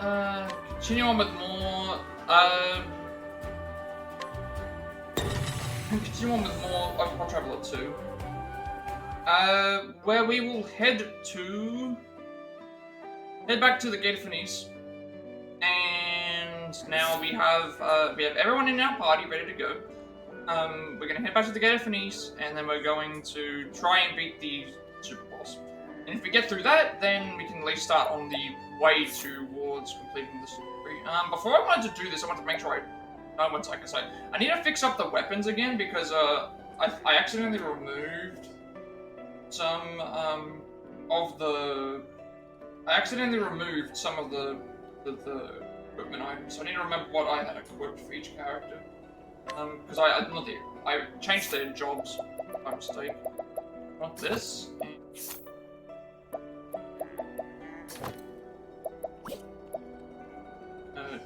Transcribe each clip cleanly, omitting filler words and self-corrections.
Continue on with more, continue on with more Overclock Traveler 2. Where we will head back to the Gate of Finis. And now we have everyone in our party ready to go. We're gonna head back to the Gate of Finis, and then we're going to try and beat the super boss. And if we get through that, then we can at least start on the way towards completing the story. Before I wanted to do this, I wanted to make sure one second, sorry. I need to fix up the weapons again because I accidentally removed some of the equipment items. So I need to remember what I had equipped for each character. Because I changed their jobs by mistake. I want this.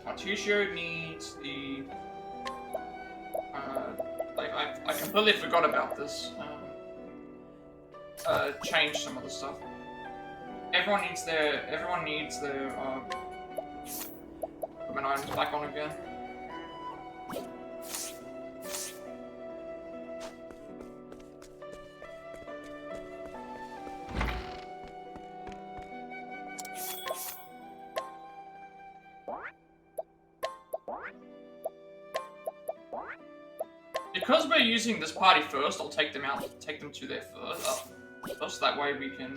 Partitio needs the. I completely forgot about this. Change some of the stuff. Everyone needs their equipment items back on again. Because we're using this party first, I'll take them to there first. That way we can.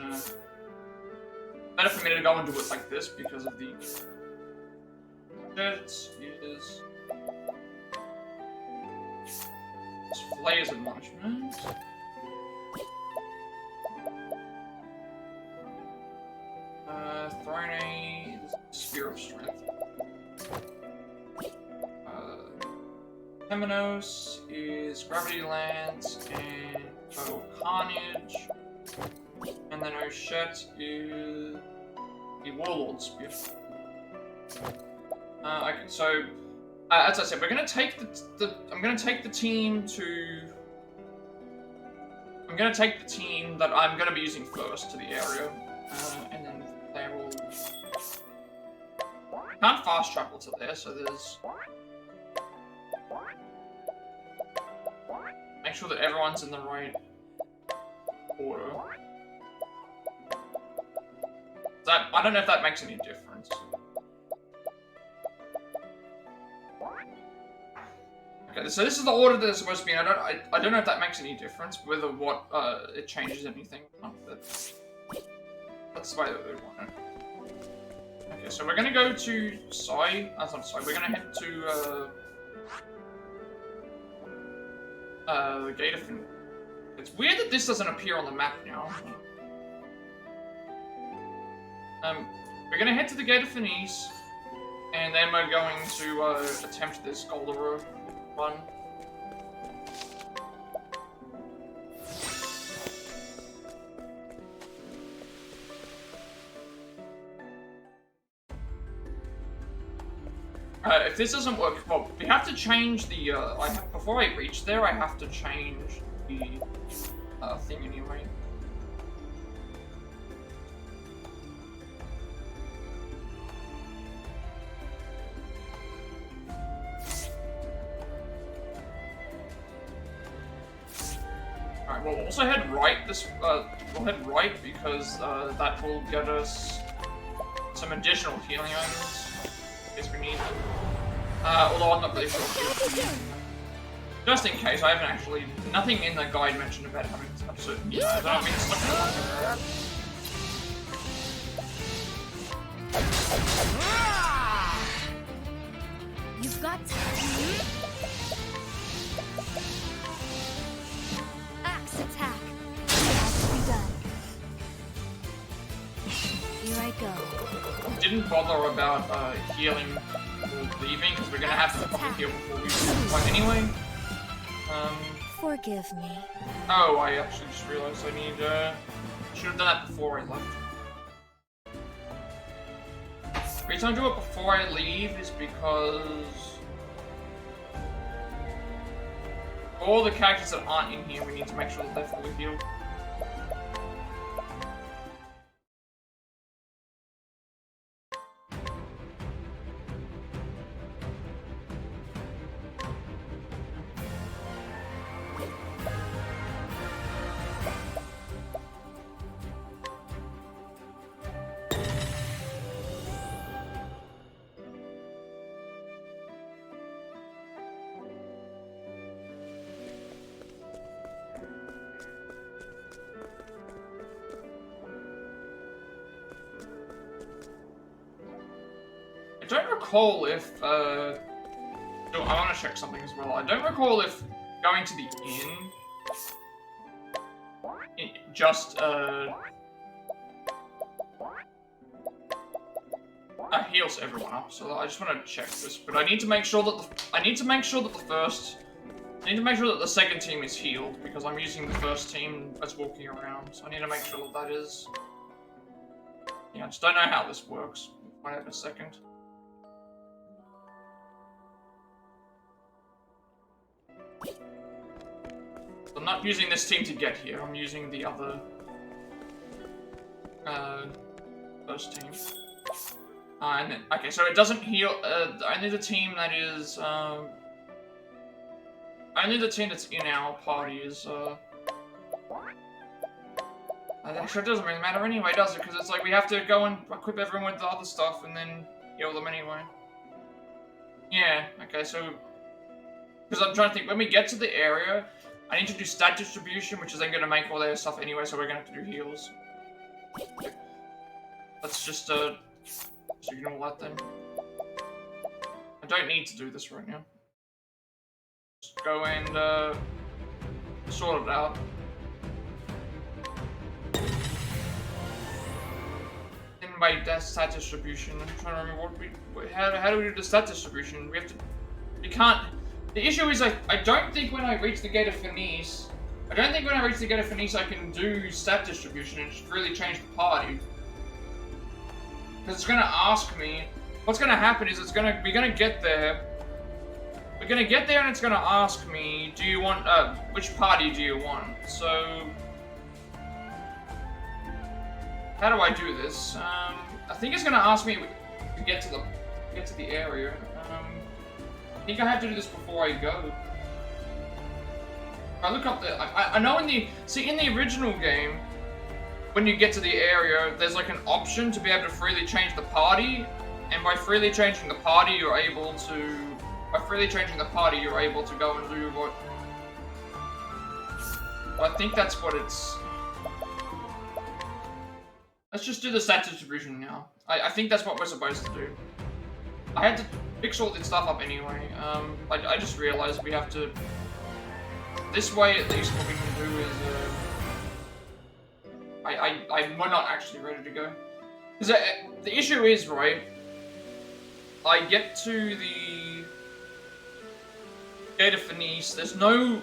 Better for me to go and do it like this because of the. Flayer's admonishment. Throne A is Spear of Strength. Temenos is Gravity Lance and Total Carnage. And then Oshette is the Warlord Spear. Okay, so as I said, we're gonna take I'm gonna take the team that I'm gonna be using first to the area, and then they will. Can't fast travel to there, so there's. Make sure that everyone's in the right order. I don't know if that makes any difference. Okay, so this is the order that it's supposed to be in. I don't know if that makes any difference, whether it changes anything. That's the way that we want it. Okay, so we're gonna go to Sai. We're gonna head to the Gate of Finis. It's weird that this doesn't appear on the map now. We're gonna head to the Gate of Finis, and then we're going to attempt this Galdera run. If this doesn't work, well, we have to change the, before I reach there, I have to change the, thing anyway. Alright, we'll also head right we'll head right because, that will get us some additional healing items. We need them. Although I'm not really sure. Just in case, I haven't actually. Nothing in the guide mentioned about having certain. I don't mean stuck You've got axe attack. It has to be done. Here I go. Didn't bother about healing or leaving because we're gonna have to probably heal before we fight anyway. Forgive me. Oh, I actually just realized I need should have done that before I left. The reason I do it before I leave is because all the characters that aren't in here, we need to make sure that they're fully healed. don't recall if, I want to check something as well. I don't recall if going to the inn just, heals everyone up. So I just want to check this, but I need to make sure that the second team is healed because I'm using the first team that's walking around. So I need to make sure that that is. Yeah, I just don't know how this works. We'll find out in a second. I'm not using this team to get here. I'm using the other first team. And then, okay, so it doesn't heal. Only the team that is only the team that's in our party is. Actually, it doesn't really matter anyway, does it? Because it's like we have to go and equip everyone with the other stuff and then heal them anyway. Yeah. Okay, so because I'm trying to think, when we get to the area, I need to do stat distribution, which is then going to make all their stuff anyway, so we're going to have to do heals. Let's just, so ignore that then. I don't need to do this right now. Just go and, sort it out. Then by stat distribution, I'm trying to remember how do we do the stat distribution? We can't. The issue is I don't think when I reach the Gate of Finis, I can do stat distribution and just really change the party. Because it's gonna ask me, what's gonna happen is we're gonna get there and it's gonna ask me, do you want, which party do you want? So, how do I do this? I think it's gonna ask me to get to the area. I think I have to do this before I go. If I look up I know in the original game, when you get to the area, there's like an option to be able to freely change the party, and by freely changing the party, you're able to go and do what. Well, I think that's what it's. Let's just do the stat distribution now. I think that's what we're supposed to do. I had to fix all this stuff up anyway. I just realized we have to. This way, at least, what we can do is. We're not actually ready to go. Because the issue is, right? I get to the Gate of Finis. There's no.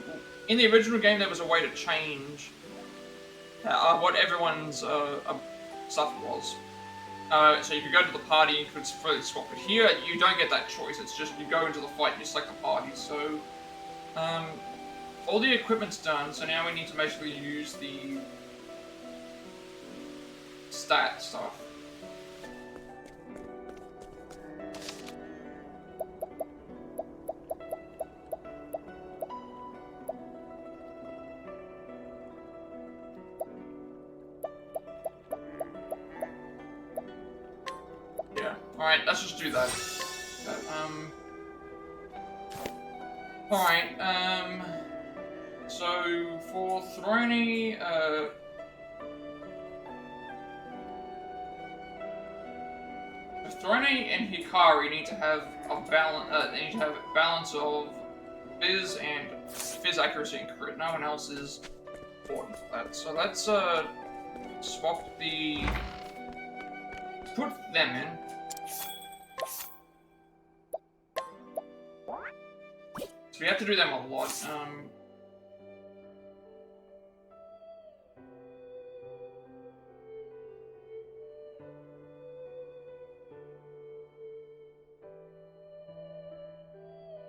In the original game, there was a way to change what everyone's stuff was. So you could go to the party, you could fully swap it. Here, you don't get that choice. It's just you go into the fight, you select the party. So, all the equipment's done. So now we need to basically use the stat stuff. Alright, let's just do that. Alright, so for Throne, Throne and Hikari need to have a balance of Fizz and Fizz accuracy and crit. No one else is important for that. So let's swap put them in. So we have to do them a lot.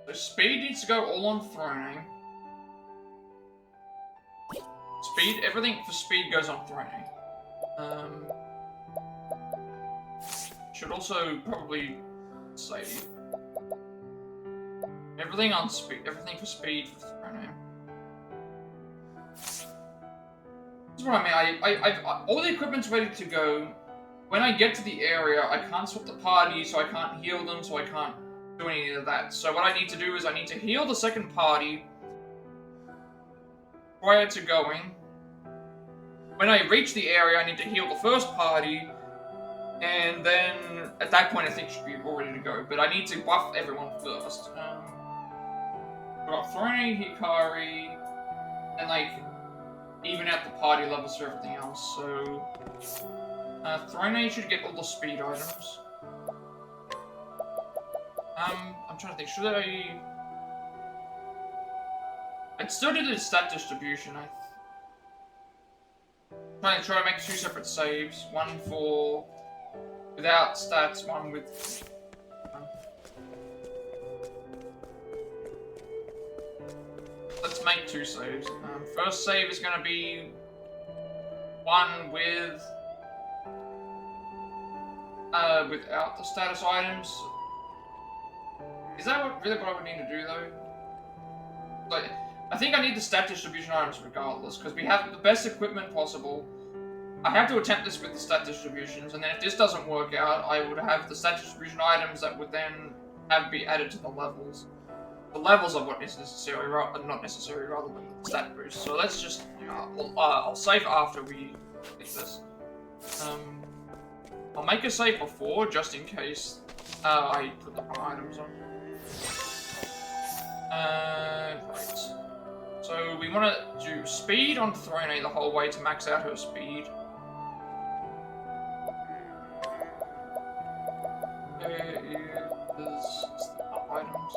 So speed needs to go all on Throning. Everything for speed goes on Throning. Should also probably save. Everything on speed. Everything for speed for Throning. This is what I mean. I all the equipment's ready to go. When I get to the area, I can't swap the party, so I can't heal them, so I can't do any of that. So what I need to do is I need to heal the second party prior to going. When I reach the area, I need to heal the first party, And then, at that point, I think should be all ready to go. But I need to buff everyone first. We've got Throne, Hikari, and, like, even out the party levels for everything else. So, Throne should get all the speed items. I'm trying to think, should I'd still do the stat distribution, try to make 2 separate saves. One for without stats, one with... Let's make 2 saves. First save is going to be one with... without the status items. Is that really what I would need to do, though? Like, I think I need the stat distribution items regardless, because we have the best equipment possible. I have to attempt this with the stat distributions, and then if this doesn't work out, I would have the stat distribution items that would then be added to the levels. The levels are what is necessary, not necessary, rather than the stat boost. So let's just, I'll save after we fix this. I'll make a save before, just in case I put the wrong items on. Right. So we want to do speed on Throne the whole way to max out her speed. There is the items.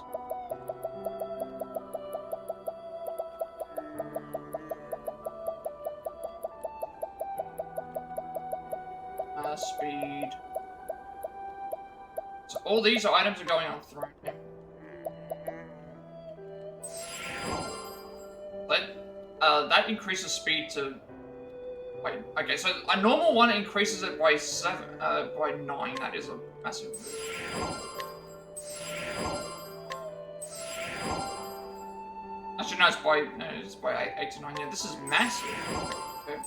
Speed. So all these items are going on Throne. That increases speed to... Wait, okay, so a normal one increases it by 9. That is a massive move. Actually, no, it's by 8 to 9. Yeah, this is massive. Okay.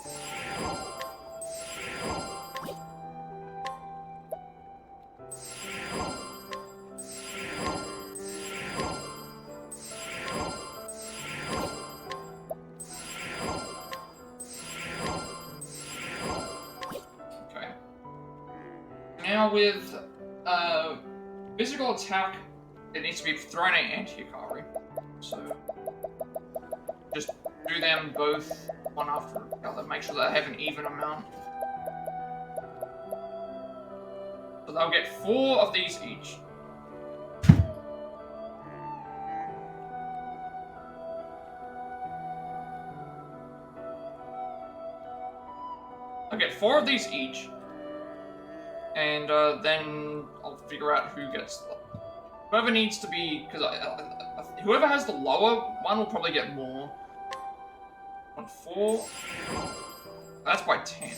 Now with physical attack, it needs to be Throne and Hikari. So just do them both one after the other. Make sure they have an even amount. So they'll get 4 of these each. I'll get 4 of these each. And then I'll figure out who gets the... Whoever needs to be... Because whoever has the lower one will probably get more. 1, 4... That's by 10.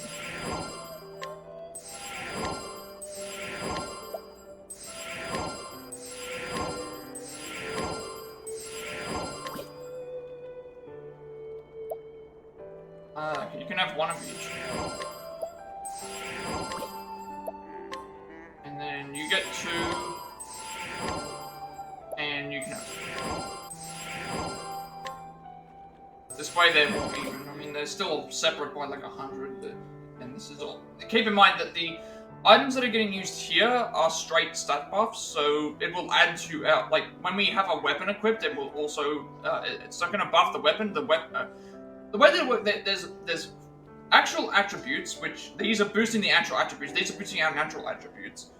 You can have 1 of each. And then you get 2, and you can have 2. This way they're more even. I mean, they're still separate by like 100, but, and this is all. Keep in mind that the items that are getting used here are straight stat buffs, so it will add to our, like, when we have a weapon equipped, it will also, it's not going to buff the weapon, the way that it works, there's actual attributes, which, these are boosting the actual attributes, these are boosting our natural attributes.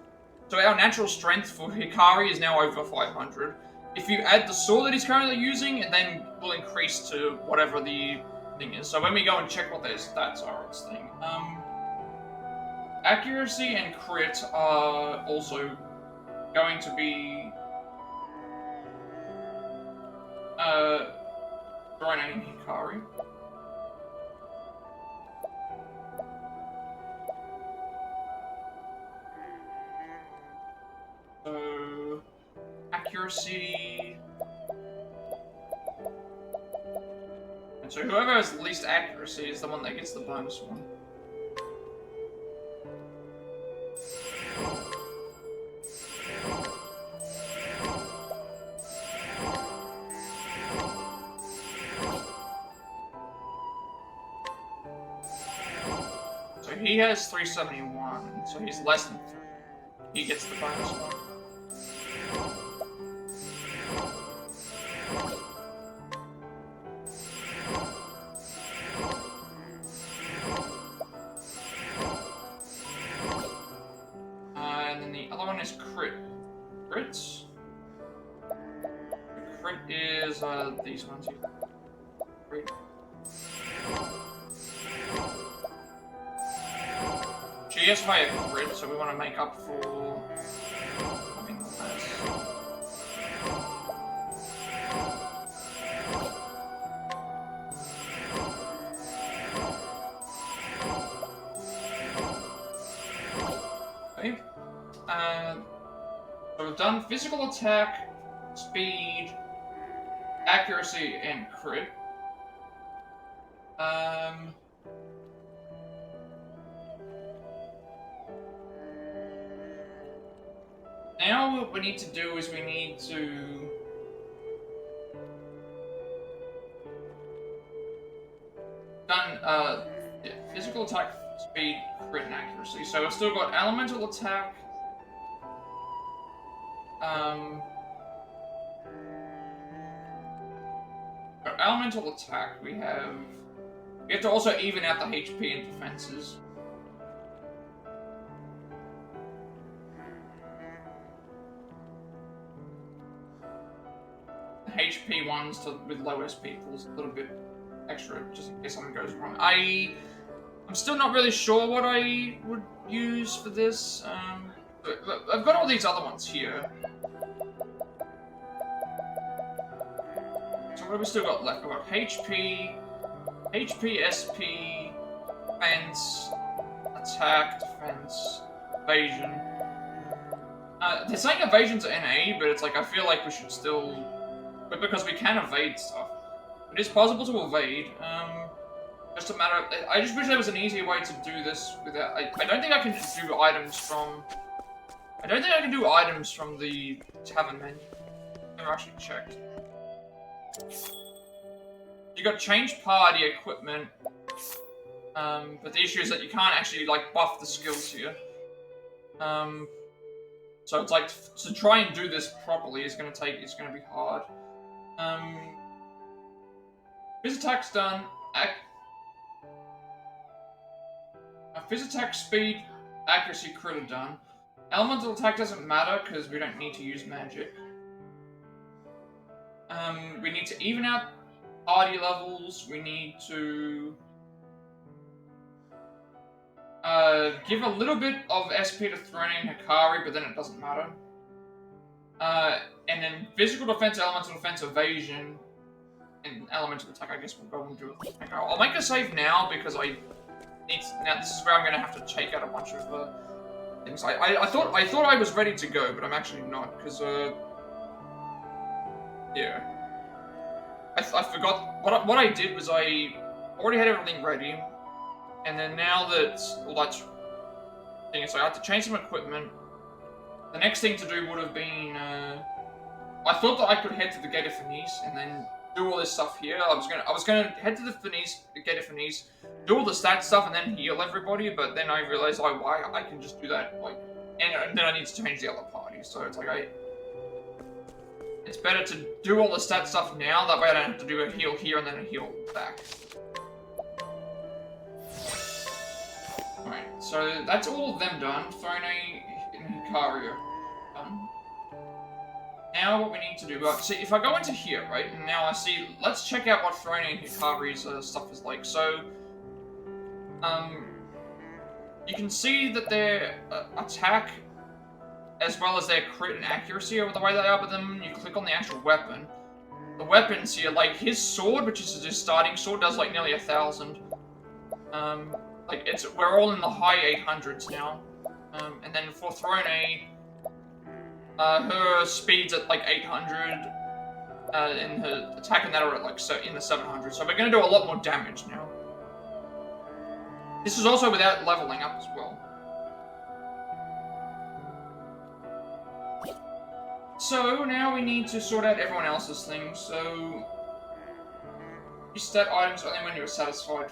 So our natural strength for Hikari is now over 500. If you add the sword that he's currently using, it then will increase to whatever the thing is. So when we go and check what their stats are, it's thing. Accuracy and crit are also going to be Throne and Hikari. So, accuracy. And so whoever has the least accuracy is the one that gets the bonus one. So he has 371, so so he's less than 3. He gets the bonus one. And then the other one is crit. Crits? The crit is these ones here. Crit. She has higher crit, so we want to make up for having less. Okay. So we've done physical attack, speed, accuracy, and crit. Now what we need to do is we need to physical attack, speed, crit, and accuracy. So we've still got elemental attack. For elemental attack, we have to also even out the HP and defenses. HP ones with low SP equals a little bit extra, just in case something goes wrong. I'm still not really sure what I would use for this. I've got all these other ones here. So what have we still got left? We've got HP, SP, defense, attack, defense, evasion. They're saying evasion's NA, but it's like I feel like we should still. But because we can evade stuff. It is possible to evade. Just a matter of... I just wish there was an easier way to do this without... I don't think I can just do items from... I don't think I can do items from the tavern menu. I've never actually checked. You got change party equipment. But the issue is that you can't actually, like, buff the skills here. So it's like, to try and do this properly is gonna be hard. Phys attack's done. Phys attack, speed, accuracy, crit are done. Elemental attack doesn't matter because we don't need to use magic. We need to even out party levels. We need to give a little bit of SP to Throne and Hikari, but then it doesn't matter. And then physical defense, elemental defense, evasion, and elemental attack. I guess we'll go and do it. Okay, I'll make a save now because I need to, now this is where I'm going to have to take out a bunch of things. I thought I was ready to go, but I'm actually not because yeah. I forgot what I did was I already had everything ready, and then now that all that's thing, so I had to change some equipment. The next thing to do would have been, I thought that I could head to the Gate of Finis and then do all this stuff here. I was gonna head to the Gate of Finis, do all the stat stuff, and then heal everybody. But then I realized, like, why I can just do that, like, and then I need to change the other party. So it's like it's better to do all the stat stuff now. That way I don't have to do a heal here and then a heal back. Alright, so that's all of them done. Throne and Hikari are done. Now what we need to do, see, if I go into here, right, and now I see, let's check out what Throne and Hikari's stuff is like. So, you can see that their attack, as well as their crit and accuracy are the way they are, but then when you click on the actual weapon, the weapons here, like his sword, which is his starting sword, does like nearly 1,000. Like we're all in the high 800s now. And then for Throne, her speed's at like 800, and her attack and that are at like in the 700s. So we're gonna do a lot more damage now. This is also without leveling up as well. So now we need to sort out everyone else's things. So you stat items only when you're satisfied.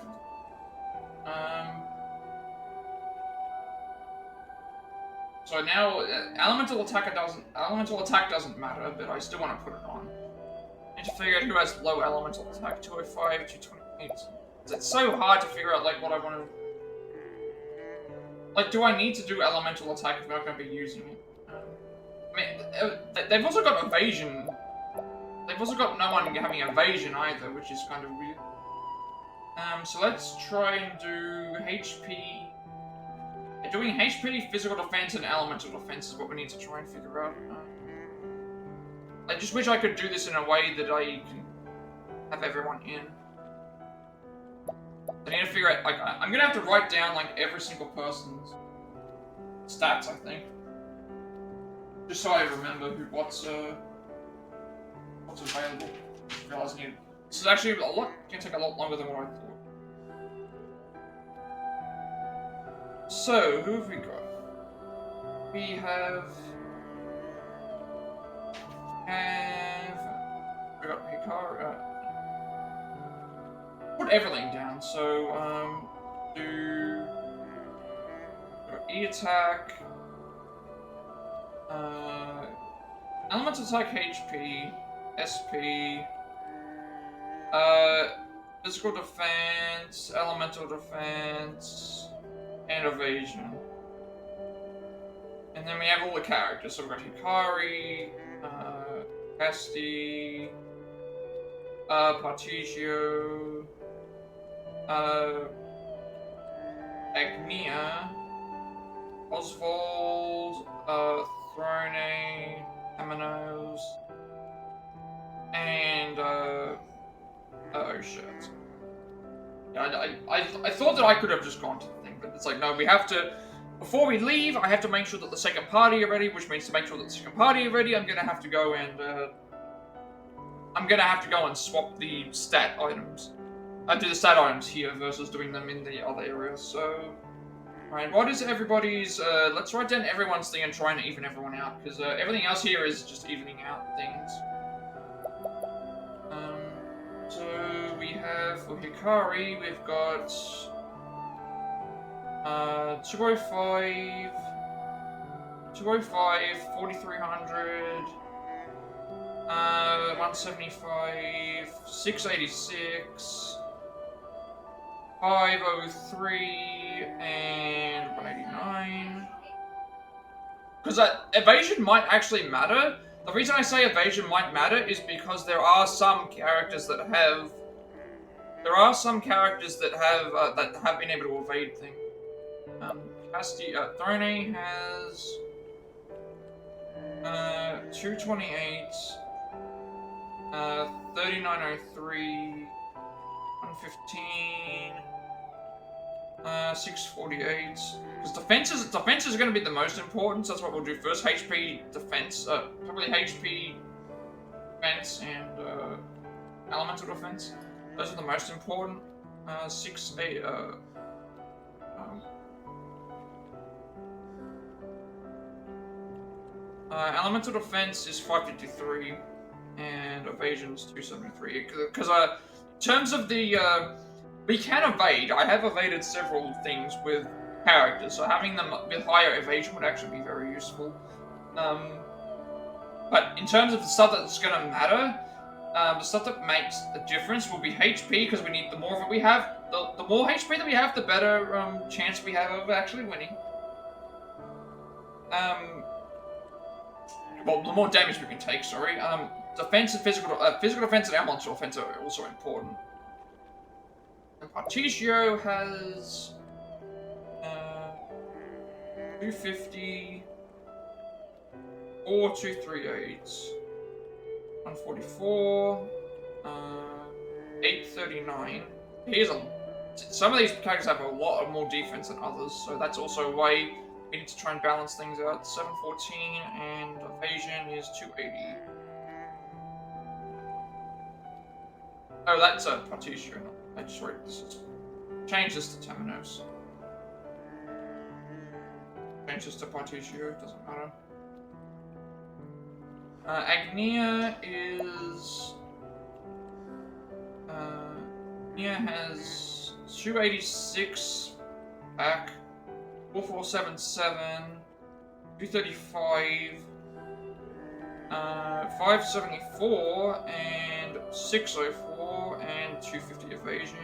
So now elemental attack doesn't matter, but I still want to put it on. I need to figure out who has low elemental attack. 205, 228. It's so hard to figure out like what I want to. Like, do I need to do elemental attack if I'm not going to be using it? I mean, they've also got evasion. They've also got no one having evasion either, which is kind of weird. So let's try and do HP. Doing HP, physical defense, and elemental defense is what we need to try and figure out. I just wish I could do this in a way that I can have everyone in. I need to figure out, like, I'm gonna have to write down, like, every single person's stats, I think. Just so I remember what's available. This is actually gonna take a lot longer than what I thought. So, who have we got? We have we got Hikaru. Put everything down. So, do E attack, elemental attack, HP, SP, physical defense, elemental defense, and evasion. And then we have all the characters. So we've got Hikari, Casti, Partitio, Agnia, Oswald, Throne, Aminos, and oh shit. Yeah, I thought that I could have just gone to the thing, but it's like, no, we have to, before we leave, I have to make sure that the second party are ready, which means to make sure that the second party are ready, I'm gonna have to go and swap the stat items. I do the stat items here versus doing them in the other area, so... Alright, what is everybody's, let's write down everyone's thing and try and even everyone out, because everything else here is just evening out things. So we have, for Hikari, we've got 205, 4300, 175, 686, 503, and 189. Because evasion might actually matter. The reason I say evasion might matter is because there are some characters that have that have been able to evade things. Throne has 228, 3903, 115, 648. Because defense is going to be the most important, so that's what we'll do first. HP defense, probably HP defense and elemental defense. Those are the most important. 6, 8. Elemental defense is 553, and evasion's 273. Because in terms of the we can evade. I have evaded several things with characters, so having them with higher evasion would actually be very useful. But in terms of the stuff that's going to matter, the stuff that makes a difference will be HP, because we need the more of it we have. The more HP that we have, the better chance we have of actually winning. Well, the more damage we can take, sorry. Defense and physical defense and elemental defense are also important. And Partitio has 250, 4238, 144, 839. Some of these characters have a lot more defense than others, so that's also why we need to try and balance things out. 714 and evasion is 280. Oh, that's a Partitio. I just wrote this. Change this to Temenos. Change this to Partitio, doesn't matter. Agnia is... Agnia has 286 back, 4477, 235, 574, and 604, and 250 evasion.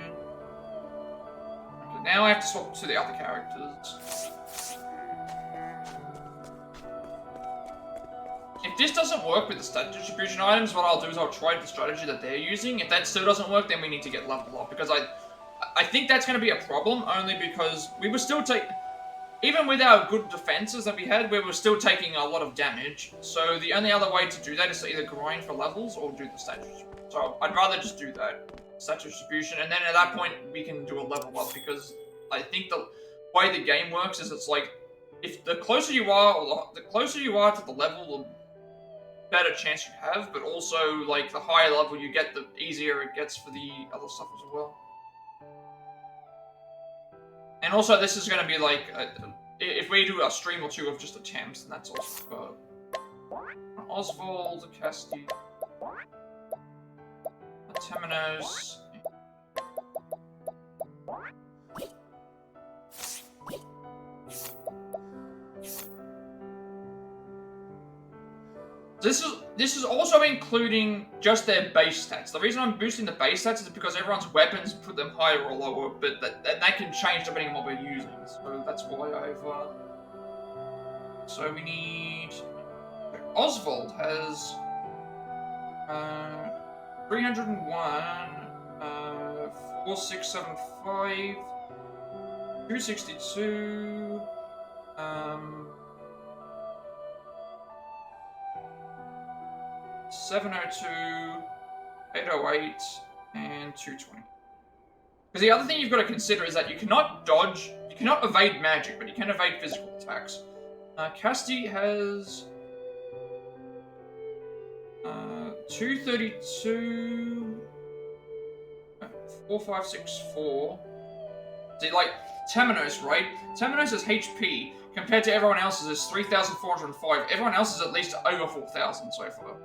Okay, now I have to swap to the other characters. If this doesn't work with the stat distribution items, what I'll do is I'll try the strategy that they're using. If that still doesn't work, then we need to get leveled up, because I think that's going to be a problem, only because we were still even with our good defenses that we had, we were still taking a lot of damage. So the only other way to do that is to either grind for levels or do the stat distribution. So I'd rather just do that, stat distribution, and then at that point we can do a level up, because I think the way the game works is it's like, if the closer you are, or the closer you are to the level, the better chance you have, but also, like, the higher level you get, the easier it gets for the other stuff as well. And also, this is going to be like, if we do a stream or two of just attempts, then that's also Oswald, Casti, Temenos. This is also including just their base stats. The reason I'm boosting the base stats is because everyone's weapons put them higher or lower, but that can change depending on what we're using. So that's why I've. So we need. Oswald has 301, 4675, 262. 702, 808, and 220. Because the other thing you've got to consider is that you cannot dodge, you cannot evade magic, but you can evade physical attacks. Casti has 232, 4564. See, like, Temenos, right? Temenos' HP, compared to everyone else's, is 3,405. Everyone else is at least over 4,000 so far.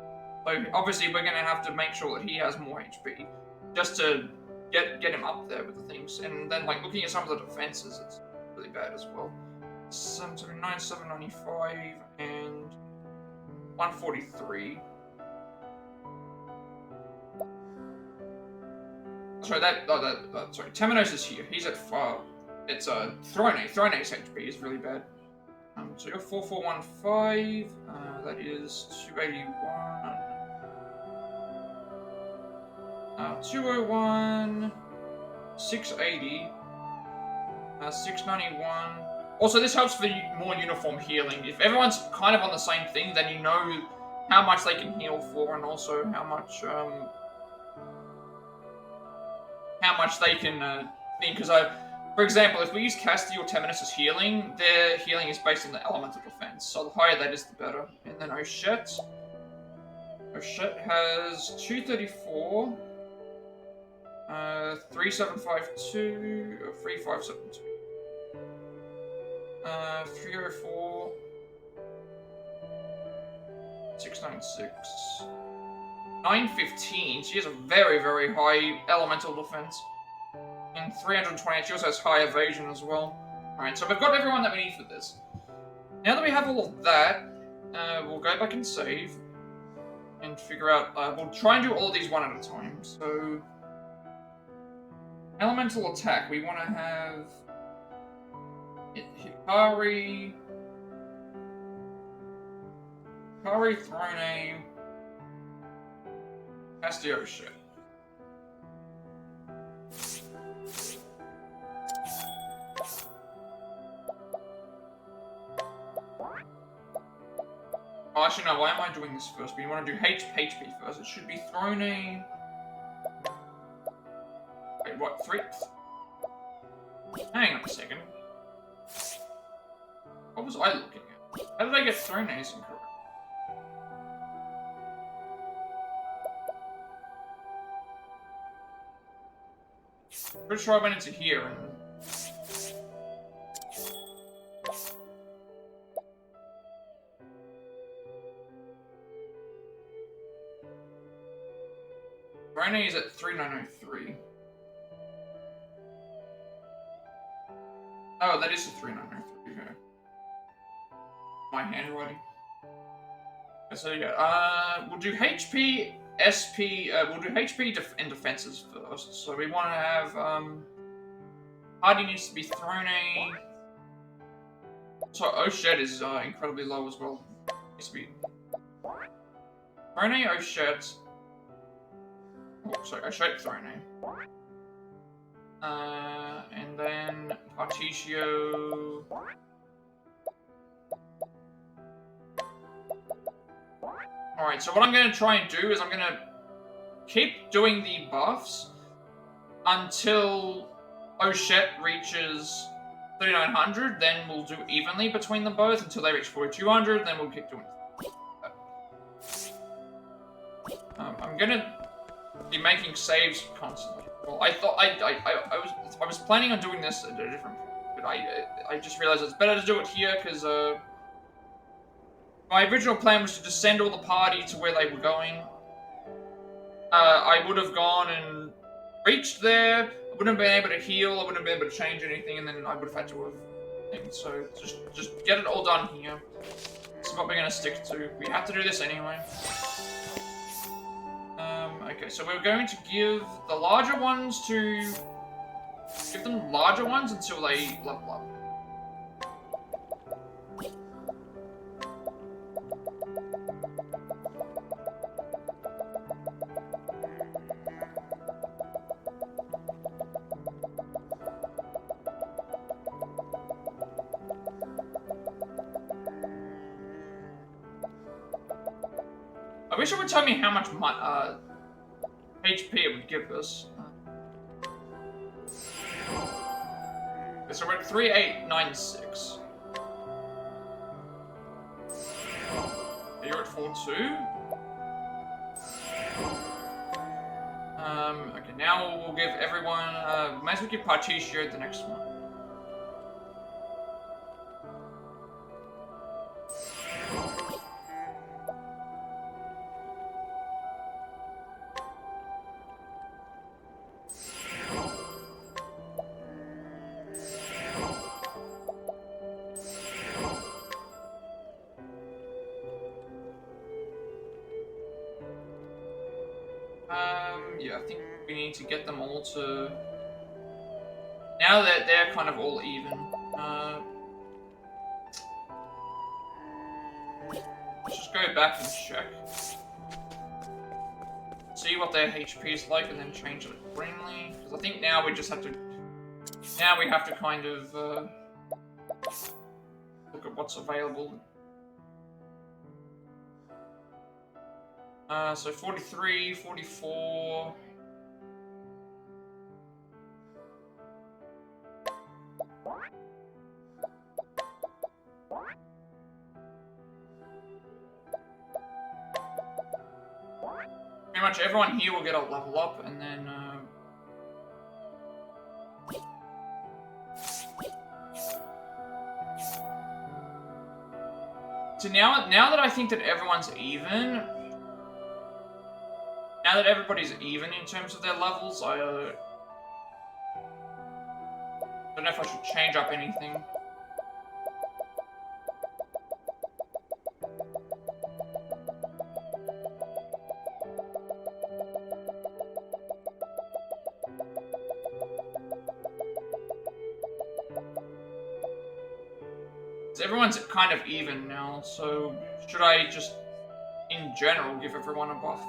So obviously we're going to have to make sure that he has more HP, just to get him up there with the things. And then, like, looking at some of the defenses, it's really bad as well. 779, 795, and 143. Sorry, sorry, Temenos is here. He's at 5. It's Throne. Throne's HP is really bad. So you're 4415. That is 281. 201. 680. 691. Also, this helps for more uniform healing. If everyone's kind of on the same thing, then you know how much they can heal for, and also how much they can think. Because for example, if we use Casti or Temenos' healing, their healing is based on the elemental defense. So the higher that is, the better. And then Oshette has 234, 3752, 3572, 304, 696, 915. She has a very, very high elemental defense. And 328, she also has high evasion as well. Alright, so we've got everyone that we need for this. Now that we have all of that, we'll go back and save. And figure out, we'll try and do all of these one at a time. So, elemental attack, we want to have Hikari, Throne, Castio shit. Oh, actually, no, why am I doing this first? We want to do HP first. It should be Throne. Wait, what? 3? Hang on a second. What was I looking at? How did I get Throne's incorrect? Pretty sure I went into here and... Throne is at 3903. Oh, that is a 3903, okay. my handwriting. So yeah, we'll do HP, SP. We'll do HP and defenses first. So we want to have Hardy needs to be thrown a. So Oshed is incredibly low as well. Needs to be thrown a Oshed. Oh, sorry, Oshed thrown a. And then Partitio. Alright, so what I'm going to try and do is I'm going to keep doing the buffs until Oshet reaches 3900, then we'll do evenly between them both until they reach 4200, then we'll keep doing I'm going to be making saves constantly. Well, I thought I was planning on doing this at a different point, but I just realized it's better to do it here because my original plan was to just send all the party to where they were going. I would have gone and reached there. I wouldn't have been able to heal. I wouldn't have been able to change anything, and then I would have had to have. So just get it all done here. This is what we're gonna stick to. We have to do this anyway. Okay, so we're going to give the larger ones to give them larger ones until they level up. I wish it would tell me how much HP it would give us. So we're at 3896. You're at 42. Okay, now we'll give everyone. Might as well give Partitio the next one. Yeah, I think we need to get them all to... Now that they're kind of all even, let's just go back and check. See what their HP is like and then change it accordingly. Because I think now we just have to... Now we have to kind of look at what's available. So 43, 44... Pretty much everyone here will get a level up, and then, So now that I think that everyone's even... Now that everybody's even in terms of their levels, I don't know if I should change up anything. Everyone's kind of even now, so should I just, in general, give everyone a buff?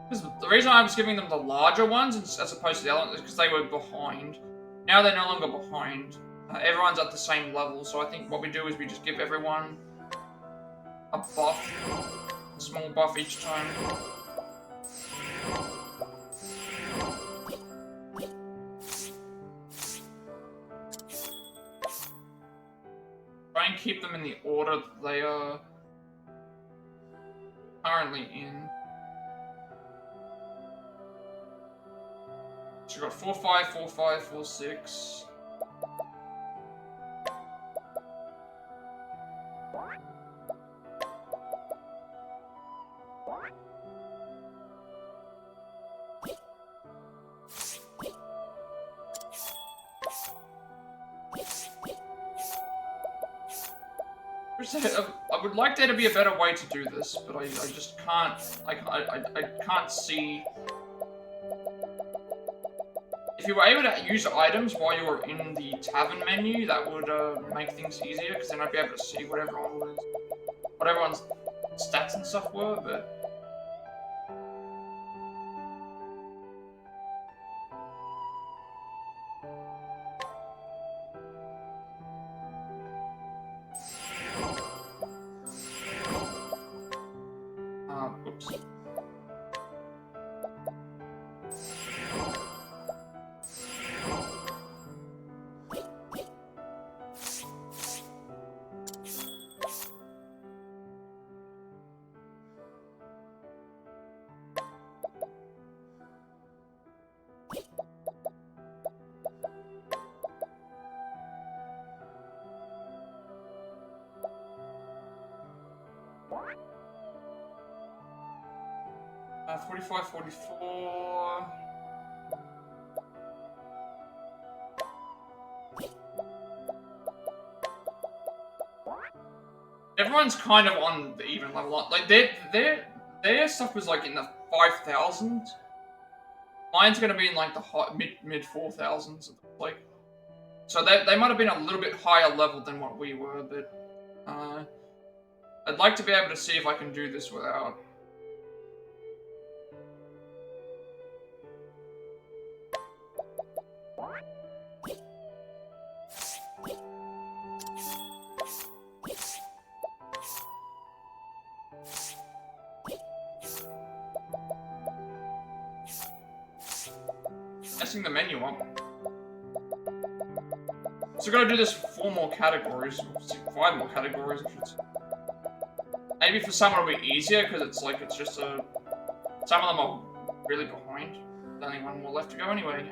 Because the reason I was giving them the larger ones as opposed to the other ones is because they were behind. Now they're no longer behind. Everyone's at the same level, so I think what we do is we just give everyone a buff, a small buff each time. Try and keep them in the order that they are currently in. So we've got 4, 5, 4, 5, 4, 6. I would like there to be a better way to do this, but I just can't. I can't see. If you were able to use items while you were in the tavern menu, that would make things easier, because then I'd be able to see what everyone's stats and stuff were. But oops. Uh, 45, 44. Everyone's kind of on the even level. Like their stuff was like in the 5,000. Mine's gonna be in like the mid 4,000s. Like, so they might have been a little bit higher level than what we were, but I'd like to be able to see if I can do this without. Messing the menu up. So we're gonna do this for 4 more categories, 5 more categories, I should say. Maybe for some it'll be easier, because it's just some of them are really behind. There's only 1 more left to go anyway.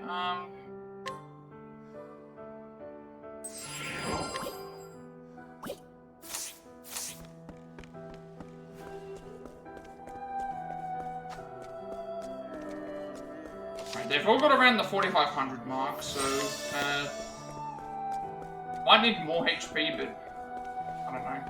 They've all got around the 4,500 mark, so might need more HP, but I don't know.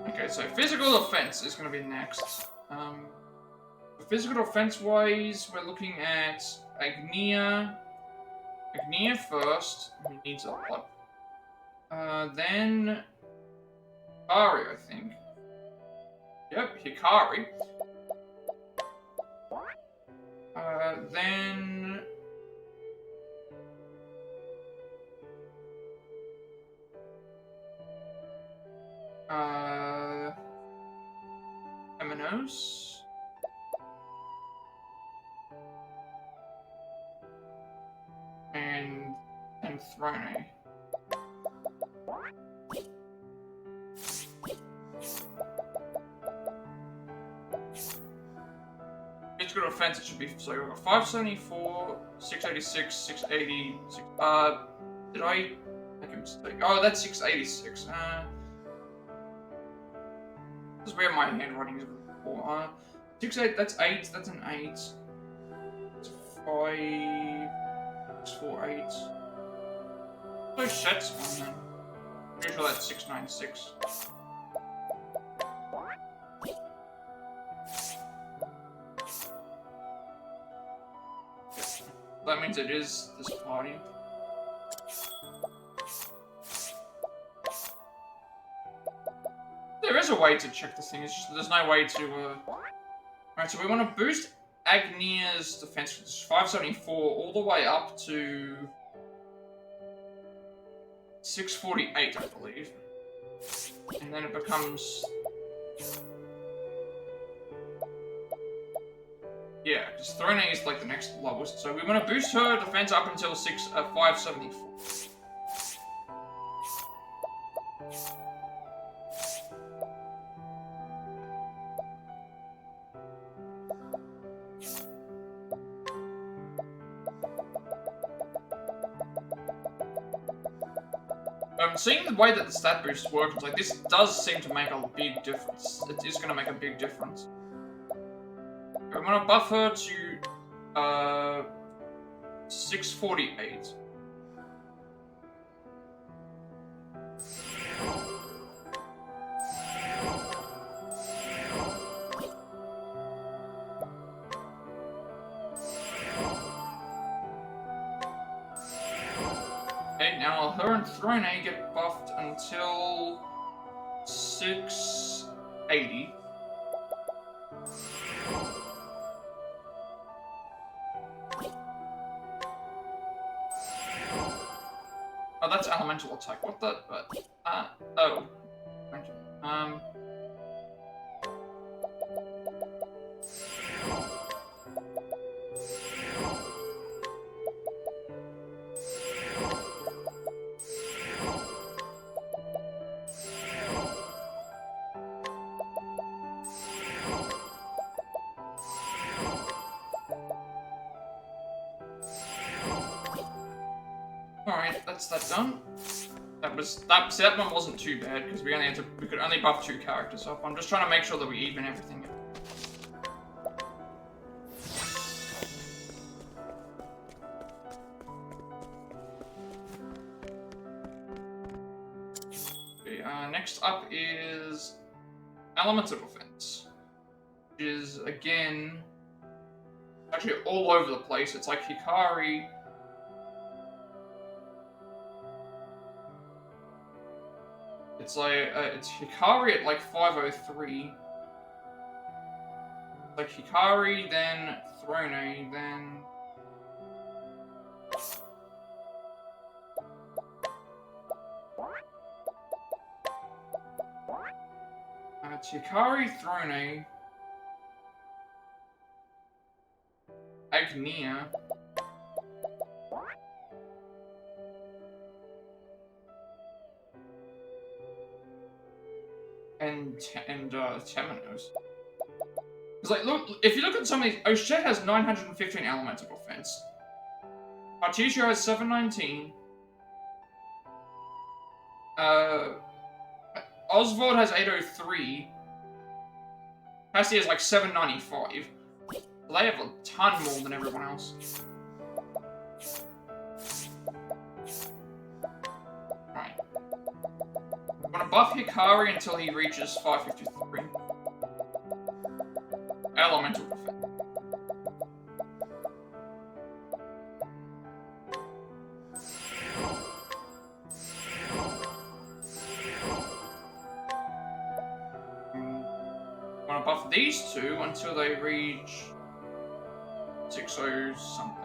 Okay, so physical defense is going to be next. For physical defense wise, we're looking at Agnia first, who needs a lot. Then Hikari, I think. Yep, Hikari. Then Eminos. And Throne. Physical defense, it should be, so we've got 574, 686, 680, did I make a mistake? Oh, that's 686. This is where my handwriting is before. 68, that's 8, that's an 8. It's 5, 6, 4, 8. No sets one then. Pretty sure that's 696. That means it is this party. There is a way to check this thing, it's just there's no way to, Alright, so we want to boost Agnia's defense from 574 all the way up to 648, I believe. And then it becomes... Yeah, because Throne is like the next lowest, so we want to boost her defense up until 574. Seeing the way that the stat boost works, like this does seem to make a big difference. It is going to make a big difference. I'm going to buff her to 648. now her and Throne get buffed until 680. Oh, that's elemental attack. What the? Oh. Alright, that's that done. See, that one wasn't too bad because we could only buff 2 characters up. I'm just trying to make sure that we even everything out. Okay, next up is Elemental Defense, which is again actually all over the place. It's like Hikari. It's like, it's Hikari at like 503. Like Hikari, then Throne, then... it's Hikari, Throne, Agnia, and Temenos. Because, like, look, if you look at some of these, Oshet has 915 elemental defense. Partitio has 719. Oswald has 803. Cassie has like 795. So they have a ton more than everyone else. Right. I'm gonna buff Hikari until he reaches 553. Elemental defense. I'm gonna buff these two until they reach 60 something.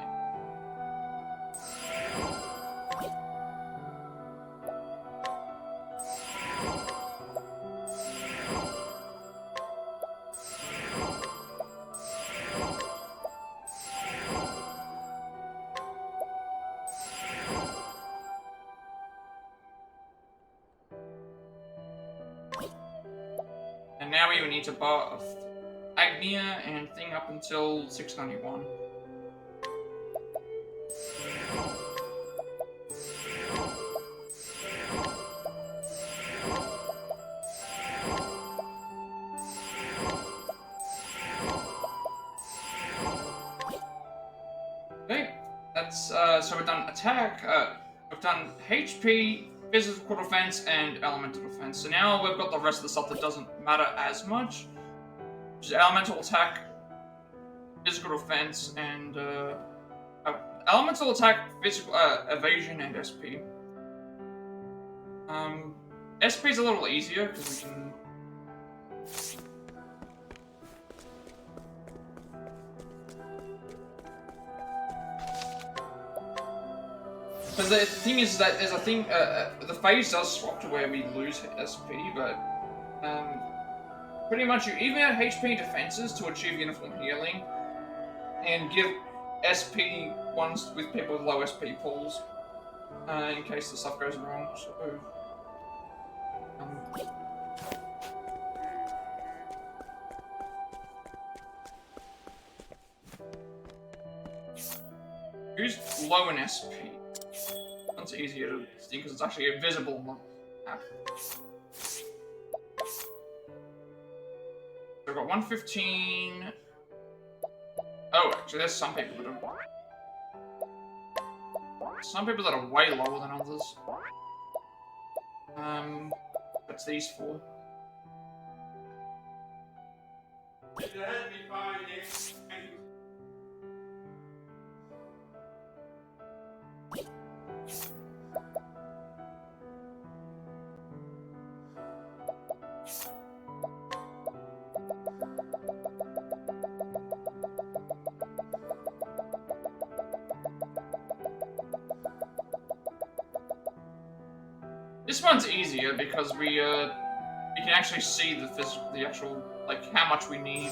And now we need to buff Agnia and thing up until 691. Okay, that's so we've done attack, we've done HP, physical defense, and elemental defense. So now we've got the rest of the stuff that doesn't matter as much. Which is elemental attack, physical defense, and elemental attack, physical evasion, and SP. SP is a little easier because we can. Because the thing is that there's a thing, the phase does swap to where we lose SP, but pretty much you even out HP defenses to achieve uniform healing, and give SP ones with people with low SP pools, in case the stuff goes wrong. So, who's low in SP? That's easier to see because it's actually visible on the map. So I've got 115. Oh, actually, there's some people that are way lower than others. That's these 4. This one's easier because we can actually see the actual, like, how much we need.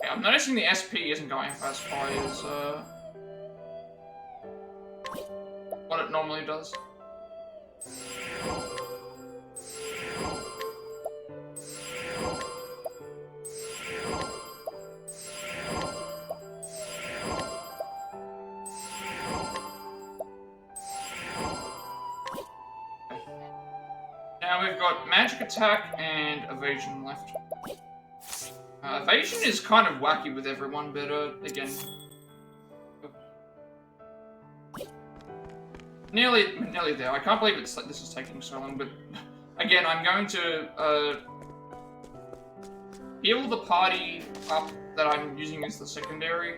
I'm noticing the SP isn't going as high as what it normally does. Now we've got magic attack and evasion left. Evasion is kind of wacky with everyone, but again, nearly there. I can't believe this is taking so long, but again, I'm going to heal the party up that I'm using as the secondary,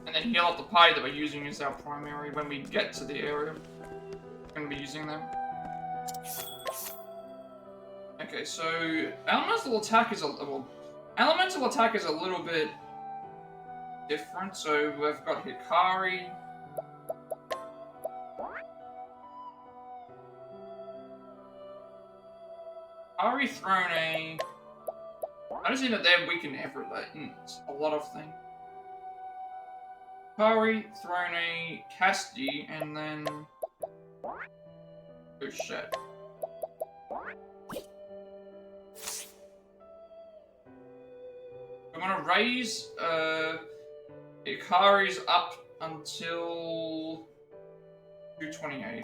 and then heal up the party that we're using as our primary when we get to the area. We're going to be using them. Okay, so elemental attack is a little bit different. So we've got Hikari. Hikari thrown a. I don't see that they're weak in everything. It's a lot of things. Hikari thrown a Casti and then. Oh shit. I'm gonna raise Ikari's up until 228.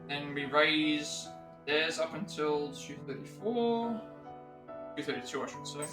Then we raise theirs up until 234. 232, I should say.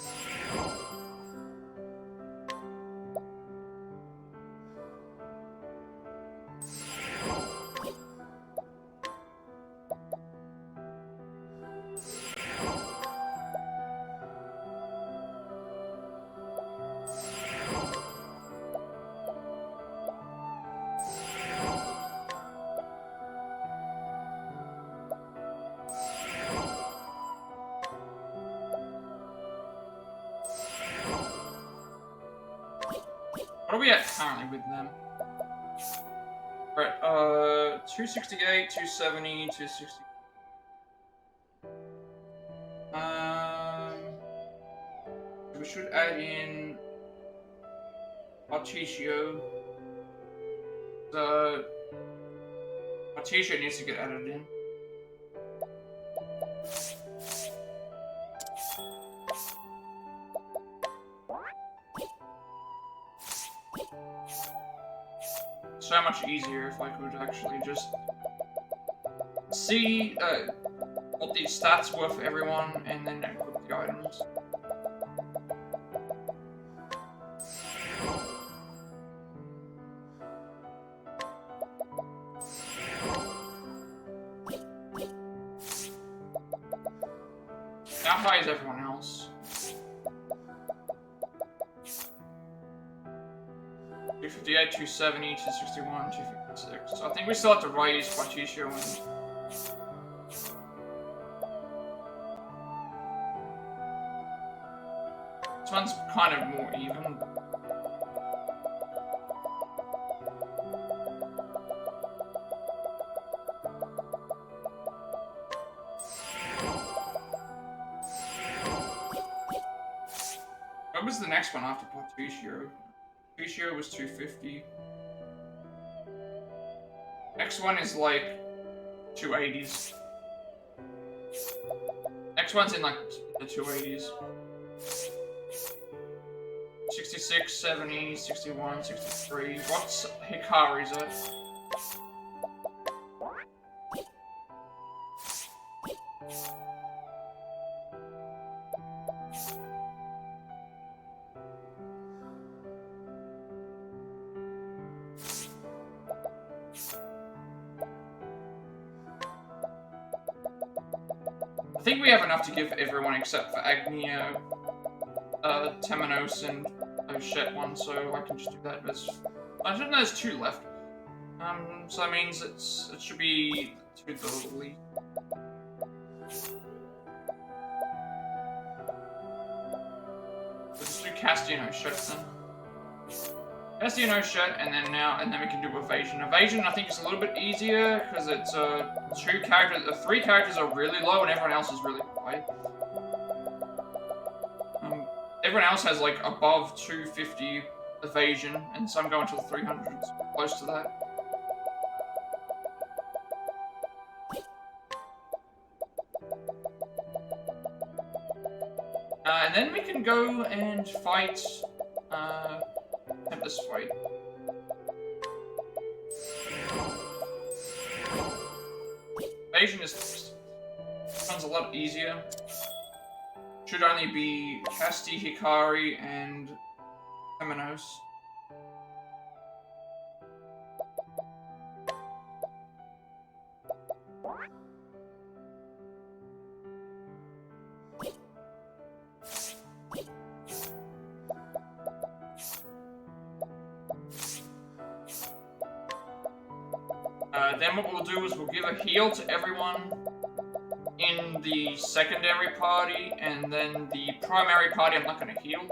What are we at currently with them? Right, 268, 270, 260. We should add in Partitio. Partitio needs to get added in. So much easier if I could actually just see what these stats were for everyone and then equip the items. How high is everyone else? 258, 270, 261, 256. So I think we still have to raise Partitio and... This one's kind of more even. What was the next one after Partitio? Partitio was 250. Next one is like 280s. Next one's in like the 280s. 66, 70, 61, 63. What's Hikari's at? I think we have enough to give everyone except for Agnio, Temenos, and Oshet one, so I can just do that. I think there's 2 left. So that means it should be To The Lead. We'll just do Casti and Oshet then. Casti and Oshet, and then we can do Evasion. Evasion I think is a little bit easier because it's 3 characters are really low and everyone else is really high. Everyone else has like above 250 evasion, and some go into the 300s, close to that. And then we can go and fight, this fight. Evasion becomes a lot easier. Should only be Casti, Hikari, and Temenos. Then what we'll do is we'll give a heal to everyone in the secondary party, and then the primary party I'm not going to heal.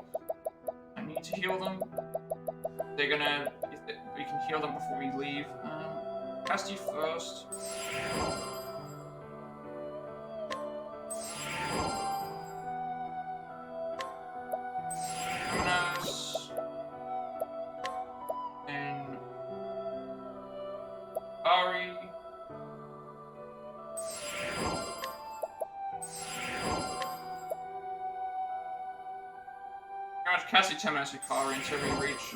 I need to heal them. We can heal them before we leave. Casti first. Temenos. And Ari. Casti, Temenos, Hikari until we reach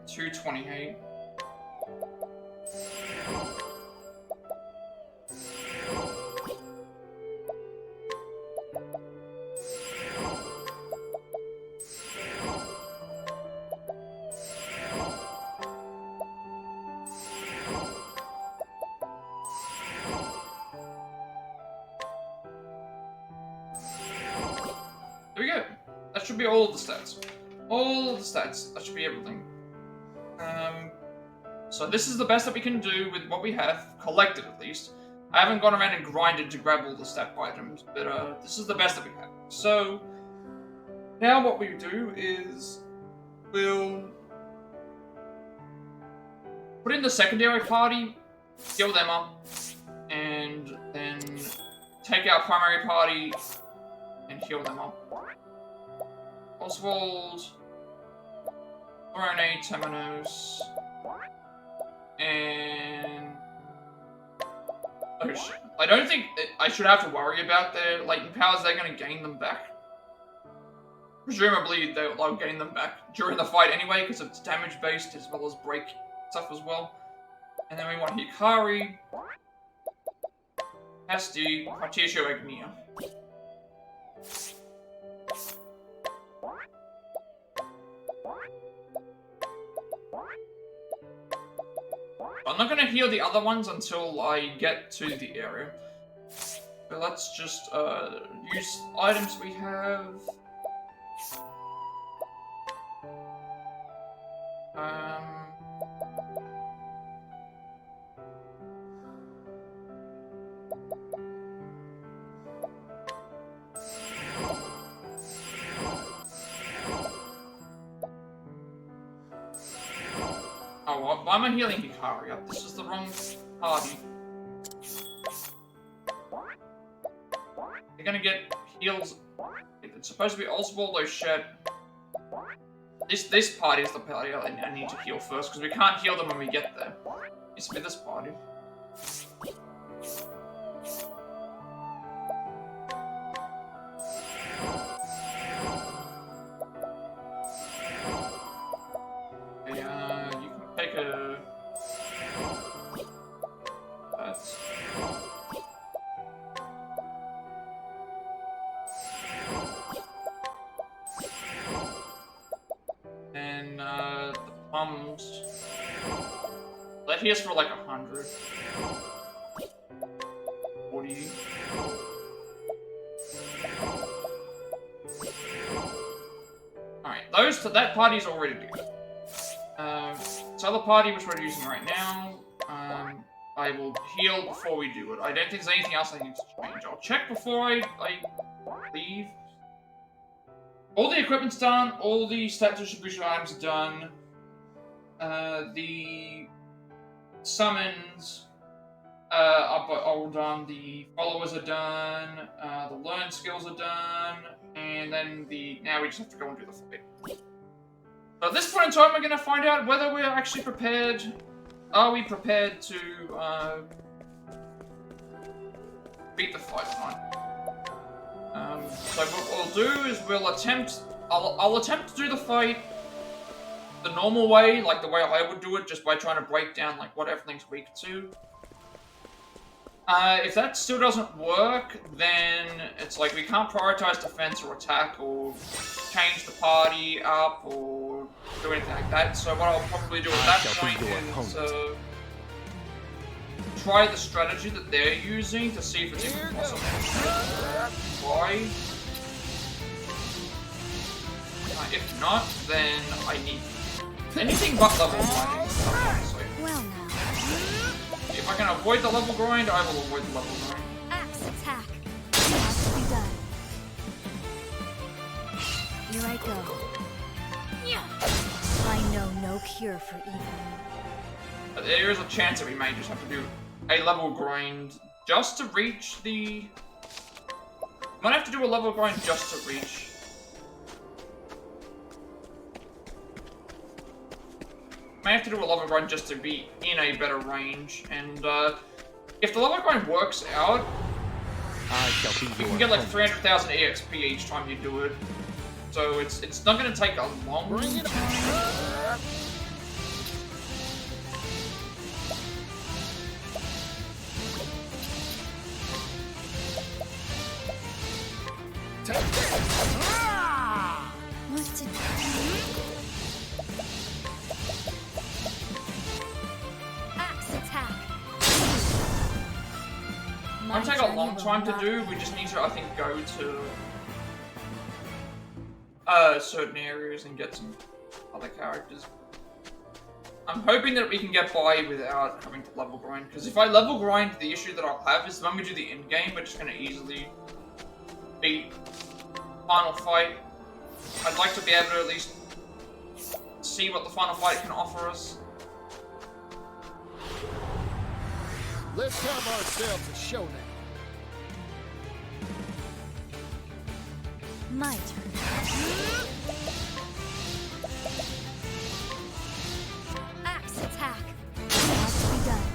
228. There we go. That should be all of the stats. All of the stats. That should be everything. So this is the best that we can do with what we have, collected at least. I haven't gone around and grinded to grab all the stat items, but this is the best that we have. So, now what we do is, we'll put in the secondary party, heal them up, and then take our primary party and heal them up. Oswald, Orone, Temenos, and oh shit. I don't think I should have to worry about their latent powers. They're going to gain them back. Presumably they'll gain them back during the fight anyway, because it's damage based as well as break stuff as well. And then we want Hikari, Casti, Partitio, Agnia. I'm not going to heal the other ones until I get to the area. So let's just use items we have. Oh, why am I healing Hikari? This is the wrong party. You're gonna get heals. It's supposed to be Oswald, Oshet. This party is the party I need to heal first, because we can't heal them when we get there. It's with this party. That heals for like 100. 40. that party's already good. This other party, which we're using right now, I will heal before we do it. I don't think there's anything else I need to change. I'll check before I leave. All the equipment's done, all the stat distribution items are done. The summons are all done, the followers are done, the learn skills are done, and then now we just have to go and do the fight. So at this point in time, we're going to find out whether we're actually prepared. Are we prepared to beat the fight tonight? So what we'll do is I'll attempt to do the fight the normal way, like the way I would do it, just by trying to break down like what everything's weak to. If that still doesn't work, then it's like we can't prioritize defense or attack or change the party up or do anything like that. So what I'll probably do at that point is try the strategy that they're using to see if it's even possible. Why? If not, then I need anything but level grinding. Well now. If I can avoid the level grind, I will avoid the level grind. Axe attack. It has to be done. Here I go. I know no cure for evil. There is a chance that we may just have to do a level grind just to reach the... Might have to do a level grind just to reach. May have to do a level grind just to be in a better range, and if the level grind works out, you can get like 300,000 EXP each time you do it. So it's not going to take a long time. What's it? Won't take a long time to do, we just need to, I think, go to certain areas and get some other characters. I'm hoping that we can get by without having to level grind, because if I level grind, the issue that I'll have is when we do the end game, we're just going to easily beat final fight. I'd like to be able to at least see what the final fight can offer us. Let's have ourselves a showdown. My turn. Axe attack. It has to be done.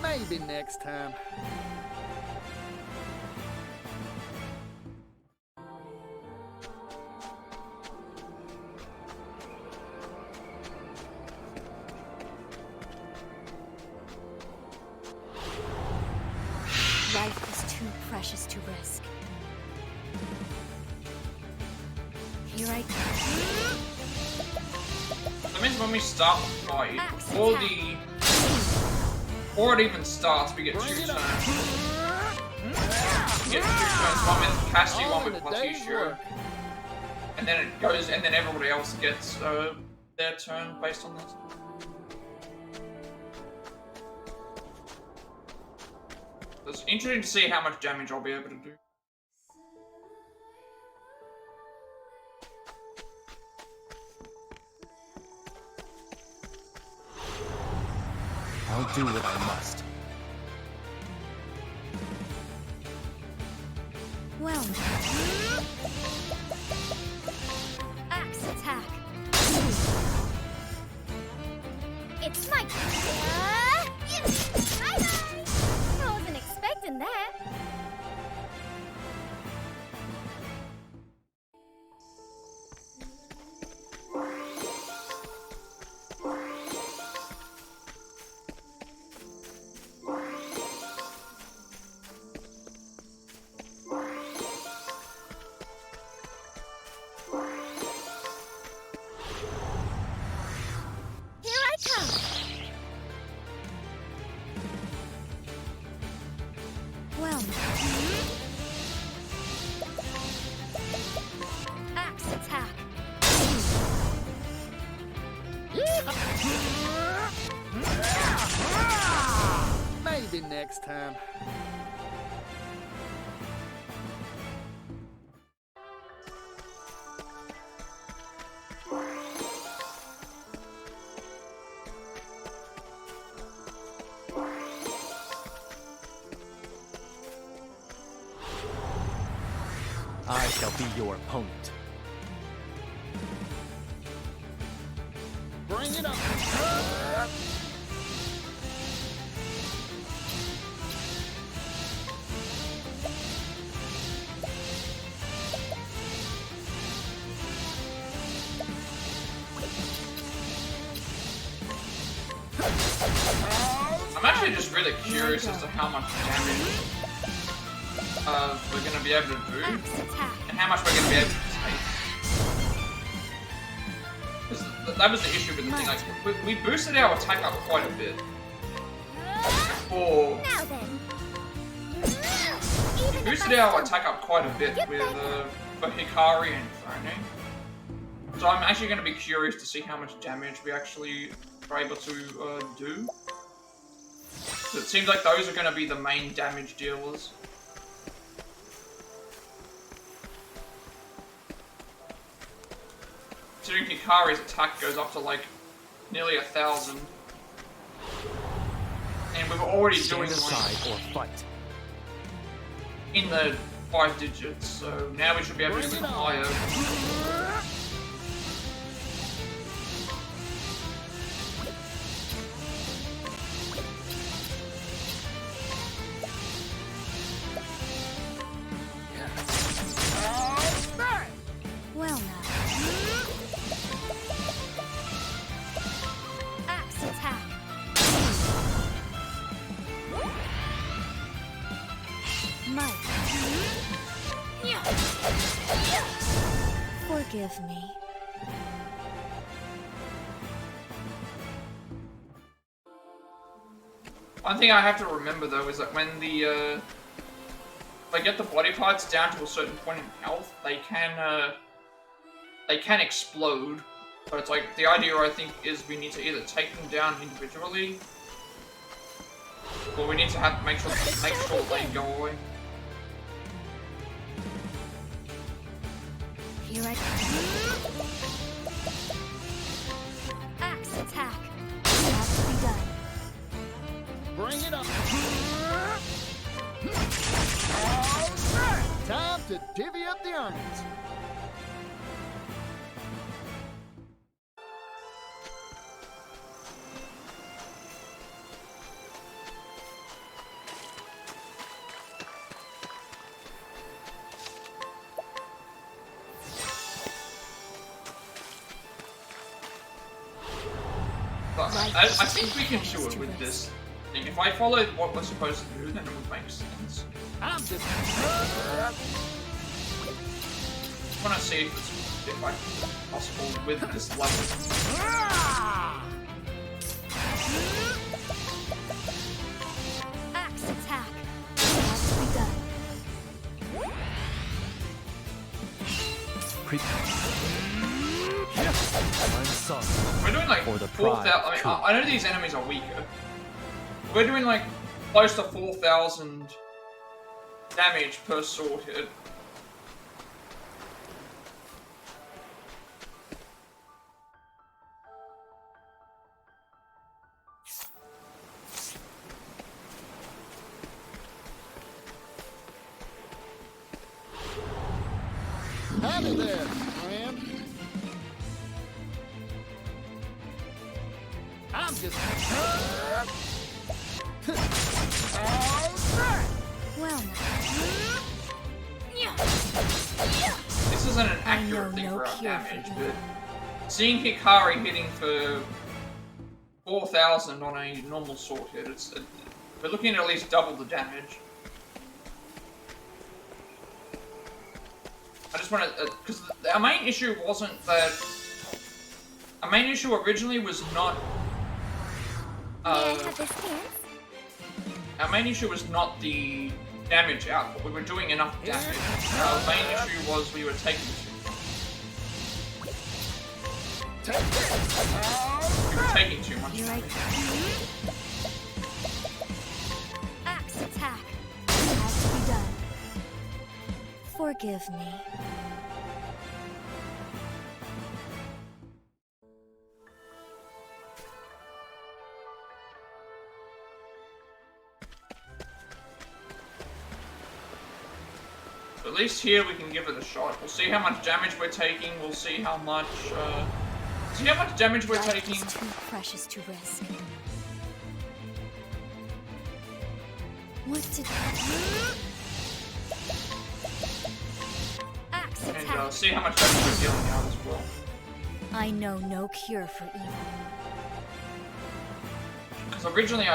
Maybe next time. Life is too precious to risk. Here I come. That means when we start the fight, before it even starts, we get 2 turns. We get 2 turns, one with Cassie, one with Partitio. And then it goes, and then everybody else gets their turn based on this. It's interesting to see how much damage I'll be able to do. I'll do what I must. Well, axe attack. It's my turn. Bye bye. I wasn't expecting that. Maybe next time. I shall be your opponent. Bring it up. I'm actually just really curious as to how much damage we're going to be able to do, and how much we're going to be able to take. That was the issue with the thing, like, we boosted our attack up quite a bit. We boosted our attack up quite a bit with, for Hikari and Throne. So I'm actually going to be curious to see how much damage we actually are able to do. So it seems like those are going to be the main damage dealers. Considering Hikari's attack goes up to like nearly 1,000. And we were already doing like or fight. in the 5 digits, so now we should be able to do it higher. Well now. Axe attack. Might. Forgive me. One thing I have to remember though is that when the if I get the body parts down to a certain point in health, they can explode. So it's like the idea I think is we need to either take them down individually, or we need to make sure they go away. Here I come. Axe attack. Has to be done. Bring it up. Time to divvy up the onions. But I think we can do it with this thing. If I follow what we're supposed to do, then it would make sense. I'm just I want to see if it's possible with this level. Axe attack. Has to be done. I'm sorry. We're doing like For the 4,000. pride, I mean, true. I know these enemies are weaker. We're doing like close to 4,000 damage per sword hit. Howdy there, friend. I'm just Well now. This isn't an I know accurate thing no for our cure for damage, you. but seeing Hikari hitting for 4,000 on a normal sword hit, we're looking at least double the damage. I just want to, because our main issue wasn't that. Our main issue originally was not. May I have this chance? Our main issue was not the damage output. We were doing enough damage. Our main issue was we were taking too much. take this. We were taking too much Here I damage. come. Axe attack. It has to be done. Forgive me. At least here we can give it a shot. We'll see how much damage we're taking. We'll see how much damage we're Life taking. is too precious to risk. What to do? Axe And attack. see how much damage we're dealing out as well. I know no cure for evil. Because originally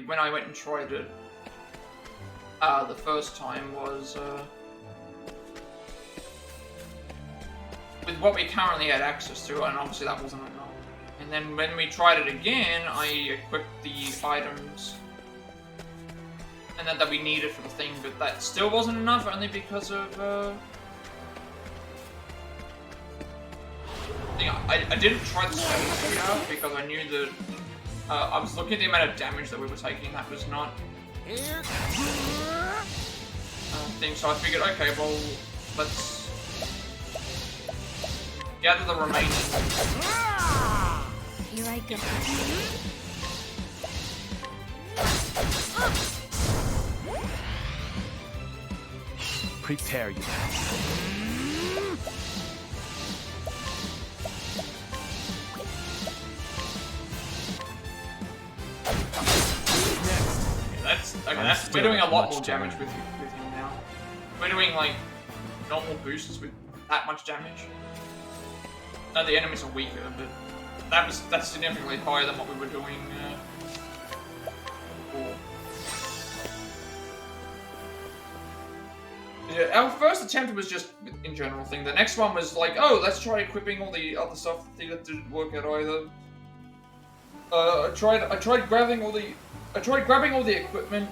when I went and tried it, the first time was, with what we currently had access to, and obviously that wasn't enough. And then when we tried it again, I equipped the items and that we needed for the thing, but that still wasn't enough, only because of, I didn't try the strategy out because I knew that, I was looking at the amount of damage that we were taking, that was not thing, so I figured, okay, well, let's gather the remaining. Here I go. Prepare you. We're doing a lot more damage with him now. We're doing like normal boosts with that much damage. No, the enemies are weaker, but that's significantly higher than what we were doing before. Yeah, our first attempt was just in general thing. The next one was like, oh, let's try equipping all the other stuff that didn't work out either. I tried grabbing all the equipment.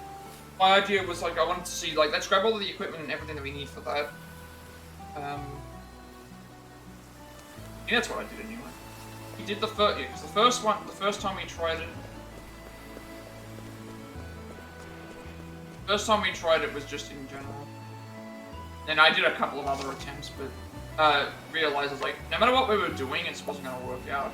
My idea was like I wanted to see like let's grab all of the equipment and everything that we need for that. Yeah, that's what I did anyway. We did the first, yeah, because the first time we tried it. First time we tried it was just in general. Then I did a couple of other attempts, but realized I was like, no matter what we were doing, it wasn't going to work out.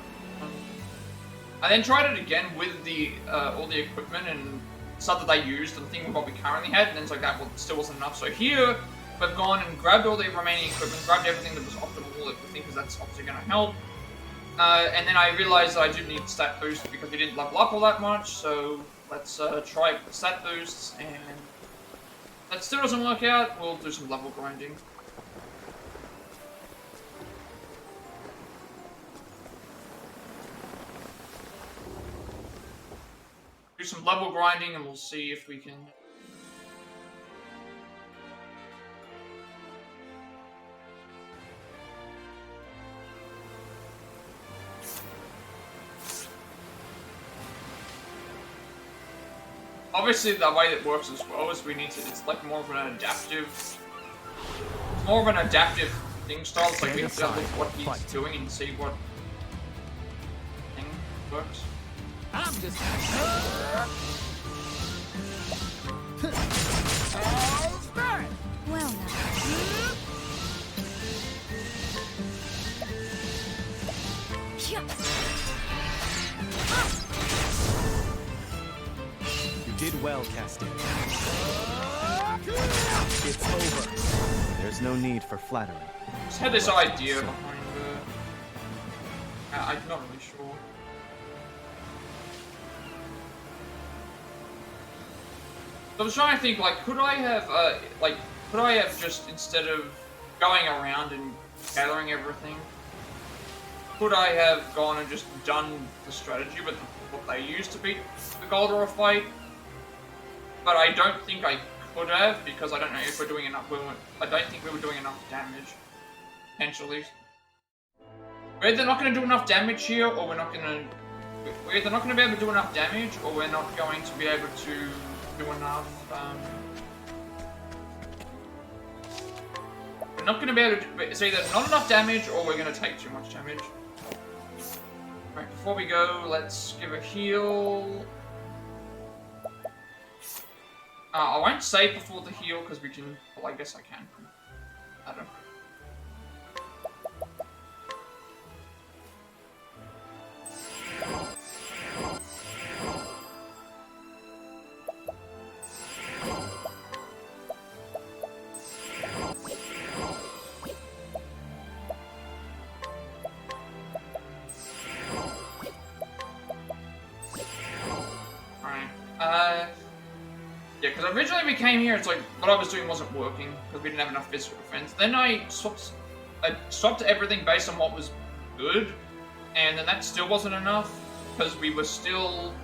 I then tried it again with the all the equipment and stuff that I used, and the thing with what we currently had, and then it's like that still wasn't enough. So here, we've gone and grabbed all the remaining equipment, grabbed everything that was optimal, because that's obviously going to help. And then I realized that I didn't need stat boost because we didn't level up all that much, so let's try the stat boosts, and if that still doesn't work out, we'll do some level grinding. Do some level grinding and we'll see if we can... Obviously the way it works as well is we need to, it's like more of an adaptive thing style. It's like we have to look at what he's doing and see what thing works. I'm just... Well now. You did well, Casting. It's over. There's no need for flattery. Just had this idea behind I'm not really sure. I was trying to think, like, could I have just, instead of going around and gathering everything, could I have gone and just done the strategy with what they used to beat the Galdera fight? But I don't think I could have, because I don't know if we're doing enough, I don't think we were doing enough damage, potentially. We're either not going to do enough damage here, or we're either not going to be able to do enough damage, or we're not going to be able to do enough, we're not going to be able to, it's either not enough damage or we're going to take too much damage. Alright, before we go, let's give a heal. I won't save before the heal because we can. Well, I guess I can. I don't know. Yeah, because originally we came here, it's like, what I was doing wasn't working, because we didn't have enough physical defense. Then I swapped everything based on what was good, and then that still wasn't enough, because we were still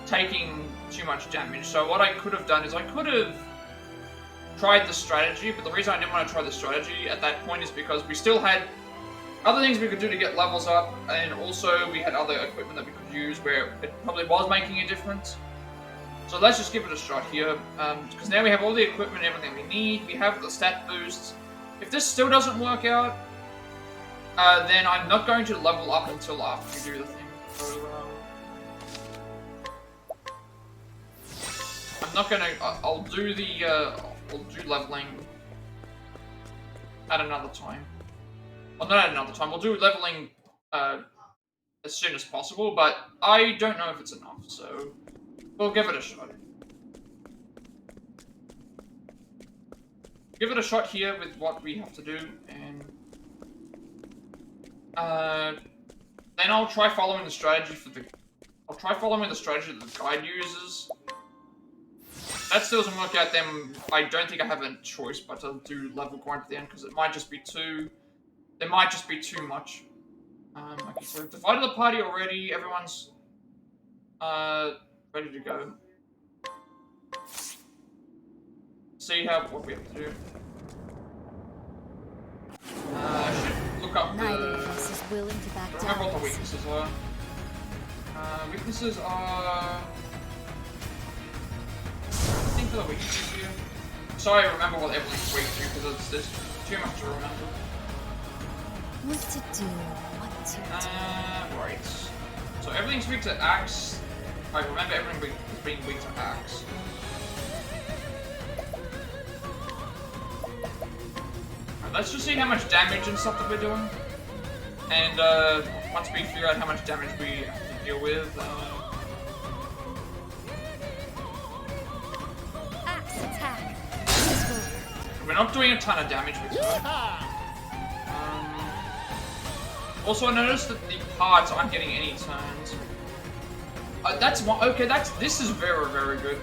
taking too much damage. So what I could have done is I could have tried the strategy, but the reason I didn't want to try the strategy at that point is because we still had other things we could do to get levels up, and also we had other equipment that we could use where it probably was making a difference. So let's just give it a shot here, because now we have all the equipment and everything we need. We have the stat boosts. If this still doesn't work out, then I'm not going to level up until after we do the thing. So, I'm not gonna. I'll do the. I'll do leveling at another time. Well, not at another time. We'll do leveling as soon as possible, but I don't know if it's enough. So. We'll give it a shot. Give it a shot here with what we have to do, and then I'll try following the strategy for the. I'll try following the strategy that the guide uses. If that still doesn't work out, then I don't think I have a choice but to do level grind at the end because it might just be too. There might just be too much. Okay, so we've divided the party already. Everyone's ready to go. See what we have to do. I should look up Neither of us is willing to back remember down. what the weaknesses are. Weaknesses are. I think for the weaknesses here. Sorry, I remember what everything's weak to because there's too much to remember. What to do? What to do? Right. So everything's weak to axe. I remember everything being weak to axe. Right, let's just see how much damage and stuff that we're doing. And once we figure out how much damage we have to deal with, Axe attack. we're not doing a ton of damage with her. Also, I noticed that the parts aren't getting any turns. That's one. Okay, this is very, very good.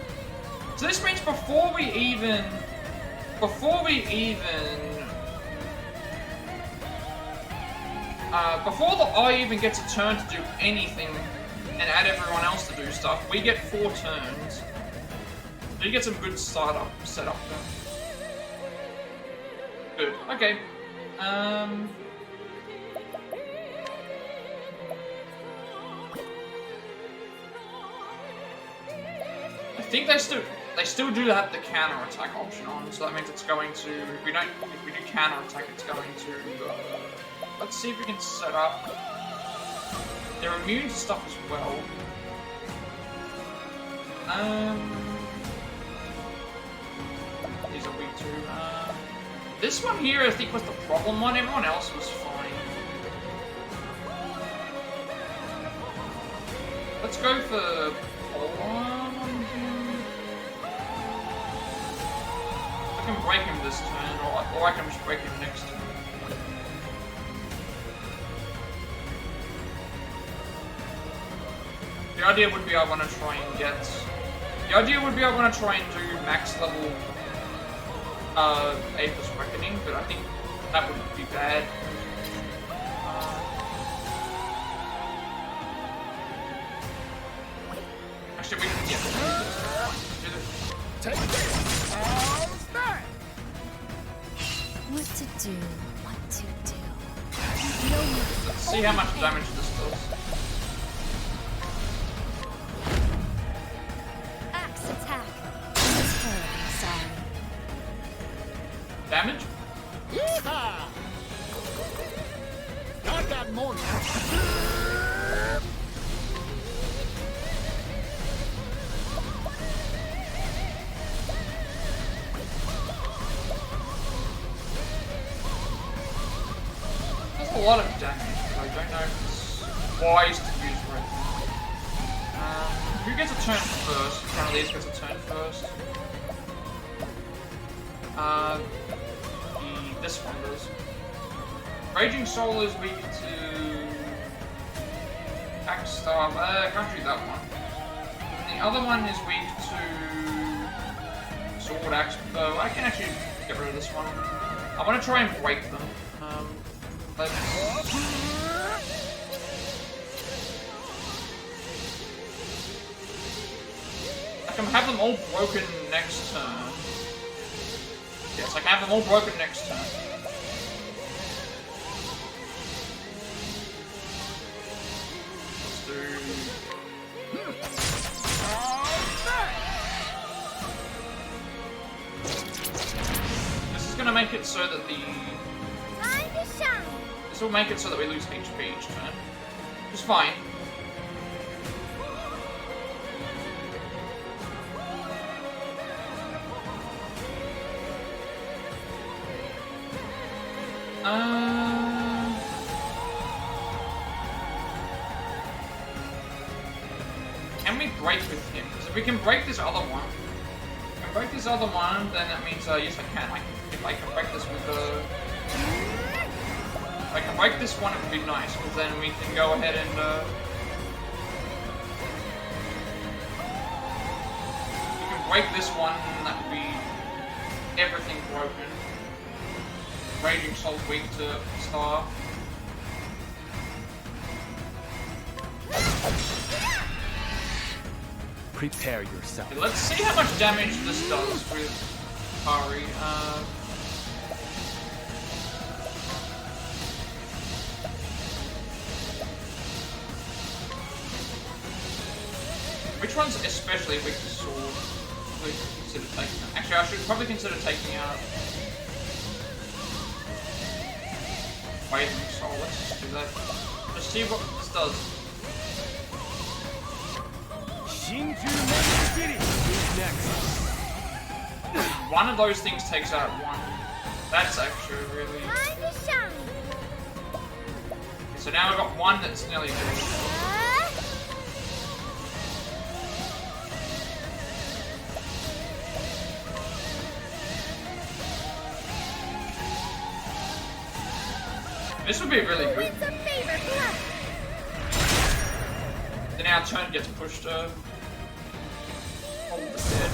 So this means before I even gets a turn to do anything and add everyone else to do stuff, we get 4 turns. So you get some good setup there. Good. Okay. I think they still do have the counter attack option on, so that means it's going to if we do counter attack, it's going to let's see if we can set up. They're immune to stuff as well. These are weak too. This one here I think was the problem one. Everyone else was fine. Let's go for I can break him this turn, or I can just break him next turn. The idea would be I want to try and do max level Apis Reckoning, but I think that would be bad. Actually, we can do this. Take this! How's that? What to do? What to do? Let's see how much damage this does. Axe attack. This terribly sorry. Damage? Yeehaw! Got that morning. lot of damage, but I don't know if it's wise to use right now. Who gets a turn first? One of these gets a turn first. This one does. Raging Soul is weak to Axe Staff. I can't do that one. And the other one is weak to Sword Axe. So I can actually get rid of this one. I want to try and break them. Let's... I can have them all broken next turn. Yes, I can have them all broken next turn. Let's do... This is gonna make it so that the... This will make it so that we lose HP each turn. Which is fine. Can we break with him? Because if we can break this other one, then that means yes, I can. If I can break this with the. If I can break this one, it would be nice, because then we can go ahead and. We can break this one, and that would be everything broken. Raging Soul's weak to Star. Prepare yourself. Okay, let's see how much damage this does with Ari. Which one's especially weak to Sword? Consider taking out. Actually, I should probably consider taking out. Waving Soul. Let's just do that. Let's see what this does. Next. One of those things takes out one. That's actually really. So now I've got one that's nearly dead. This would be really good. Then our turn gets pushed hold the dead.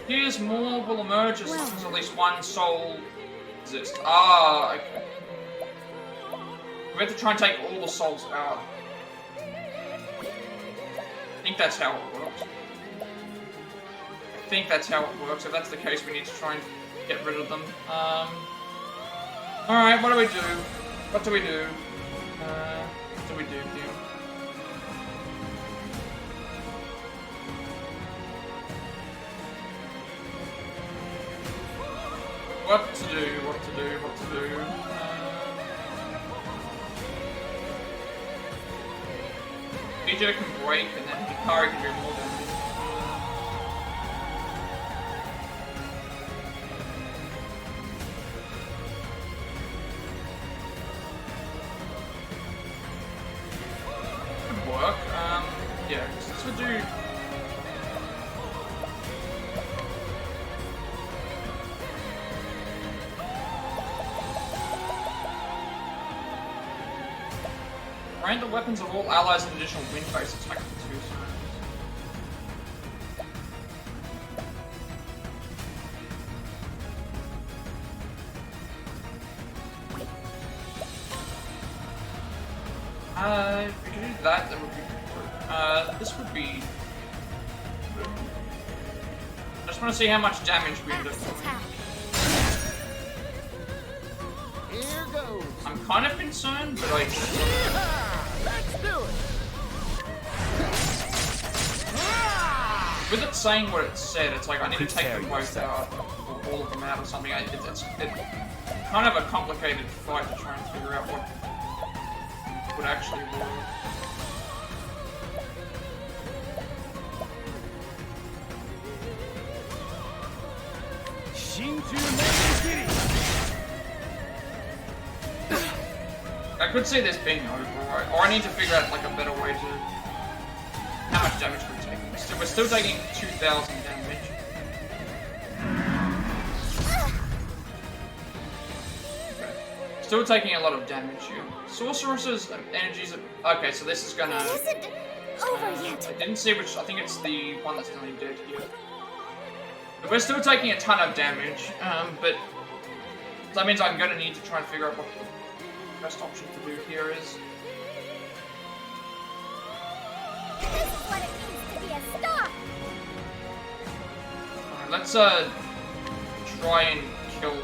Here's more will emerge as long as at least one soul exists. Ah, okay. We have to try and take all the souls out. I think that's how it works. If that's the case, we need to try and get rid of them. Alright, what do we do? What do we do? What do we do here? What to do? BJ can break, and then Hikari can do more damage. Work. Yeah, this would do. Grant the weapons of all allies an additional wind-based attack for 2 turns. If we could do that, that would be good. This would be... I just want to see how much damage we end up doing. Here goes. I'm kind of concerned, but I... Let's do it. With it saying what it said, it's like I need to take them both out, or all of them out or something. It's kind of a complicated fight to try and figure out what would actually work. could see this being over, or I need to figure out like a better way to how much damage we're taking. So we're still taking 2,000 damage. Okay. Still taking a lot of damage here. Sorceress's energies. Okay, so this is gonna. It isn't over yet. I didn't see which. I think it's the one that's nearly dead here. But we're still taking a ton of damage. But that means I'm gonna need to try and figure out what the best option to do here is. This is what it means to be a star. Alright, let's try and kill.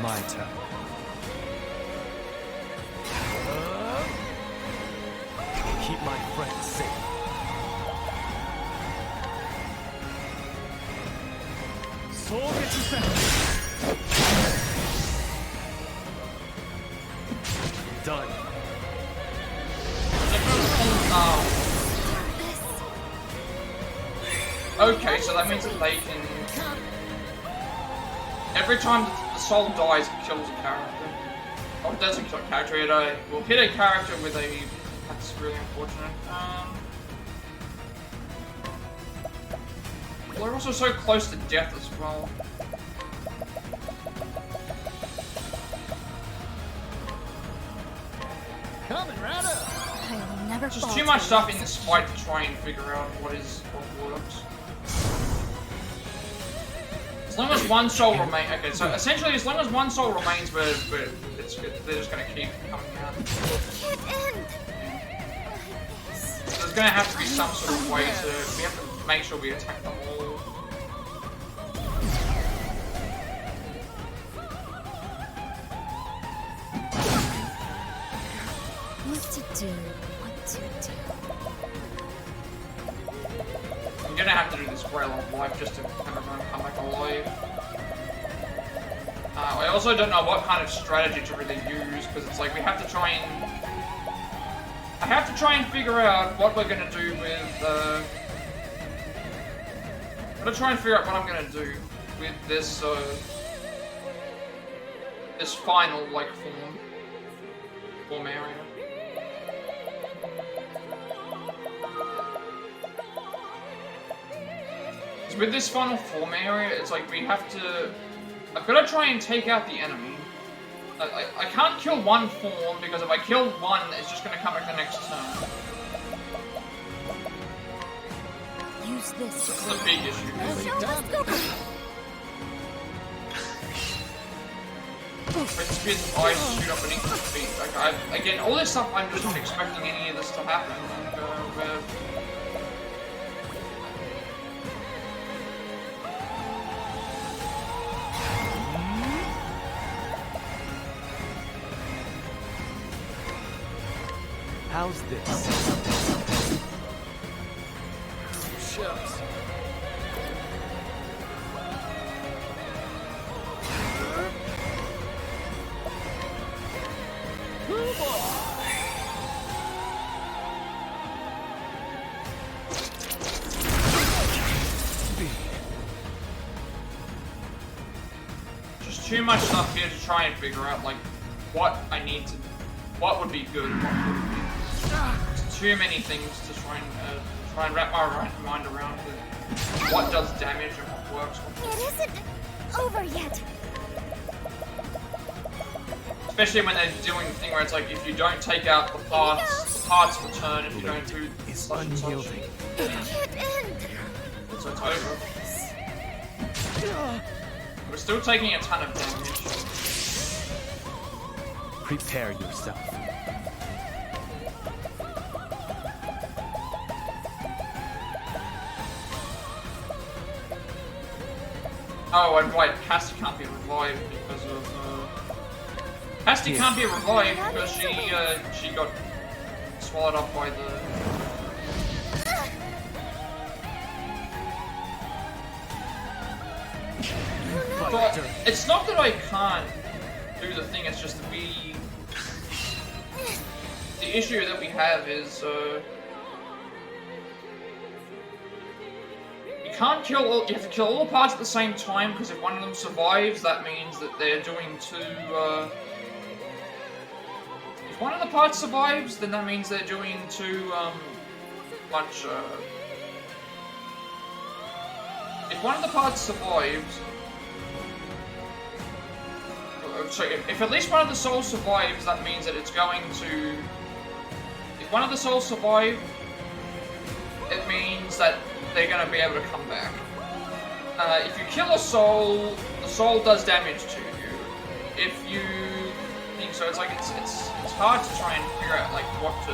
My turn. Keep my friends safe. Done. Okay, so that means that they can. Every time the soul dies, it kills a character. Oh, it doesn't kill a character, it will hit a character with a. That's really unfortunate. We're also so close to death as well. Coming right up. I will never Just fall too to much the stuff in lowest. this fight to try and figure out what works. As long as one soul remains, okay. So essentially, as long as one soul remains, it's good. They're just gonna keep coming out. It can't end. So there's gonna have to be some sort of way to. We have to make sure we attack them all. What to do? What to do? I'm gonna have to do this Grail of Life just to kind of come back alive. I also don't know what kind of strategy to really use, because it's like we have to try and... I have to try and figure out what we're gonna do with, I'm gonna try and figure out what I'm gonna do with this, this final, like, form area. With this final form area, it's like we have to... I've got to try and take out the enemy. I can't kill one form, because if I kill one, it's just going to come back the next turn. Use this. This is a big issue. Show must go. Its spit's eyes shoot up beneath my feet. Like, again, all this stuff, I'm just not expecting any of this to happen. Like, How's this? Shucks. just too much stuff here to try and figure out, like, what I need to... What would be good and what wouldn't be. There's too many things to try and wrap my mind around with what does damage and what works. It isn't over yet. Especially when they're doing the thing where it's like, if you don't take out the parts return if you don't do Is such and such. unyielding. It can't end. So it's over. We're still taking a ton of damage. Prepare yourself. Oh, and right, Cassie can't be revived because of, Cassie can't be revived because she got swallowed up by the... But it's not that I can't do the thing, it's just that the issue that we have is, we can't kill all. You have to kill all the parts at the same time, because if one of them survives, that means that they're doing two. If one of the parts survives, then that means they're doing too much. If one of the parts survives. So if at least one of the souls survives, that means that it's going to... If one of the souls survive, it means that they're going to be able to come back. If you kill a soul, the soul does damage to you. If you think so, it's like it's hard to try and figure out like what to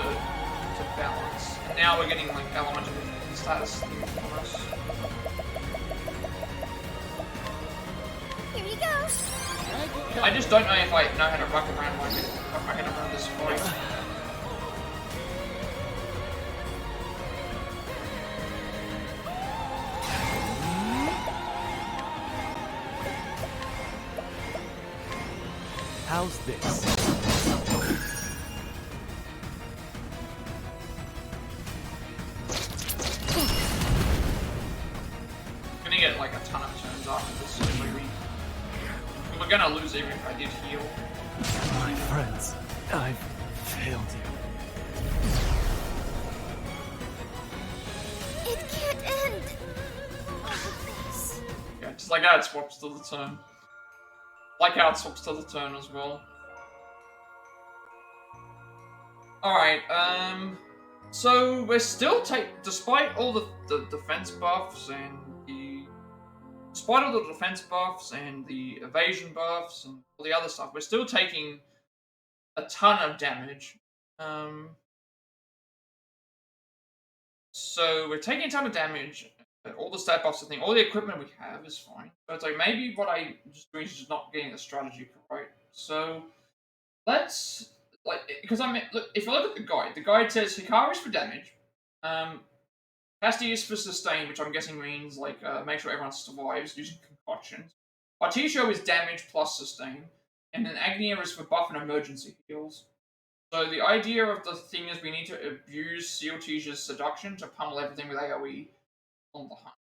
balance. And now we're getting like elemental status on us. Here you go. I just don't know if I know how to ruck around my head around this fight. How's this? I'm gonna get like a ton of turns after this. So we're gonna lose even if I did heal. My friends, I've failed you. It can't end. All of this. Yeah, just like that, it swaps to the turn. Like how it swaps to the turn as well. Alright, so we're still despite all the defense buffs and despite all the defense buffs and the evasion buffs and all the other stuff, we're still taking a ton of damage. So we're taking a ton of damage. All the stat buffs, I think, all the equipment we have is fine. So it's like maybe what I just doing is just not getting the strategy right. So let's because look, if you look at the guide says Hikari is for damage, Casti is for sustain, which I'm guessing means like make sure everyone survives using concoctions. Partitio is damage plus sustain, and then Agnia is for buff and emergency heals. So the idea of the thing is we need to abuse Sealtesia's seduction to pummel everything with AoE on the hunt.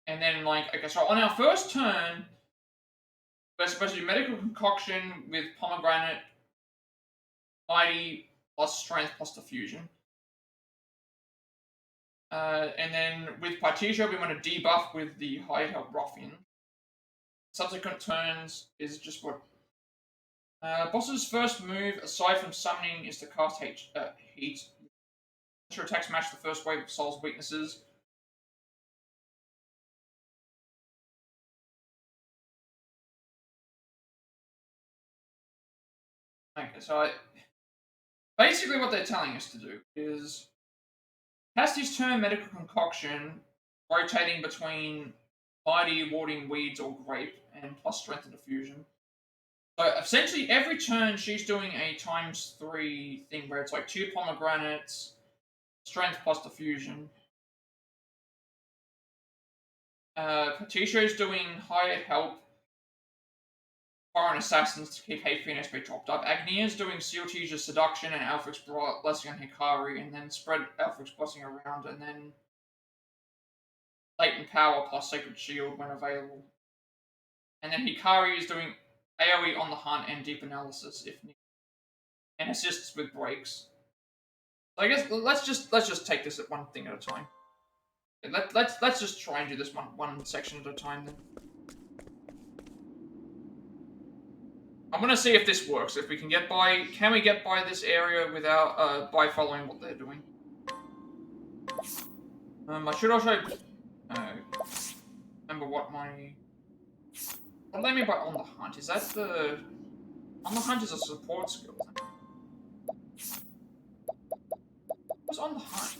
And then, like, okay, so on our first turn, we're supposed to do medical concoction with pomegranate, mighty plus strength plus diffusion. And then with Partitio, we want to debuff with the high health ruffian. Subsequent turns is just what. Boss's first move, aside from summoning, is to cast heat. Your attacks match the first wave of Soul's weaknesses. Okay, so basically what they're telling us to do is Casti's turn medical concoction, rotating between mighty, warding, weeds, or grape, and plus strength and diffusion. So essentially every turn she's doing a ×3 thing where it's like 2 pomegranates, strength plus diffusion. Partitio's doing higher help, foreign assassins to keep HP and SP chopped up. Agnia's doing Sealtesia's seduction and Alfred's blessing on Hikari, and then spread Alfred's blessing around, and then latent power plus sacred shield when available. And then Hikari is doing AoE on the hunt and deep analysis if needed, and assists with breaks. So I guess let's just take this at one thing at a time. Let's just try and do this one section at a time then. I'm gonna see if this works. If we can get by, can we get by this area without by following what they're doing? I should also remember what do they mean by on the hunt? Is that the on the hunt is a support skill? What's on the hunt?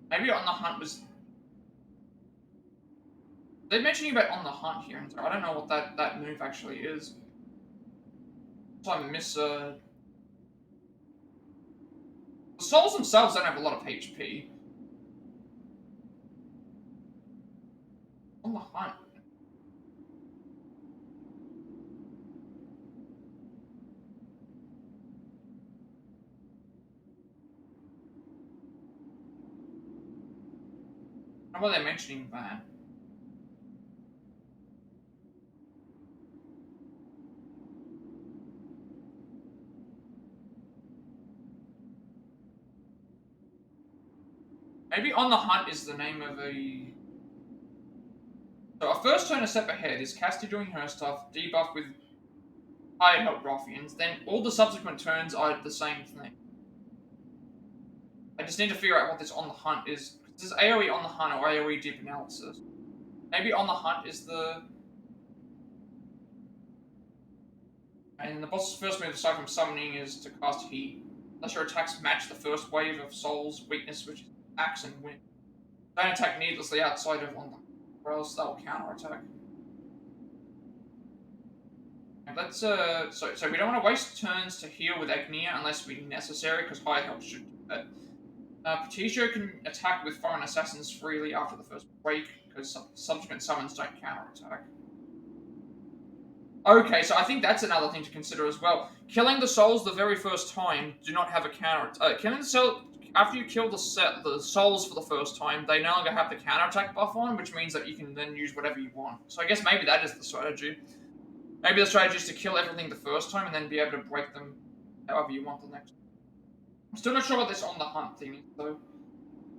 Maybe on the hunt was. They're mentioning about on the hunt here, and I don't know what that move actually is. So I miss, the souls themselves don't have a lot of HP. On the hunt. How about they mentioning that? Maybe On the Hunt is the name of a... So our first turn a step ahead is Casty doing her stuff, debuff with higher health ruffians, then all the subsequent turns are the same thing. I just need to figure out what this On the Hunt is. This is AoE On the Hunt or AoE Deep Analysis. Maybe On the Hunt is the... And the boss's first move aside from summoning is to cast Heat. Unless your attacks match the first wave of Soul's weakness, which is Axe and Wind. Don't attack needlessly outside of On the Hunt, or else that will counter-attack. Let's, so we don't want to waste turns to heal with Agnia unless we necessary, because higher health should do that. Partitio can attack with foreign assassins freely after the first break, because subsequent summons don't counter-attack. Okay, so I think that's another thing to consider as well. Killing the souls the very first time do not have a counter. Killing the soul after you kill the souls for the first time, they no longer have the counterattack buff on, which means that you can then use whatever you want. So I guess maybe that is the strategy. Maybe the strategy is to kill everything the first time and then be able to break them however you want the next. I'm still not sure what this On the Hunt thing is though.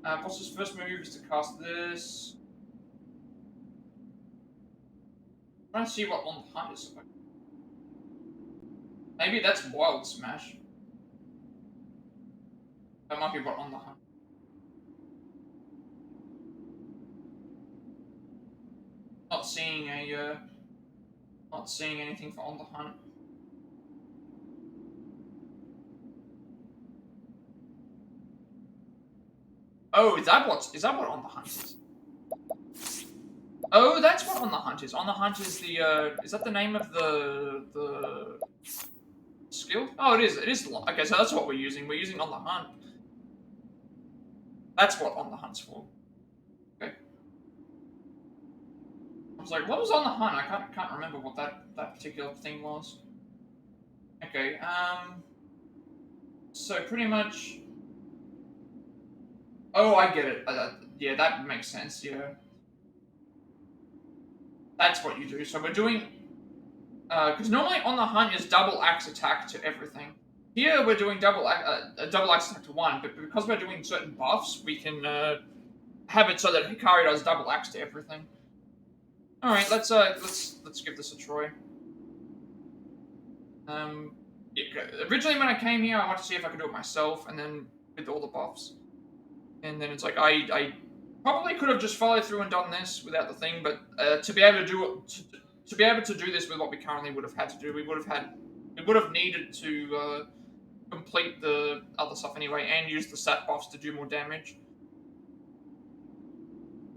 Boss's first move is to cast this. I'm trying to see what On the Hunt is about. Maybe that's Wild Smash. That might be what On the Hunt. Not seeing anything for On the Hunt. Oh, is that what On the Hunt is? Oh, that's what On the Hunt is. On the Hunt is the is that the name of the skill? Oh, it is. It is. Okay, so that's what we're using. We're using On the Hunt. That's what On the Hunt's for. Okay. I was like, what was On the Hunt? I can't remember what that particular thing was. Okay. So pretty much. Oh, I get it. Yeah, that makes sense. Yeah. That's what you do. So we're doing. Because normally On the Hunt is double axe attack to everything. Here we're doing double axe attack to one, but because we're doing certain buffs, we can have it so that Hikari does double axe to everything. All right, let's give this a try. Originally when I came here, I wanted to see if I could do it myself, and then with all the buffs, and then it's like I probably could have just followed through and done this without the thing, but to be able to do it. To be able to do this with what we currently would have had to do, we would have needed to complete the other stuff anyway, and use the stat buffs to do more damage.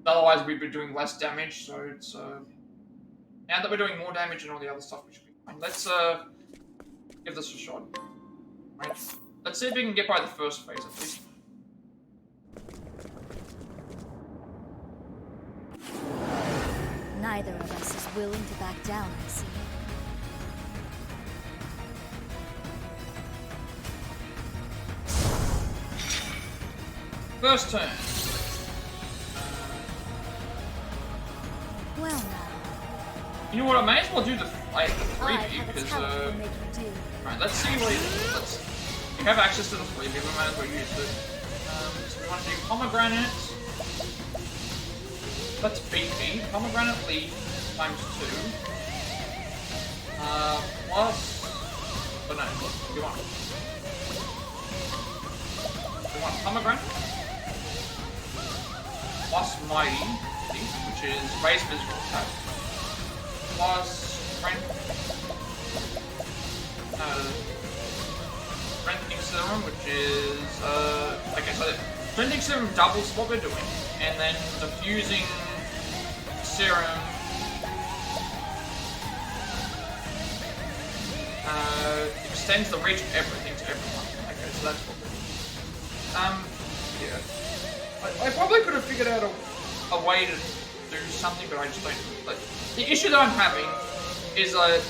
Otherwise, we'd be doing less damage. So it's now that we're doing more damage and all the other stuff, we should be fine. Let's give this a shot. Right. Let's see if we can get by the first phase at least. Neither of us is willing to back down, I see. First turn. Well now. You know what? I may as well do the freebie because right. Let's see what it is. We have access to the freebie. We might as well use it. So we want to do pomegranate. That's beefy. Pomegranate leaf times 2. Plus. Oh no, you want. We want pomegranate. Plus mighty, which is raise physical attack. Plus strength. Strengthening serum, which is okay, so strengthening serum doubles what we're doing, and then diffusing serum extends the reach of everything to everyone. Okay, so that's what we're doing. Yeah. I probably could have figured out a way to do something, but I just don't. Like, the issue that I'm having is I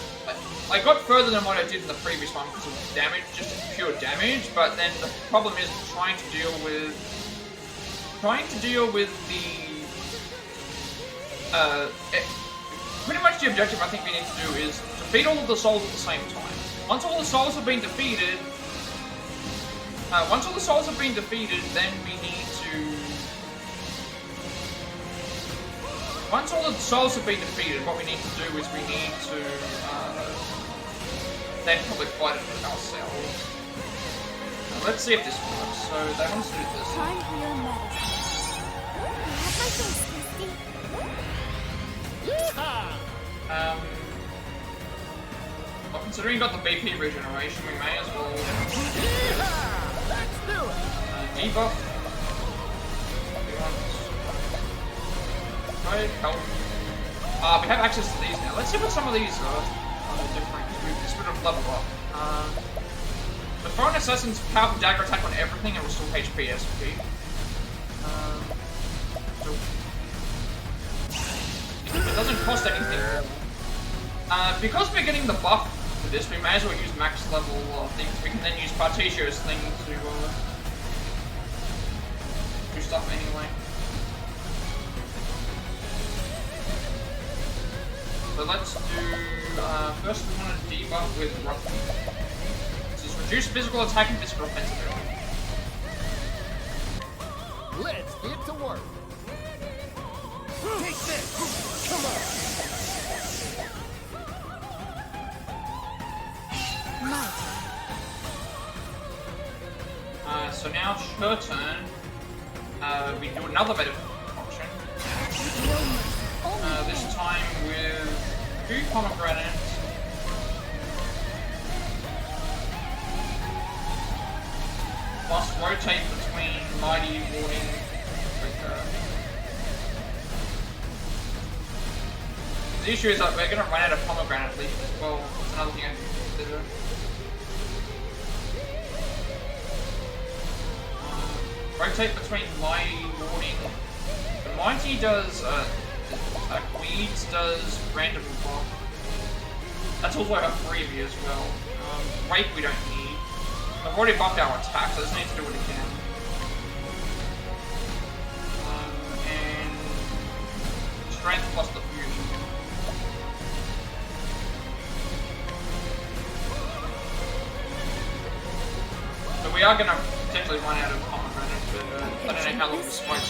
got further than what I did in the previous one because of damage, just pure damage, but then the problem is trying to deal with pretty much the objective I think we need to do is defeat all of the souls at the same time. Once all the souls have been defeated, then we need to... Once all the souls have been defeated, what we need to do is we need to then probably fight it ourselves. Now, let's see if this works. So they want us to do this. Time for your medicine. Grab my face, Christy. Well, considering you got the BP regeneration, we may as well Let's do it! debuff. Right, help. We have access to these now. Let's see what some of these are different. This would have leveled up. The Foreign Assassin's powerful dagger attack on everything and restore HP SP. It doesn't cost anything. Because we're getting the buff for this, we may as well use max level things. We can then use Partitio's thing to do stuff anyway. So let's do, first we want to debuff with roughly. This is reduce physical attack and physical offensive ability. Let's get to work. Take this! Come on! Nice. So now it's her turn. We do another bit of function. This time with 2 pomegranates. Plus rotate between Mighty Warning. The issue is that we're going to run out of pomegranate leaf as well. That's another thing I have to consider. Rotate between Mighty Warning. The Mighty does Weeds does random buff. That's also a freebie as well. Rape we don't need. I've already buffed our attack, so I just need to do it again. And strength plus the fusion. So we are going to potentially run out of pomegranate, but I don't know how long this fight is.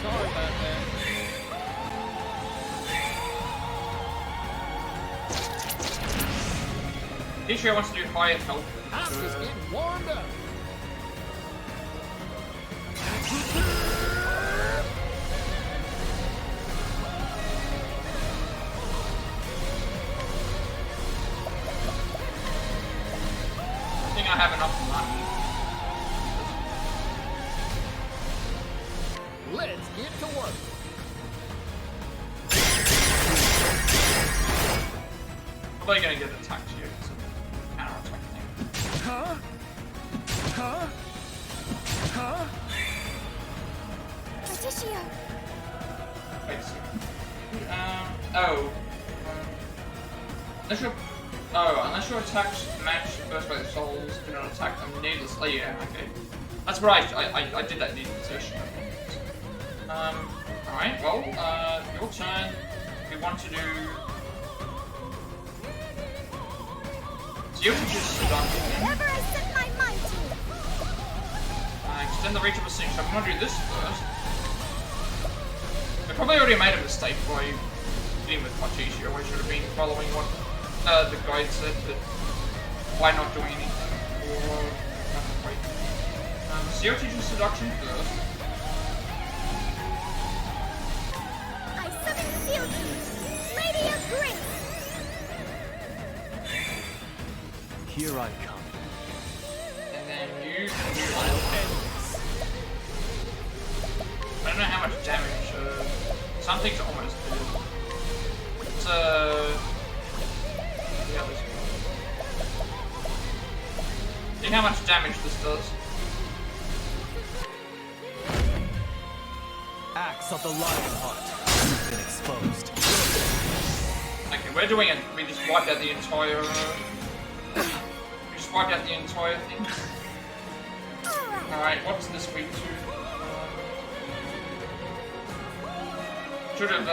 Sorry about that. Partitio wants to do higher health. I'm just getting warmed up. I think I have enough money. Let's get to work. Probably gonna get attacked here. It's a counter-attack thing. Huh? Huh? Huh? Partitio. Wait a second. Unless your attacks match first by the souls, do not attack them needless. Oh yeah, okay. That's right, I did that needless session. Alright, well, your turn. We want to do... So you can just seduction. Whatever I set my mind to. Extend the reach of a sink. So I'm gonna do this first. I probably already made a mistake by dealing with Partitio. I should have been following what the guide said, but why not doing anything? Or wait. So you teach seduction first. I summon fealty. Lady of Grace. Here I come. And then you can do I don't know how much damage. Some things almost did. It's yeah, this one. how much damage this does. Axe of the lion heart. You've been exposed. Okay, we're doing it. We just wiped out the entire. We just wiped out the entire thing. Alright, what's this week to? Should have.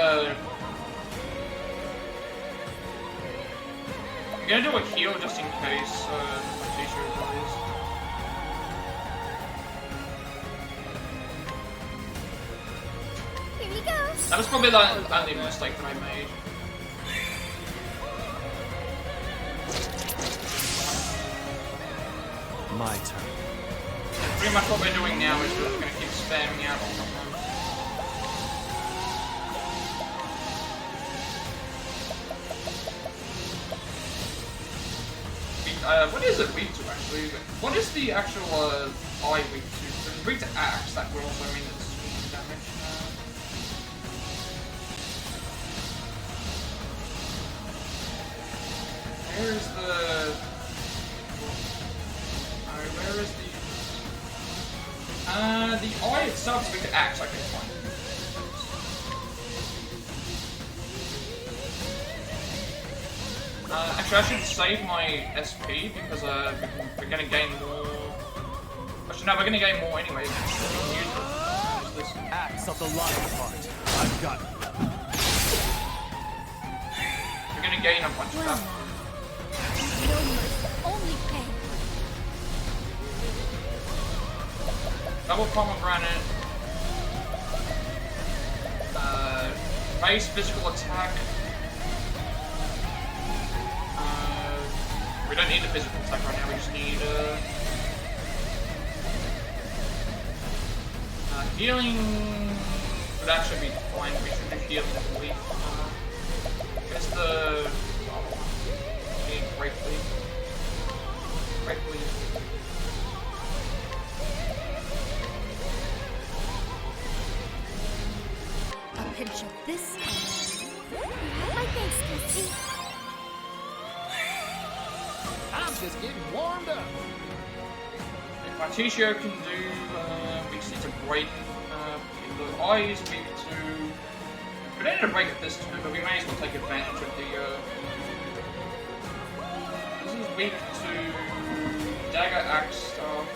I'm gonna do a heal just in case my t-shirt dies. Here you go. That was probably the only mistake that I made. My turn. Pretty much what we're doing now is we're just gonna keep spamming out all of them. What is it weak to actually? What is the actual eye weak to? If it's weak to axe, that would also mean it's doing damage. Where is the? Where is the eye itself is weak to axe. Okay, fine. Actually, I should save my SP because we're gonna gain more. Actually, no, we're gonna gain more anyway. Use this. Axe of the lion heart. I've got it. We're gonna gain a bunch of that. No mercy, only pain. Double pomegranate. Base physical attack. We don't need the physical attack right now, we just need healing would actually be fine, we should do healing if we guess the need Grape Leaf. Grape Leaf. A pinch of this. My thanks, Christy. I'm just getting warmed up. If Partitio can do, we just need to break the eyes, we need to... We don't need to break it this time, but we may as well take advantage of the, this is weak to dagger, axe, stuff.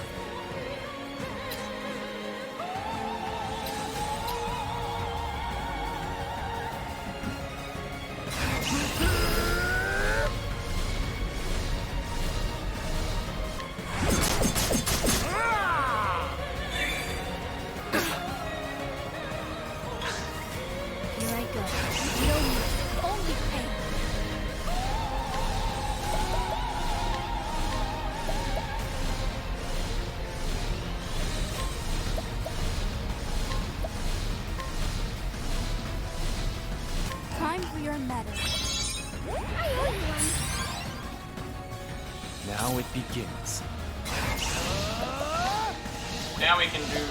Now it begins. Now we can do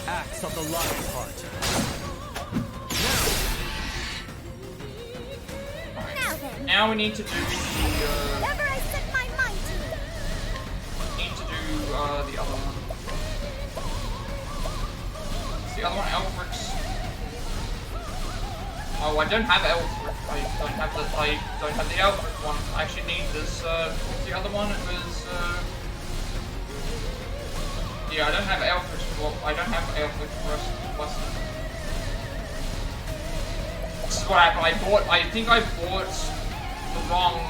Axe of the lion heart. Now then. now we need to do the Whatever I set my mind to. need to do the other one. What's the other one? Elfric's. Oh, I don't have Elfric. I don't have the Elfric one. I actually need this. What's the other one? It was. Yeah, I don't have Elfric. Well, I don't have Elfric plus. This is what happened. I think I bought the wrong.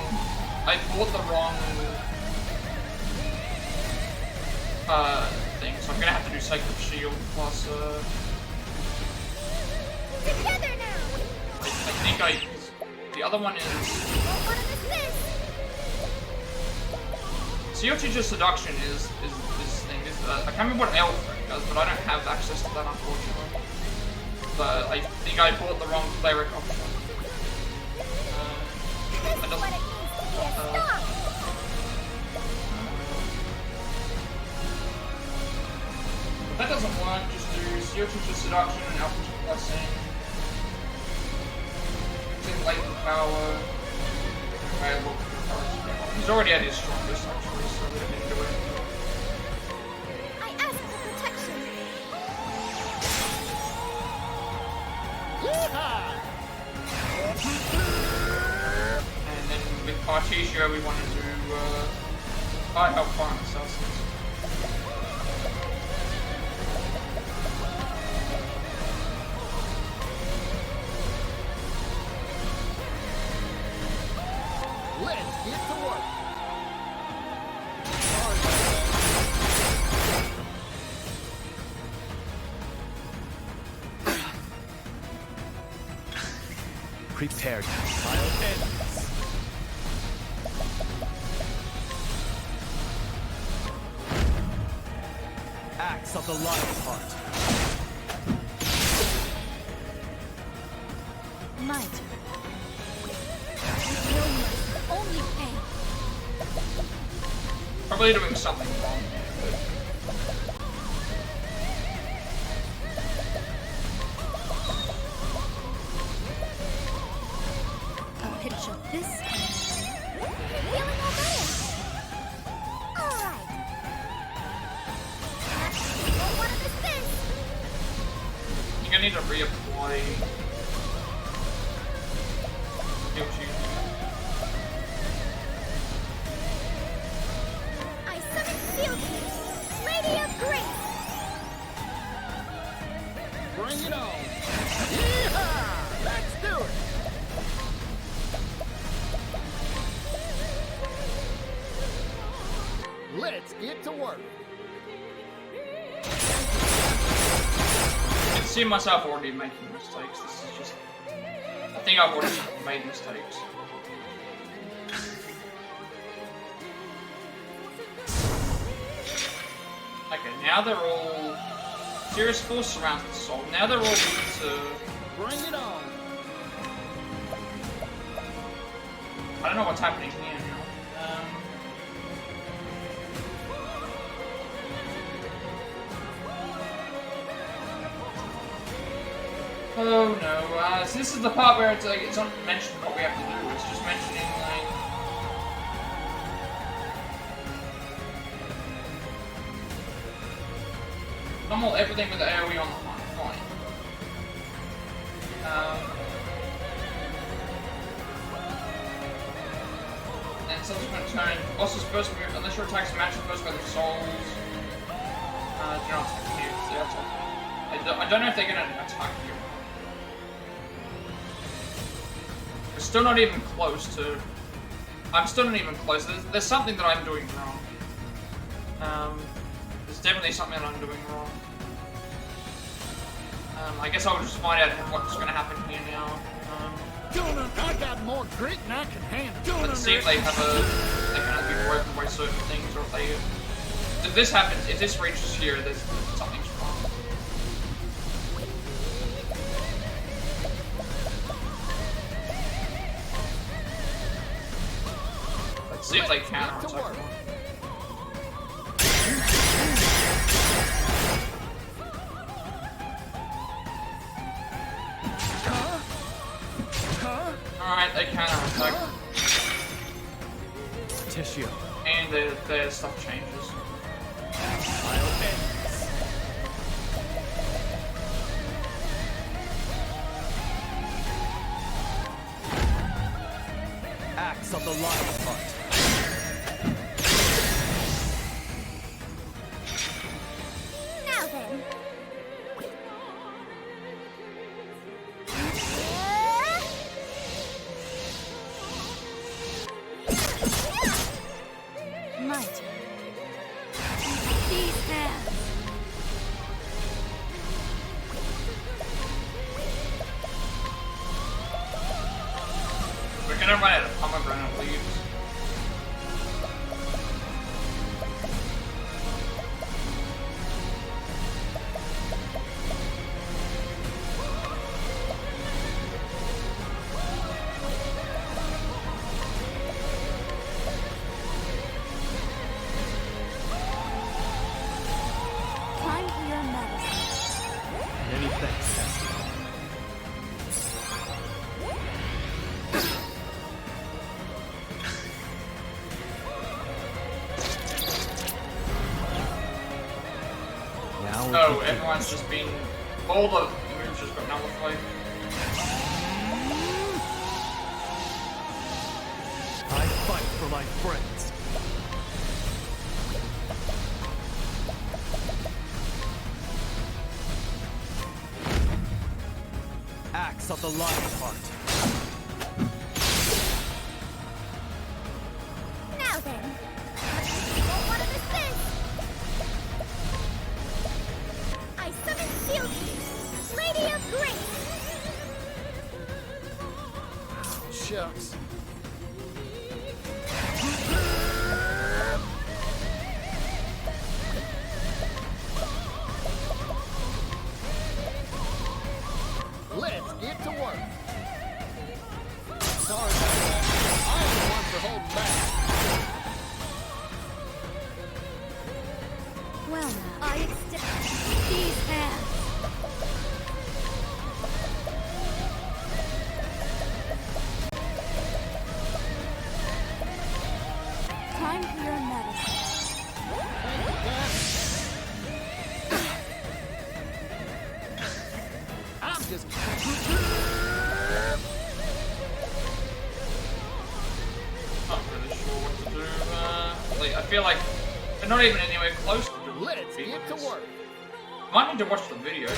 Thing. So I'm gonna have to do Sacred Shield plus. Together now. I think the other one is What is this? Seal Teacher Seduction is this thing. I can't remember what Elfric does, but I don't have access to that unfortunately. But I think I bought the wrong cleric option. This is what it means to be a star. If that doesn't work, just do Seal Teacher Seduction and Alpha Blessing. latent power. Available. He's already at his strongest, actually, so we don't need to do anything. I ask for protection. And then with Partitio, we want to do help farm assassins. Let's get to work. Prepared. I'll end this. Axe of the lion's heart. Might. Only pain. Probably doing something wrong. A pinch of this. Feeling all better. All right. Don't want to miss this. You're gonna need to reapply. I summon Field Lady of Grace. Bring it on. Yeehaw! Let's do it. Let's get to work. I can see myself already making mistakes. This is just. I think I've already made mistakes. Okay, now they're all. Serious force surrounds the soul. Now they're all weak to. Bring it on. I don't know what's happening here now. Oh no, so this is the part where it's like, it's not mentioning what we have to do, it's just mentioning like... Normal everything with the AoE on the line. And subsequent turn, boss's first move, unless your attacks match first by the souls. Do not attack you, the attack. I don't know if they're gonna attack you. We're still not even close to... I'm still not even close. There's something that I'm doing wrong. There's definitely something that I'm doing wrong. I guess I'll just find out what's gonna happen here now. I got more grit than I can handle. Let's see if they have they can be broken by certain things, or if they... If this happens, if this reaches here, there's something's wrong. Let's see if they counter attack. Alright, they counter attack. Tissue. And their stuff changes. I'll end this. Axe of the lion's heart. Now then. Might. These hands. We're gonna run out of pomegranate leaves. Climb for your medicine. Many thanks, Cassidy. Oh, everyone's just been... All the moves just got nullified. I fight for my friends. Axe of the lion heart. Now then, what is this? I summon Sealty, Lady of Grace. Shucks. Let's get to work. Sorry about that. I'm the one for holding back. Well, I extend these hands. Time for your medicine. Thank you, Pat. I'm just... Not really sure what to do. Like, I feel like they're not even anywhere close to doing Let's get to work. Might need to watch the video. I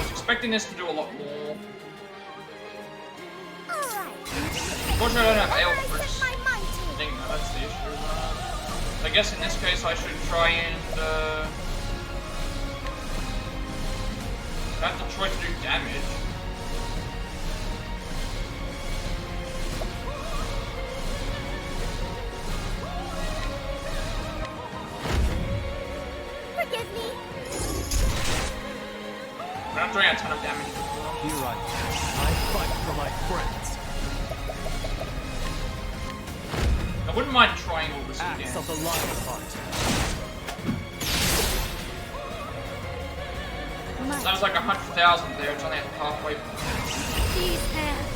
was expecting this to do a lot more. Alright. Unfortunately, I don't have ale What I first. set my mind to. I think that's the issue. I guess in this case I should try and I have to try to do damage. Forgive me. But I'm doing a ton of damage before. Here I fight for my friends. I wouldn't mind trying all this Axe again. of the lion heart. That was like 100,000 there, it's only at the halfway point. These hands.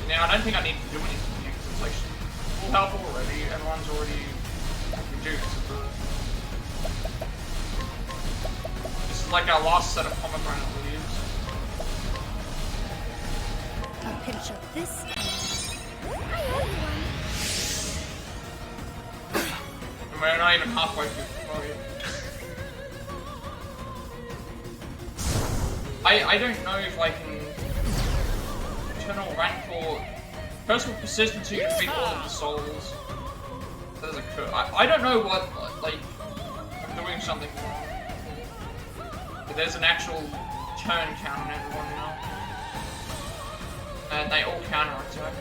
Now, I don't think I need to do anything here, because it's like full health already, everyone's already reduced. This is like our last set of pomegranate leaves. A pinch of this. I owe you one. And we're not even halfway through the story. I don't know if I can eternal rank for personal persistence, you can defeat all of the souls. There's a curve. I don't know what, like, I'm doing something wrong. But there's an actual turn count on everyone now. And they all counter attack.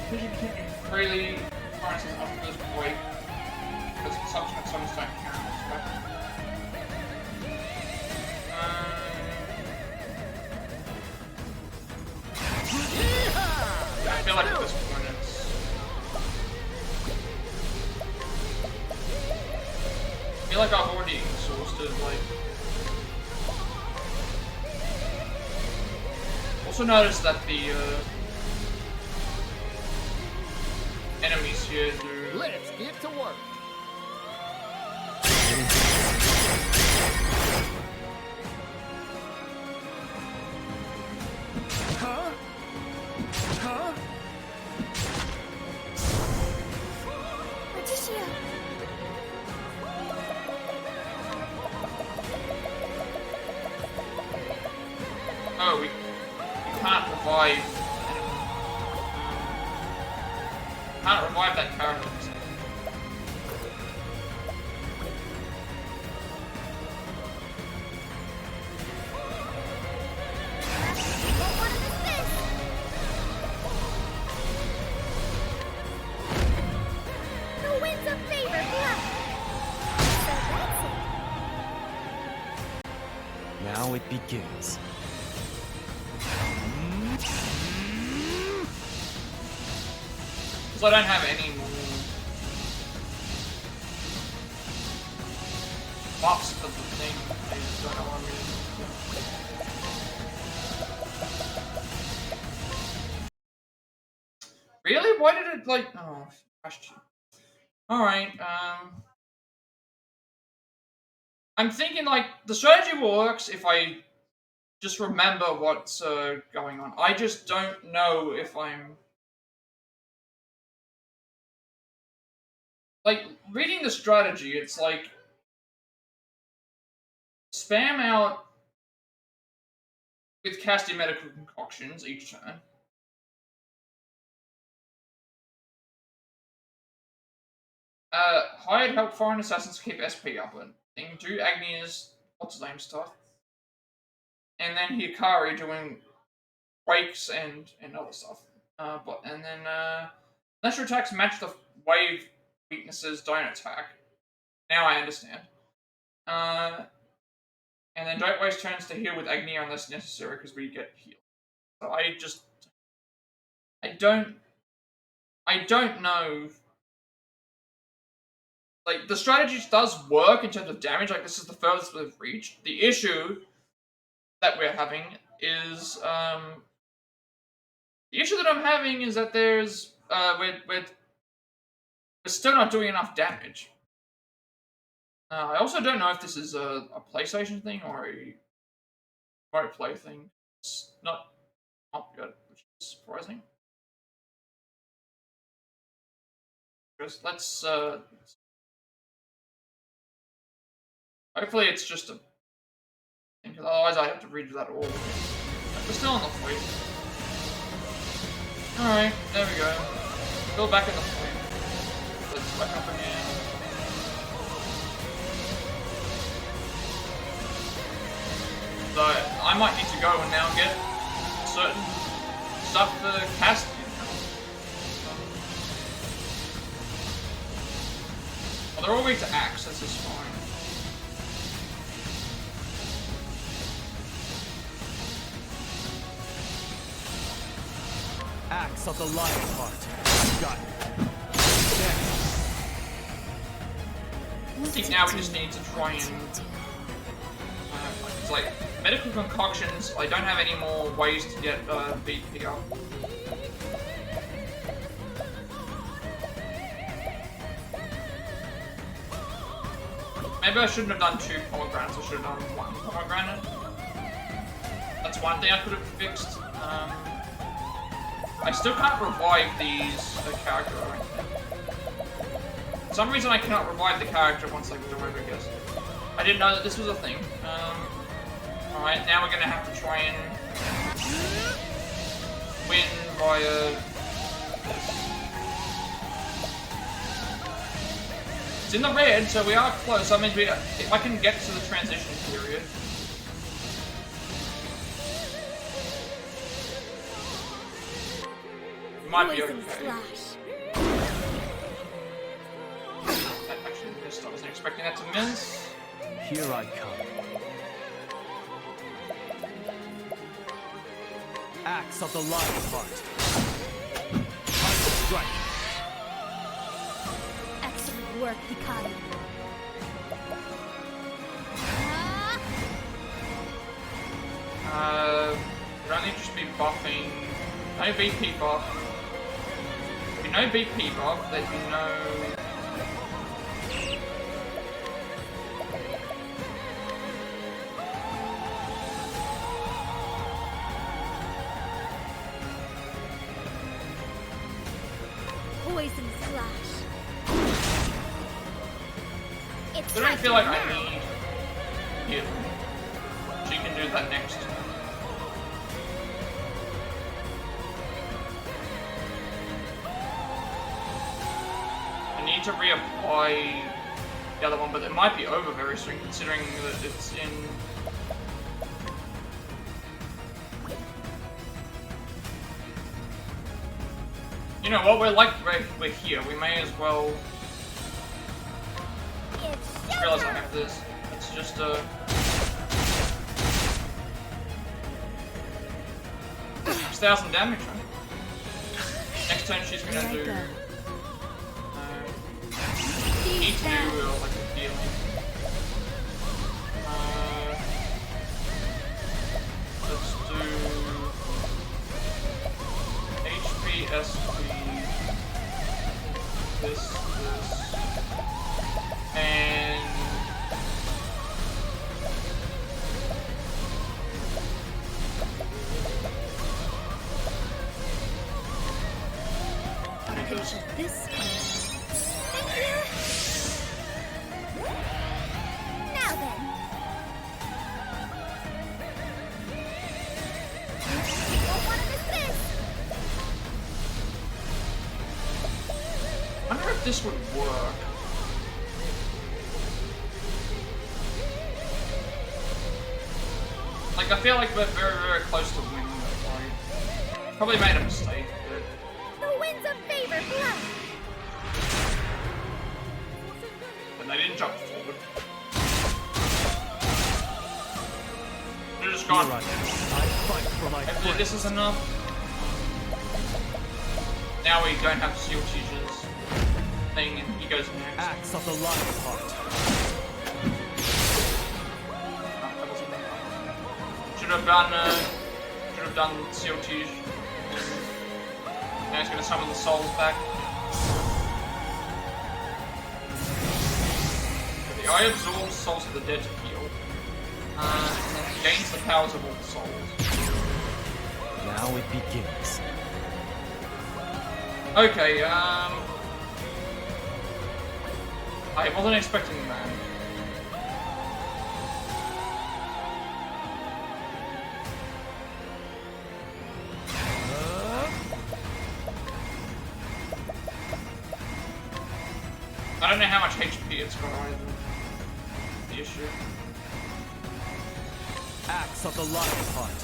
Vision can't freely harnesses after this break. Because subsequent summons don't count as weapons. I feel like at this point it's... I feel like I've already exhausted, like... Also noticed that the, enemies here do... Let's get to work. Huh? Huh? Partitio. Oh, we can't revive... Can't revive that character. What is this? The winds of favor blow. So that's it. Now it begins. Because I don't have any more buffs for the thing. I just don't know what I'm using. Really? Why did it like? Oh, question. All right. I'm thinking like the strategy works if I just remember what's going on. I just don't know if I'm like reading the strategy. It's like spam out with casting medical concoctions each turn. Hired help foreign assassins to keep SP up and thing. Do Agni's what's his name stuff. And then Hikari doing quakes and other stuff. Unless your attacks match the wave weaknesses, don't attack. Now I understand. And then don't waste turns to heal with Agni unless necessary because we get healed. So I don't know. Like, the strategy does work in terms of damage, like this is the furthest we've reached. The issue that we're having is, the issue that I'm having is that there's, we're still not doing enough damage. I also don't know if this is a PlayStation thing or a remote play thing. It's not good, which is surprising. Just let's hopefully it's just a thing, because otherwise I have to redo that all. We're still in the fleet. Alright, there we go. Still back in the fleet. Let's back up again. So I might need to go and now get certain stuff for casting. Well, they're all weak to axe, this is fine. Axe of the lion heart. Got it. I think now we just need to try and it's like medical concoctions. I don't have any more ways to get BP up. Maybe I shouldn't have done 2 pomegranates. I should have done 1 pomegranate. That's one thing I could have fixed. I still can't revive these character or anything. For some reason I cannot revive the character once I do over guess. I didn't know that this was a thing. Alright, now we're gonna have to try and win via this. It's in the red, so we are close. That means if I can get to the transition period. Might be okay. That actually missed. I wasn't expecting that to miss. Here I come. Axe of the lion heart. Strike. Excellent work, Hikari. Would only just be buffing. No BP buff. If you know BP buff, then you know. Poison slash. It's I don't feel like I need healing. She can do that next. I need to reapply the other one, but it might be over very soon considering that it's in. You know what, we're here, we may as well. I realize I have this. It's just 6,000 damage, right? Next turn she's gonna do. Need to do like a healing. this, and This Thank you. Now then. Don't want to miss this. I wonder if this would work. Like, I feel like we're very, very close to winning that fight. Probably made a mistake, but... The winds of favor blow. But they didn't jump forward. They're just gone. Right. I fight for my Hopefully this is enough. Now we don't have Seal Teacher's thing, and he goes next. Axe of the lion heart. Should have done Seal Teach. Now he's gonna summon the souls back. The Eye absorbs souls of the dead to heal. And then gains the powers of all the souls. Now it begins. Okay, I wasn't expecting that. I don't know how much HP it's got either. The issue. Axe of the lion heart.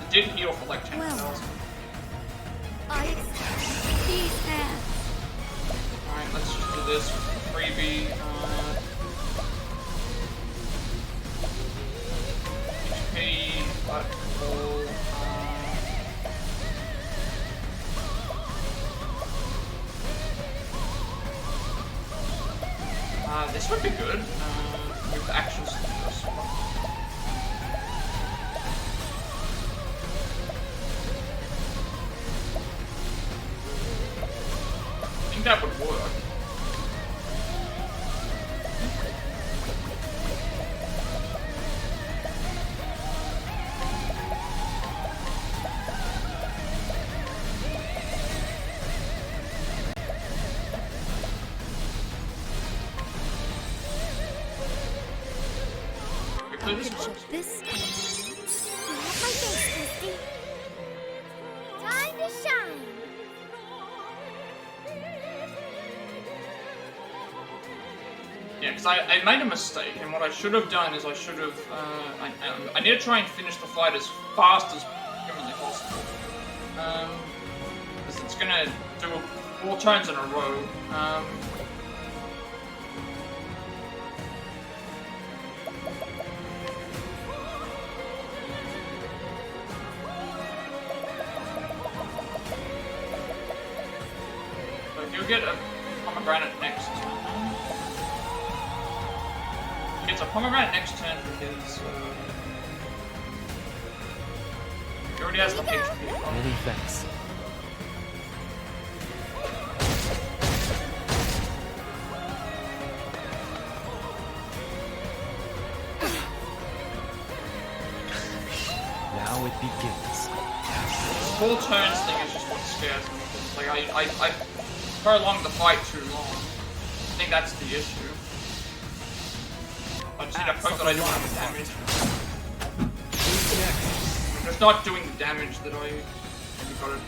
It did heal for like 10,000. I accept these hands. Alright, let's just do this freebie. HP, but this would be good. With actions to the first one. I think that would work. This works. This you have my face, Christy. Time to shine. Yeah, because I made a mistake, and what I should have done is I should have... I need to try and finish the fight as fast as humanly possible. Because it's going to do 4 turns in a row. So he'll get a pomegranate next turn. He gets a pomegranate next turn for his... he already has the HP. Many thanks. Now it begins. This 4 turns thing is just what scares me. Like, I prolonged the fight too long. I think that's the issue. I just need to hope that I don't have the damage. It's not doing the damage that I got it.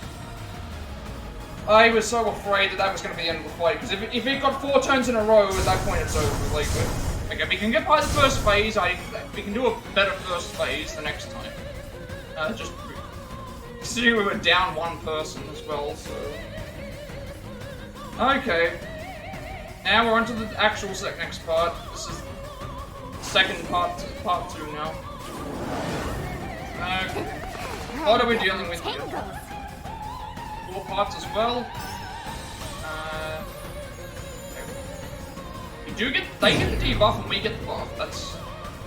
I was so afraid that was going to be the end of the fight, because if it got 4 turns in a row, at that point it's over. Like, okay, we can get by the first phase, we can do a better first phase the next time. Just considering we were down 1 person as well, so... Okay. Now we're onto the actual next part. This is the second part 2 now. Okay. What are we dealing with here? 4 parts as well. They get the debuff and we get the buff. That's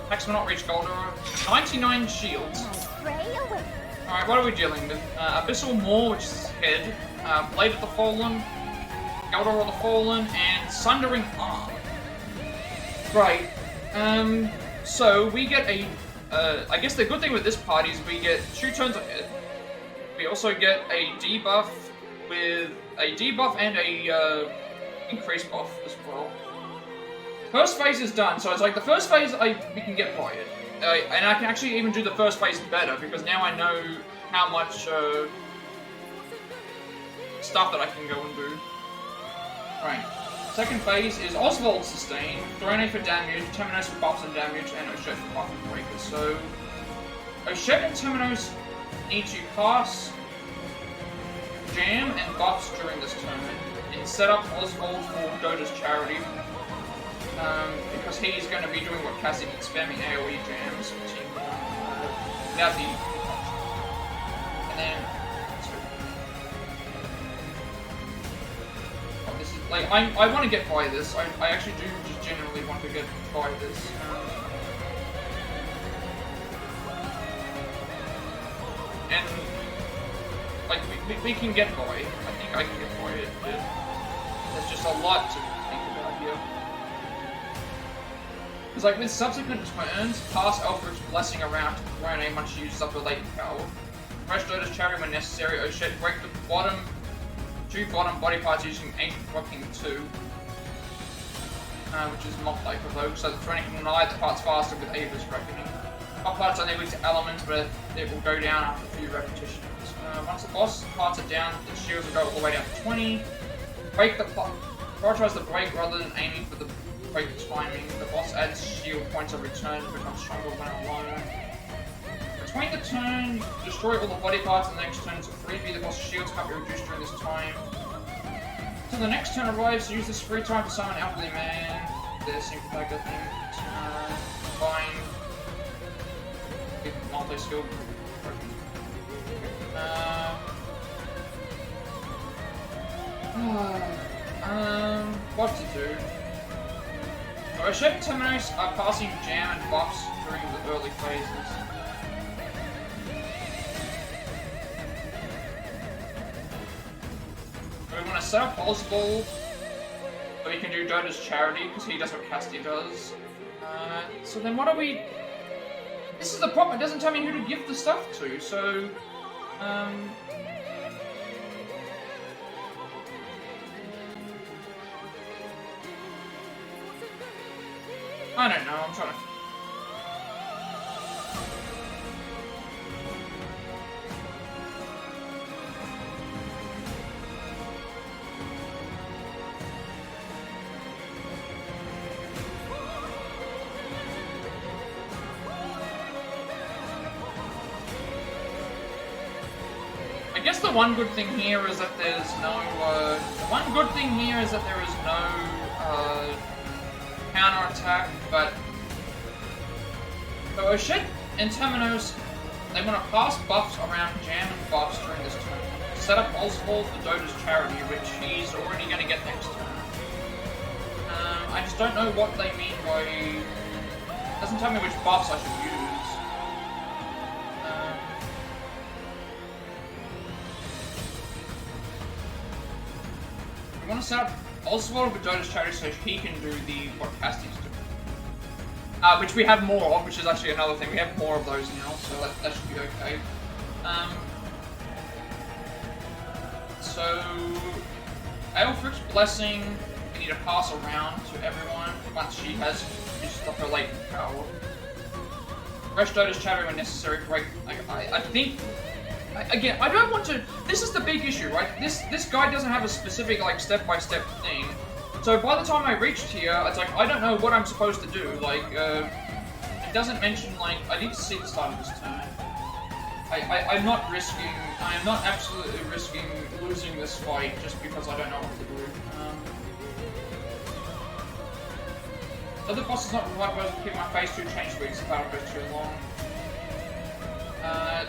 attacks will not reach Galdera. 99 shields. Spray away. Alright, what are we dealing with? Abyssal Maw, which is head, Blade of the Fallen, Galdera of the Fallen, and Sundering Arm. Right. So we get a. I guess the good thing with this party is we get 2 turns ahead. We also get a debuff with a debuff and a increased buff as well. First phase is done, so it's like the first phase we can get by it. And I can actually even do the first phase better because now I know how much stuff that I can go and do. Right. Second phase is Oswald Sustain, Throne for damage, Terminos for buffs and damage, and Oshet for buff and breakers. So, Oshet and Terminos need to pass Jam and buffs during this turn, and set up Oswald for Dota's Charity, because he's going to be doing what Cassie did, spamming AoE jams, without the... And then... Like, I want to get by this. I actually do just generally want to get by this. And, like, we can get by. I think I can get by it. There's just a lot to think about here. Because, like, with subsequent turns, pass Elfric's Blessing around to Throne A once she uses up her latent power. Fresh Dota's Charity when necessary. Oshet, break the bottom. 2 bottom body parts using Ancient Rocking 2, which is not like Provoke, so the Throne can annihilate the parts faster with Ava's Reckoning. Top parts are weak to elements, but it will go down after a few repetitions. Once the boss parts are down, the shields will go all the way down to 20. Break the prioritize the break rather than aiming for the break timing. The boss adds shield points of return and becomes stronger when alone. Between the turn, destroy all the body parts, and the next turn, so 3B, the boss shields can't be reduced during this time. So the next turn arrives, use this free time to summon Elderly Man. There's Simple Pack, I think. Combine. With multi-skill. What to do? So Oshet and Terminos are passing jam and buffs during the early phases. We want to set up Oswald, so we can do Dota's Charity, because he does what Castia does. So then what are we... This is the problem, it doesn't tell me who to give the stuff to, so... I don't know, I'm trying to... I guess the one good thing here is that there's no, counter-attack, but... So Oshet and Terminos, they want to pass buffs around Jam and buffs during this turn. Set up Oswald for Dota's Charity, which he's already going to get next turn. I just don't know what they mean by... It doesn't tell me which buffs I should use. We want to set up Oswald with Dota's Charity so he can do what Casti's doing. Which we have more of, which is actually another thing. We have more of those now, so that should be okay. So, Aelfric's Blessing, we need to pass around to everyone once she has used up her latent power. Fresh Dota's Charity when necessary. Break. I think. Again, I don't want to... This is the big issue, right? This guide doesn't have a specific, like, step-by-step thing. So by the time I reached here, it's like, I don't know what I'm supposed to do. Like, it doesn't mention, like, I need to see the start of this turn. I'm not risking... I am not absolutely risking losing this fight just because I don't know what to do. The other boss is not the right person to keep my phase 2 change weeks if I don't go too long.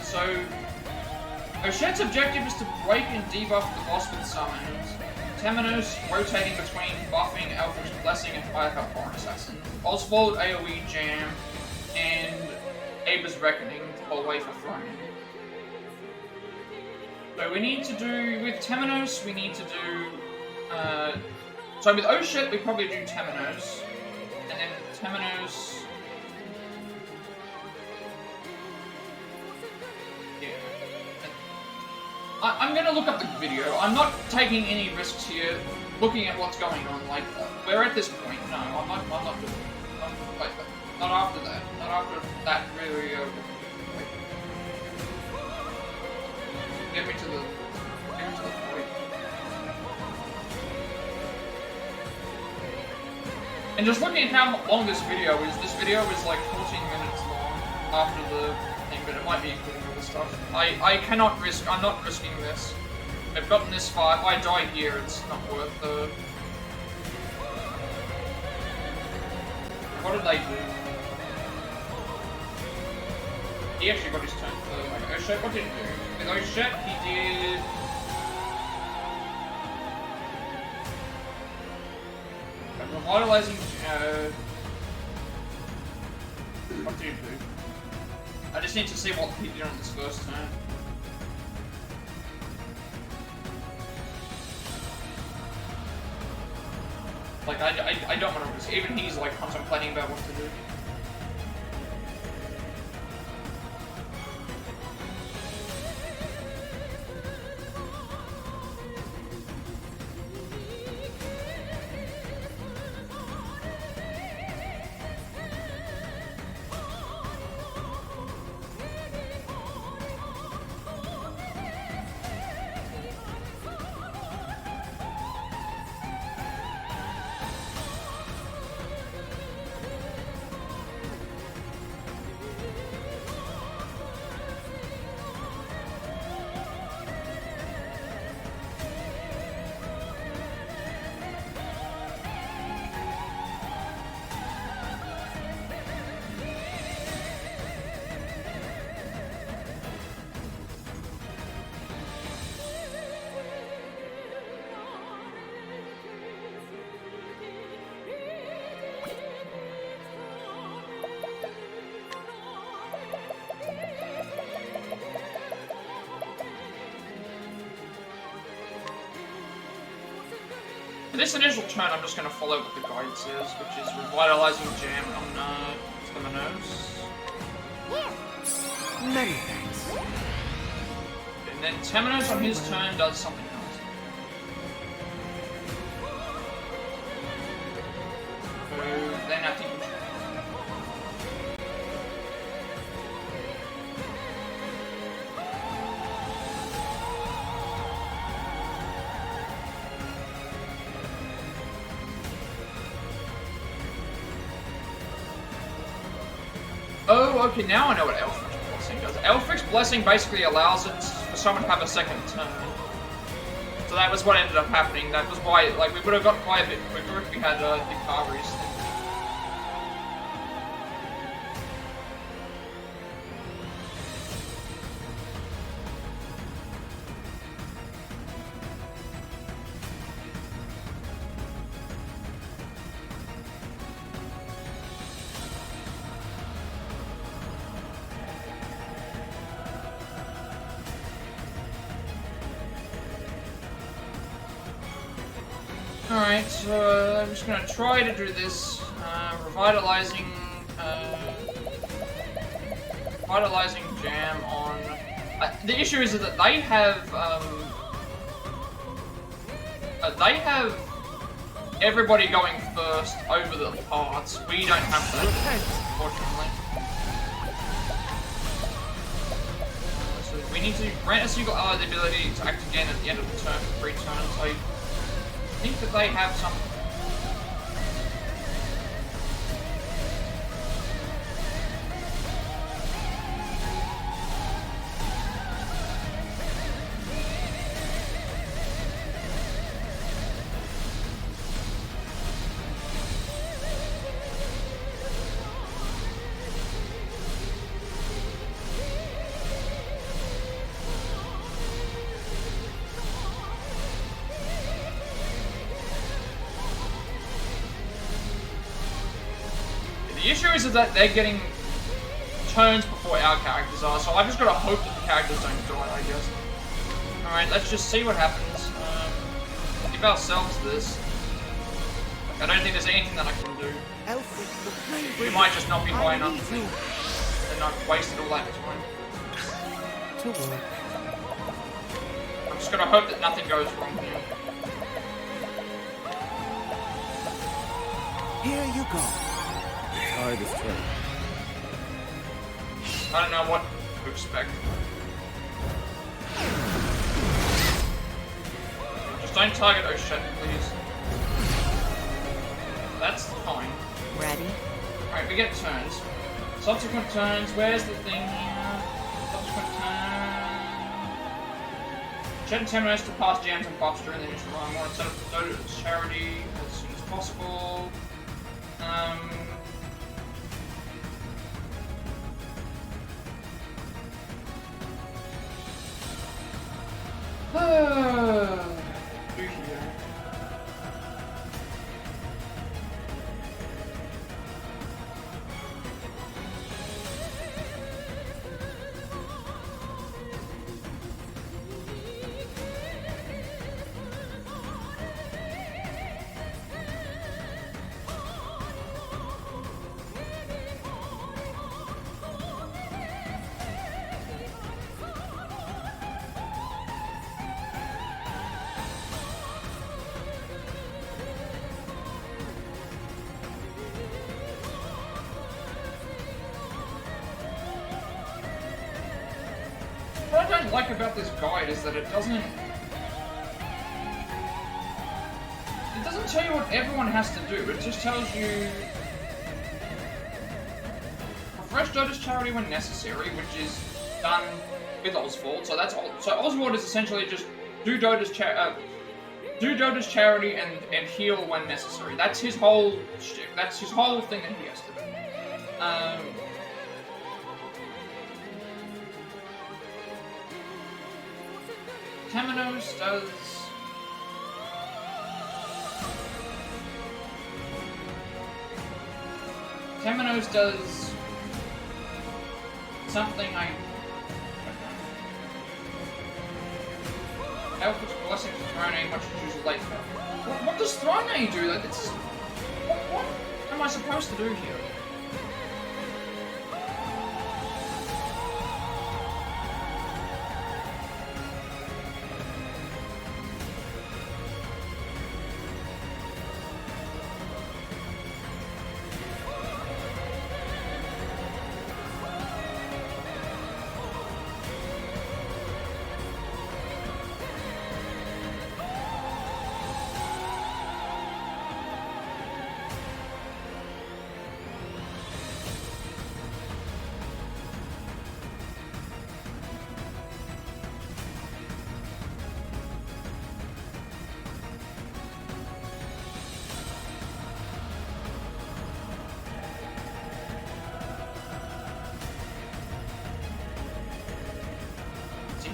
So... Oshet's objective is to break and debuff the boss with summons. Terminos rotating between buffing Alfred's Blessing and Firecup Foreign Assassin. Oswald AoE Jam and Aba's Reckoning to pull away for Throne. So we need to do, with Temenos, we need to do, so with Oshet, we probably do Temenos, and then Temenos, yeah. I'm gonna look up the video. I'm not taking any risks here, looking at what's going on, like, we're at this point, no, I'm not doing it. Wait, not after that really, Get me to the point. And just looking at how long this video is like 14 minutes long after the thing, but it might be including other stuff. I'm not risking this. I've gotten this far. If I die here, it's not worth the... What did they do? He actually got his turn for like Oshet. What did he do? With Oshet, he did... Revitalizing... What did he do? I just need to see what he did on his first turn. Like, I don't want to risk. Even he's like contemplating about what to do. For this initial turn, I'm just going to follow what the guide says, which is Revitalizing Jam on Temenos. Many thanks. And then Temenos on his turn does something else. So then I think we should... Oh, okay, now I know what Elfric's Blessing does. Elfric's Blessing basically allows it for someone to have a second turn. So that was what ended up happening. That was why, like, we would have got quite a bit quicker if we had Hikari's thing. Alright, so I'm just gonna try to do this, revitalizing Jam on... the issue is that they have everybody going first over the parts. We don't have that, unfortunately. So we need to grant a single ally the ability to act again at the end of the turn for 3 turns. I think that they have some... The issue is that they're getting turns before our characters are, so I've just got to hope that the characters don't die, I guess. Alright, let's just see what happens. Give ourselves this. I don't think there's anything that I can do. We might just not be high enough and I've wasted all that time. I'm just gonna hope that nothing goes wrong here. Here you go. It's hard as trade. I don't know what to expect. Just don't target Ocean, please. That's fine. Ready? Alright, we get turns. Subsequent turns, where's the thing here? Subsequent turn. Chet 10 minutes to pass jams and buffs during the initial run. Want to set up the Dodo's charity as soon as possible. Do here. What I don't like about this guide is that it doesn't tell you what everyone has to do. It just tells you refresh Dodo's charity when necessary, which is done with Oswald. So that's all. So Oswald is essentially just do Dodo's charity and heal when necessary. That's his whole shtick. That's his whole thing that he has to do. Temenos does something I don't know. Help with blessing to Throne Aid, much as usual late. What does Throne Aid do? Like, it's what am I supposed to do here?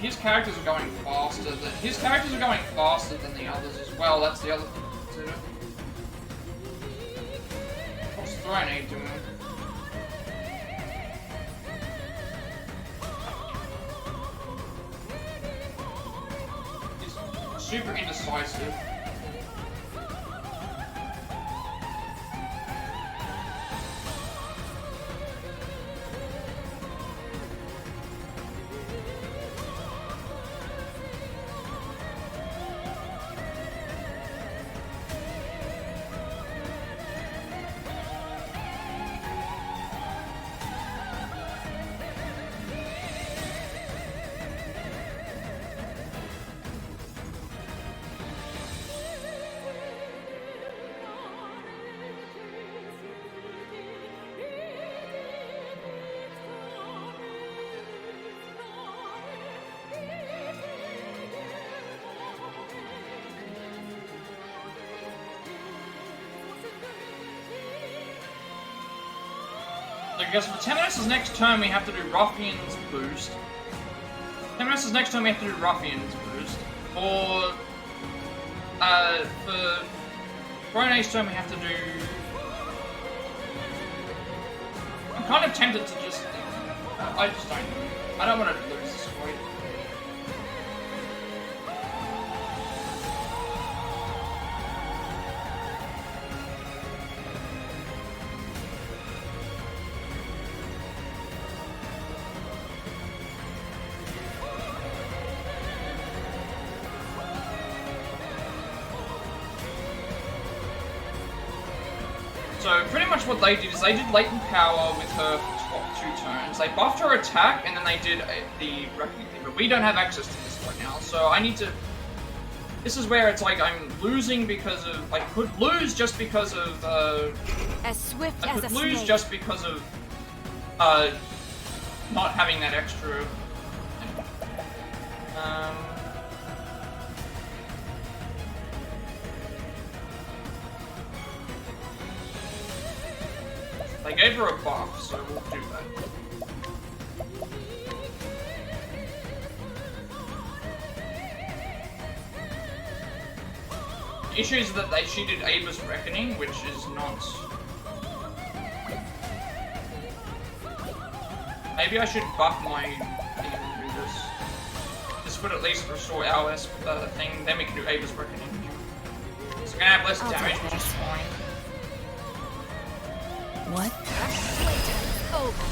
His characters are going faster than the others as well. That's the other thing to consider. What's Throne Aid doing? He's super indecisive. I guess for Temenos' next turn we have to do Ruffian's Boost. Temenos' next turn we have to do Ruffian's Boost. Or for Brone's turn we have to do... I'm kind of tempted to just... I just don't want to lose this fight. So pretty much what they did is they did latent power with her top 2 turns. They buffed her attack and then they did the reckoning thing. But we don't have access to this right now, so I need to. This is where it's like I'm losing because of. I could lose just because of. As swift I as could a lose snake. just because of not having that extra. They gave her a buff, so we'll do that. The issue is that she did Ava's Reckoning, which is not. Maybe I should buff my thing and do this. This would at least restore our thing, then we can do Ava's Reckoning. So we're gonna have less damage, which is fine. What? Playtime over.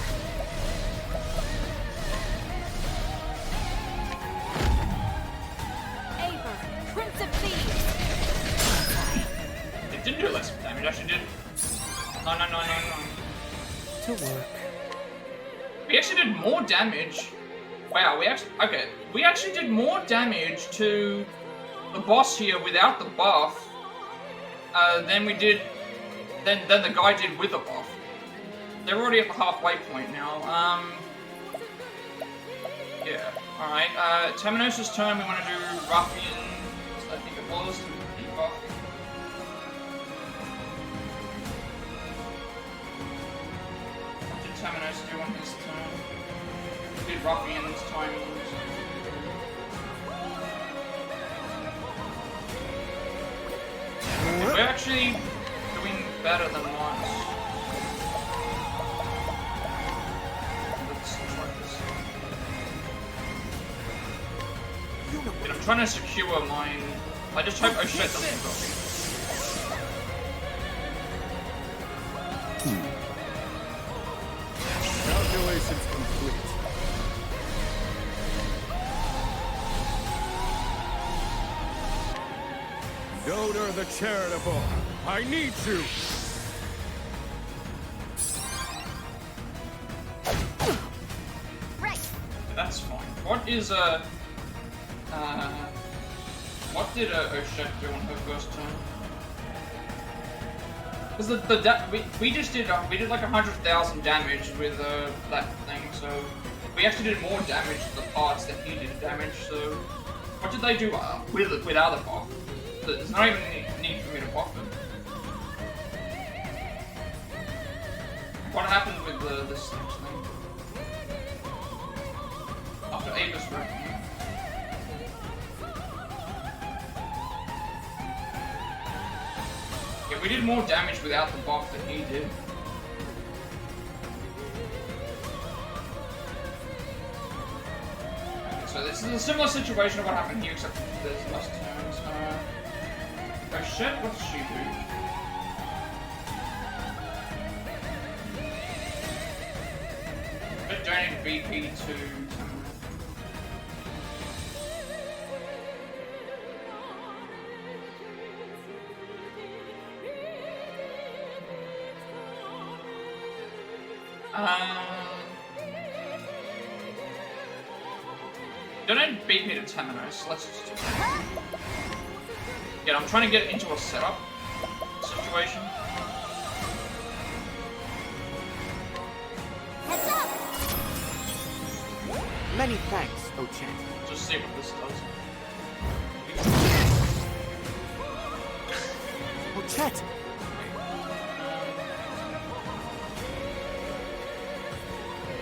Ava, Prince of Thieves. It didn't do less damage, it actually did. No. To work. We actually did more damage. Wow, we actually did more damage to the boss here without the buff than we did than the guy did with the buff. They're already at the halfway point now. Yeah. Alright, Terminos' turn, we want to do Ruffian, I think it was, to debuff. What did Terminos do on his turn? He did Ruffian's time. We're actually doing better than once. Let's try this. And I'm trying to secure mine. I just hope O'Shea doesn't drop me. Calculations complete. Dodor the Charitable, I need you! Right. That's fine. What is what did O'Shea do on her first turn? Because we just did we did like 100,000 damage with that thing, so we actually did more damage to the parts that he did damage. So what did they do without a buff? There's not even any need for me to buff them. What happened with this next thing? After Ava's Reckoning. Yeah, we did more damage without the buff than he did. Okay, so this is a similar situation to what happened here, except there's less turns. Oh shit, what does she do? But donate BP to Donate BP to Terminos, let's just do that. Yeah, I'm trying to get into a setup situation. Heads up. Many thanks, Ochan. Just see what this does. Ochet!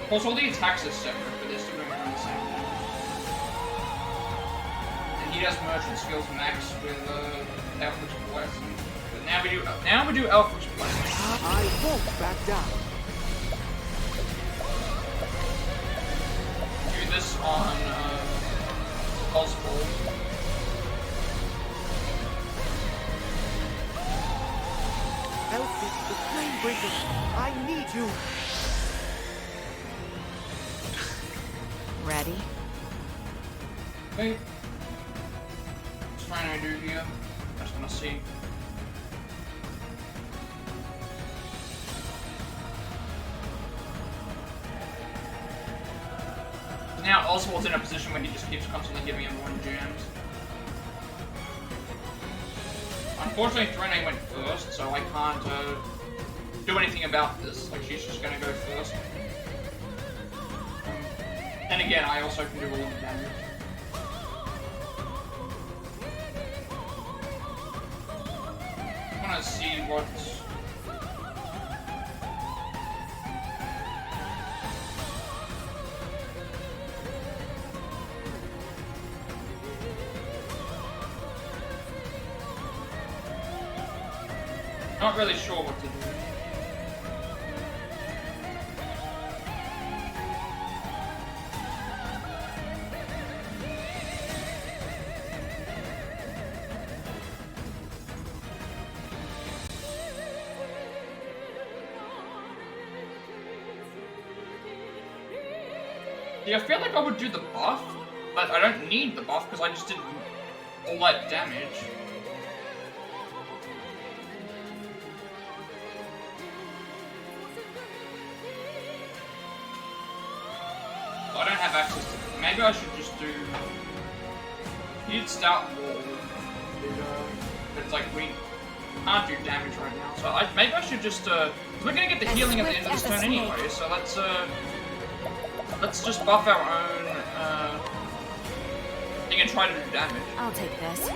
Of course, all the attacks are separate, but they're still going around the same thing. And he does merchant skills max with Elfric's Blessing. But now we do Elfric's Blessing. I won't back down. Do this on Oswald. Elfie, the flame breaker, I need you. Ready? Wait. What's trying to do here? I just want to see. now Oswald's in a position where he just keeps constantly giving everyone jams. Unfortunately, Threne went first, so I can't do anything about this. Like, she's just gonna go first. And again, I also can do all of the damage. I want to see what... Not really sure what to do. Yeah, I feel like I would do the buff, but I don't need the buff because I just did all that damage. I don't have access to it. Maybe I should just do... You'd start wall. But it's like we can't do damage right now. So maybe I should just... we're gonna get the healing at the end of this turn anyway, so let's just buff our own thing and try to do damage. I'll take this.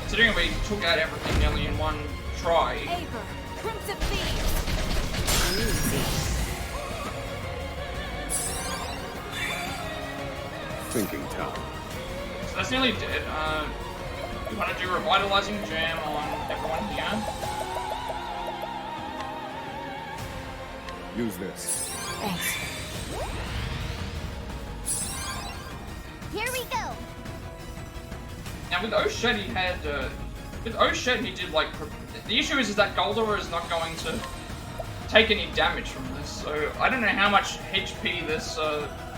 Considering we took out everything nearly in one try. Aver, Crimson Thieves. Thinking time. So that's nearly dead. You want to do Revitalizing Jam on everyone here? Use this. Thanks. Here we go. Now with O'Shed he had, with O'Shed he did like, the issue is that Galdera is not going to take any damage from this, so I don't know how much HP this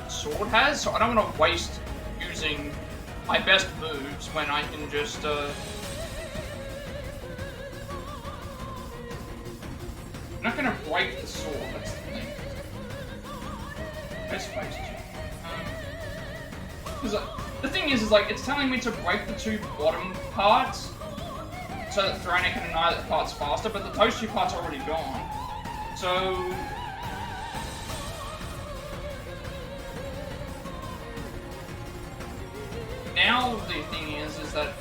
sword has, so I don't want to waste using my best moves when I can just, I'm not going to break the sword, that's the thing. Best face. Because the thing is like, it's telling me to break the two bottom parts so that Throne can annihilate the parts faster, but those two parts are already gone. So... Now the thing is that...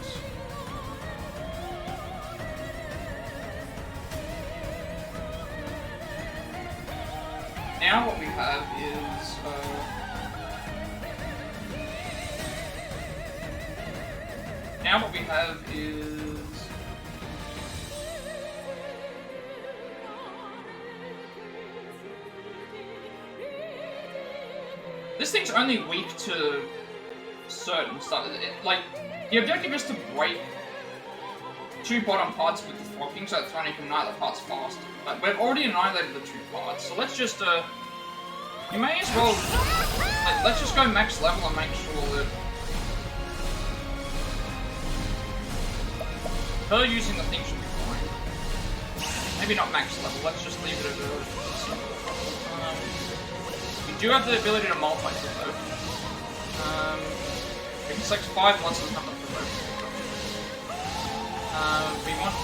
Now what we have is... Now what we have is... This thing's only weak to certain stuff. Like, the objective is to break two bottom parts with the flocking so that Throne can annihilate the parts fast. But we've already annihilated the two parts, so let's just, you may as well, like, let's just go max level and make sure that her using the thing should be fine. Maybe not max level, let's just leave it at we do have the ability to multi-provoke. We can select 5 monsters and have them provoke. We want...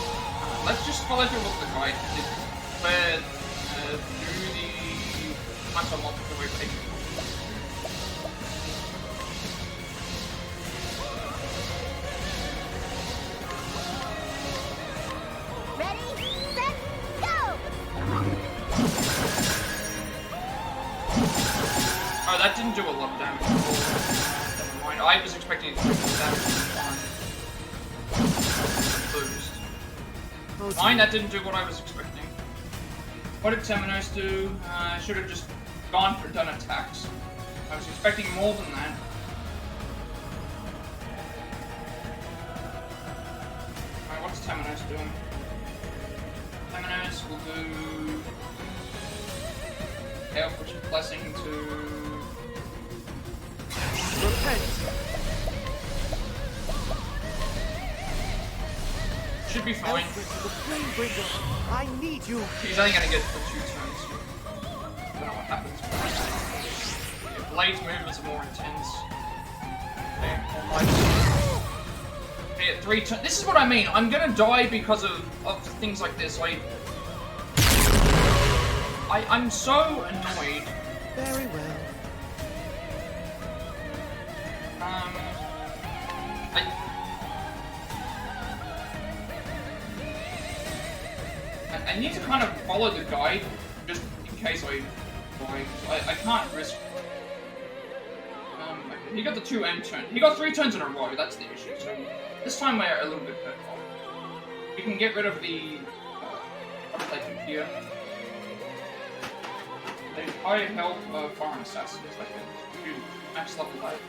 let's just follow through what the guide did. Where, do the hunter multi-provoke take. Oh, that didn't do a lot of damage. Never mind. I was expecting it to do more damage than boost. Fine, that didn't do what I was expecting. What did Temenos do? I should have just gone for done attacks. I was expecting more than that. Alright, what's Temenos doing? Temenos will do... Elfish Blessing to... Repent. should be fine. I need you. He's only gonna get for 2 turns. I don't know what happens. Yeah, Blade's movements are more intense. Okay, 3 turns. This is what I mean. I'm gonna die because of things like this. I'm so annoyed. Very well. I need to kind of follow the guide, just in case I die. I can't risk. Okay, he got the 2 end turn. He got 3 turns in a row. That's the issue. So this time we're a little bit better off. We can get rid of the. What did I do here? The high health foreign assassins. I can do max level that.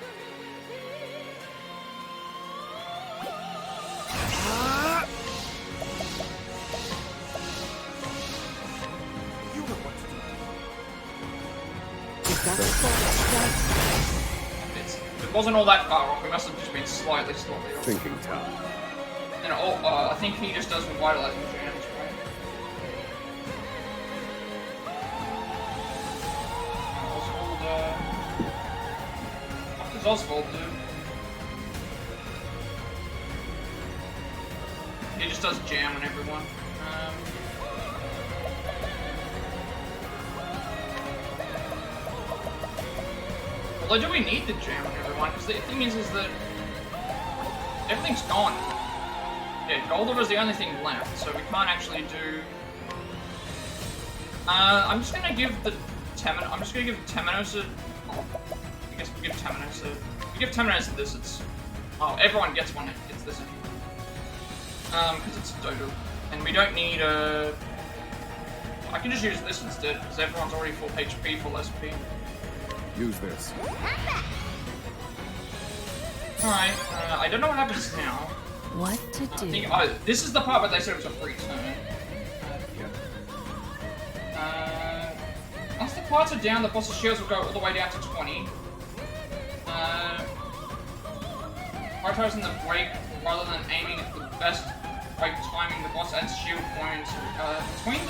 It wasn't all that far off. We must have just been slightly off. Thinking time. And I think he just does revitalizing jams, right? Oswald, what does Oswald do? He just does jam on everyone. Although, do we need the jam on everyone? Because the thing is that everything's gone. Yeah, Galdera is the only thing left, so we can't actually do. I'm just gonna give the Temenos a. Oh, I guess we give Temenos a. We give Temenos this. It's. Oh, everyone gets one. It gets this anyway. Because it's Dodo, and we don't need a. I can just use this instead because everyone's already full HP, full SP. Use this. Alright, I don't know what happens now. What to do? This is the part where they said it was a free turn. Once the parts are down, the boss's shields will go all the way down to 20. Prioritizing the break rather than aiming at the best break timing, the boss adds shield points. Between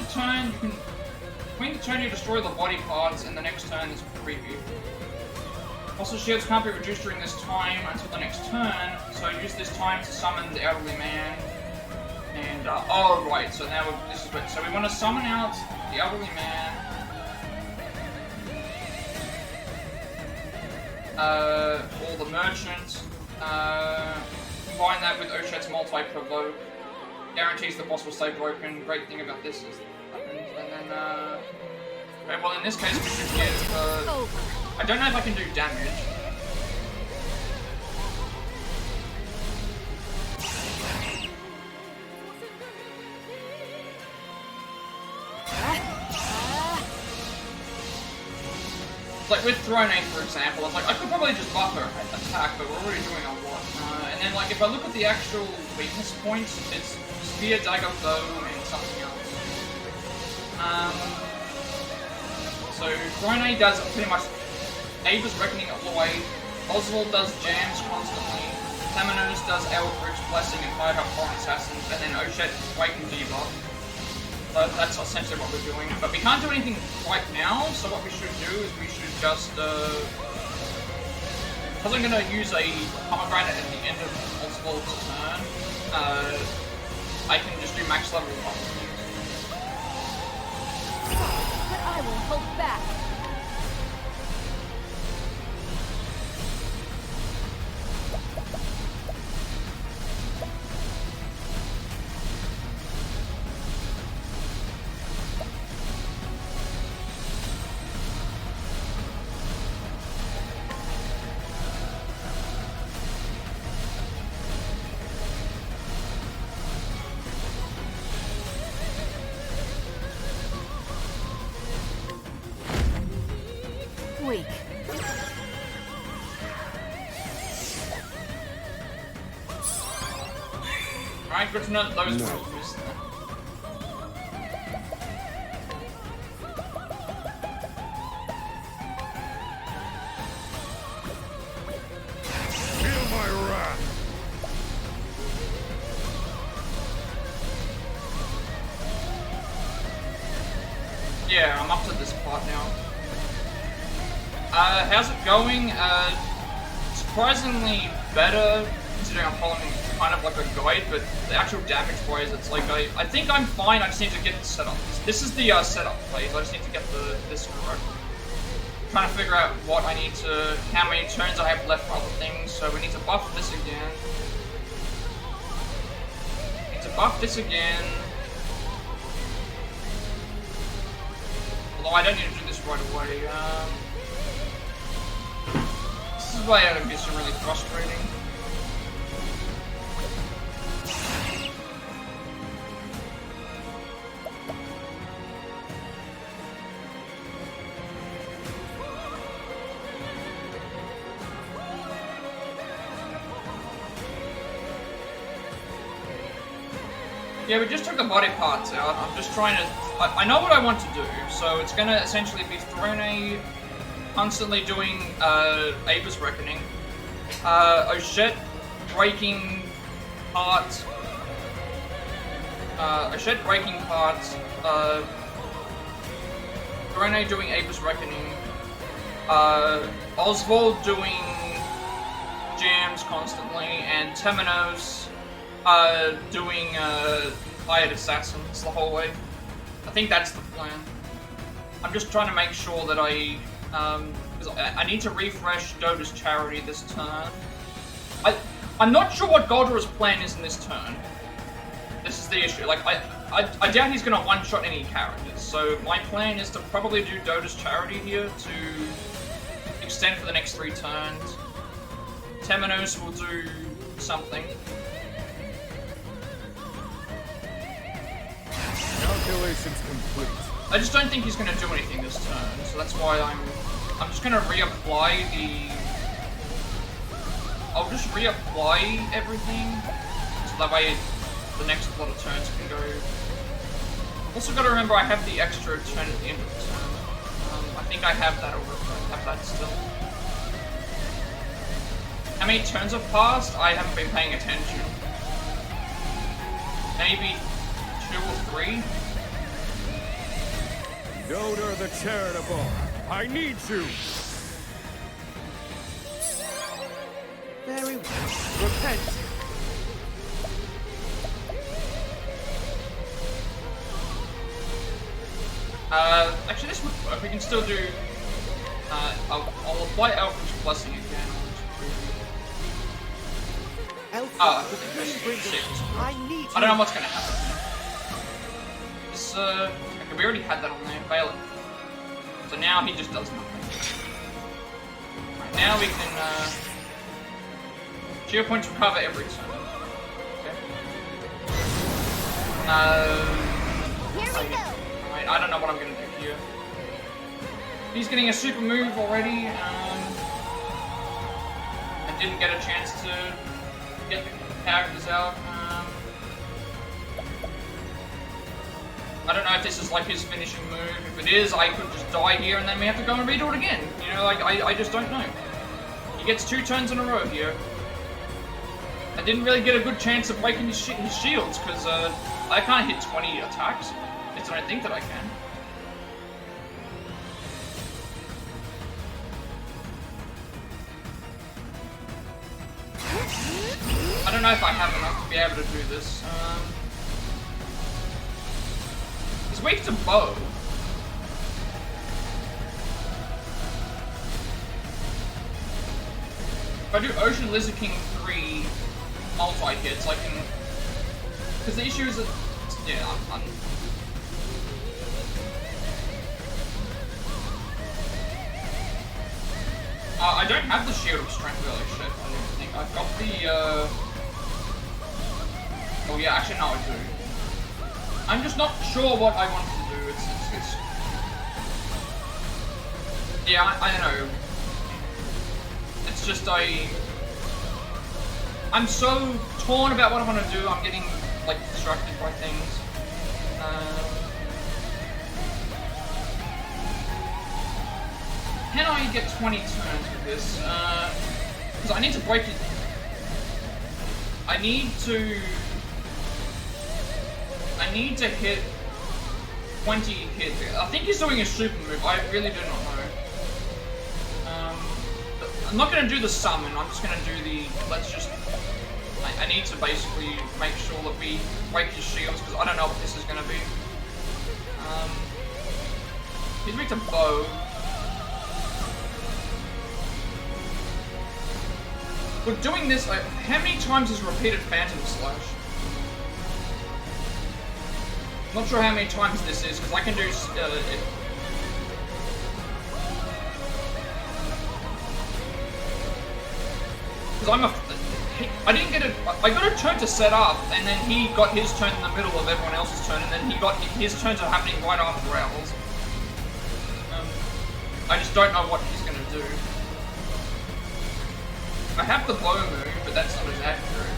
the turn you destroy the body parts, and the next turn is preview. Also, shields can't be reduced during this time until the next turn, so use this time to summon the elderly man. And, oh right, so now this is what, so we want to summon out the elderly man. Or the merchant. Combine that with Oshet's multi-provoke. Guarantees the boss will stay broken. Great thing about this is and then, okay, well in this case we should get, I don't know if I can do damage. Like with Throne Aim, for example, it's like I could probably just buff her attack, but we're already doing a lot. And then like if I look at the actual weakness points, it's Spear, Dagger, Bow, and something else. So Throne Aim does pretty much Ava's Reckoning Alloy, Oswald does Jams constantly, Temenos does Eldritch Blessing and High Up Foreign Assassins, and then Oshet Wake and Debuff. So that's essentially what we're doing. But we can't do anything right now, so what we should do is we should just, because I'm going to use a pomegranate at the end of Oswald's turn, I can just do max level up. But I won't hold back. Weak. Alright, good to know that those rules missed there. Feel my wrath. Yeah, I'm up to this part now. How's it going? Surprisingly better, considering I'm following kind of like a guide, but the actual damage-wise, it's like, I think I'm fine, I just need to get the setup. This is the setup phase, I just need to get this correct. Trying to figure out what I need to, how many turns I have left for other things, so we need to buff this again. Need to buff this again. Although I don't need to do this right away. This is why it gets really frustrating. Yeah, we just took the body parts out. I'm just trying to... I know what I want to do, so it's gonna essentially be Throne constantly doing Avis Reckoning, Oshet breaking parts, Throne doing Avis Reckoning, Oswald doing jams constantly, and Temenos doing Hired Assassins the whole way. I think that's the plan. I'm just trying to make sure that I need to refresh Dota's Charity this turn. I'm not sure what Galdera's plan is in this turn. This is the issue. Like, I doubt he's gonna one-shot any characters, so my plan is to probably do Dota's Charity here to extend for the next 3 turns. Temenos will do something. Calculations complete. I just don't think he's going to do anything this turn, so that's why I'm just going to reapply I'll just reapply everything, so that way the next lot of turns can go. Also got to remember I have the extra turn at the end of the turn. I think I have that already. I have that still. How many turns have passed? I haven't been paying attention. Maybe 2 or 3? Dota the Charitable, I need you! Very well. Repent. Actually this would work. We can still do... I'll apply Elfrid's Blessing again. I need I don't know what's gonna happen. This, okay, we already had that on there. Fail it. So now he just does nothing. Right, now we can, Geo points recover every turn. Okay. Here we go. Right, I don't know what I'm gonna do here. He's getting a super move already. I didn't get a chance to get the characters out. I don't know if this is like his finishing move. If it is, I could just die here and then we have to go and redo it again. You know, like, I just don't know. He gets 2 turns in a row here. I didn't really get a good chance of breaking his shields, because I can't hit 20 attacks. At least I don't think that I can. I don't know if I have enough to be able to do this. He's weak to bow. If I do Ocean Lizard King 3 multi-hits, I can... Because the issue is that... Yeah, I don't have the Shield of Strength really, shit, I don't think. I've got the, Oh yeah, actually no, I do. I'm just not sure what I want to do, it's... Yeah, I don't know. It's just I'm so torn about what I want to do, I'm getting, like, distracted by things. Can I get 20 turns with this? Because I need to break it. I need to hit 20 hits. I think he's doing a super move. I really do not know. I'm not going to do the summon. I'm just going to do the... Let's just... I need to basically make sure that we break his shields because I don't know what this is going to be. He's weak to bow. We're doing this, like, how many times is repeated Phantom Slash? Not sure how many times this is, because I can do, because I didn't get I got a turn to set up, and then he got his turn in the middle of everyone else's turn, and then he got, his turns are happening right after ours. I just don't know what he's going to do. I have the bow move, but that's not as accurate.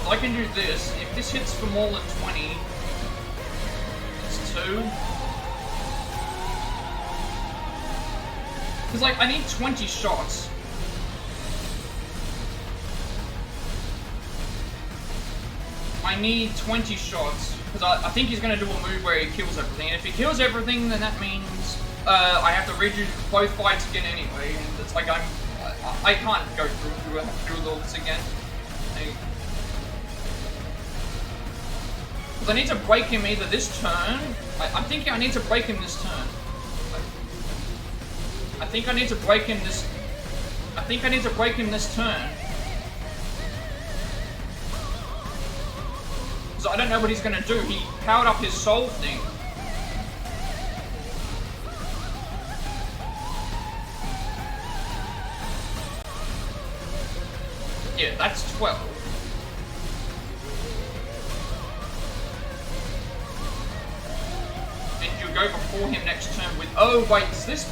So I can do this. If this hits for more than 20, it's 2. Because, like, I need 20 shots. I need 20 shots. Because I think he's going to do a move where he kills everything. And if he kills everything, then that means I have to redo both fights again anyway. And it's like I can't go through all this again. Because I need to break him either this turn. I'm thinking I need to break him this turn. I think I need to break him this. I think I need to break him this turn. So I don't know what he's gonna do. He powered up his soul thing. Yeah, that's 12. And you go before him next turn with... Oh, wait, is this...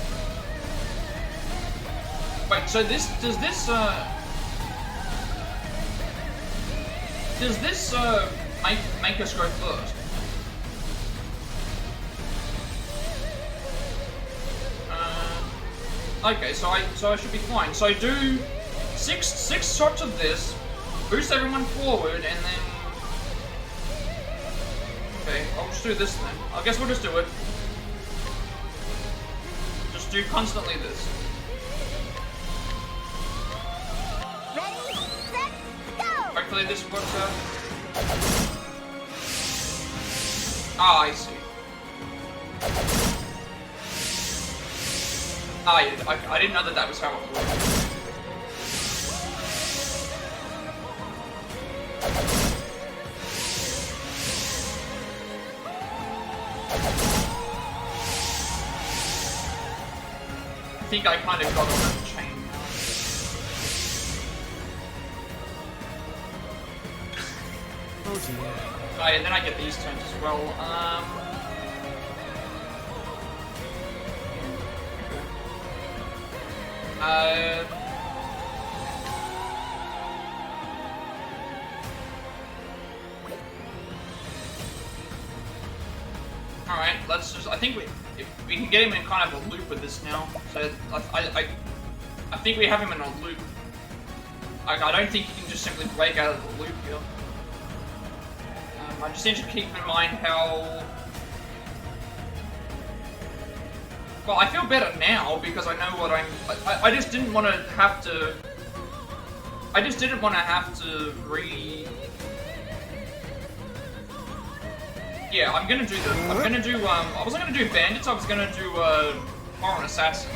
Wait, so this... Does this make us go first? Okay, so I should be fine. So I do six shots of this, boost everyone forward, and then... Okay, I'll just do this then. I guess we'll just do it. Just do constantly this. Ready, set, go! Hopefully this works out. Ah, I see. Ah, yeah, I didn't know that was how it worked. I think I kind of got on that chain now. Oh dear. Oh yeah, then I get these turns as well. Alright, let's just, I think we can get him in kind of a loop with this now. So, I think we have him in a loop. I don't think he can just simply break out of the loop here. I just need to keep in mind how... Well, I feel better now because I know what I just didn't want to have to... I just didn't want to have to Yeah, I'm gonna do I wasn't gonna do bandits, I was gonna do, foreign assassin.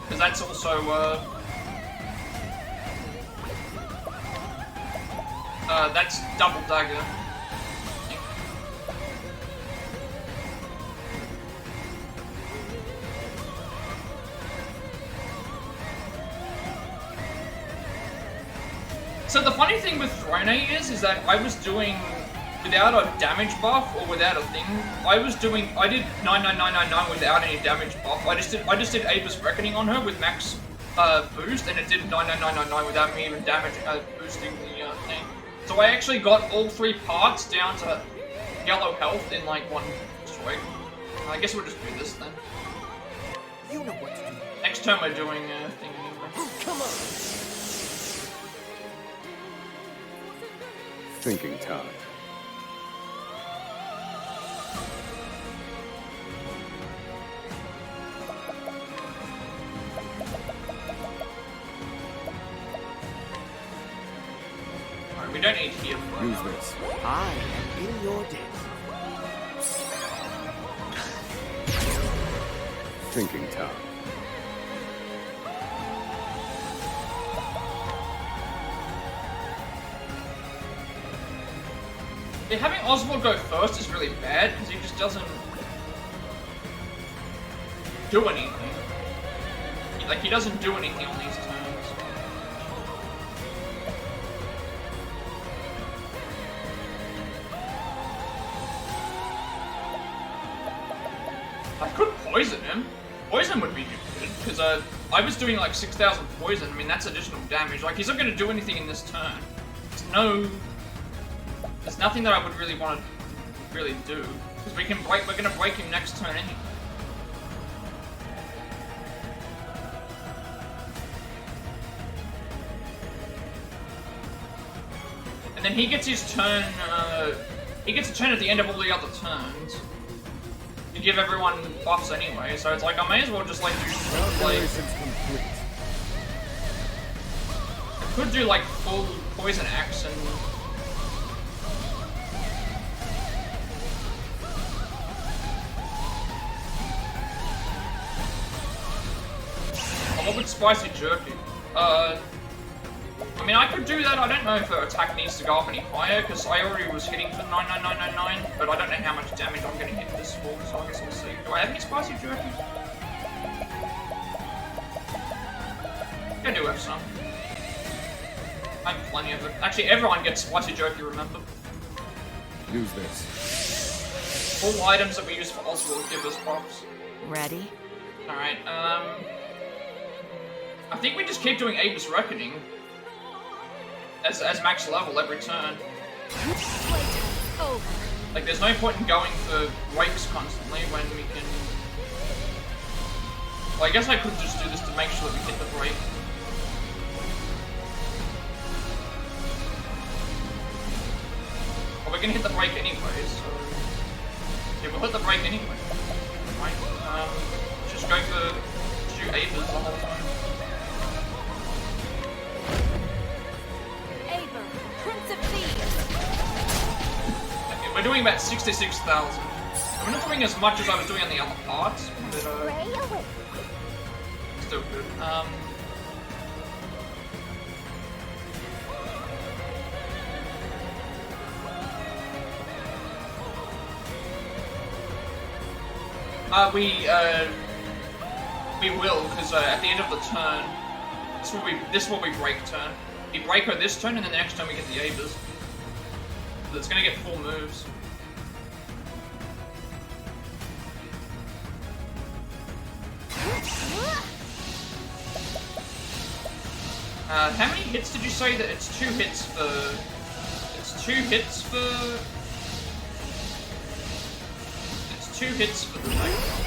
Because that's also, that's double dagger. So the funny thing with Throne is that I was doing, without a damage buff or without a thing, I did 99999 without any damage buff. I just did Apis Reckoning on her with max boost, and it did 99999 without me even boosting the thing. So I actually got all 3 parts down to yellow health in like one swing. I guess we'll just do this then. You know what to do. Next turn we're doing a thing anyway. Come on. Thinking time. We don't need heal. Use this. I am in your debt. Drinking time. Yeah, having Oswald go first is really bad because he just doesn't do anything. Like, he doesn't do anything on these turns. I could poison him. Poison would be good, because I was doing like 6,000 poison. I mean, that's additional damage. Like, he's not going to do anything in this turn. There's nothing that I would really want to really do, because we're going to break him next turn anyway. And then he gets his turn, he gets a turn at the end of all the other turns. You give everyone buffs anyway, so it's like, I may as well just like do, like... I could do like full poison axe and... What would spicy jerky? I mean, I could do that. I don't know if her attack needs to go up any higher, because I already was hitting for 99999, but I don't know how much damage I'm going to hit this for, so I guess we'll see. Do I have any spicy jerky? I do have some. I have plenty of it. Actually, everyone gets spicy jerky, remember? Use this. All items that we use for Oswald give us buffs. Ready? Alright, I think we just keep doing Abe's Reckoning as max level every turn. Over. Like, there's no point in going for breaks constantly when we can... Well, I guess I could just do this to make sure that we hit the break. Well, we're gonna hit the break anyway, so... Yeah, we'll hit the break anyway. Right? Just go for... shoot Abe's the whole time. Prince of Thieves. Okay, we're doing about 66,000. I'm not doing as much as I was doing on the other parts, but Spray away. still good. We will, because at the end of the turn, this will be break turn. We break her this turn, and then the next turn we get the Abers. So it's gonna get 4 moves. How many hits did you say that it's 2 hits for... It's 2 hits for... It's 2 hits for the next.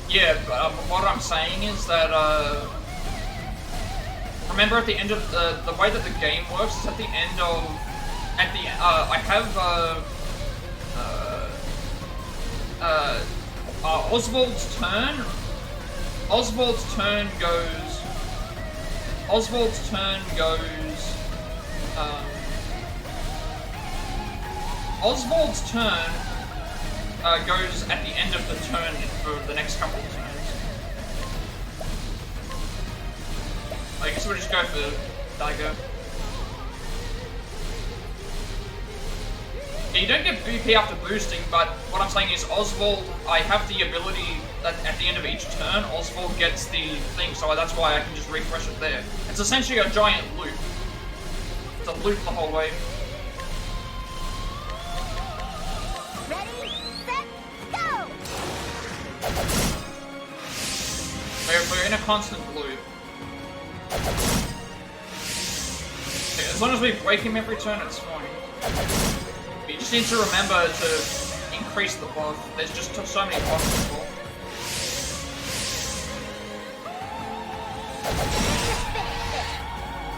Yeah, but what I'm saying is that, remember at the end of the way that the game works is at the end of, I have, Oswald's turn goes, Oswald's turn goes at the end of the turn for the next couple of turns. I guess we'll just go for Daigo. Yeah, you don't get BP after boosting, but what I'm saying is Oswald, I have the ability that at the end of each turn, Oswald gets the thing, so that's why I can just refresh it there. It's essentially a giant loop. It's a loop the whole way. Ready, set, go! We're in a constant loop. Okay, as long as we break him every turn, it's fine. But you just need to remember to increase the buff. There's just so many buffs involved.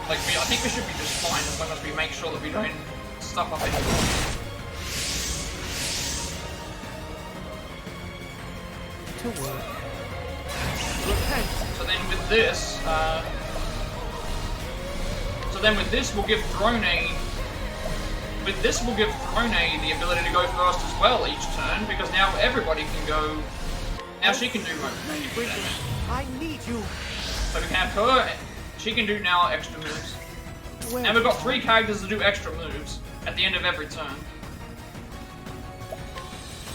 Like, I think we should be just fine as long as we make sure that we don't stuff up anything. to work. So then with this, we'll give Throne the ability to go first as well each turn, because now everybody can go. Now she can do more damage. I need you. So we can have her. She can do now extra moves. And we've got 3 characters to do extra moves at the end of every turn.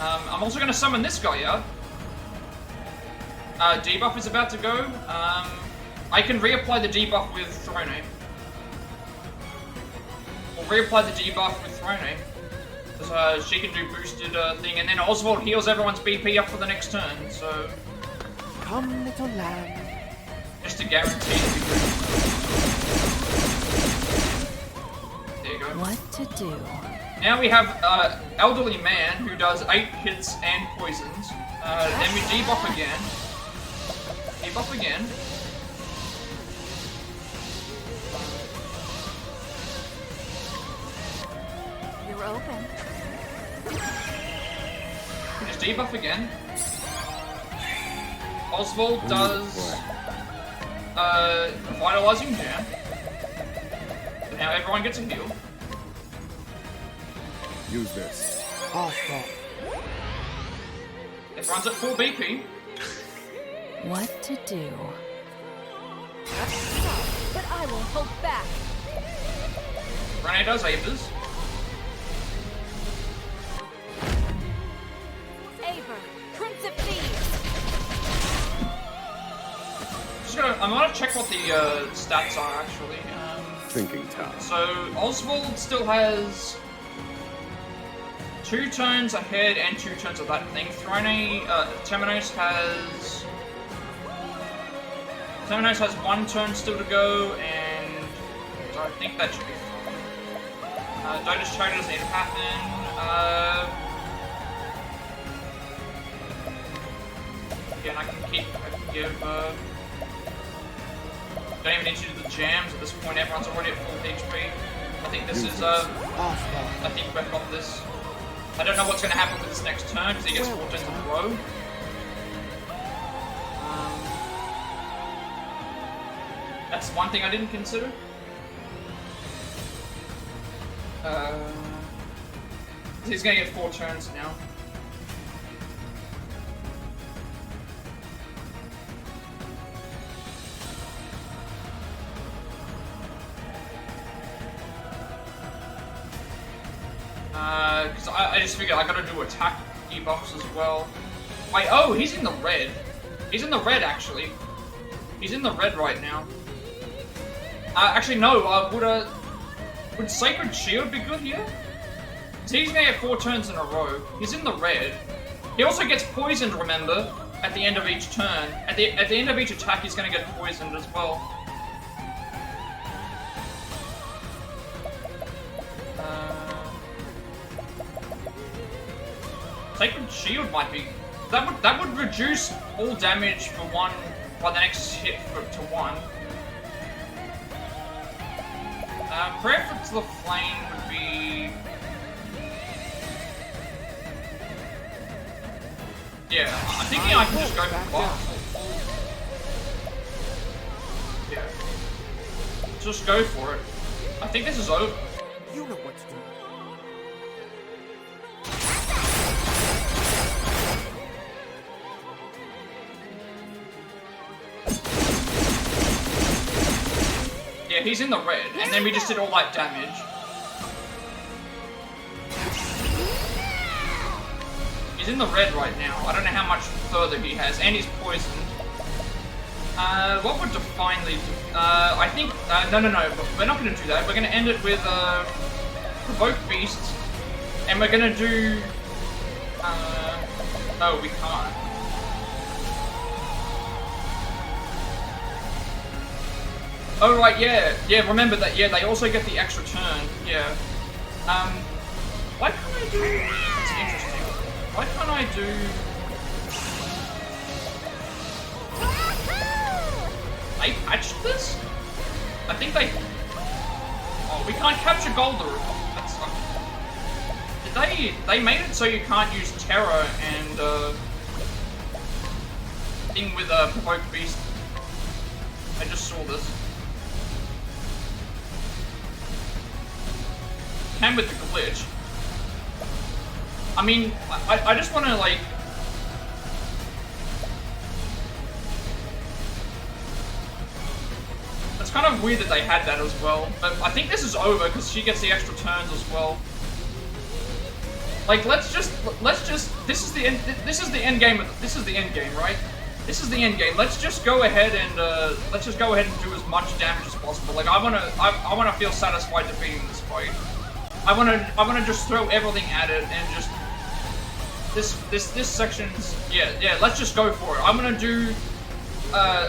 I'm also going to summon this guy out. Debuff is about to go. I can reapply the debuff with Throne. Or reapply the debuff with Throne. Because she can do boosted thing, and then Oswald heals everyone's BP up for the next turn, so... Come, little lamb. Just to guarantee to be good. There you go. What to do? Now we have Elderly Man who does 8 hits and poisons. Then we debuff again. Debuff again. You're open. We just debuff again. Oswald does Vitalizing Jam. So now everyone gets a heal. Use this. Awesome. Everyone's at full BP. What to do? That's tough, but I won't hold back. Renee does Apers. Aver, Prince of Thieves. I'm gonna check what the stats are actually. Thinking time. So Oswald still has 2 turns ahead and 2 turns of that thing. Terminus has 1 turn still to go, and so I think that should be fine. Dota's Charter doesn't need to happen. Again, I can give. Don't even need to do the jams at this point. Everyone's already at full HP. I think this is. I think we've got this. I don't know what's going to happen with this next turn because he gets 4 turns in a row. That's one thing I didn't consider. He's going to get 4 turns now. Because I just figured I gotta do attack debuffs as well. Wait, oh, he's in the red. He's in the red, actually. He's in the red right now. Actually, no, would Sacred Shield be good here? So he's gonna get 4 turns in a row. He's in the red. He also gets poisoned, remember, at the end of each turn. At the end of each attack, he's gonna get poisoned as well. Sacred Shield might be... That would reduce all damage for 1 by the next hit to 1. Prayer to the Flame would be... Yeah, I'm thinking I can just go for buff. Yeah. Just go for it. I think this is over. You know what to do. Yeah, he's in the red, and then we just did all that damage. He's in the red right now. I don't know how much further he has, and he's poisoned. What would Define lead to? I think... no, we're not going to do that. We're going to end it with Provoke Beasts, and we're going to do... oh, we can't. Oh, right, yeah. Yeah, remember that. Yeah, they also get the extra turn. Yeah. Why can't I do... That's interesting. Why can't I do... They patched this? I think they... Oh, we can't capture Galdera. That's Did they made it so you can't use Terror and, thing with Provoke Beast. I just saw this. Can with the glitch. I mean, I just want to like. It's kind of weird that they had that as well, but I think this is over because she gets the extra turns as well. Like, let's just. This is the end. This is the end game. This is the end game, right? This is the end game. Let's just go ahead and do as much damage as possible. Like, I wanna feel satisfied defeating this fight. I wanna just throw everything at it and just. This section's yeah. Let's just go for it. I'm gonna do.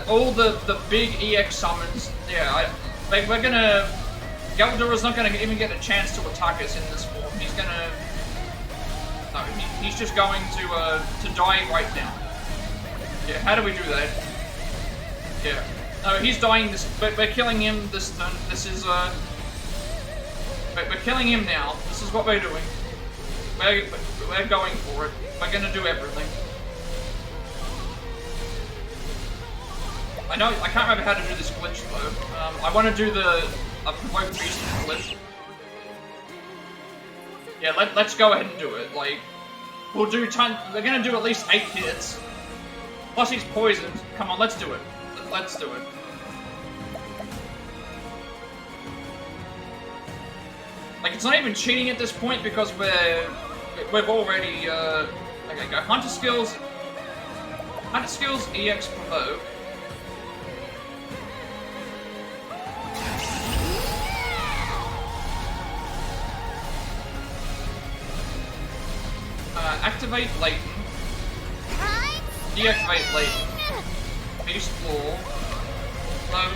All the big EX summons, yeah, we're gonna... Galdera's not gonna even get a chance to attack us in this form. He's gonna... No, he's just going to die right now. Yeah, how do we do that? Yeah. No, he's dying this... We're killing him this turn. This is, we're killing him now. This is what we're doing. We're going for it. We're gonna do everything. I can't remember how to do this glitch though. I want to do the Provoke Beast glitch. Yeah, let's go ahead and do it. Like, we're gonna do at least 8 hits. Plus he's poisoned. Come on, let's do it. Let's do it. Like, it's not even cheating at this point because we've already okay, go Hunter Skills, EX Provoke. Activate Latent. Deactivate Latent. Beast Floor. Cloak.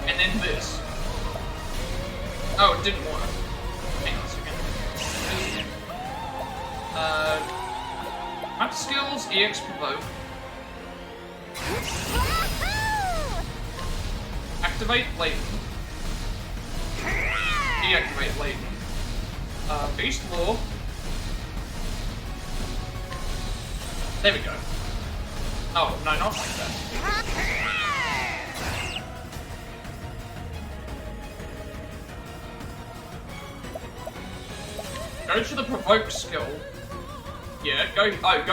And then this. Oh, it didn't work. Hang on a second. Hunter Skills, EX Provoke. Activate Latent. Deactivate Latent. Beast Floor. There we go. Oh, no, not like that. Go to the Provoke skill. Yeah, go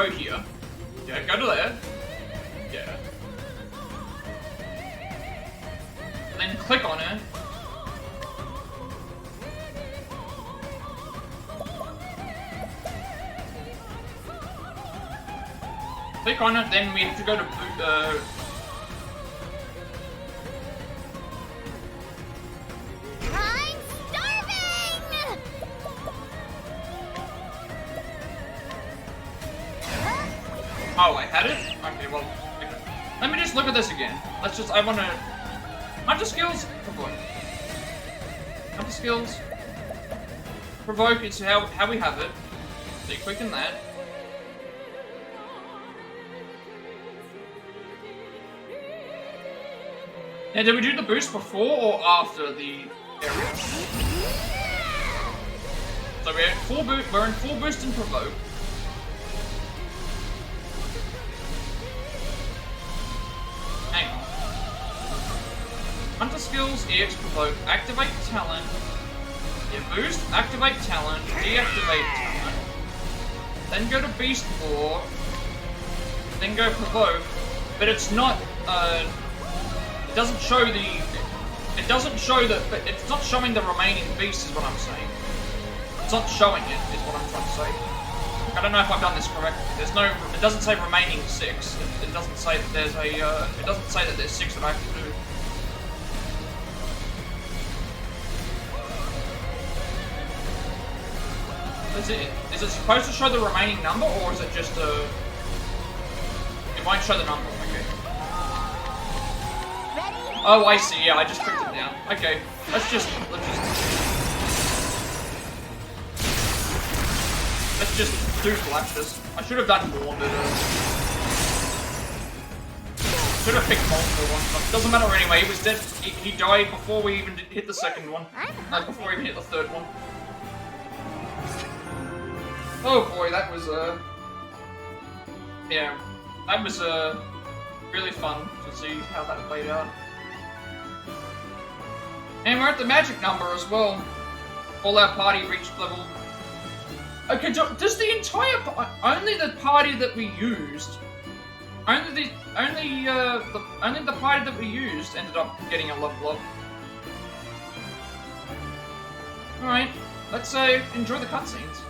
here. Yeah, go to there. Yeah. And then click on it. Click on it, then we have to go to I'm starving! Oh, I had it? Okay, well, let me just look at this again. I wanna... Hunter Skills, Provoke. Hunter Skills, Provoke, it's how we have it. So you quicken that. Now, did we do the boost before or after the area? So we're in full boost and Provoke. Hang on. Hunter Skills, EX Provoke, activate Talent. Yeah, boost, activate Talent, deactivate Talent. Then go to Beast Floor. Then go Provoke. But it's not, it doesn't show it's not showing the remaining beasts is what I'm saying. It's not showing it, is what I'm trying to say. I don't know if I've done this correctly. It doesn't say remaining 6. It doesn't say that there's it doesn't say that there's 6 that I have to do. Is it supposed to show the remaining number, or is it just it won't show the number, okay. Oh, I see, yeah, I just clicked it down. Okay, let's just do flashes. I should have done more, but should have picked multiple ones, but it doesn't matter anyway, he was dead, he died before we even hit the second one. No, before we even hit the third one. Oh boy, that was, yeah. that was really fun to see how that played out. And we're at the magic number as well. All our party reached level. Okay, does the entire only the party that we used, only the party that we used ended up getting a level up. All right, let's enjoy the cutscenes.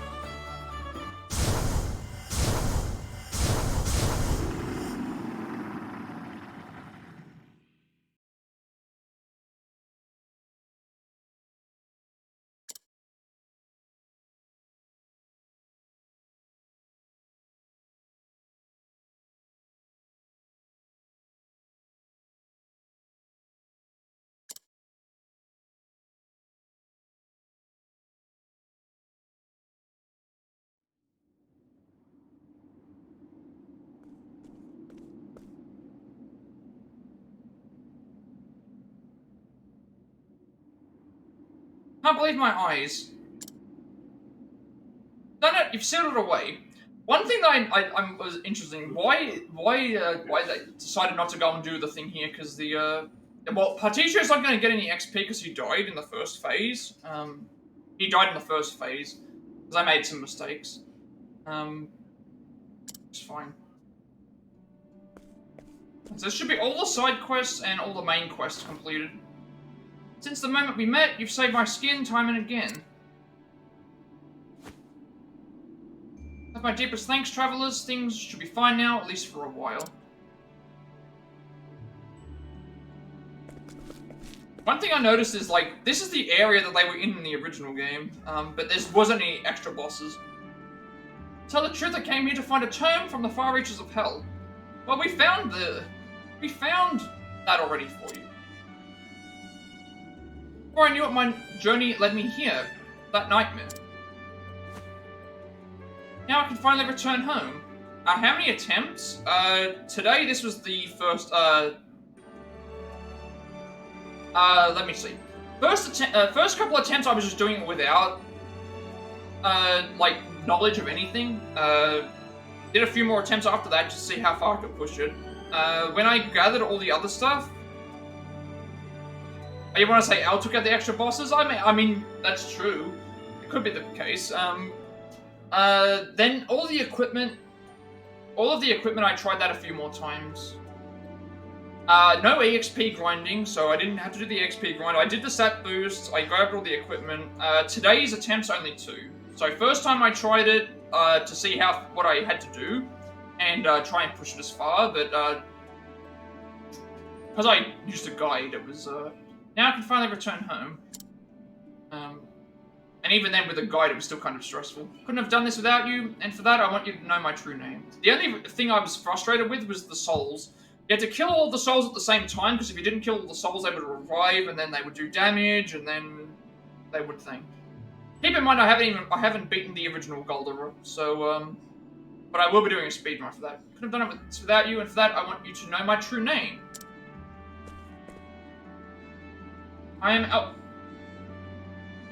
Can't believe my eyes. No, you've sealed it away. One thing that I was interesting, why they decided not to go and do the thing here, because well, Partitio's not going to get any XP because he died in the first phase. He died in the first phase, because I made some mistakes. It's fine. So this should be all the side quests and all the main quests completed. Since the moment we met, you've saved my skin time and again. With my deepest thanks, travelers. Things should be fine now, at least for a while. One thing I noticed is, like, this is the area that they were in the original game, but there wasn't any extra bosses. To tell the truth, I came here to find a tome from the far reaches of hell. Well, we found that already for you. Before I knew it, my journey led me here, that nightmare. Now I can finally return home. How many attempts? Today this was the first, let me see. First couple attempts I was just doing it without, like, knowledge of anything. Did a few more attempts after that just to see how far I could push it. When I gathered all the other stuff, you want to say Elle took out the extra bosses? I mean, that's true. It could be the case. Then all of the equipment, I tried that a few more times. No EXP grinding, so I didn't have to do the EXP grind. I did the stat boosts, I grabbed all the equipment. Today's attempts only 2. So first time I tried it to see what I had to do, and try and push it as far, but because I used a guide, it was now I can finally return home. And even then, with a guide, it was still kind of stressful. Couldn't have done this without you, and for that, I want you to know my true name. The only thing I was frustrated with was the souls. You had to kill all the souls at the same time, because if you didn't kill all the souls, they would revive, and then they would do damage, and then they would think. Keep in mind, I haven't beaten the original Galdera, so but I will be doing a speedrun for that. Couldn't have done it without you, and for that, I want you to know my true name. I am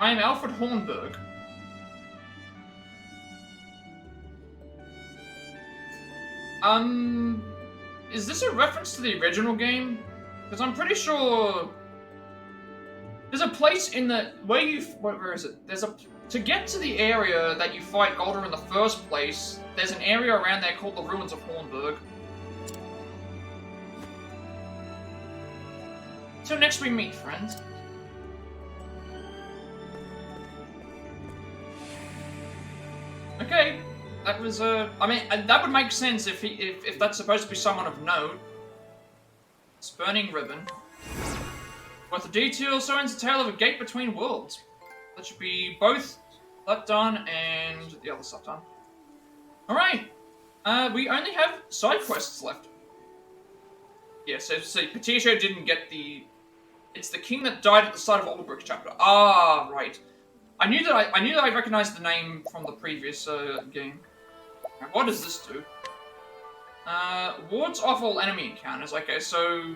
Alfred Hornberg. Is this a reference to the original game? Because I'm pretty sure there's a place in the where is it? To get to the area that you fight Galdera in the first place, there's an area around there called the Ruins of Hornberg. Till next we meet, friends. Okay, that was I mean, that would make sense if that's supposed to be someone of note. Spurning ribbon. With the detail, so ends the tale of a gate between worlds. That should be both that done and the other stuff done. All right, we only have side quests left. Yeah, so Partitio didn't get the. It's the king that died at the start of Old chapter. Ah, right. I knew that I recognized the name from the previous game. Now, what does this do? Wards off all enemy encounters. Okay, so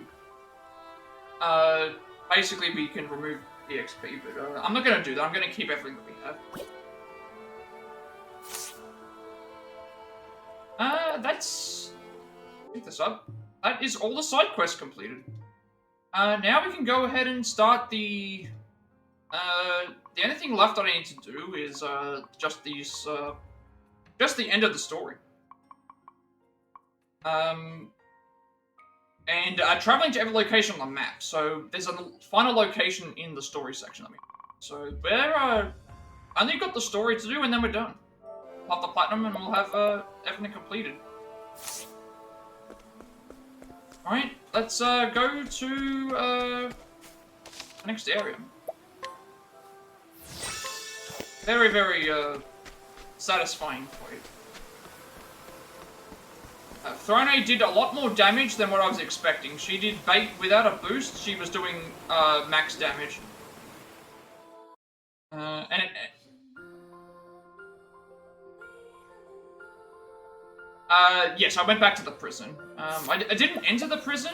basically we can remove the XP, but I'm not going to do that. I'm going to keep everything that we have. That's Pick this up. That is all the side quests completed. Now we can go ahead and start the only thing left that I need to do is just the end of the story. And traveling to every location on the map. So there's a final location in the story section. So we're only got the story to do, and then we're done. We'll have the platinum, and we'll have everything completed. All right, let's go to the next area. Very, very satisfying fight. Throne did a lot more damage than what I was expecting. She did bait without a boost. She was doing max damage. Yes, I went back to the prison. I didn't enter the prison.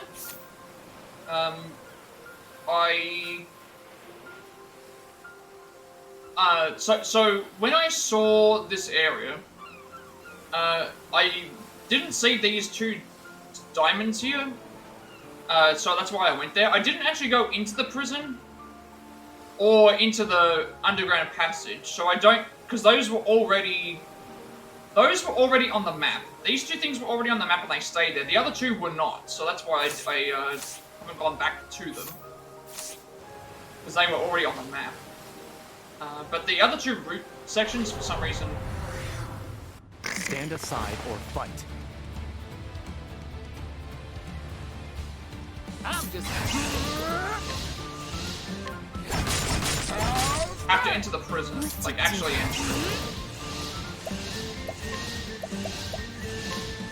So when I saw this area, I didn't see these two diamonds here. So that's why I went there. I didn't actually go into the prison or into the underground passage. So I don't, because those were already on the map. These two things were already on the map and they stayed there. The other two were not, so that's why I haven't gone back to them. Because they were already on the map. But the other two route sections, for some reason... Stand aside or fight. I'm just... have to enter the prison. Like, actually enter it.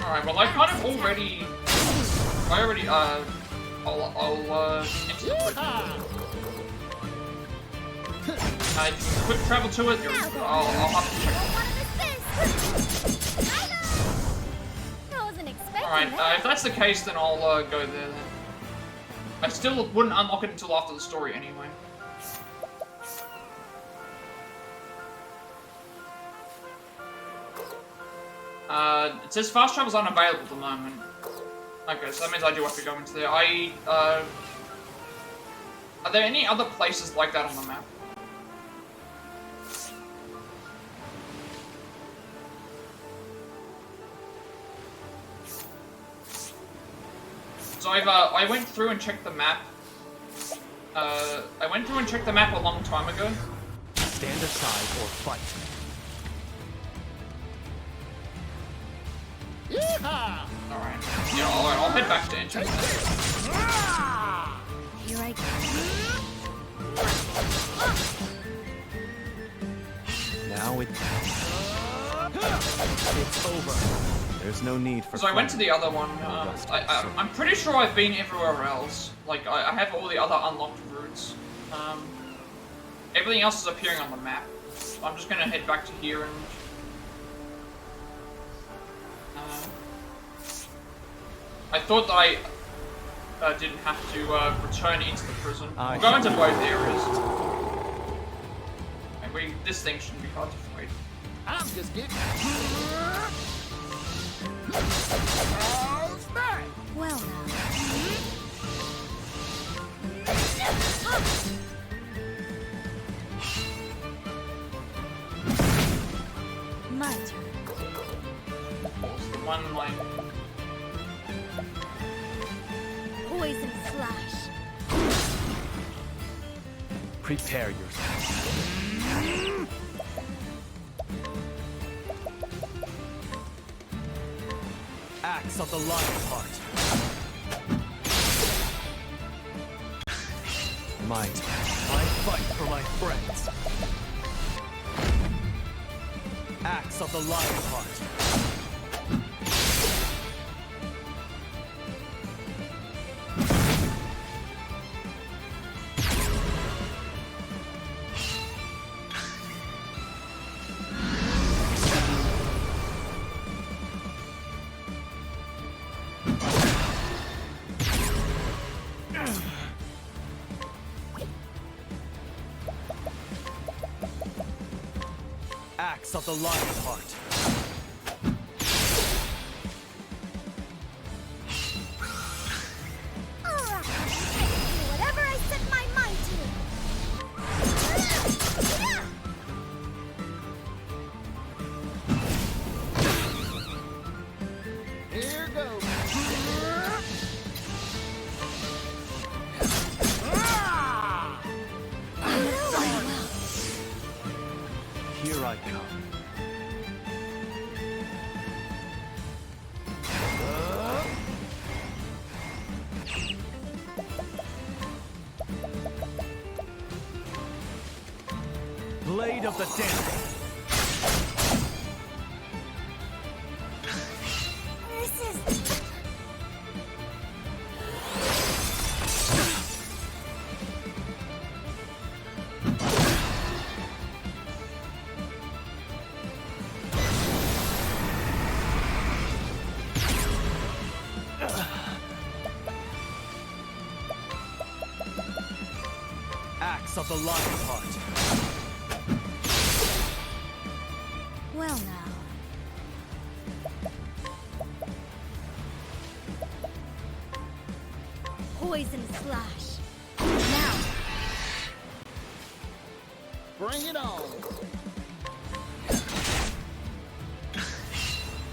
Alright, well I kind of already... I'll enter the prison. I can quick travel to it, I'll have to check. Alright, if that's the case, then I'll go there then. I still wouldn't unlock it until after the story anyway. It says fast travel's unavailable at the moment. Okay, so that means I do have to go into there. Are there any other places like that on the map? So I went through and checked the map. I went through and checked the map a long time ago. Stand aside or fight. Alright. Yeah, I'll head back to entry. Here I go. Now it's over. There's no need for... So I went to the other one. I'm pretty sure I've been everywhere else. Like, I have all the other unlocked routes. Everything else is appearing on the map. So I'm just gonna head back to here and... I thought that I didn't have to return into the prison. We'll go into both areas. And this thing shouldn't be hard to fight. I'm just getting... Well now. My turn. What's the one like? Poison slash. Prepare yourself. Axe of the lion heart. Might. I fight for my friends. Axe of the lion heart. Axe of the lion heart. Blade of the Damned. This is... Axe of the Lion Heart. Well now. Poison slash. Now. Bring it on.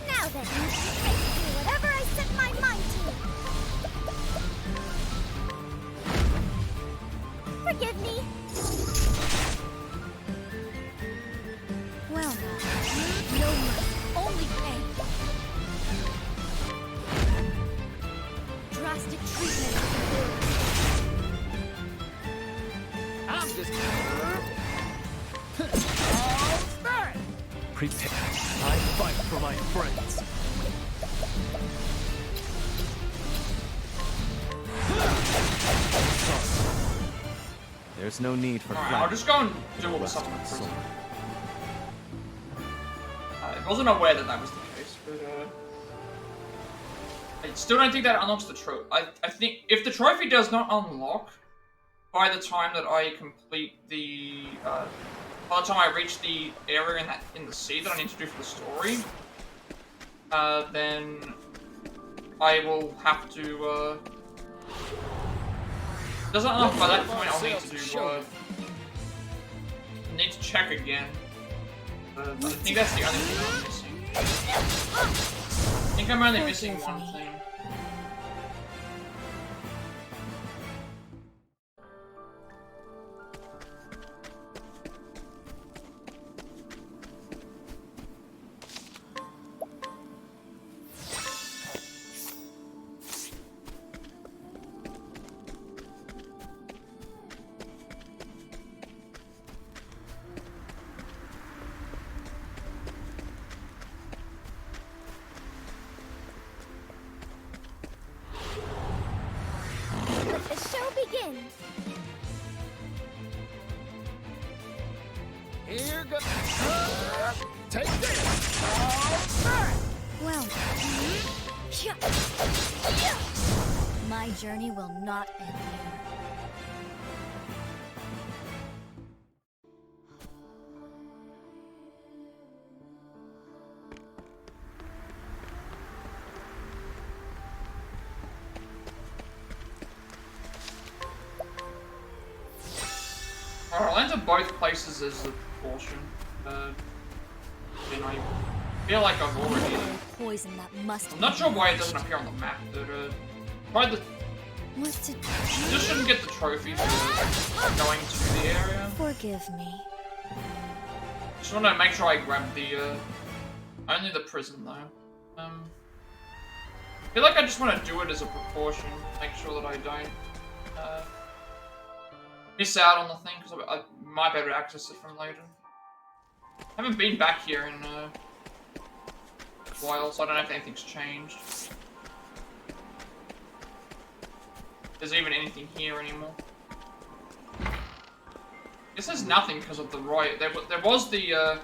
Now then, I can do whatever I set my mind to. Forgive me. Well now. No mercy, only pain. Drastic treatment of the world. I'm just... All start. Prepare. I fight for my friends. There's no need for Alright, I'll just go and do all the Rest stuff in my the prison. soul. I wasn't aware that that was the case, but I still don't think that unlocks the trophy. I think if the trophy does not unlock by the time that I complete the by the time I reach the area in the sea that I need to do for the story, then I will have to doesn't unlock by that point. I'll need to do need to check again. I think that's the only thing I'm missing. I think I'm only missing one thing. Let the show begin. Here goes. Take this. All start. Well, my journey will not end here. Alright, I'll enter both places as a precaution. And I feel like I've already. Poison that must. I'm not sure why it doesn't appear on the map, but probably What to do? just shouldn't get the trophy for going to the area. Forgive me. Just want to make sure I grab the only the prison though. I feel like I just want to do it as a precaution, make sure that I don't miss out on the thing because I might be able to access it from later. I haven't been back here in a while, so I don't know if anything's changed. If there's even anything here anymore. I guess there's nothing because of the riot. There was the, I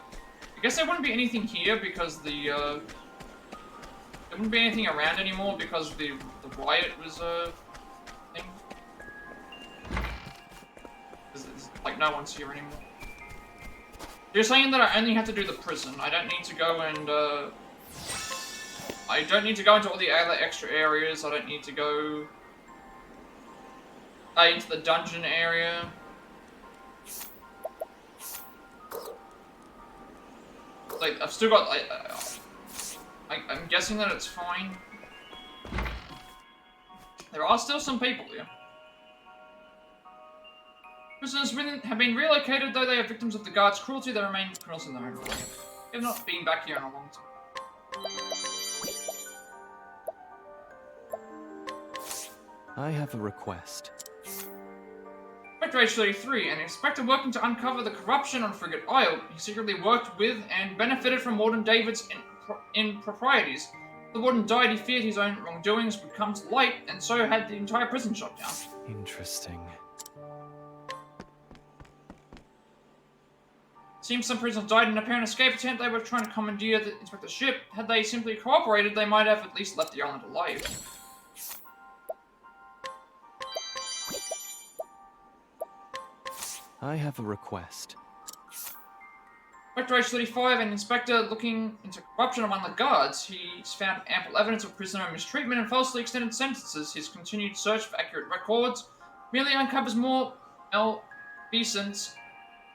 guess there wouldn't be anything here because the, there wouldn't be anything around anymore because the riot was a thing. There's, like, no one's here anymore. You're saying that I only have to do the prison. I don't need to go and, I don't need to go into all the other extra areas. I don't need to go into the dungeon area. Like, I've still got, I'm guessing that it's fine. There are still some people here. Prisoners have been relocated, though they are victims of the guards' cruelty. They remain criminals in their own right. They have not been back here in a long time. I have a request. Spectre Age 33, an inspector working to uncover the corruption on Frigate Isle. He secretly worked with and benefited from Warden David's improprieties. The Warden died, he feared his own wrongdoings would come to light, and so had the entire prison shut down. Interesting. Seems some prisoners died in an apparent escape attempt. They were trying to commandeer the inspector's ship. Had they simply cooperated, they might have at least left the island alive. I have a request. Spectre Age 35, an inspector looking into corruption among the guards. He's found ample evidence of prisoner mistreatment and falsely extended sentences. His continued search for accurate records merely uncovers more malfeasance.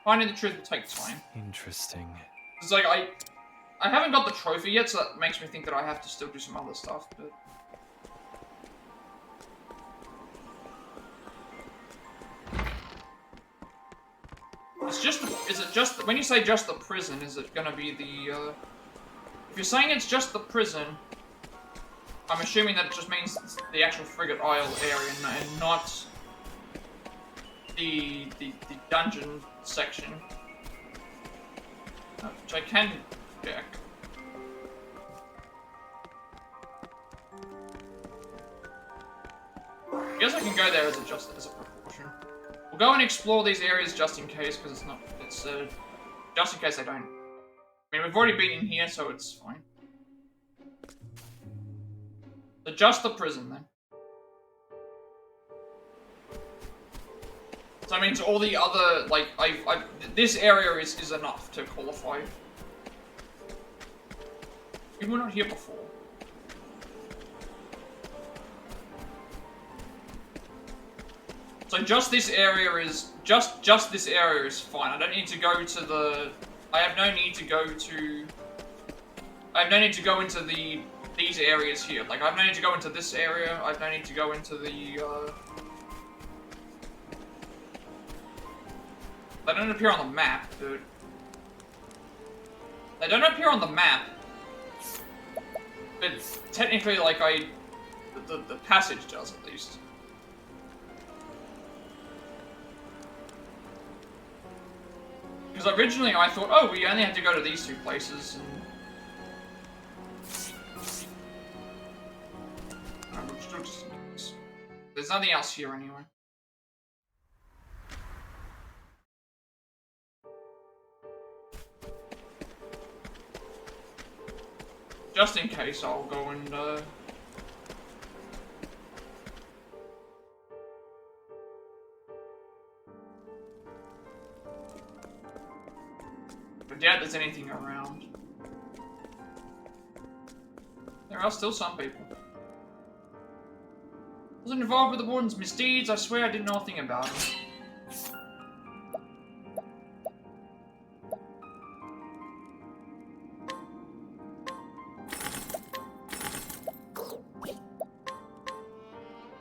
Finding the truth will take time. Interesting. It's like, I haven't got the trophy yet, so that makes me think that I have to still do some other stuff, but... Is it just, when you say just the prison, is it gonna be the, if you're saying it's just the prison, I'm assuming that it just means the actual Frigate Isle area and not the dungeon section. Which I can check. I guess I can go there as a precaution. We'll go and explore these areas just in case, because it's just in case I don't. I mean, we've already been in here, so it's fine. So just the prison, then. So I mean, all the other, like, this area is enough to qualify. We were not here before. So just this area is, just this area is fine. I don't need to go to the, I have no need to go into these areas here. Like, I have no need to go into this area, I have no need to go into the, they don't appear on the map, dude. They don't appear on the map. But technically, like, the passage does, at least. Because originally I thought, oh, we only had to go to these two places, and... There's nothing else here anyway. Just in case, I'll go and, I doubt there's anything around. There are still some people. Wasn't involved with the Warden's misdeeds, I swear I didn't know a thing about him.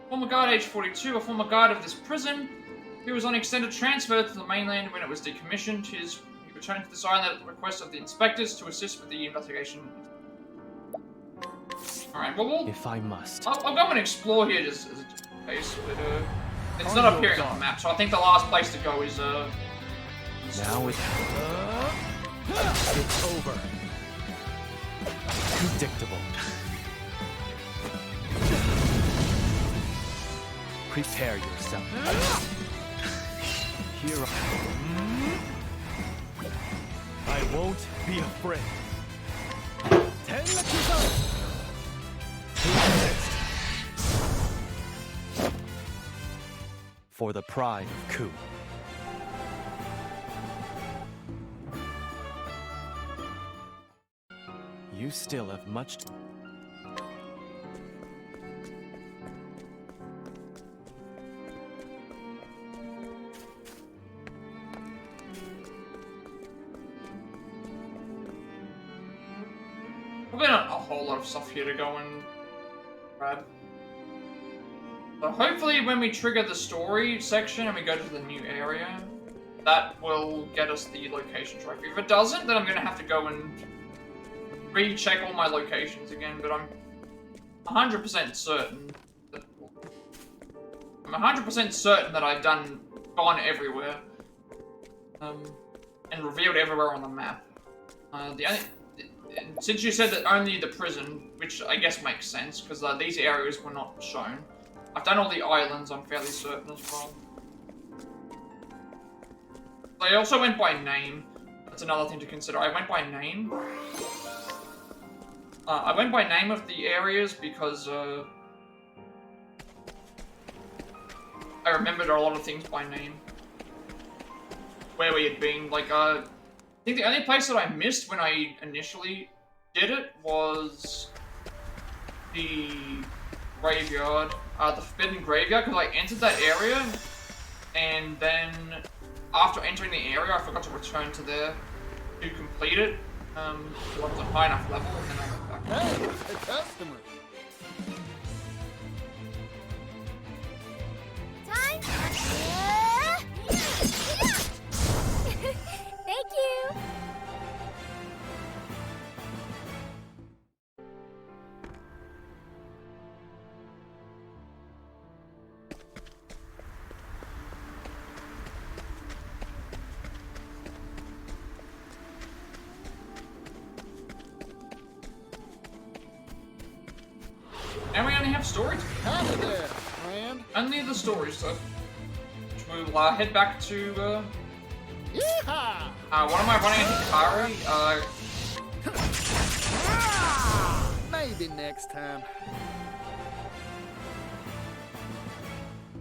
Former guard age 42, a former guard of this prison. He was on extended transfer to the mainland when it was decommissioned. He returned to this island at the request of the inspectors to assist with the investigation. Alright, well, if I must. I'll go and explore here just as a case, but it's not appearing on the map, so I think the last place to go is Now it's over. Predictable. Prepare yourself. Here I won't be afraid. For the pride of Ku. You still have much to... Probably not a whole lot of stuff here to go and grab. But hopefully when we trigger the story section and we go to the new area, that will get us the location trophy. If it doesn't, then I'm going to have to go and recheck all my locations again, but I'm 100% certain that... I'm 100% certain that I've done gone everywhere. And revealed everywhere on the map. Since you said that only the prison, which I guess makes sense, because these areas were not shown. I've done all the islands, I'm fairly certain as well. I also went by name. That's another thing to consider. I went by name. I went by name of the areas because I remembered a lot of things by name. Where we had been, like, I think the only place that I missed when I initially did it was the graveyard, the Forbidden Graveyard, because I entered that area, and then after entering the area, I forgot to return to there to complete it. I was a high enough level, and then I went back. Hey, a customer. Time. Thank you. And we only have story to Howdy there, friend. only the story stuff. Which we will head back to, Yeehaw! what am I running into Kari? Maybe next time.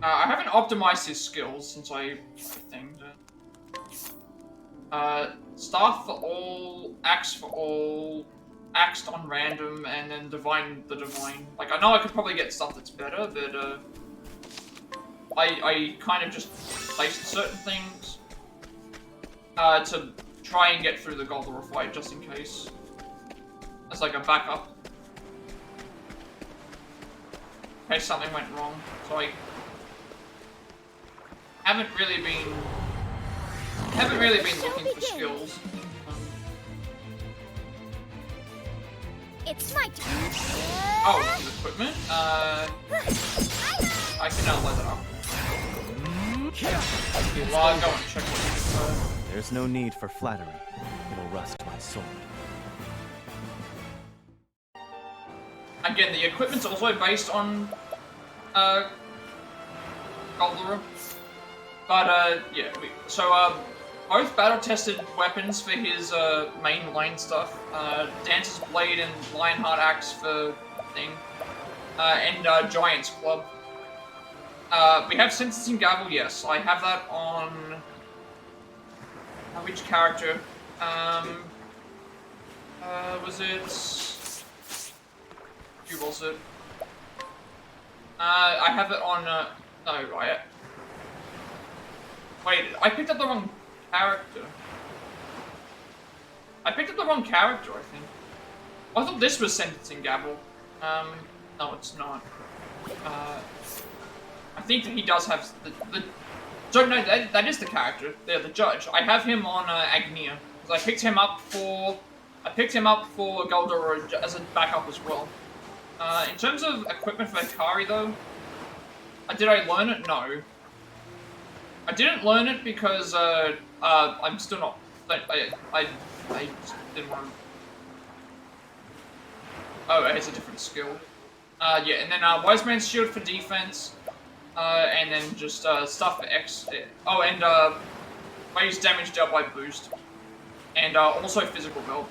I haven't optimized his skills since I think. Staff for all, axe for all, axed on random, and then divine the divine. Like, I know I could probably get stuff that's better, but I kind of just placed certain things to try and get through the Galdera fight just in case. As like a backup. In case something went wrong. So I haven't really been looking for skills. It's my turn. Oh, equipment? I can let that up. Well, I'll go and check what you can. There's no need for flattery. It'll rust my sword. Again, the equipment's also based on Galdera. But yeah, both battle-tested weapons for his main line stuff. Dancer's Blade and Lionheart Axe for thing. And Giant's Club. We have Sentencing Gavel, yes. I have that on... which character? Was it... Who was it? I have it on, no, wait, I picked up the wrong character. I picked up the wrong character, I think. I thought this was Sentencing Gavel. No, it's not. I think that he does have the so no, that is the character. The judge. I have him on Agnia. I picked him up for Galdera as a backup as well. In terms of equipment for Akari though, did I learn it? No. I didn't learn it because I'm still not. I just didn't want to. Oh, it's a different skill. Yeah, and then Wise Man's Shield for defense, and then just stuff for X. Oh, and I use damage dealt by boost, and also physical belt.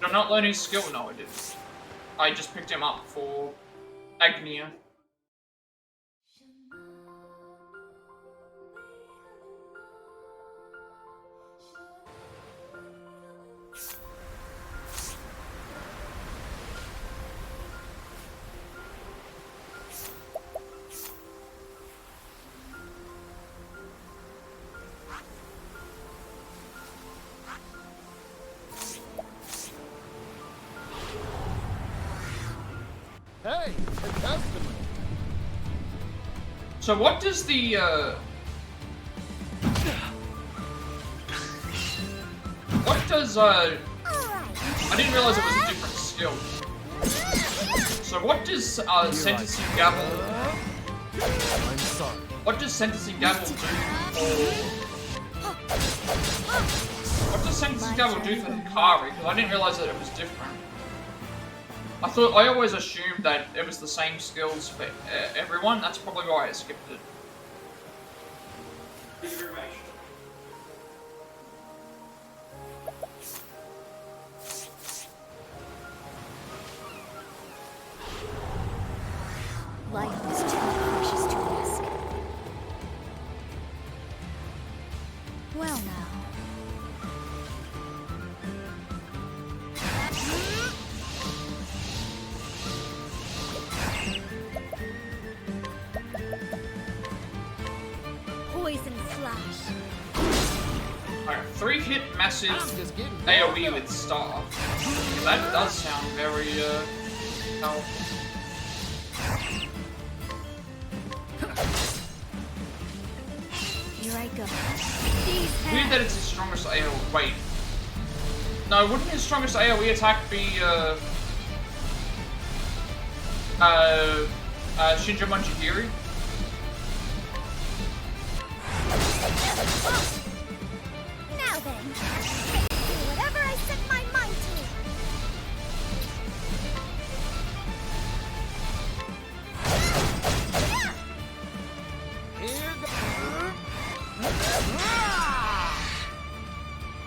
Did I not learn his skill? No, I didn't. I just picked him up for Agnia. Hey, a customer. So what does the what does I didn't realize it was a different skill. So what does Sentencing Gavel? I'm sorry. What does sentencing gavel do for... What does sentencing gavel do for Hikari? Because I didn't realize that it was different. I always assumed that it was the same skills for everyone. That's probably why I skipped it. Life is too precious to risk. Well now. Poison flash. Alright, 3-hit massive AoE with staff. That does sound very powerful. Here I go. Weird that it's his strongest AoE. Wait. No, wouldn't his strongest AoE attack be Shinja Manjigiri? Now then, do whatever I set my mind to.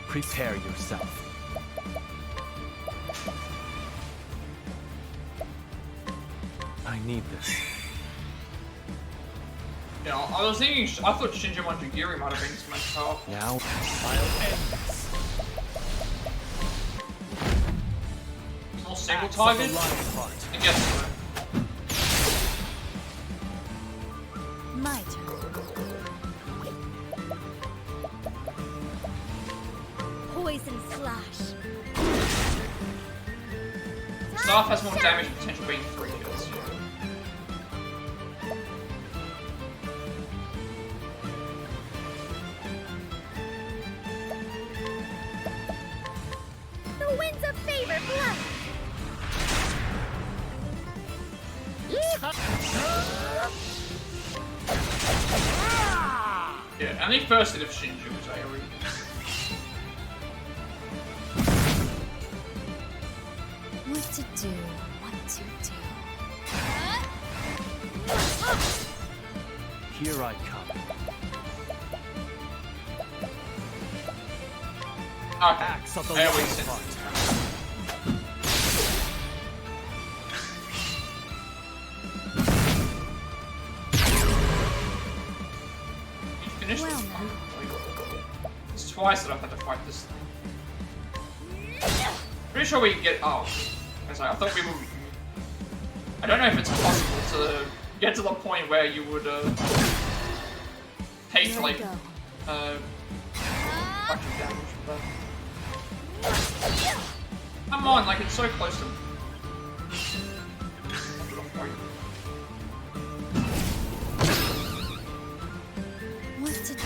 Prepare yourself. I need this. Yeah, I was thinking, I thought Shinja Manjigiri might have been so much powerful. Now, I'll end this. More single Axe of the target? lion heart. I guess so. My turn. Poison slash. Staff has more damage potential being 3 hits. The winds of favor blood. Yeah, only first hit of Shinju was AoE. What to do? What to do? Here I come. Okay. Axe of the AoE lion sent. heart. You finished Well, this now. one? It's twice that I've had to fight this thing. Pretty sure we can get. Oh. I thought we were. I don't know if it's possible to get to the point where you would take Here we like go. bunch of damage, but come on, like it's so close to. What to do?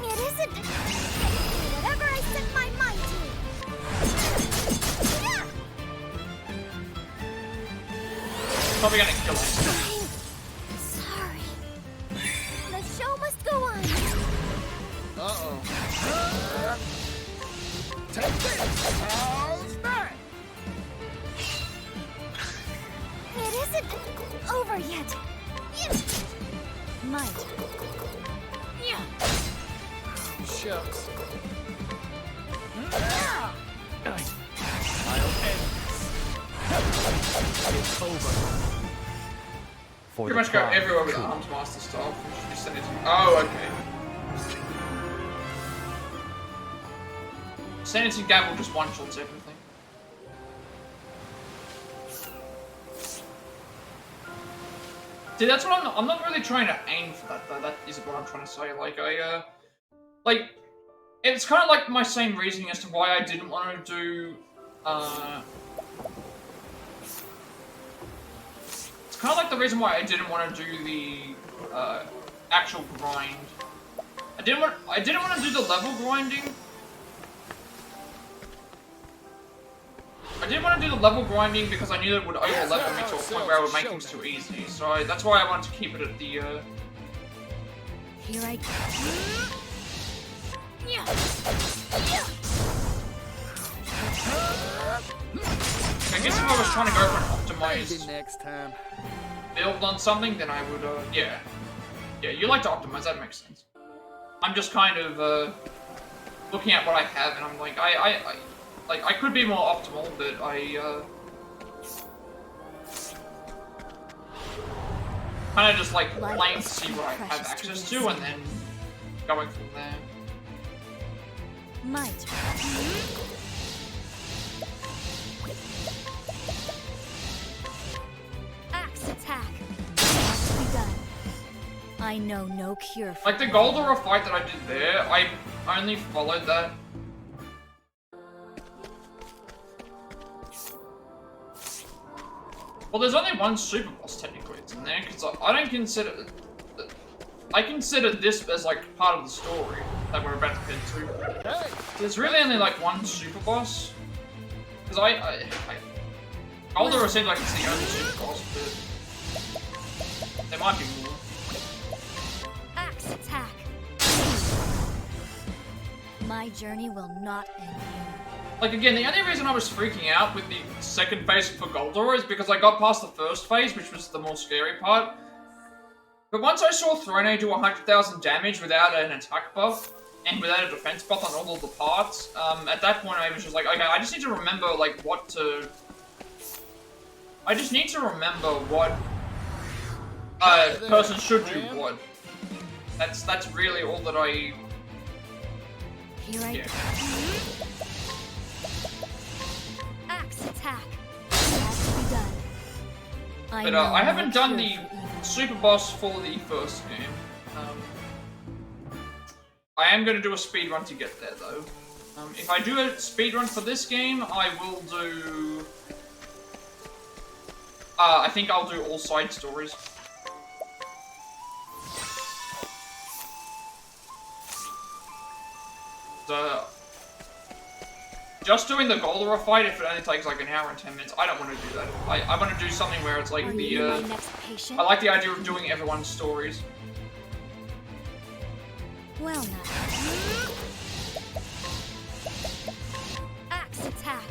It isn't. Whatever I set my mind to. Probably gonna kill him. Sorry. The show must go on. Uh-oh. Take this! How's that? It isn't over yet. My turn. Shucks. I'll end this. It's over. For Pretty the much go pride everywhere of with Ku. Arms Master stuff. We should just send it to. Oh, okay. Sentencing Gavel just one-shots everything. See, that's what I'm not really trying to aim for that, though. That isn't what I'm trying to say. Like, like, it's kind of like my same reasoning as to why I didn't want to do, it's kind of like the reason why I didn't want to do the, actual grind. I didn't want to do the level grinding. I did want to do the level grinding because I knew it would over-level me to a point where I would make things too easy. So that's why I wanted to keep it at the, Here I go. I guess if I was trying to go for an Maybe optimized next time. build on something, then I would, yeah. Yeah, you like to optimize, that makes sense. I'm just kind of, looking at what I have, and I'm like, I could be more optimal, but kind of just like playing to see what I have access to, and then going from there. My turn. Axe attack. Must be done. I know no cure for Like the Galdera fight that I did there, I only followed that. Well, there's only one super boss technically it's in there, because I don't consider... I consider this as like part of the story that we're about to head to. Hey, There's really only like one super boss. Because Galdera seems like it's the only super boss, but there might be more. Axe attack. my journey will not end here. Like, again, the only reason I was freaking out with the second phase for Galdera is because I got past the first phase, which was the more scary part. But once I saw Throne do 100,000 damage without an attack buff, and without a defense buff on all of the parts, at that point I was just like, okay, I just need to remember, like, what to... I just need to remember what person should do what. That's really all that I... Here I Yeah. go. Axe attack. Has to be done. But know I haven't no done cure the for evil. super boss for the first game. I am going to do a speed run to get there, though. If I do a speed run for this game, I will do... I think I'll do all side stories. Just doing the Galdera fight, if it only takes like an hour and 10 minutes, I don't want to do that. I want to do something where it's like Are the... you my next patient? I like the idea of doing everyone's stories. Well now. Axe attack.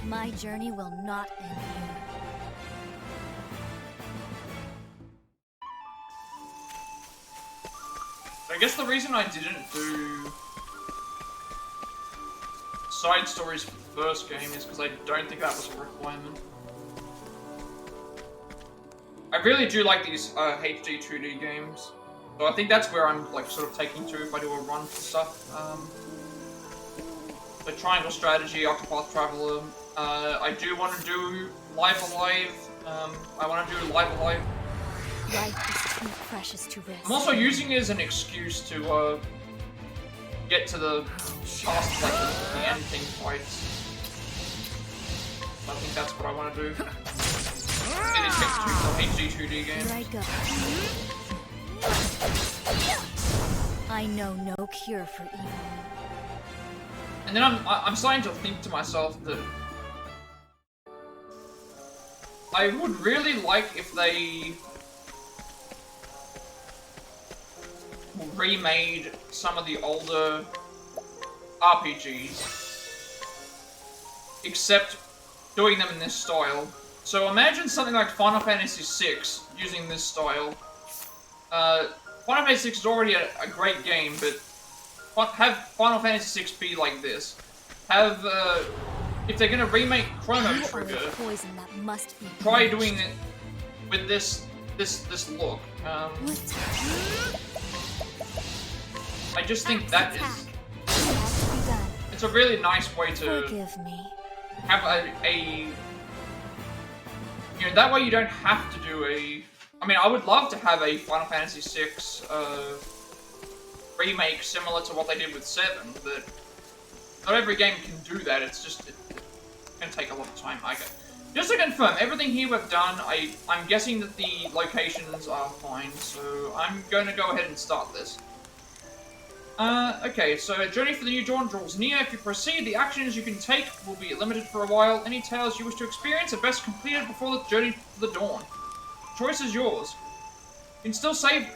My journey will not end here. I guess the reason I didn't do side stories for the first game is because I don't think that was a requirement. I really do like these HD 2D games, so I think that's where I'm like sort of taking to if I do a run for stuff. The Triangle Strategy, Octopath Traveler. I do want to do Live Alive. I want to do Live Alive. Life is too precious to risk. I'm also using it as an excuse to get to the past, like the ending fights. I think that's what I want to do. It is HD 2D game. Here I go. I know no cure for evil. And then I'm starting to think to myself that I would really like if they remade some of the older RPGs, except doing them in this style. So imagine something like Final Fantasy VI using this style. Final Fantasy VI is already a great game, but have Final Fantasy VI be like this. Have, if they're gonna remake Chrono You are Trigger, a poison that must be try punished. doing it with this look. What? I just think Axe that attack. is, Has to be done. it's a really nice way to Forgive me. have a you know, that way you don't have to do a, I mean, I would love to have a Final Fantasy VI, remake similar to what they did with 7, but not every game can do that. It's just, it's gonna take a lot of time. Okay. Just to confirm, everything here we've done, I'm guessing that the locations are fine, so I'm going to go ahead and start this. Okay, so Journey for the New Dawn draws near. If you proceed, the actions you can take will be limited for a while. Any tales you wish to experience are best completed before the Journey to the Dawn. Choice is yours. You can still save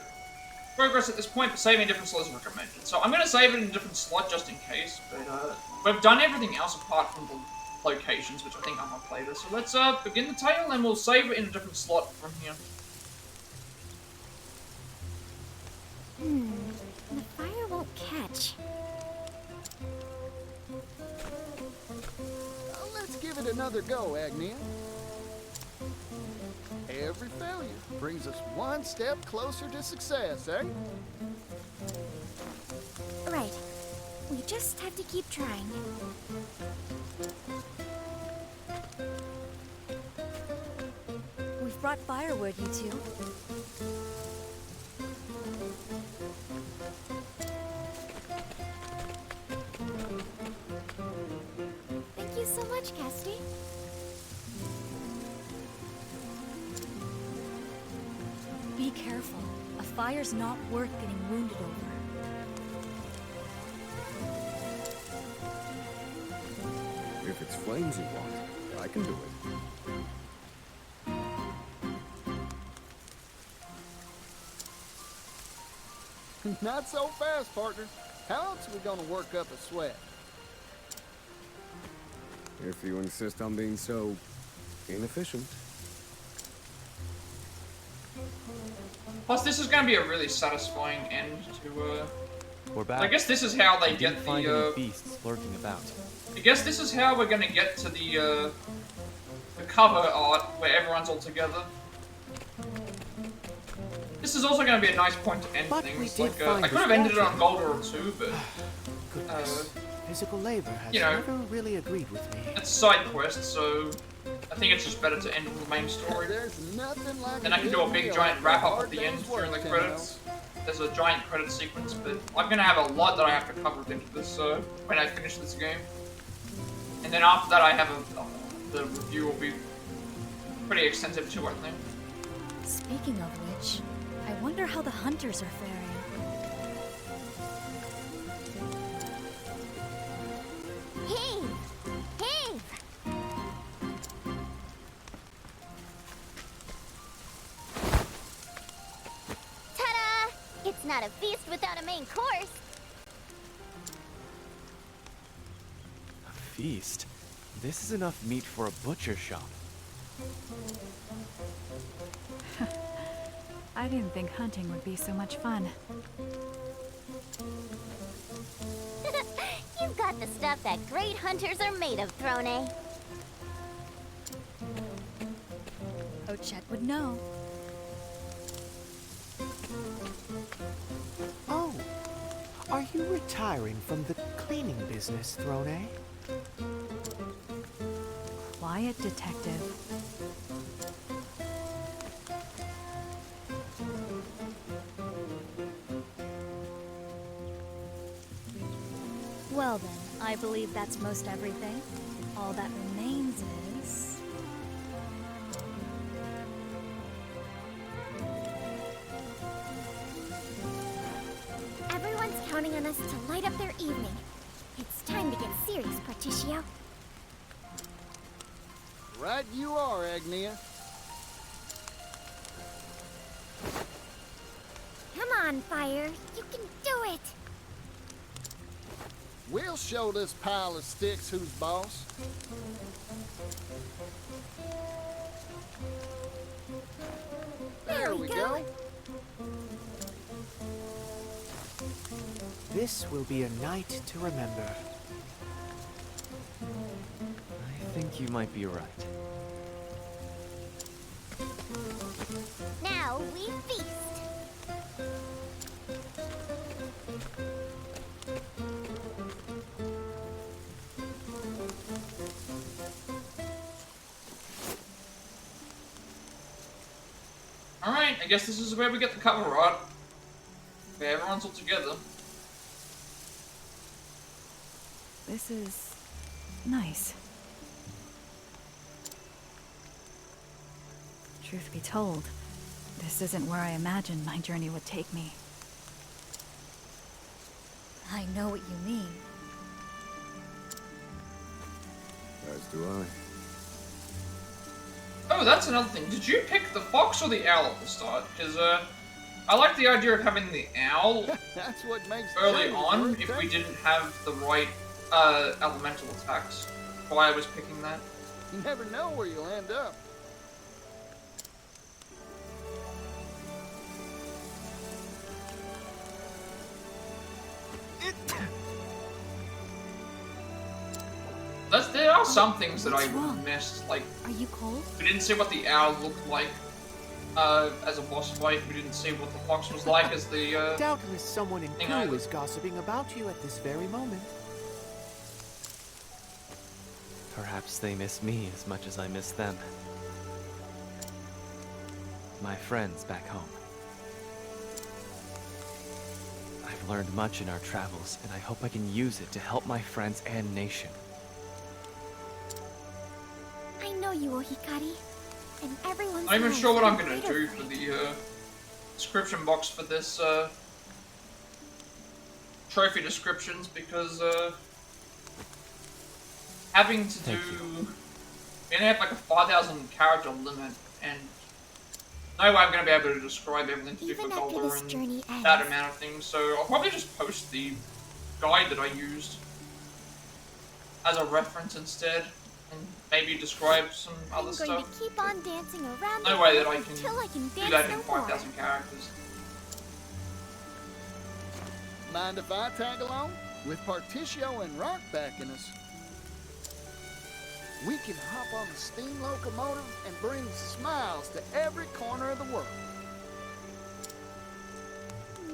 progress at this point, but saving a different slot is recommended. So I'm going to save it in a different slot just in case, but we've done everything else apart from the locations, which I think I'm going to play this. So let's begin the tale, and we'll save it in a different slot from here. The fire won't catch. Let's give it another go, Agnia. Every failure brings us one step closer to success, eh? Right. We just have to keep trying. We've brought firewood, you two. Thank you so much, Cassidy. Be careful. A fire's not worth getting wounded over. If it's flames you want, I can do it. Not so fast, partner. How else are we gonna work up a sweat? If you insist on being so inefficient. Plus, this is going to be a really satisfying end to, We're back. I guess this is how they I get didn't find the, any beasts lurking about. I guess this is how we're going to get to the cover art where everyone's all together. This is also going to be a nice point to end But things. we did Like, find I could have this ended it on water. Galdera too, but Goodness. Physical labor has you know, never really agreed with me. it's a side quest, so I think it's just better to end with the main story. There's nothing like Then I can do a good big meal giant after wrap up hard at the end day's during the work, credits. There's a giant credit sequence, but I'm gonna have a lot that I have to cover into this when I finish this game. And then after that, I have the review will be pretty extensive too, I think. Speaking of which, I wonder how the hunters are faring. Heave! Heave! Ta-da! It's not a feast without a main course. A feast? This is enough meat for a butcher shop. I didn't think hunting would be so much fun. You've got the stuff that great hunters are made of, Throne. Ochet would know. Oh, are you retiring from the cleaning business, Throne? Quiet detective. Well then, I believe that's most everything. All that remains is... Everyone's counting on us to light up their evening. It's time to get serious, Partitio. Right you are, Agnia. Come on, Fire. You can do it. We'll show this pile of sticks who's boss. There we go. This will be a night to remember. I think you might be right. Now we feast. Alright, I guess this is where we get the cover art. Where everyone's all together. This is... nice. Truth be told, this isn't where I imagined my journey would take me. I know what you mean. As do I. Oh, that's another thing. Did you pick the fox or the owl at the start? Because, I like the idea of having the owl That's what makes early journeys on worth if we taking. didn't have the right, elemental attacks. Why I was picking that. You never know where you'll end up. There are some things that What's I wrong? missed, like, Are you cold? we didn't see what the owl looked like, as a boss fight, we didn't see what the fox was like as the, Doubtless someone in Hang on. crew is gossiping about you at this very moment. Perhaps they miss me as much as I miss them. My friends back home. I've learned much in our travels, and I hope I can use it to help my friends and nation. I know you, Ohikari. And everyone's I'm not even lives sure what are I'm gonna brighter do for for you. the, description box for this, trophy descriptions, because, having to Thank do... We only have like a 5,000 character limit, and no way I'm gonna be able to describe everything to do for Even after Galdera this and journey ends, that amount of things, so I'll probably just post the guide that I used as a reference instead, and maybe describe some I'm other going stuff. to keep on dancing around No the way that world I can until I can do dance that in no more. 5,000 characters. Mind if I tag along? With Partitio and Rock backing us, we can hop on the steam locomotive and bring smiles to every corner of the world.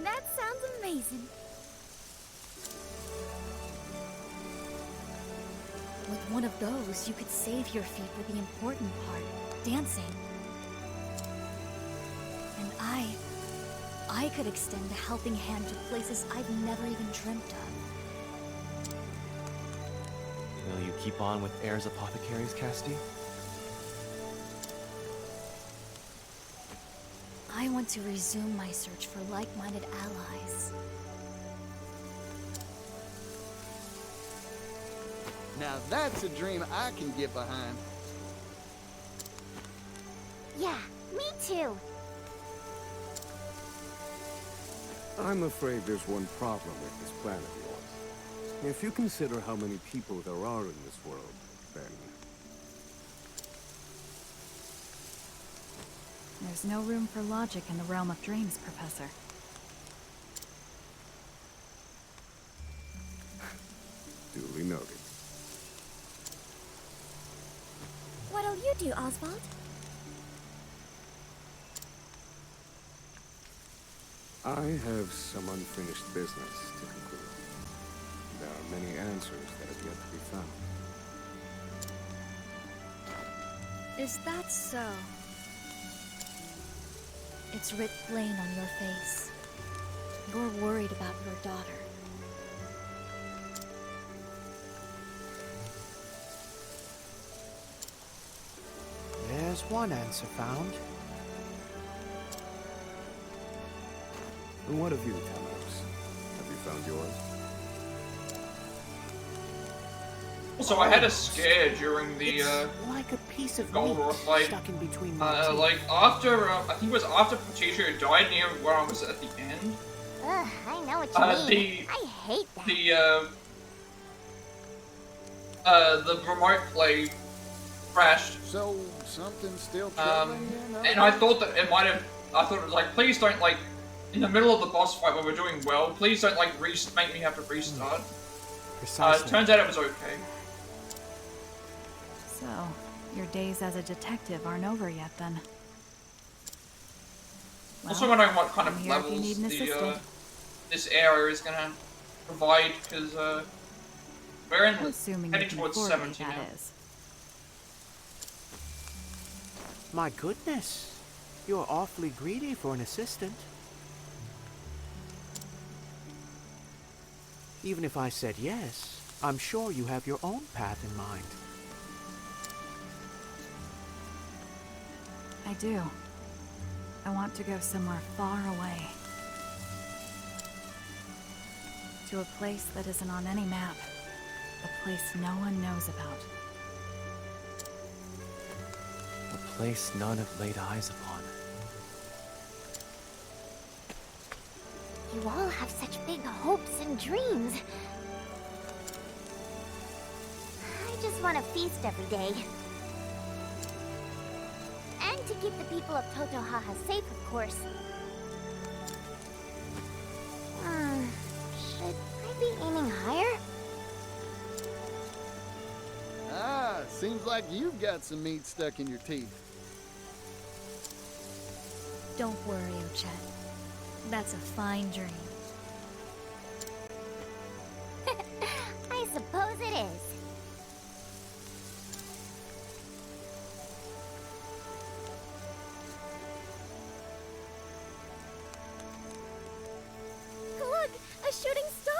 That sounds amazing. With one of those, you could save your feet for the important part, dancing. And I could extend a helping hand to places I've never even dreamt of. Will you keep on with Heirs Apothecaries, Casti? I want to resume my search for like-minded allies. Now that's a dream I can get behind. Yeah, me too. I'm afraid there's one problem with this plan of yours. If you consider how many people there are in this world, then... There's no room for logic in the realm of dreams, Professor. Duly noted. What'll you do, Oswald? I have some unfinished business to conclude. There are many answers that have yet to be found. Is that so? It's writ plain on your face. You're worried about your daughter. There's one answer found. And what of you, Talos? Have you found yours? Also, I had a scare during the, It's like a piece of Galdera meat fight. stuck in between my teeth. like, after, I think it was after Partitio died near where I was at the end. Ugh, I know what you mean. the- I hate that. The remote play crashed. So, something's still Um, troubling you? and I thought that it might have, I thought it was like, please don't, like, in the middle of the boss fight where we're doing well, please don't, like, make me have to restart. Precisely. Turns out it was okay. So, your days as a detective aren't over yet, then. Also Well, wondering what kind I'm of here if you levels need an assistant. this area is gonna provide, because, we're in, Assuming you heading can towards afford 17 me, now. that is. My goodness. You're awfully greedy for an assistant. Even if I said yes, I'm sure you have your own path in mind. I do. I want to go somewhere far away. To to a place that isn't on any map. A place no one knows about. A place none have laid eyes upon. You all have such big hopes and dreams. I just want to feast every day. And to keep the people of Tropu'hopu safe, of course. Should I be aiming higher? Ah, seems like you've got some meat stuck in your teeth. Don't worry, Ochet. That's a fine dream. I suppose it is. Look! A shooting star!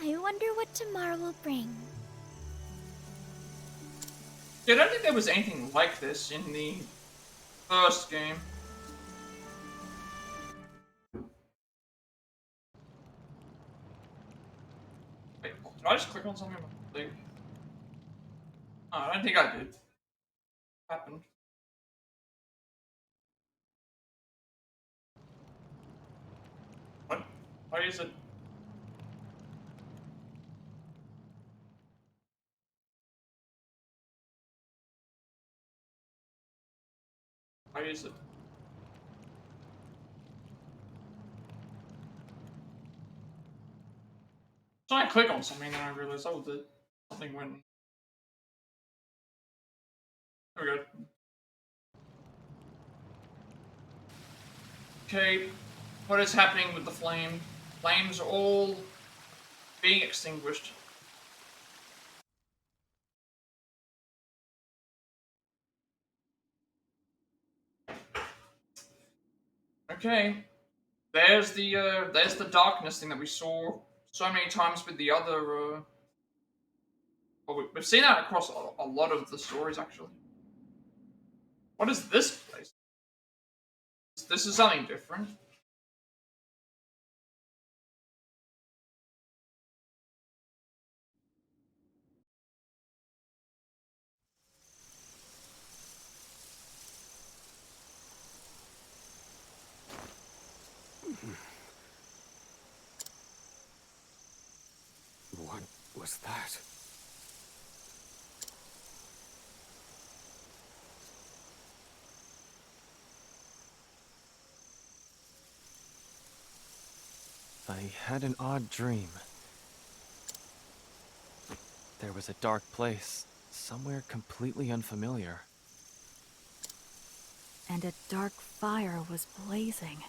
I wonder what tomorrow will bring. Yeah, I don't think there was anything like this in the first game. Wait, did I just click on something? Oh, I don't think I did. Happened. What? Why is it? Why is it? So I click on something and then I realize, oh, something went. There we go. Okay, what is happening with the flame? Flames are all being extinguished. Okay, there's the darkness thing that we saw so many times with the other. Well, we've seen that across a lot of the stories actually. What is this place? This is something different. What was that? I had an odd dream. There was a dark place, somewhere completely unfamiliar. And a dark fire was blazing.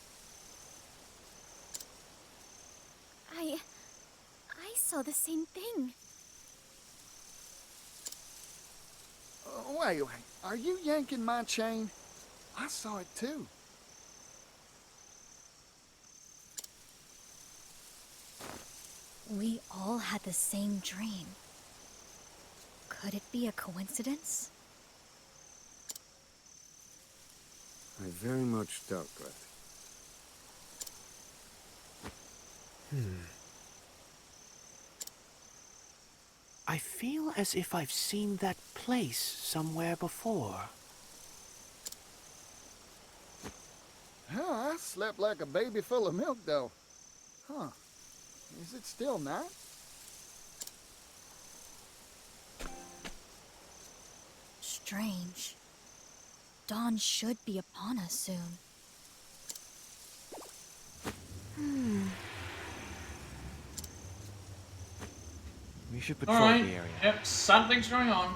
I saw the same thing. Wait, are you yanking my chain? I saw it too. We all had the same dream. Could it be a coincidence? I very much doubt that. I feel as if I've seen that place somewhere before. Huh, I slept like a baby full of milk, though. Huh. Is it still night? Strange. Dawn should be upon us soon. We should patrol Alright, the area. yep, something's going on.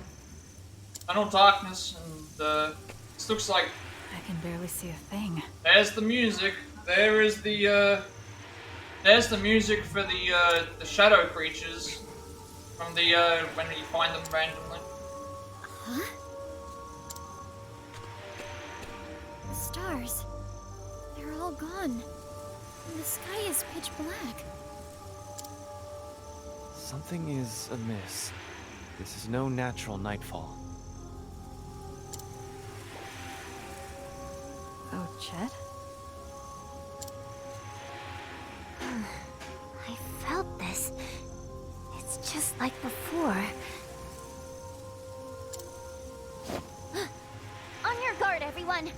Tunnel darkness, and this looks like I can barely see a thing. there's the music. There's the music for the shadow creatures from the when you find them randomly. Huh? The stars. They're all gone. And the sky is pitch black. Something is amiss. This is no natural nightfall. Oh, Chet? I felt this. It's just like before. On your guard, everyone!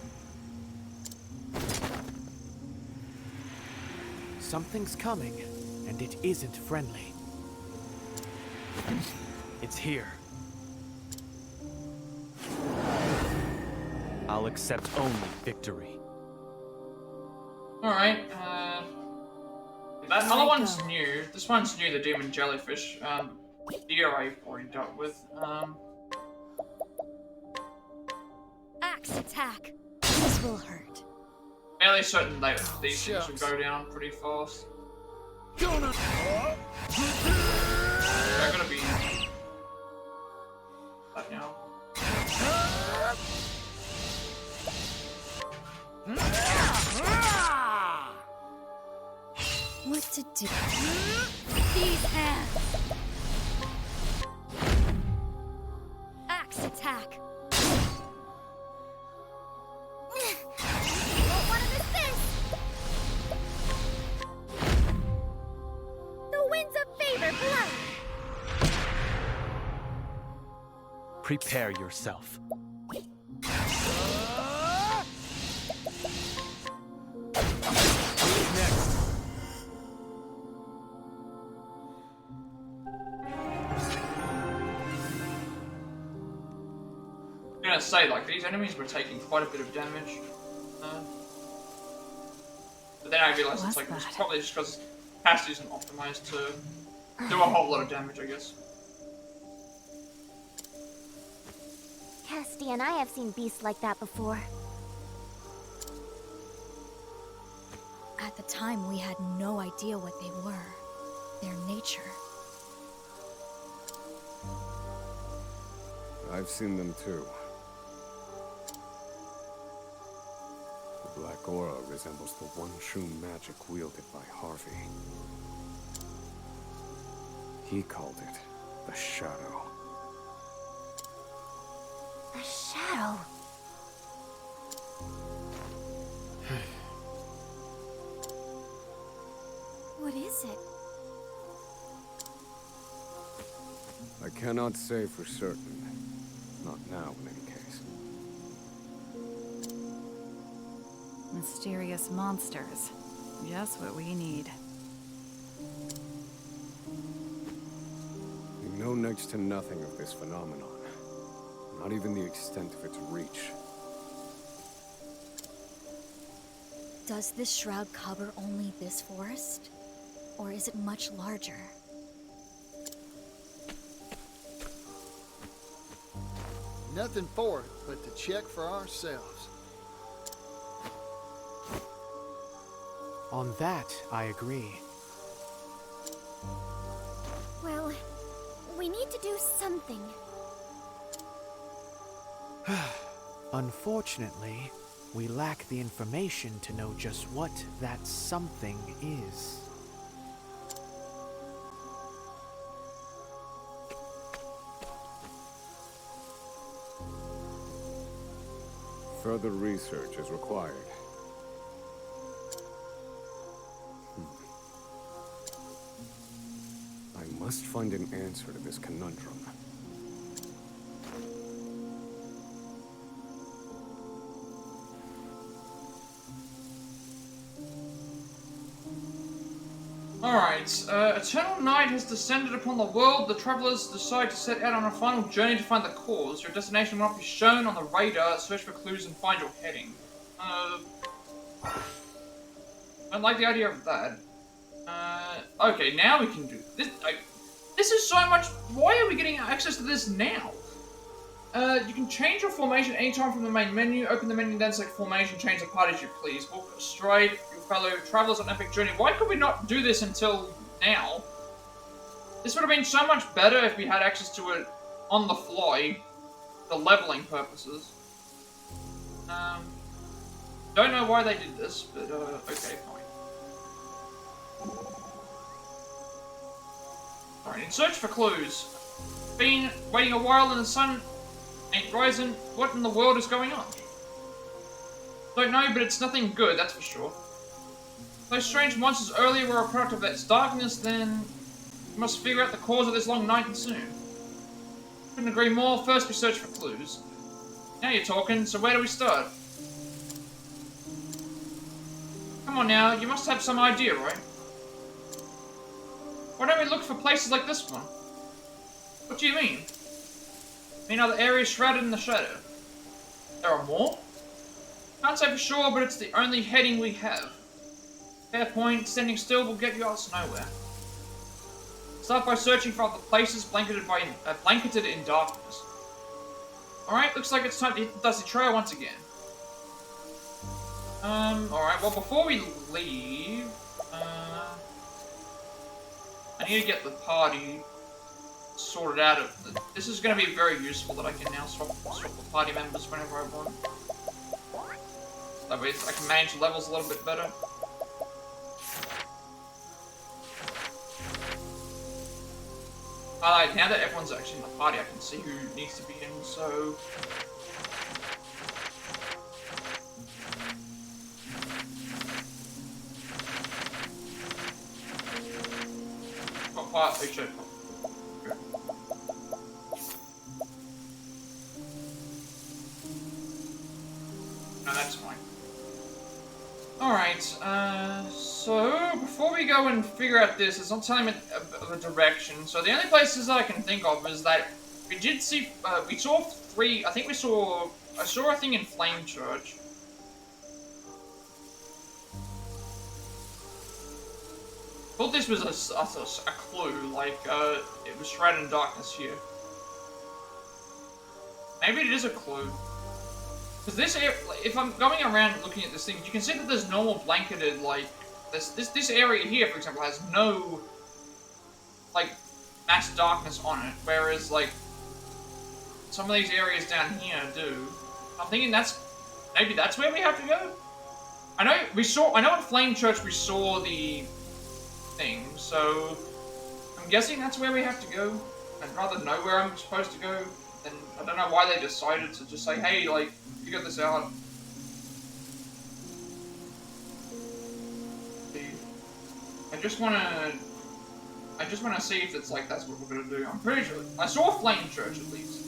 Something's coming, and it isn't friendly. It's here. I'll accept only victory. Alright, that other one's new. This one's new, the demon jellyfish. Deer I've already dealt with. Axe attack. This will hurt. Fairly certain that these things will go down pretty fast. They're gonna be that now. What to do? These hands. Axe attack. Won't want to miss this! The winds of favor blow! Prepare yourself. I'm gonna say, like, these enemies were taking quite a bit of damage. But then I realized it's like, it's probably just because capacity isn't optimized to do a whole lot of damage, I guess. Cassidy and I have seen beasts like that before. At the time, we had no idea what they were. Their nature. I've seen them too. The black aura resembles the one true magic wielded by Harvey. He called it the Shadow. A shadow. What is it? I cannot say for certain. Not now, in any case. Mysterious monsters. Just what we need. We know next to nothing of this phenomenon. Not even the extent of its reach. Does this shroud cover only this forest? Or is it much larger? Nothing for it but to check for ourselves. On that, I agree. Well, we need to do something. Unfortunately, we lack the information to know just what that something is. Further research is required. I must find an answer to this conundrum. Alright, eternal night has descended upon the world. The travelers decide to set out on a final journey to find the cause. Your destination will not be shown on the radar. Search for clues and find your heading. I don't like the idea of that. Okay, now we can do this. This is so much. Why are we getting access to this now? You can change your formation anytime from the main menu. Open the menu, then select formation. Change the party as you please. Walk astride your fellow travelers on an epic journey. Why could we not do this until now? This would have been so much better if we had access to it on the fly, for leveling purposes. Don't know why they did this, but okay, fine. Alright, in search for clues. Been waiting a while and the sun ain't rising. What in the world is going on? Don't know, but it's nothing good, that's for sure. Those strange monsters earlier were a product of that darkness, then we must figure out the cause of this long night and soon. Couldn't agree more. First we search for clues. Now you're talking, so where do we start? Come on now, you must have some idea, right? Why don't we look for places like this one? What do you mean? I mean other areas shrouded in the shadow. There are more? Can't say for sure, but it's the only heading we have. Fair point, standing still will get you us nowhere. Start by searching for other places blanketed in darkness. Alright, looks like it's time to hit the dusty trail once again. Alright, well before we leave, I need to get the party sorted out. This is going to be very useful that I can now swap the party members whenever I want. That way I can manage the levels a little bit better. Now that everyone's actually in the party, I can see who needs to be in, so... What part? Oh, shit. No, that's fine. Alright, so before we go and figure out this, it's not telling me the direction. So the only places that I can think of is that we did see, we saw three, I think I saw a thing in Flame Church. Thought this was a clue, like, it was shrouded in darkness here. Maybe it is a clue. Because this area, if I'm going around looking at this thing, you can see that there's normal blanketed, like, this area here, for example, has no, like, mass darkness on it, whereas, like, some of these areas down here do. I'm thinking maybe that's where we have to go? I know at Flame Church we saw the thing, so I'm guessing that's where we have to go. I'd rather know where I'm supposed to go. And I don't know why they decided to just say, hey, like, figure this out. I just wanna see if it's like that's what we're gonna do. I'm pretty sure. I saw Flame Church at least.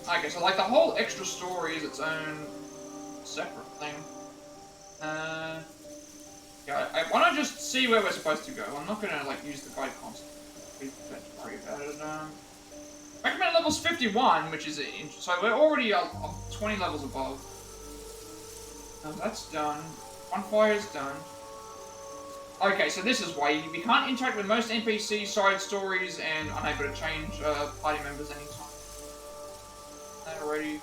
Okay, so like the whole extra story is its own separate thing. Yeah, I wanna just see where we're supposed to go. I'm not gonna like use the guide constantly. Don't worry about it. Recommended level's 51, which is so we're already 20 levels above. That's done. One fire is done. Okay, so this is why we can't interact with most NPC side stories and unable to change party members anytime. Alrighty.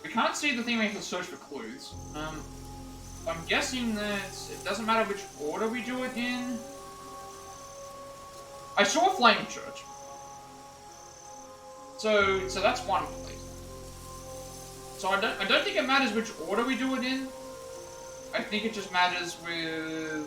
We can't see the thing we have to search for clues. I'm guessing that it doesn't matter which order we do it in. I saw Flame Church. So that's one place. So I don't think it matters which order we do it in. I think it just matters with...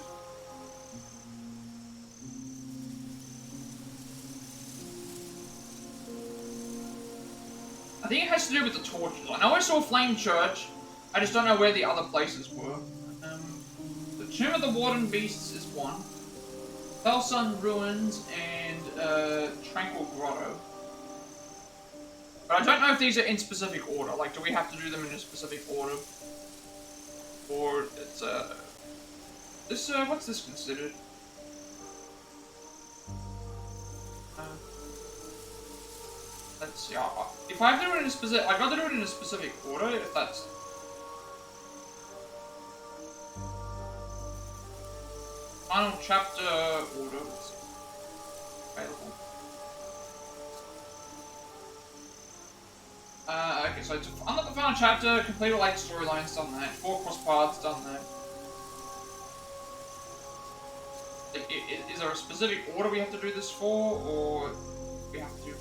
I think it has to do with the torches. I know I saw Flame Church, I just don't know where the other places were. The Tomb of the Warden Beasts is one. Felsun Ruins and Tranquil Grotto. But I don't know if these are in specific order. Like, do we have to do them in a specific order? Or it's what's this considered? Let's see. If I have to do it in a specific, I'd rather do it in a specific order. If that's final chapter order. Let's see. Available. Okay, so to unlock the final chapter, complete all 8 storylines, done that. 4 cross paths, done that. Is there a specific order we have to do this for, or we have to?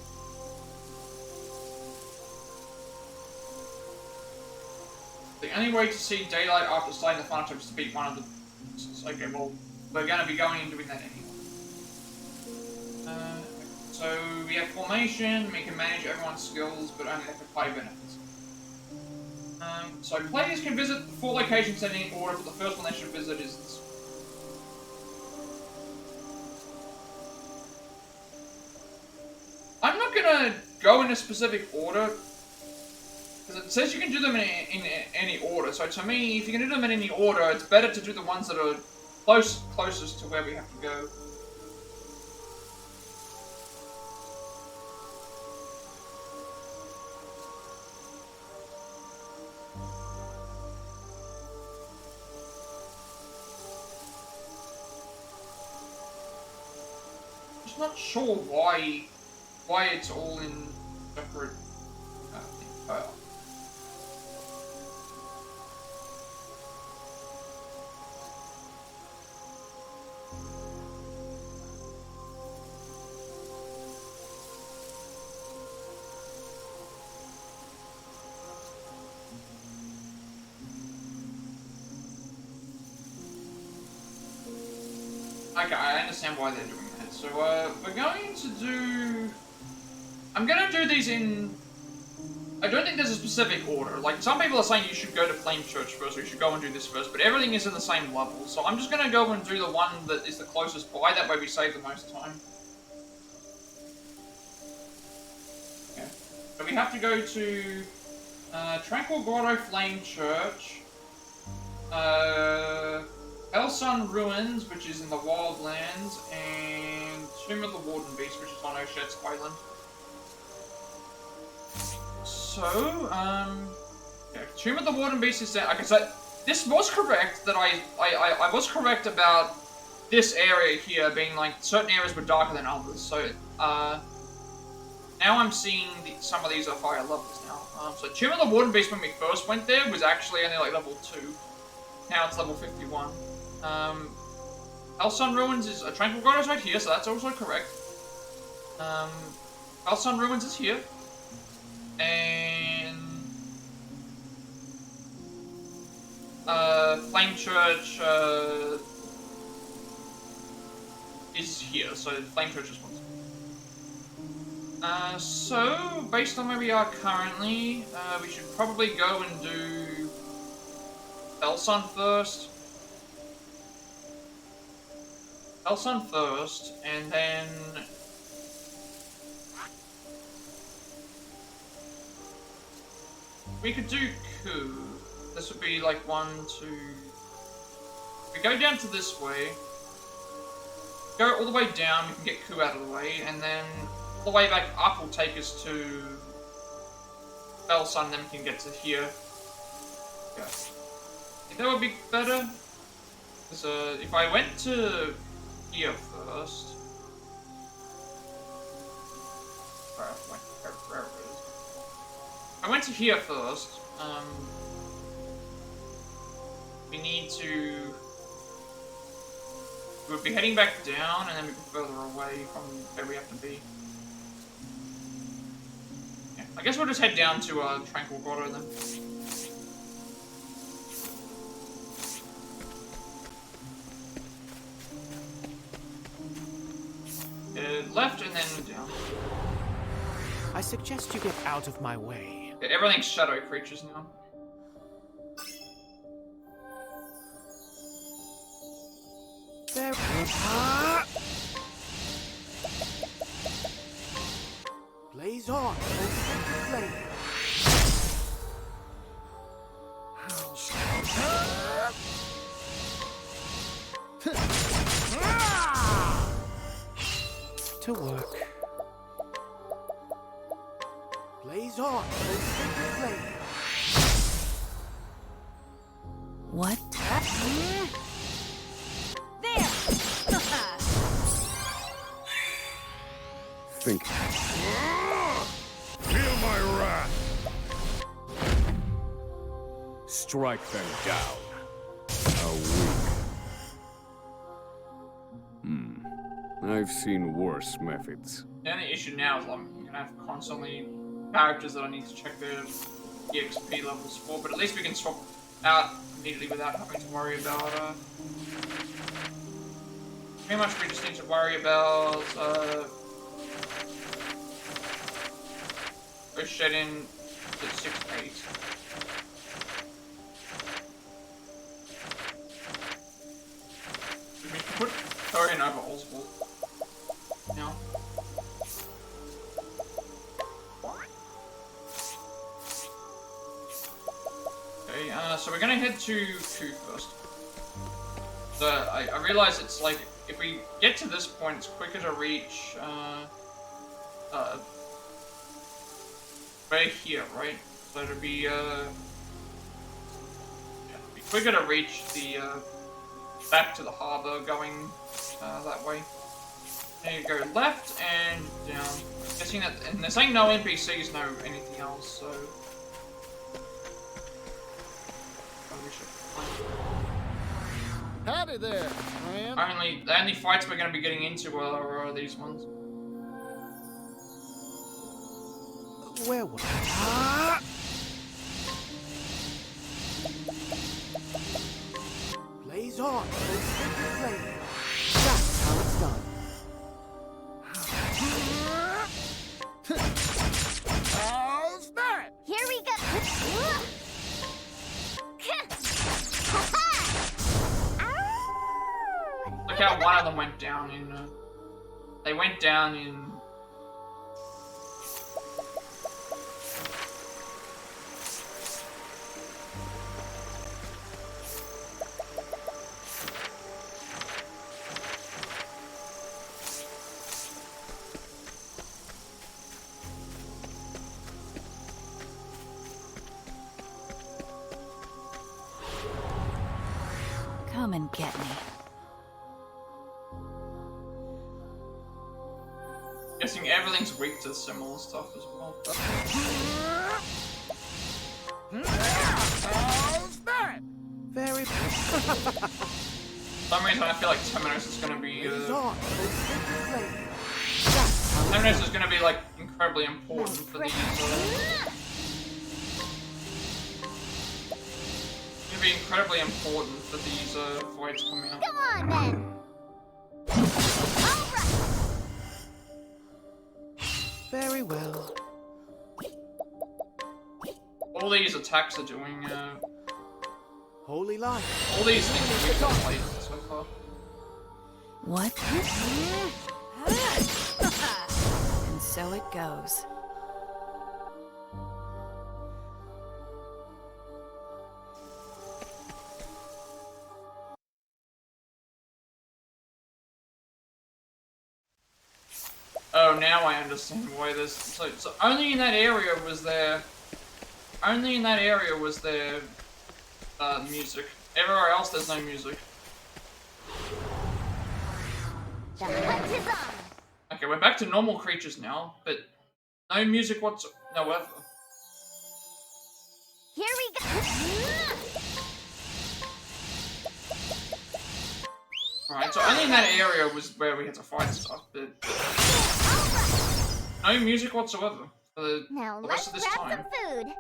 The only way to see daylight after starting the final chapter is to beat one of the Okay, well, we're going to be going and doing that anyway. So we have formation, we can manage everyone's skills, but only have to play benefits. So players can visit 4 locations in any order, but the first one they should visit is this. I'm not gonna go in a specific order, because it says you can do them in any order. So to me, if you can do them in any order, it's better to do the ones that are closest to where we have to go. Not sure why it's all in separate file. Okay, I understand why they're doing that. So, we're going to do... I'm gonna do these in... I don't think there's a specific order. Like, some people are saying you should go to Flame Church first, or you should go and do this first, but everything is in the same level. So I'm just gonna go and do the one that is the closest by, that way we save the most time. Okay. So we have to go to... Tranquil Grotto Flame Church. Elsun Ruins, which is in the Wildlands, and Tomb of the Warden Beast, which is on Oshet's Island. So, yeah, Tomb of the Warden Beast is there. Okay, so this was correct that I was correct about this area here being like certain areas were darker than others. So, now I'm seeing some of these are higher levels now. So Tomb of the Warden Beast when we first went there was actually only like level 2. Now it's level 51. Elsun Ruins is a Tranquil Grotto's right here, so that's also correct. Elsun Ruins is here. And Flame Church is here, so Flame Church is one. So based on where we are currently, we should probably go and do Elsun first. Elsun first, and then we could do Ku. This would be like 1, 2. We go down to this way, go all the way down, we can get Ku out of the way, and then all the way back up will take us to Elsun, then we can get to here. Yeah. I think that would be better. Because if I went to here first. Where it is. I went to here first. We need to. We would be heading back down, and then we'd be further away from where we have to be. Yeah, I guess we'll just head down to Tranquil Grotto then. Left and then down. I suggest you get out of my way. Yeah, everything's shadow creatures now. There. Blaze on, flame. To work. Blaze on, flame. What? There! Think. Feel my wrath! Strike them down. How weak. I've seen worse methods. The only issue now is I'm gonna have constantly characters that I need to check their EXP levels for, but at least we can swap out immediately without having to worry about pretty much we just need to worry about shedding at 6 to 8. We can put her in over Oswald now. Okay, so we're gonna head to Ku first. So I realize it's like, if we get to this point, it's quicker to reach, right here, right? So it'll be, yeah, it'll be quicker to reach the, back to the harbor going, that way. There you go, left and down. Guessing that, and there's ain't no NPCs, no anything else, so... Howdy there, friend. The only fights we're going to be getting into are these ones. Where was Blaze on. That's how it's done. How's that? Here we go. Look how one of them went down in, they went down in... Come and get me. Guessing everything's weak to similar stuff as well. How's that? Very For some reason I feel like Temenos is gonna be, Blaze on. Temenos is gonna be, like, incredibly important for these, gonna be incredibly important for these, fights coming up. Come on, then. All right. Very well. All these attacks are doing, Holy light. all these things are weak to fight so far. What? And so it goes. Oh, now I understand why this. So only in that area was there. Only in that area was there music. Everywhere else, there's no music. The hunt is on. Okay, we're back to normal creatures now, but no music whatsoever. Here we go. Alright, so only in that area was where we had to fight stuff, but no music whatsoever for the Now rest let's of this grab time. some food.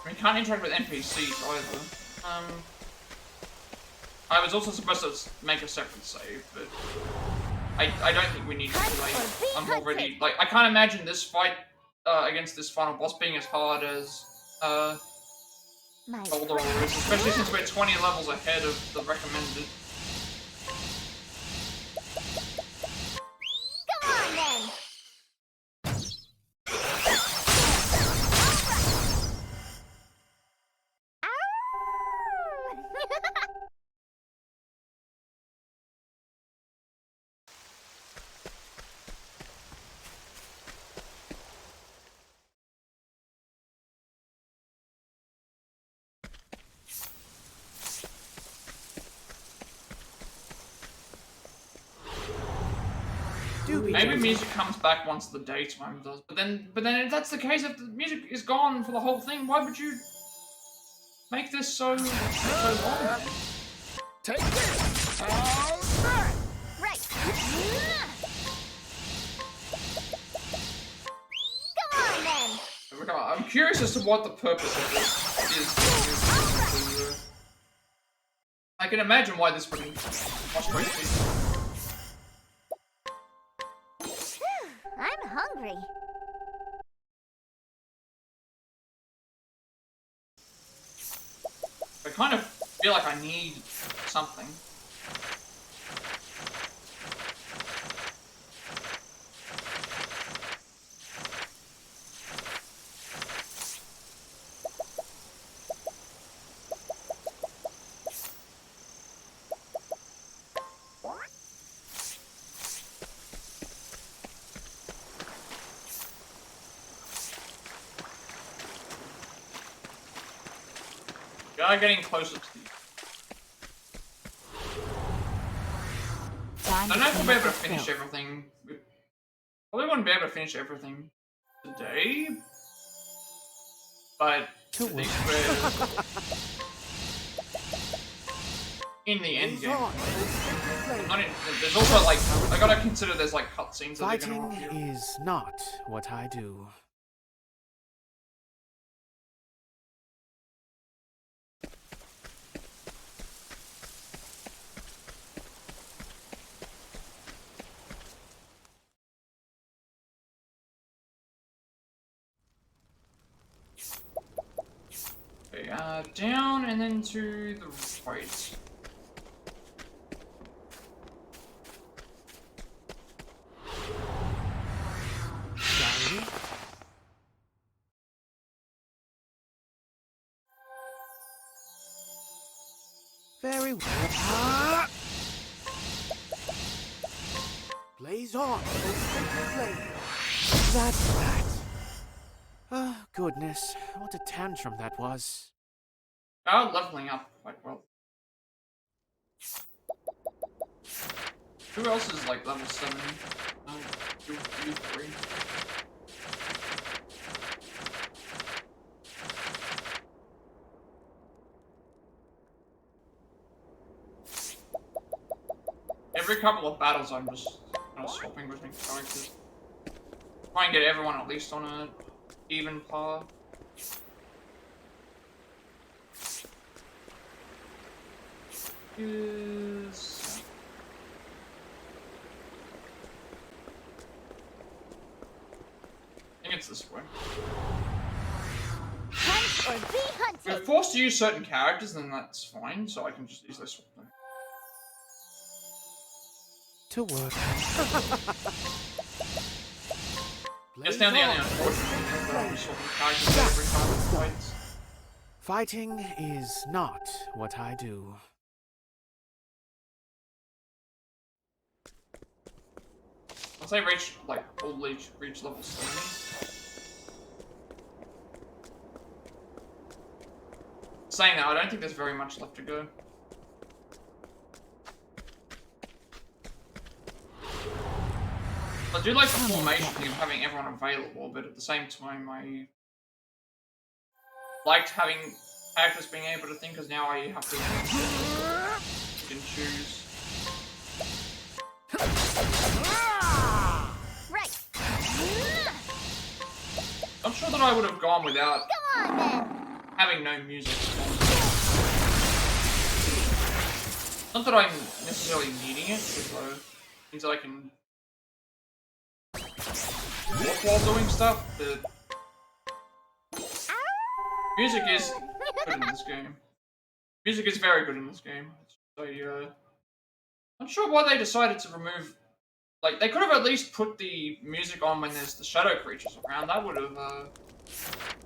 We can't interact with NPCs either. I was also supposed to make a separate save, but I don't think we need to. Like, I'm already like I can't imagine this fight against this final boss being as hard as Galdera is, especially since we're 20 levels ahead of the recommended. Come on, then. Maybe music comes back once the daytime does, but then if that's the case, if the music is gone for the whole thing, why would you make this so long? Take this. How's that? Right. I'm curious as to what the purpose of this is. I can imagine why this would frustrate people. I'm hungry. I kind of feel like I need something. We are getting closer to the... I don't know if we'll be able to finish everything. We probably won't be able to finish everything today. But at least we're in the end game. There's also like, I gotta consider there's like cutscenes that they're gonna Fighting is not what I do. Okay, down and then to the right. Sorry. Very well. Blaze on. That's that. Oh, goodness. What a tantrum that was. Oh, leveling up quite well. Who else is like level 7? You 3. Every couple of battles I'm just kind of swapping between characters. Try and get everyone at least on an even par. Is... I think it's this way. Hunt or be hunted. We're forced to use certain characters, then that's fine, so I can just easily swap them. To work. It's now the only unfortunate thing is that I'm swapping characters every time it fights. Fighting is not what I do. Once I reach, like, all reach level 70. Saying that, I don't think there's very much left to go. I do like the formation thing of having everyone available, but at the same time, I liked having characters being able to think, because now I have to pick and choose. Right. I'm sure that I would have gone without Come on then. having no music. Not that I'm necessarily needing it, because it means that I can walk while doing stuff, but music is good in this game. Music is very good in this game. So, I'm not sure why they decided to remove... Like, they could have at least put the music on when there's the shadow creatures around. That would have,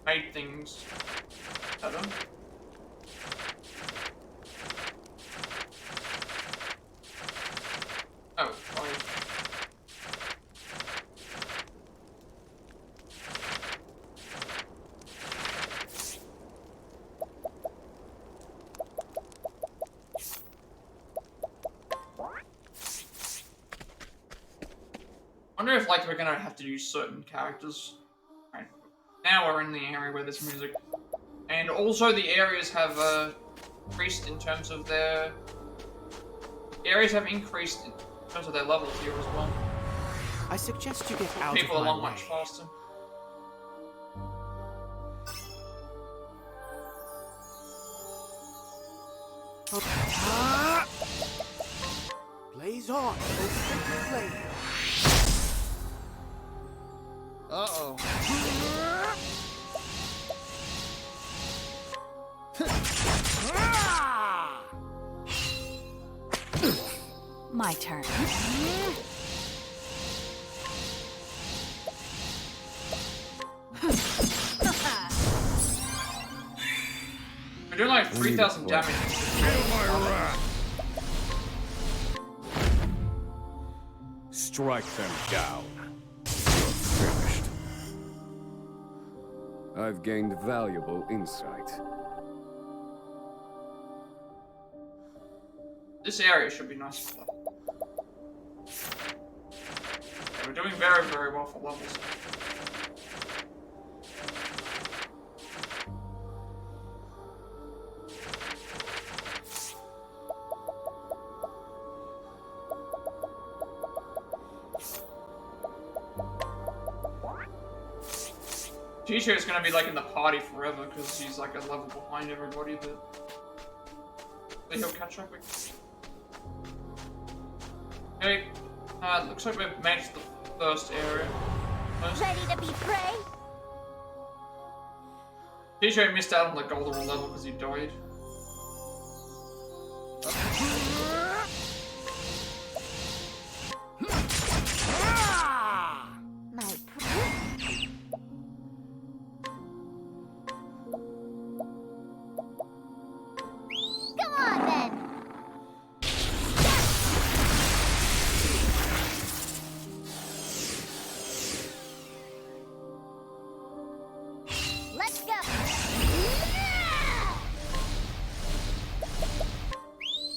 made things better. Oh, sorry. I wonder if, like, we're gonna have to use certain characters. Right. Now we're in the area where there's music. And also the areas have, increased in terms of their... Areas have increased in terms of their levels here as well. I suggest you get out People of my along way. much faster. Blaze on, open flame. Uh-oh. My turn. We're doing like 3,000 damage. Strike them down. You're finished. I've gained valuable insight. This area should be nice for that. We're doing very, very well for levels. T-shirt is gonna be like in the party forever because he's like a level behind everybody, but he'll catch up with. Okay, looks like we've managed the first area. Ready to be prey? T-shirt missed out on the Galdera level because he died. My Come on then. Let's go.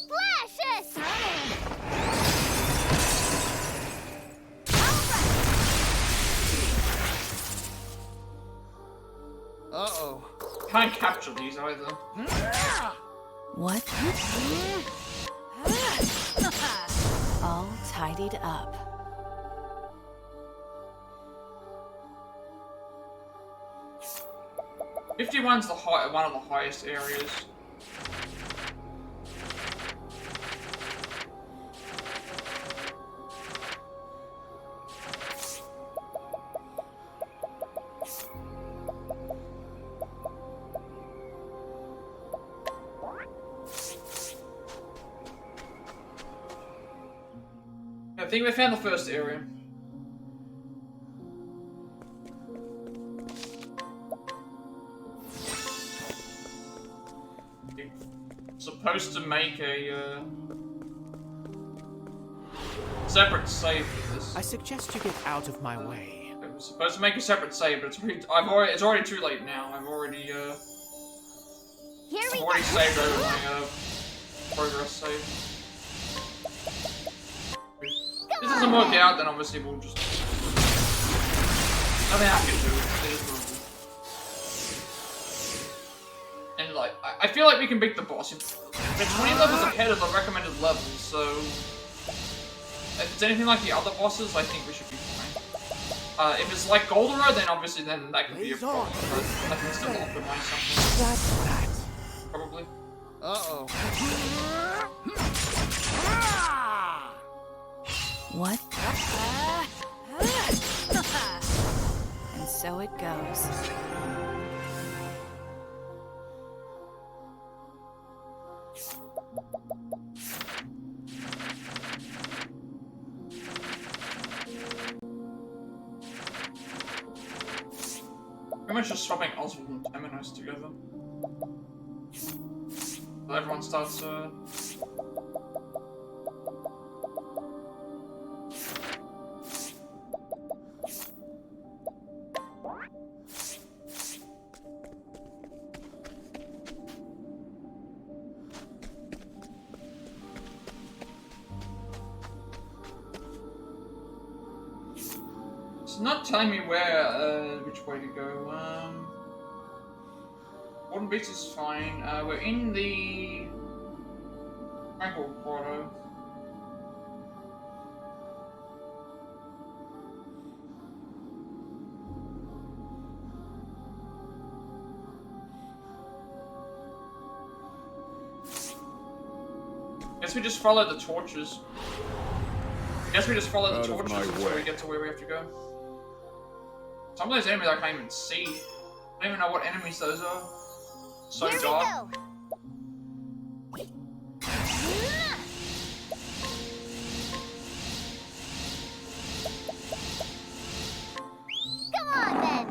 Flashes. Uh-oh. Can't capture these either. What? All tidied up. '51's the one of the highest areas. I think we found the first area. Supposed to make a separate save for this. I suggest you get out of my way. I was supposed to make a separate save, but it's already too late now. I've already Here we I've already go. saved over my progress save. If this doesn't work out, then obviously we'll just nothing I can do. It is what it is. And like, I feel like we can beat the boss. We're 20 levels ahead of the recommended levels, so if it's anything like the other bosses, I think we should be fine. If it's like Galdera, then obviously then that could be a problem, but I can still optimize something. That's that. Probably. Uh-oh. What? And so it goes. Pretty much just swapping Oswald and Temenos together. So everyone starts it's not telling me where, which way to go. Warden Beach is fine. We're in the Tranquil Grotto. Guess we just follow the torches. Guess we just follow the Out of torches my until way. we get to where we have to go. Some of those enemies I can't even see. I don't even know what enemies those are. So Here dark. we go. Come on then.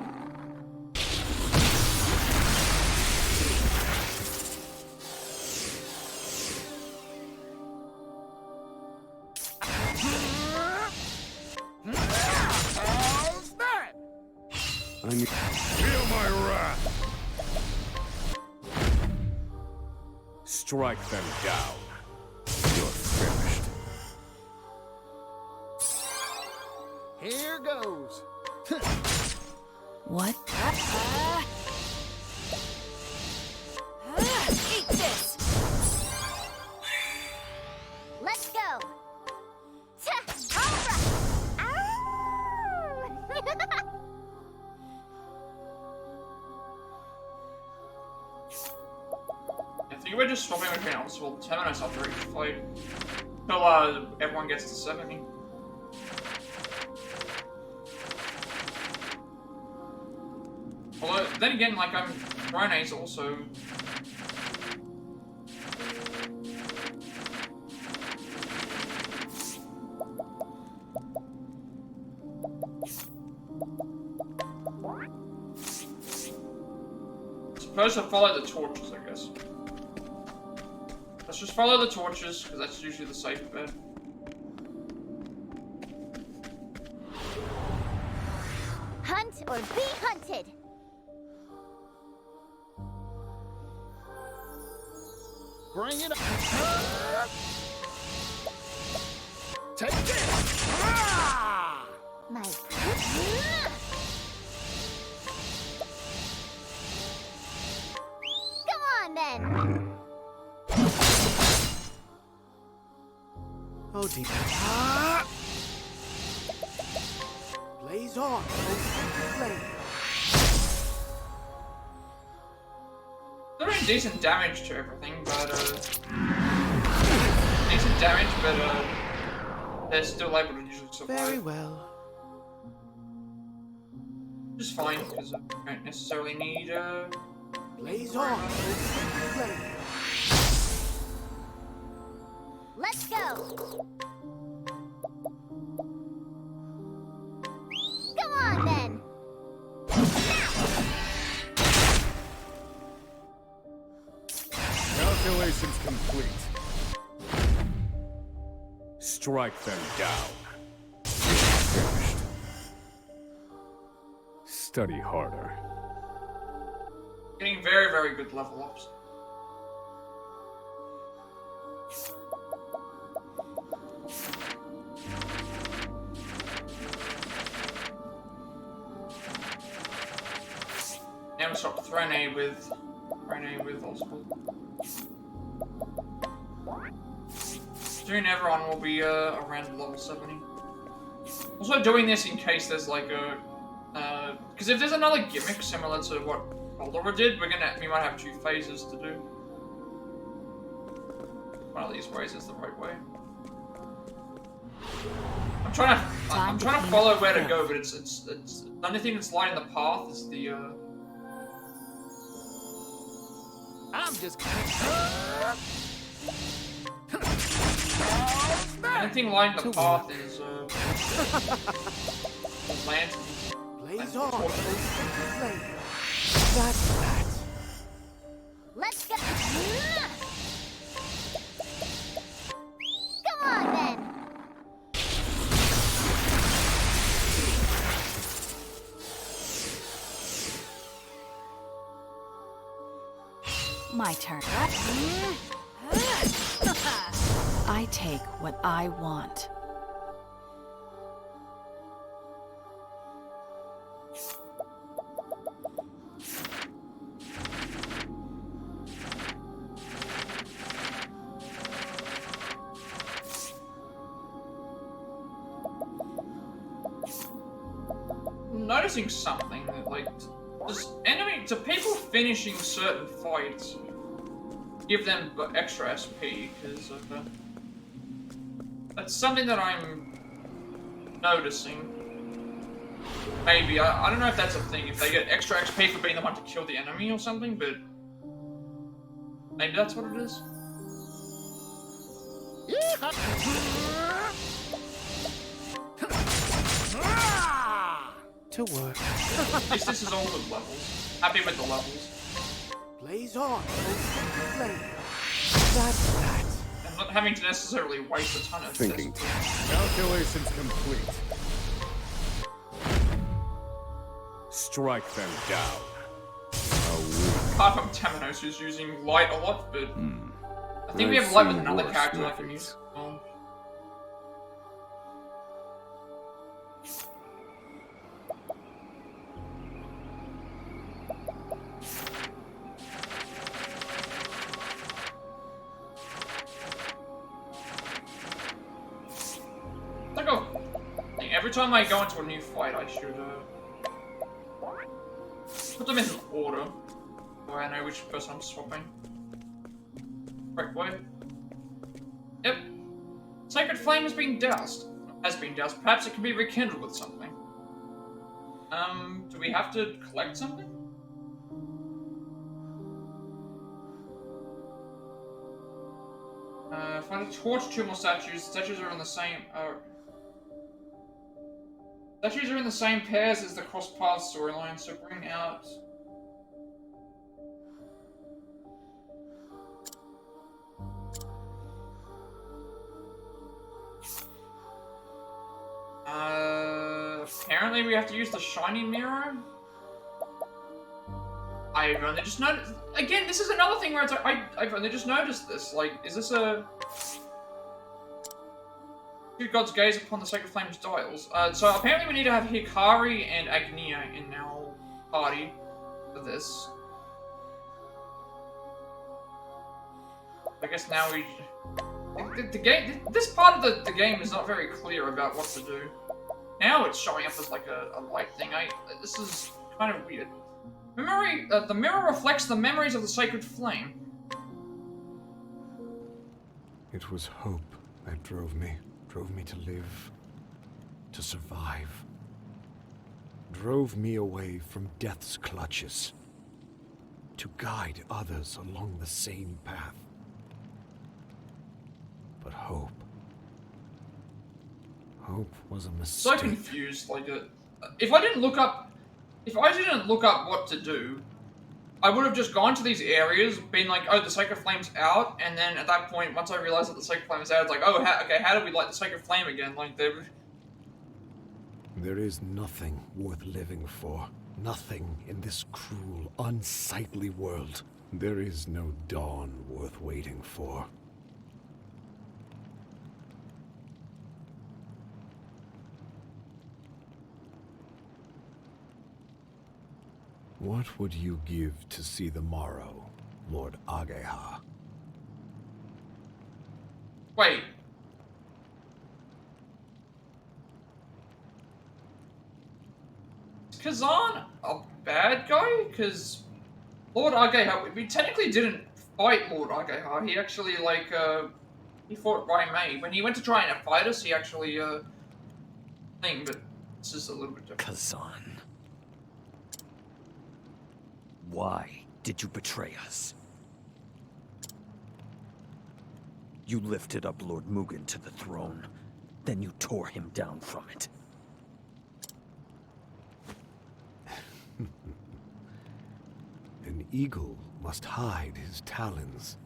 How's that? I need... Feel my wrath! Strike them down. You're finished. Here goes. What? Eat this! Let's go. Cobra. Ow! I think we're just swapping between us. We'll 10 minutes after each fight. Till everyone gets to 70. Although, then again, like, Rene's also... supposed to follow the torches, I guess. Let's just follow the torches, because that's usually the safe bet. Hunt or be hunted. Bring it up. Take this. Ah! My. Come on then. Oh dear. Ah! Blaze on, flame. They're doing decent damage to everything, but decent damage, but they're still able to usually survive. Very well. Just fine, because I don't necessarily need Blaze on, flame. Let's go. Come on then. Calculations complete. Strike them down. Finished. Study harder. getting very, very good level ups. Now we swap Throne with Oswald. Soon everyone will be around level 70. Also doing this in case there's like a because if there's another gimmick similar to what Galdera did, we might have 2 phases to do. One of these ways is the right way. I'm trying to follow where to go, but it's the only thing that's lighting the path is the I'm just anything lighting the path is lanterns. Blaze on, flame. That's that. Let's go. Come on then. My turn. I take what I want. I'm noticing something that, like, to people finishing certain fights, give them extra SP because That's something that I'm noticing. Maybe. I don't know if that's a thing. If they get extra XP for being the one to kill the enemy or something, but... Maybe that's what it is? To work. At least this is all good levels. Happy with the levels. Blaze on, flame. That's that. And not having to necessarily waste a ton of Thinking. this. Calculations complete. Strike them down. Apart from Temenos, who's using light a lot, but... I think we have light with another character that I can use. Every time I go into a new fight, I should put them in order, so I know which person I'm swapping. Correct way. Yep. Sacred flame has been doused. Perhaps it can be rekindled with something. Do we have to collect something? Find a torch, 2 more statues. Statues are in the same. Statues are in the same pairs as the cross paths storyline, so bring out. Apparently we have to use the shiny mirror. I've only just noticed. Again, this is another thing where it's like, I've only just noticed this. Like, is this a. Two gods gaze upon the sacred flame's dials. So apparently we need to have Hikari and Agnia in our party for this. I guess now we. The game. This part of the game is not very clear about what to do. Now it's showing up as like a light thing. This is kind of weird. Memory. The mirror reflects the memories of the sacred flame. It was hope that drove me to live, to survive. Drove me away from death's clutches, to guide others along the same path. But hope was a mistake. So confused. Like, if I didn't look up what to do, I would have just gone to these areas, been like, oh, the Sacred Flame's out, and then at that point, once I realized that the Sacred Flame is out, it's like, oh, how do we light the Sacred Flame again? Like, There is nothing worth living for. Nothing in this cruel, unsightly world. There is no dawn worth waiting for. What would you give to see the morrow, Lord Ageha? Wait. Is Kazan a bad guy? Because Lord Ageha, we technically didn't fight Lord Ageha. He actually, like, he fought Raimei. When he went to try and fight us, he actually, thing, but this is a little bit different. Kazan. Why did you betray us? You lifted up Lord Mugen to the throne, then you tore him down from it. An eagle must hide his talons.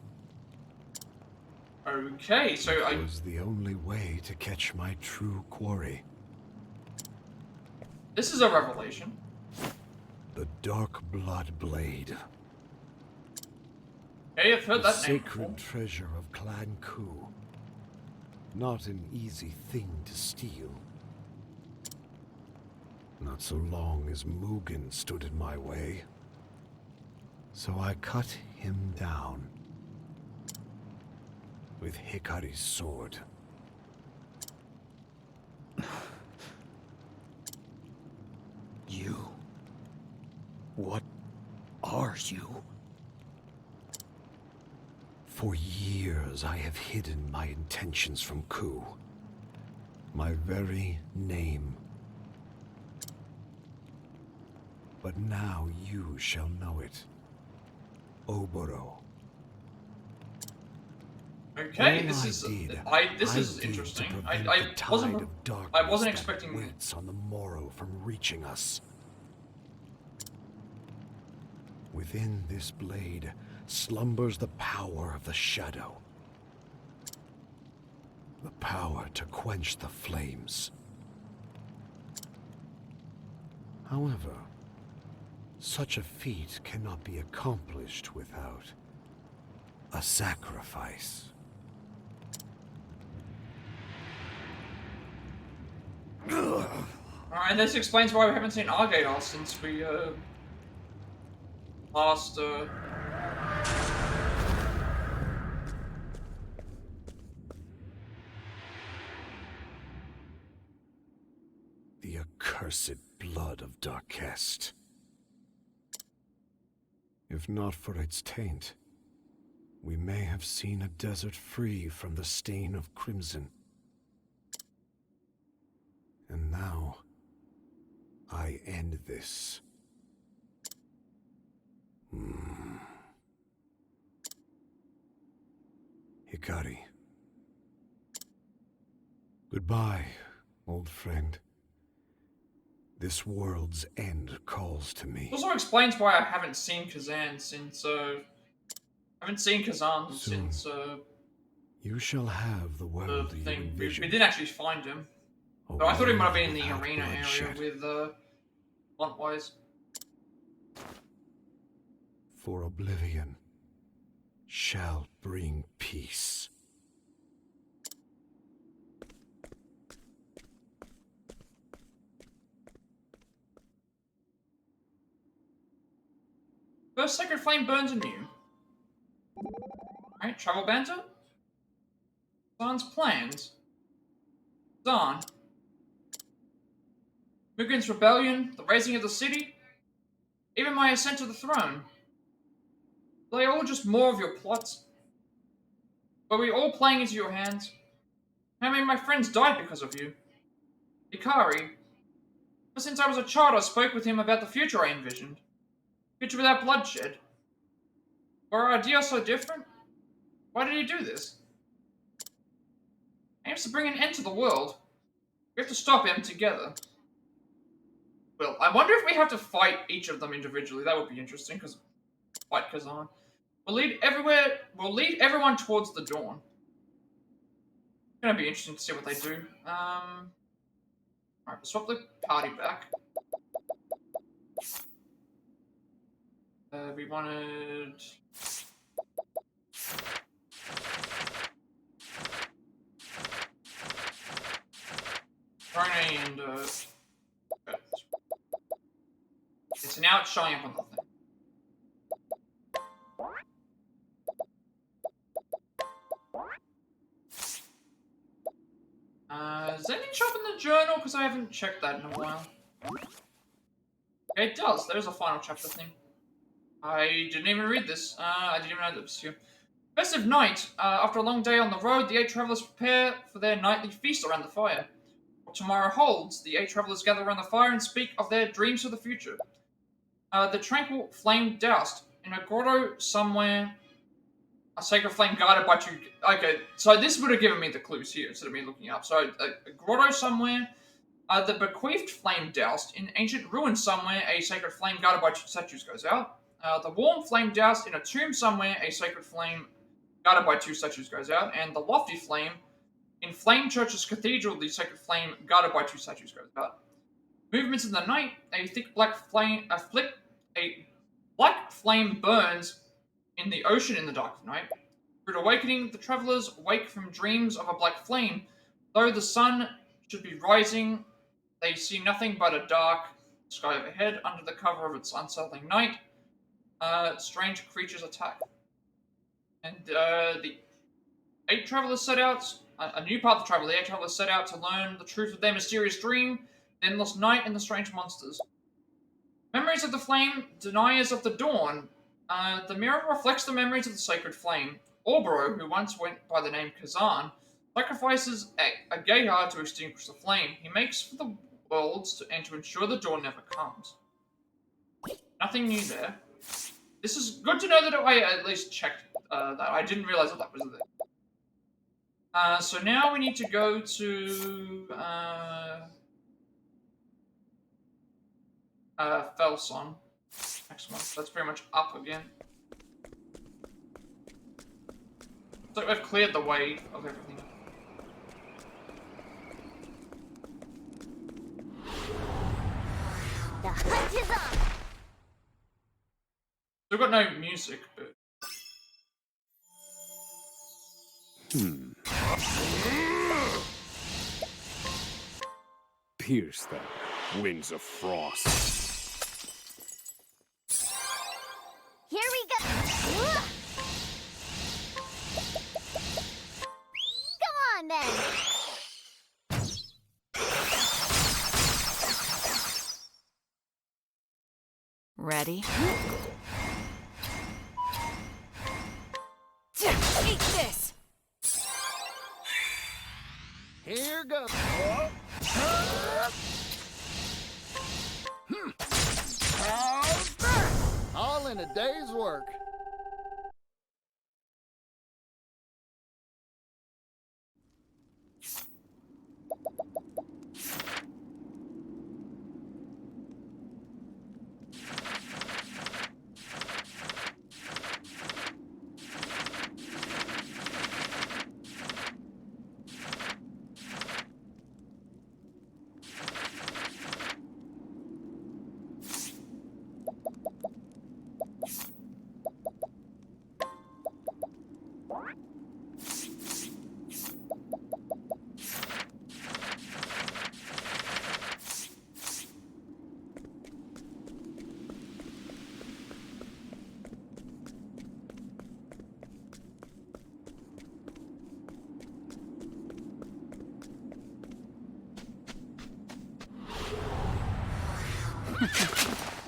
Okay, so It was the only way to catch my true quarry. This is a revelation. The Dark Blood Blade. Hey, I've heard The that name before. sacred treasure of Clan Ku. Not an easy thing to steal. Not so long as Mugen stood in my way. So I cut him down. With Hikari's sword. You? What are you? For years I have hidden my intentions from Ku. My very name. But now you shall know it. Oboro. Okay, All this I is did, this I is did interesting. To I prevent the tide wasn't of darkness that expecting. waits on the morrow from reaching us. Within this blade slumbers the power of the shadow. The power to quench the flames. However, such a feat cannot be accomplished without a sacrifice. Alright, this explains why we haven't seen Archaeologist since we last The accursed blood of Darkest. If not for its taint, we may have seen a desert free from the stain of crimson. And now, I end this. Hikari. Goodbye, old friend. This world's end calls to me. also explains why I haven't seen Kazan since Soon, you shall have the world the you thing. We envision. didn't actually find him. A So I thought he might have world been in the without arena bloodshed. area with Montwise. For oblivion shall bring peace. First sacred flame burns anew. Alright, travel banter. Zan's plans. Zan. Mugen's rebellion, the raising of the city, even my ascent to the throne. Are they all just more of your plots? Were we all playing into your hands? How many of my friends died because of you? Hikari. Ever since I was a child, I spoke with him about the future I envisioned. Future without bloodshed. Were our ideas so different? Why did he do this? He aims to bring an end to the world. We have to stop him together. Well, I wonder if we have to fight each of them individually. That would be interesting, because fight Kazan. We'll lead everyone towards the dawn. It's gonna be interesting to see what they do. Alright, we'll swap the party back. We wanted... Rene and, okay, so now it's showing up on the thing. Does anything show up in the journal? Because I haven't checked that in a while. Okay, it does. There's a final chapter thing. I didn't even read this. I didn't even know that was here. Festive night. After a long day on the road, the 8 travelers prepare for their nightly feast around the fire. What tomorrow holds, the 8 travelers gather around the fire and speak of their dreams for the future. The tranquil flame doused in a grotto somewhere. A sacred flame guarded by 2... Okay, so this would have given me the clues here instead of me looking up. So, a grotto somewhere. The bequeathed flame doused in ancient ruins somewhere. A sacred flame guarded by 2 statues goes out. The warm flame doused in a tomb somewhere. A sacred flame guarded by 2 statues goes out. And the lofty flame in Flame Church's cathedral. The sacred flame guarded by 2 statues goes out. Movements in the night. A thick black flame... A black flame burns in the ocean in the dark of night. Through awakening, the travelers wake from dreams of a black flame. Though the sun should be rising, they see nothing but a dark sky overhead. Under the cover of its unsettling night, strange creatures attack. And the 8 travelers set out, a new path to travel. The 8 travelers set out to learn the truth of their mysterious dream, the endless night, and the strange monsters. Memories of the flame, deniers of the dawn. The mirror reflects the memories of the sacred flame. Oboro, who once went by the name Kazan, Sacrifices a gay heart to extinguish the flame. He makes for the worlds and to ensure the dawn never comes. Nothing new there. This is good to know that I at least checked that. I didn't realize that was there. So now we need to go to Felson next month. That's pretty much up again. So we've cleared the way of everything. The hunt is on! Still got no music, but... Pierce them, winds of frost. Here we go! Come on, then! Ready? Eat this! Here goes. How's that? All in a day's work.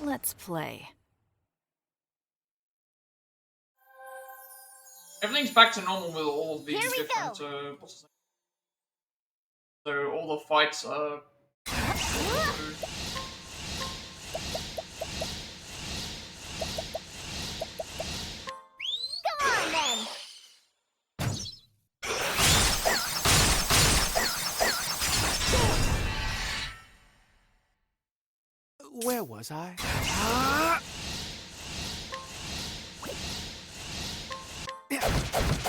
Let's play. Everything's back to normal with all of these Here we different, what's his name? So all the fights are... Come on, then! Where was I?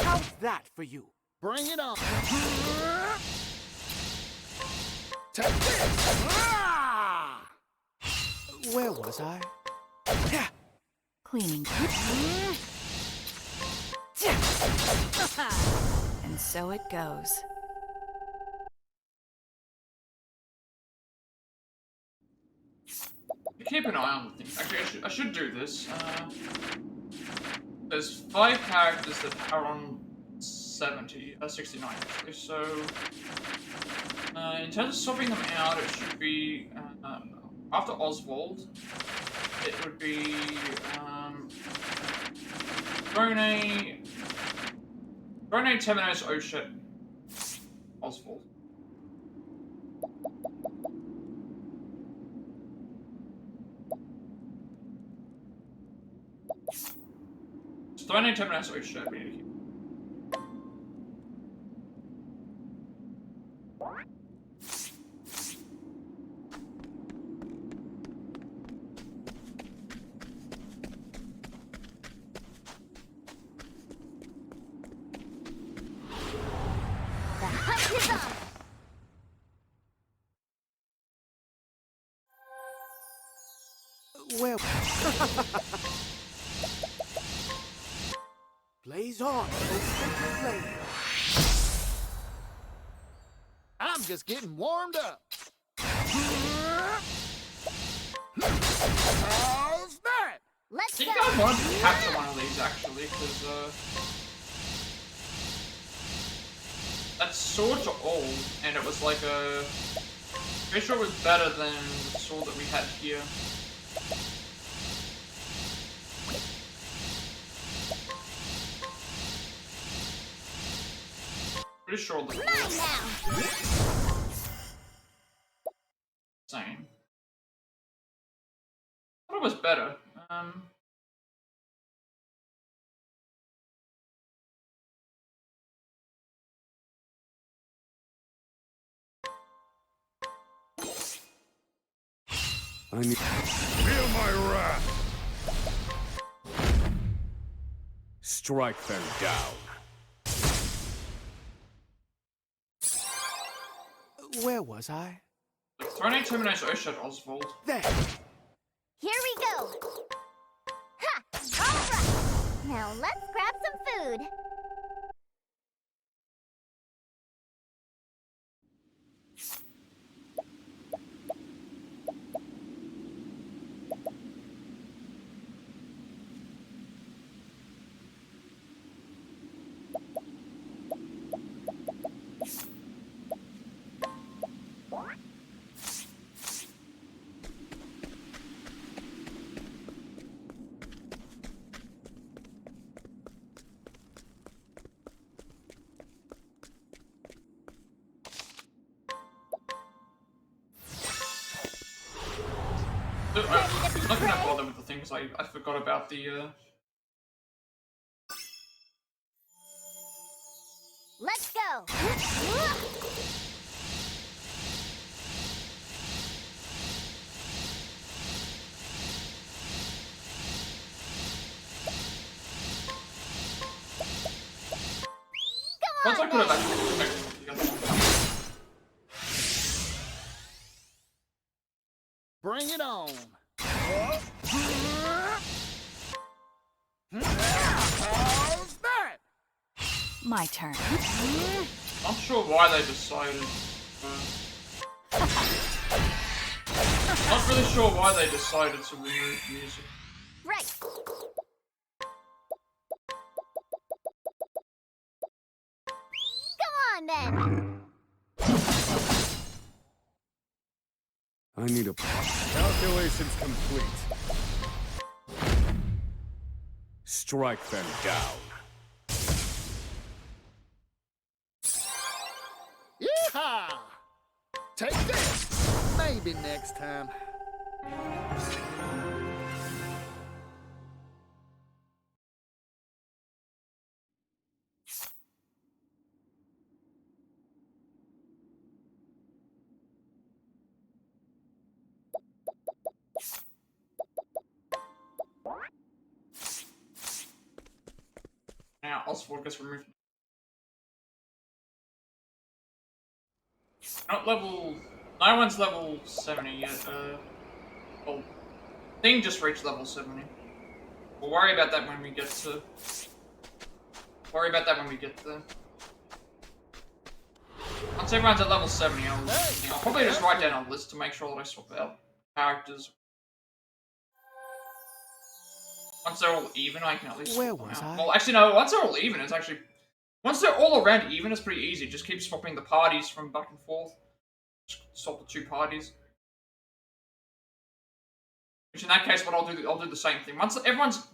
How's that for you? Bring it on. Take this. Where was I? Cleaning. And so it goes. Keep an eye on the things. Actually, I should do this. There's 5 characters that are on 69 actually, so in terms of swapping them out, it should be after Oswald, it would be Drone, Temenos, Oshet, Oswald. Drone, Temenos, Oshet, we need to keep. Where? Blaze on, flame. I'm just getting warmed up. How's that? Let's I go! think I wanted to capture one of these actually, because that sword's old, and it was like a... Pretty sure it was better than the sword that we had here. Pretty sure the Mine now. same. I thought it was better. I need... Feel my wrath! Strike them down. Where was I? Throne terminates Ocean Oswald. There! Here we go. Ha! All right. Now let's grab some food. I'm not gonna bother with the things I forgot about the Let's go. once I could have actually Bring it on. How's that? My turn. I'm not sure why they decided. Not really sure why they decided to remove music. Right. Come on then. I need a... Calculations complete. Strike them down. Yeehaw! Take this. Maybe next time. Now Oswald gets removed. Not level. No one's level 70 yet. Well, Thing just reached level 70. We'll worry about that when we get to. Worry about that when we get there. Once everyone's at level 70, I'll probably just write down a list to make sure that I swap out characters. Once they're all even, I can at least swap Where them was out. I? Well, actually, no. Once they're all even, it's actually. Once they're all around even, it's pretty easy. Just keep swapping the parties from back and forth. Just swap the two parties. Which in that case, what I'll do the same thing. Once everyone's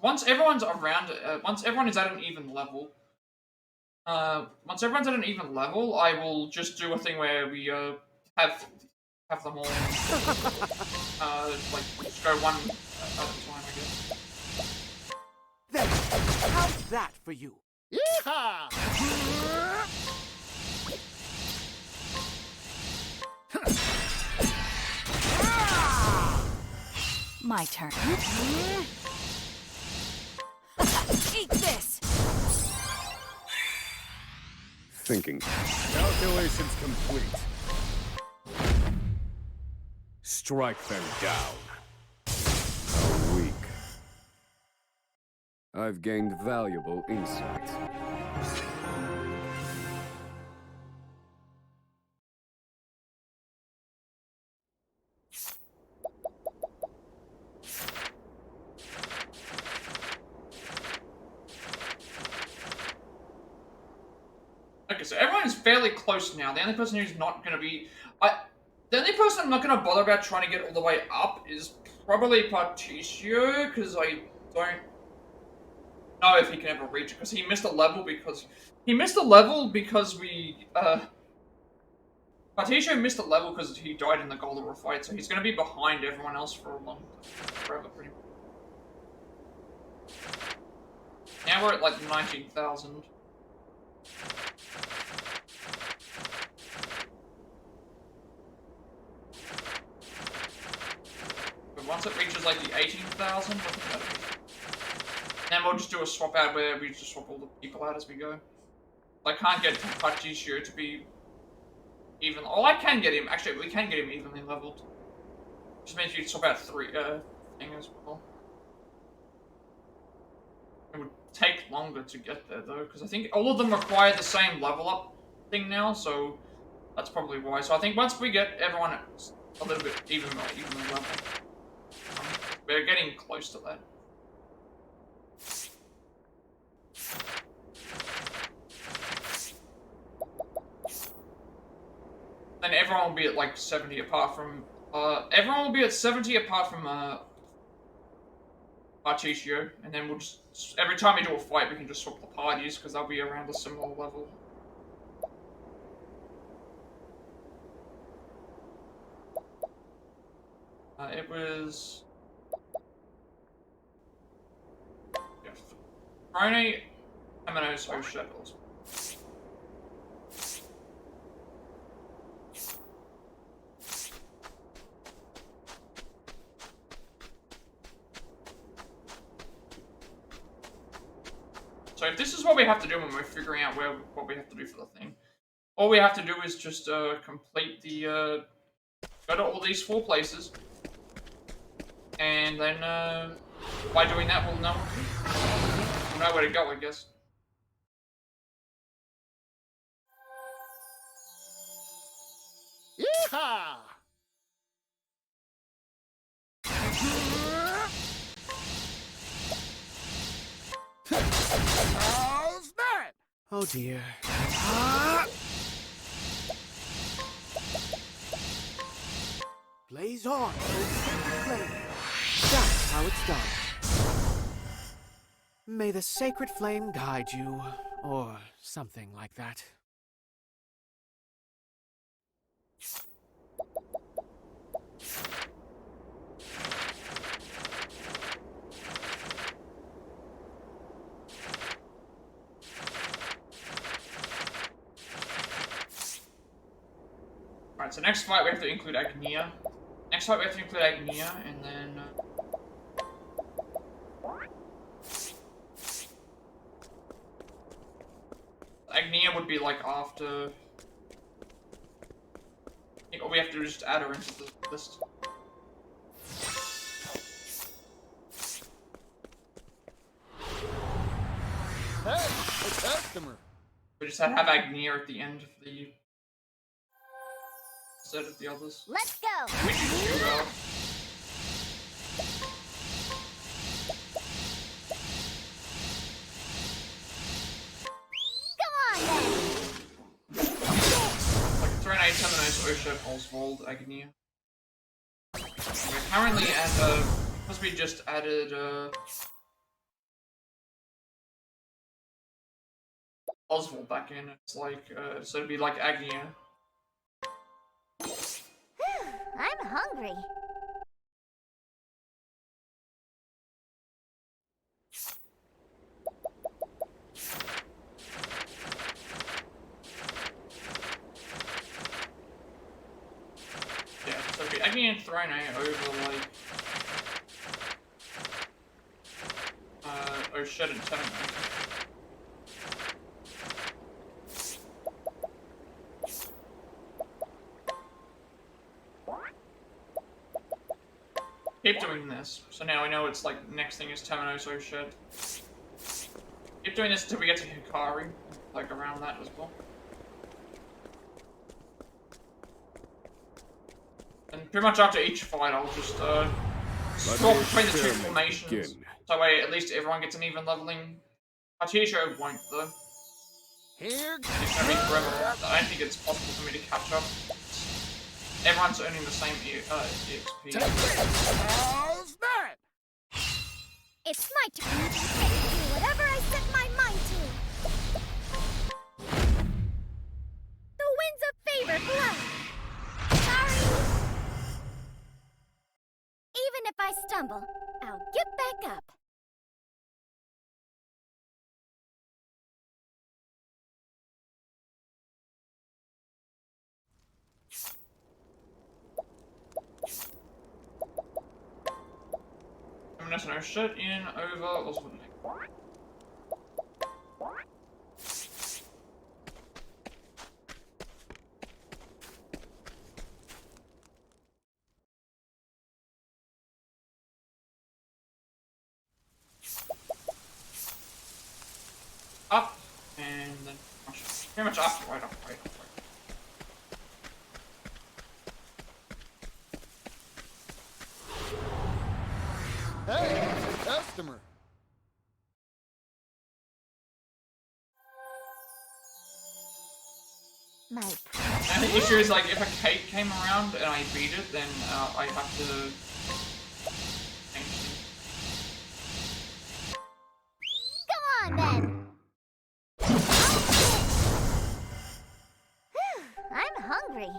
around, once everyone is at an even level. Once everyone's at an even level, I will just do a thing where we have them all like just go one at a time, I guess. There! How's that for you? Yeehaw! My turn. Eat this! Thinking. Calculations complete. Strike them down. A week. I've gained valuable insight. Okay, so everyone's fairly close now. The only person who's not going to be... the only person I'm not going to bother about trying to get all the way up is probably Partitio, because I don't know if he can ever reach it, because he missed a level because we Partitio missed a level because he died in the Galdera fight, so he's going to be behind everyone else for forever, pretty much. Now we're at like 19,000. But once it reaches like the 18,000, I think that'll be. Then we'll just do a swap out where we just swap all the people out as we go. I can't get Partitio to be even. Oh, I can get him. Actually, we can get him evenly leveled. Just means you swap out 3 thing as well. It would take longer to get there though, because I think all of them require the same level up thing now, so that's probably why. So I think once we get everyone a little bit evenly leveled, we're getting close to that. Then everyone will be at like 70 apart from everyone will be at 70 apart from Partitio, and then we'll just every time we do a fight we can just swap the parties because they'll be around a similar level. It was Friday, Temenos, O'Shackles. So if this is what we have to do when we're figuring out what we have to do for the thing, all we have to do is just complete the go to all these 4 places, and then by doing that we'll know where to go, I guess. Yeehaw! How's that? Oh dear. Blaze on. Flame. That's how it's done. May the sacred flame guide you, or something like that. Alright, so next fight we have to include Agnia. And then Agnia would be like after. I think all we have to do is just add her into the list. Hey, a customer. We just have Agnia at the end of the instead of the others. Let's go. We should do well. Come on then. Like Threnade, Temenos, Oshep, Oswald, Agnia. We're currently at because we just added Oswald back in. It's like so it'd be like Agnia. I'm hungry. Yeah, so it'd be Agnia and Threnade over like Oshep and Temenos. Keep doing this. So now I know it's like next thing is Temenos Oshep. Keep doing this until we get to Hikari, like around that as well. And pretty much after each fight, I'll just swap between the 2 formations. Begin. So that way, at least everyone gets an even leveling. Partitio won't though. Here It's gonna be forever. I don't think it's possible for me to catch up. Everyone's earning the same EXP. How's that? It's my turn. Do whatever I stumble, I'll get back up. I'm just gonna shut in over also up and then pretty much up, right up, right up, right up. Hey, it's a customer. My And the issue is, like, if a cake came around and I beat it, then I have to change things. Come on then. I'm hungry.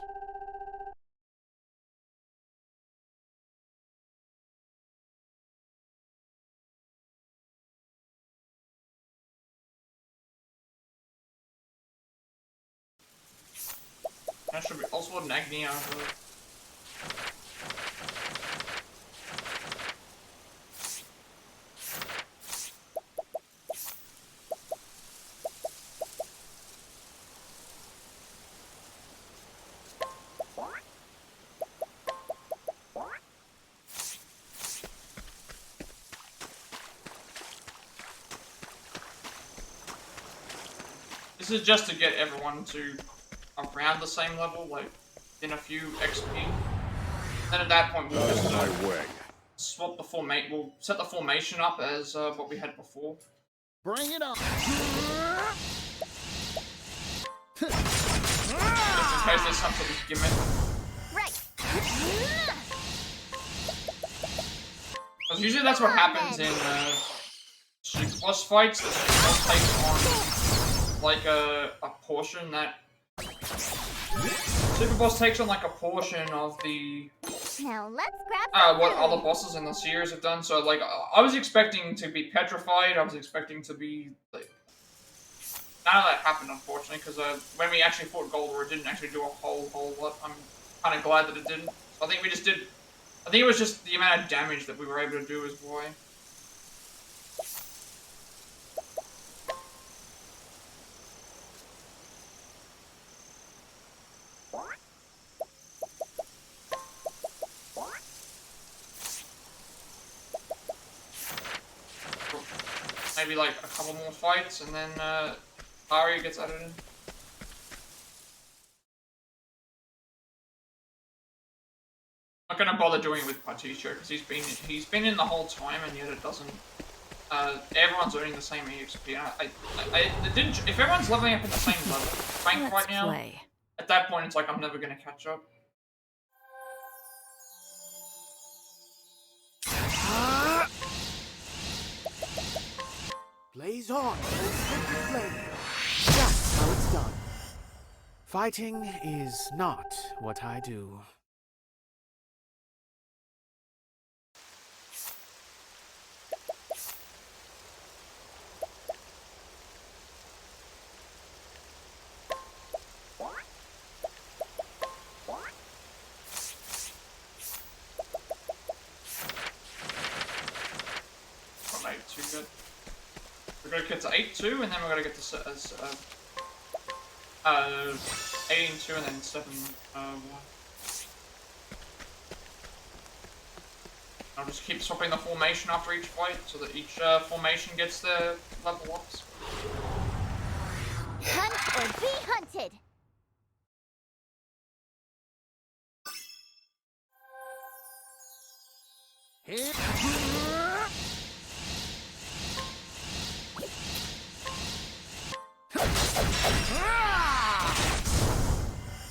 That should be also an Agni out of it. This is just to get everyone to around the same level, like in a few XP. Then at that point we'll just swap the formation. We'll set the formation up as what we had before. Bring it on. Just in case there's some sort of gimmick. Right. Because usually that's what happens in super boss fights. The super boss takes on like a portion that super boss takes on like a portion of the Now let's grab what other bosses in the series have done. So like I was expecting to be petrified. I was expecting to be like none of that happened unfortunately because when we actually fought Galdera, it didn't actually do a whole lot. I'm kind of glad that it didn't. I think we just did. I think it was just the amount of damage that we were able to do is why. Maybe like a couple more fights and then Aria gets added in. I'm not gonna bother doing it with Partitio because he's been in the whole time and yet it doesn't. Everyone's earning the same EXP. It didn't. If everyone's leveling up at the same level, rank right now, at that point it's like I'm never gonna catch up. Blaze on, flame. That's how it's done. Fighting is not what I do. We're gonna get to 8-2, and then we're gonna get to 18-2, and then 7-1. I'll just keep swapping the formation after each fight, so that each formation gets their level ups. Hunt or be hunted.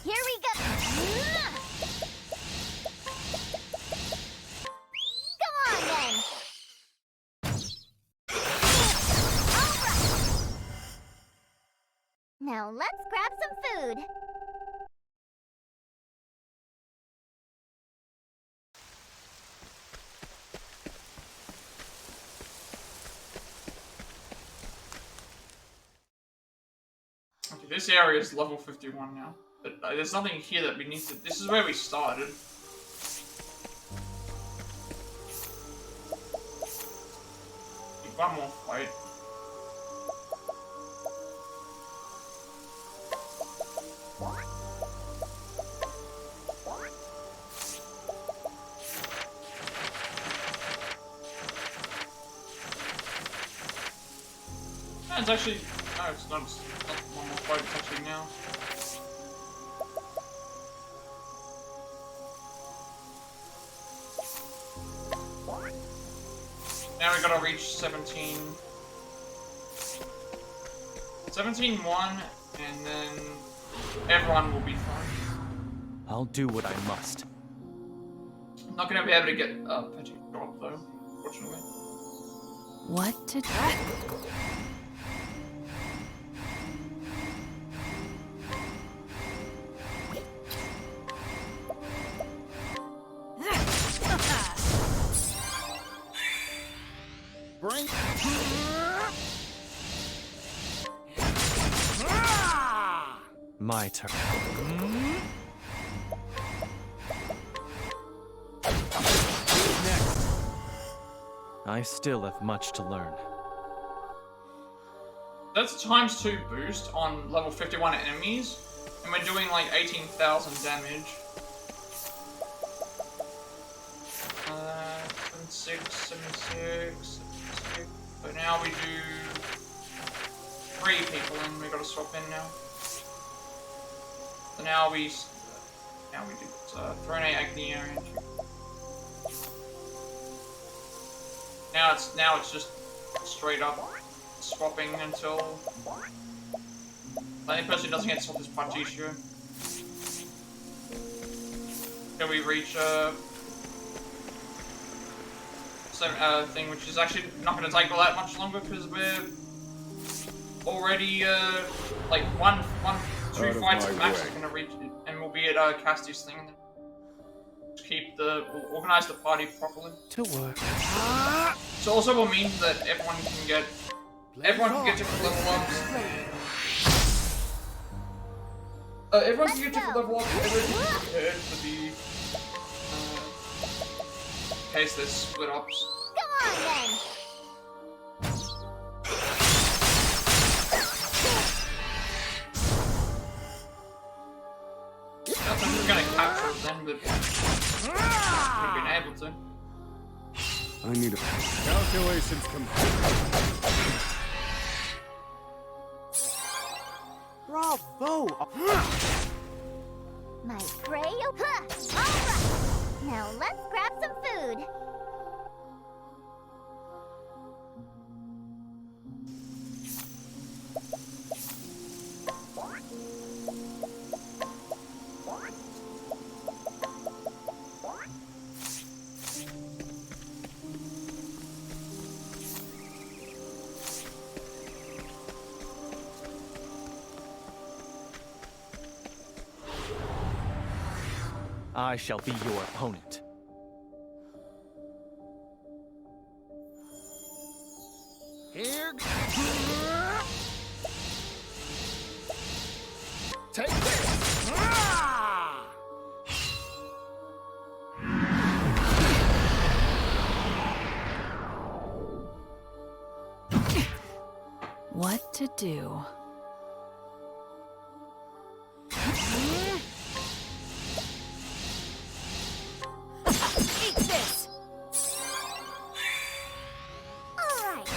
Here we go. Come on then. All right. Now let's grab some food. This area is level 51 now. But there's nothing here that we need to... This is where we started. One more fight. It's actually... No, it's not one more fight, it's actually now. Now we gotta reach 17. 17-1, and then everyone will be fine. I'll do what I must. I'm not gonna be able to get a Partitio drop though, fortunately. What to do? Bring. My turn. Next. I still have much to learn. That's a ×2 boost on level 51 enemies, and we're doing like 18,000 damage. 76, 76. So now we do 3 people, and we gotta swap in now. So now we do Throne Agni area. Now it's just straight up swapping until the only person who doesn't get swapped is Partitio. Till we reach thing, which is actually not going to take all that much longer because we're already like two fights at max is going to reach it, and we'll be at Casty's thing. And then we'll organize the party properly. To work. So also will mean that everyone can get different level ups. Everyone can get different level ups. Everyone can be prepared for the in case there's split ups. Come on then. I'm just gonna capture them, but we've been able to. I need a calculations complete. Bravo! My prey. Alright. Now let's grab some food. I shall be your opponent. Here. Take this. What to do? Eat this. All right. Do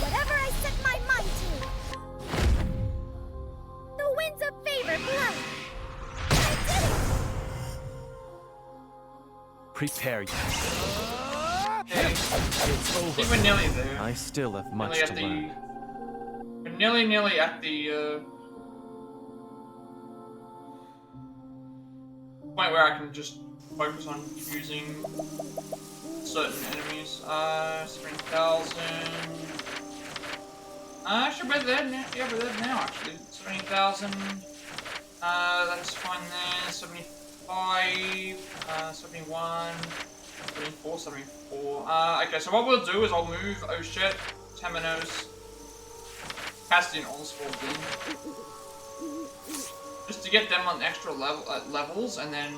whatever I set my mind to. The winds of favor blow. I did it. Prepare you. Hey, It's I over. think we're nearly there. I still have much to learn. We're nearly at the point where I can just focus on using certain enemies. 70,000. Actually, we're there now. Yeah, we're there now. Actually, 70,000. That's fine there. 75. 71. 74, 74. Okay, so what we'll do is I'll move Oshet, Temenos, Cassidy, and Oswald in. just to get them on extra levels, and then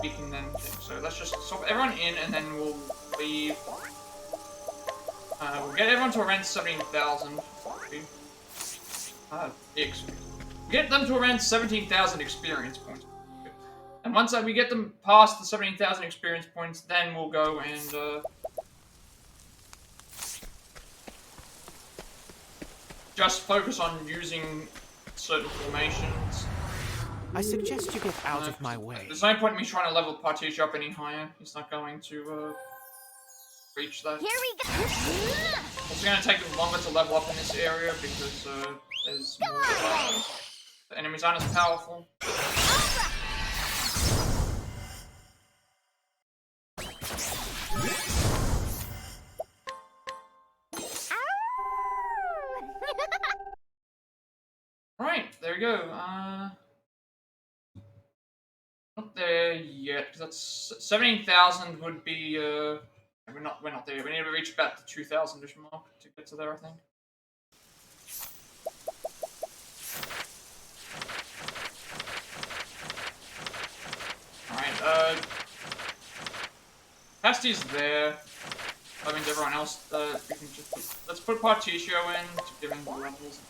we can then think. So let's just swap everyone in, and then we'll leave. We'll get everyone to around 17,000. Get them to around 17,000 experience points. And once we get them past the 17,000 experience points, then we'll go and just focus on using certain formations. I suggest you get out of my way. There's no point in me trying to level Partitio up any higher. He's not going to reach that. Here we go. It's going to take them longer to level up in this area because there's more. The enemies aren't as powerful. Right, there we go. Not there yet, because that's 17,000 would be. We're not there. We need to reach about the 2,000-ish mark to get to there, I think. Alright, Casti's there. That means everyone else, we can just let's put Partitio in to give him the levels.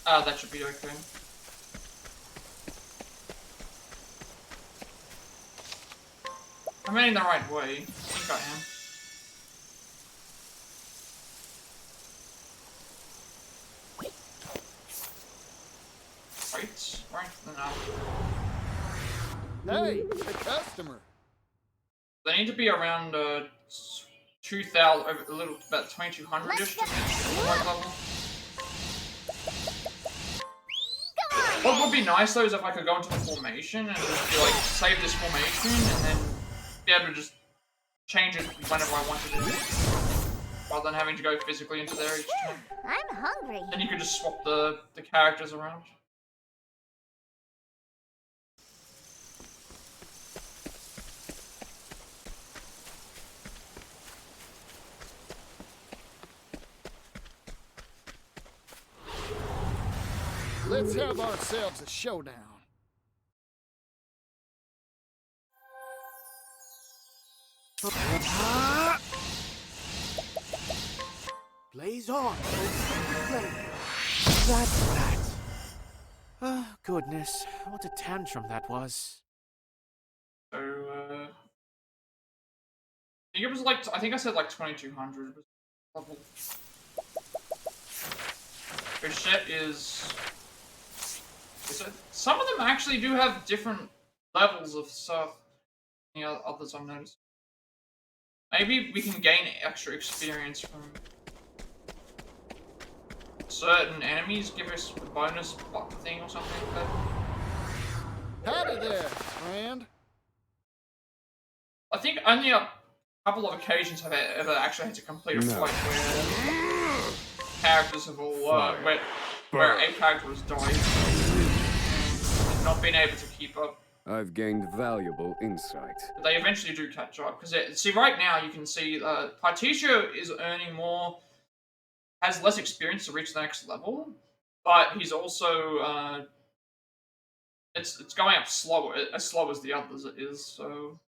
That should be okay. I'm heading the right way. I think I am. Right, then up. Hey, the customer. They need to be around 2,000, a little about 2,200-ish to reach the right level. What would be nice though is if I could go into the formation and just be like, save this formation and then be able to just change it whenever I wanted it, rather than having to go physically into there each time. I'm hungry. Then you could just swap the characters around. Let's have ourselves a showdown. Blaze on, That's that. Oh, goodness. What a tantrum that was. So, I think it was like, I think I said like 2,200 level. Bichette is... Some of them actually do have different levels of stuff. You know, others I've noticed. Maybe we can gain extra experience from certain enemies, give us a bonus thing or something like that. Howdy there, friend. I think only a couple of occasions have I ever actually had to complete a fight where characters have all where a character has died and not been able to keep up. I've gained valuable insight. But they eventually do catch up because see right now you can see Partitio is earning more, has less experience to reach the next level, but he's also it's going up slower, as slow as the others it is. So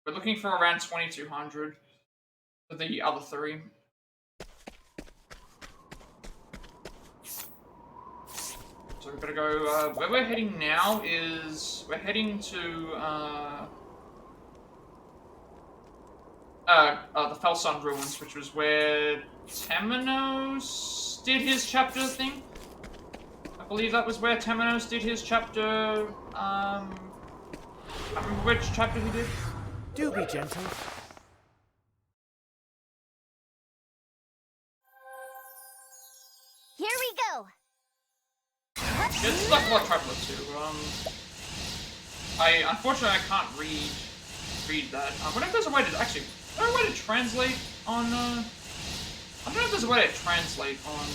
we're looking for around 2,200 for the other three. So we're gonna go, where we're heading now is, we're heading to, the Felsun Ruins, which was where Temenos did his chapter thing. I believe that was where Temenos did his chapter, I can't remember which chapter he did. Do be gentle. Here we go. It's like Blood Traveler too. Unfortunately I can't read that. I wonder if there's a way to actually. Is there a way to translate on? I don't know if there's a way to translate on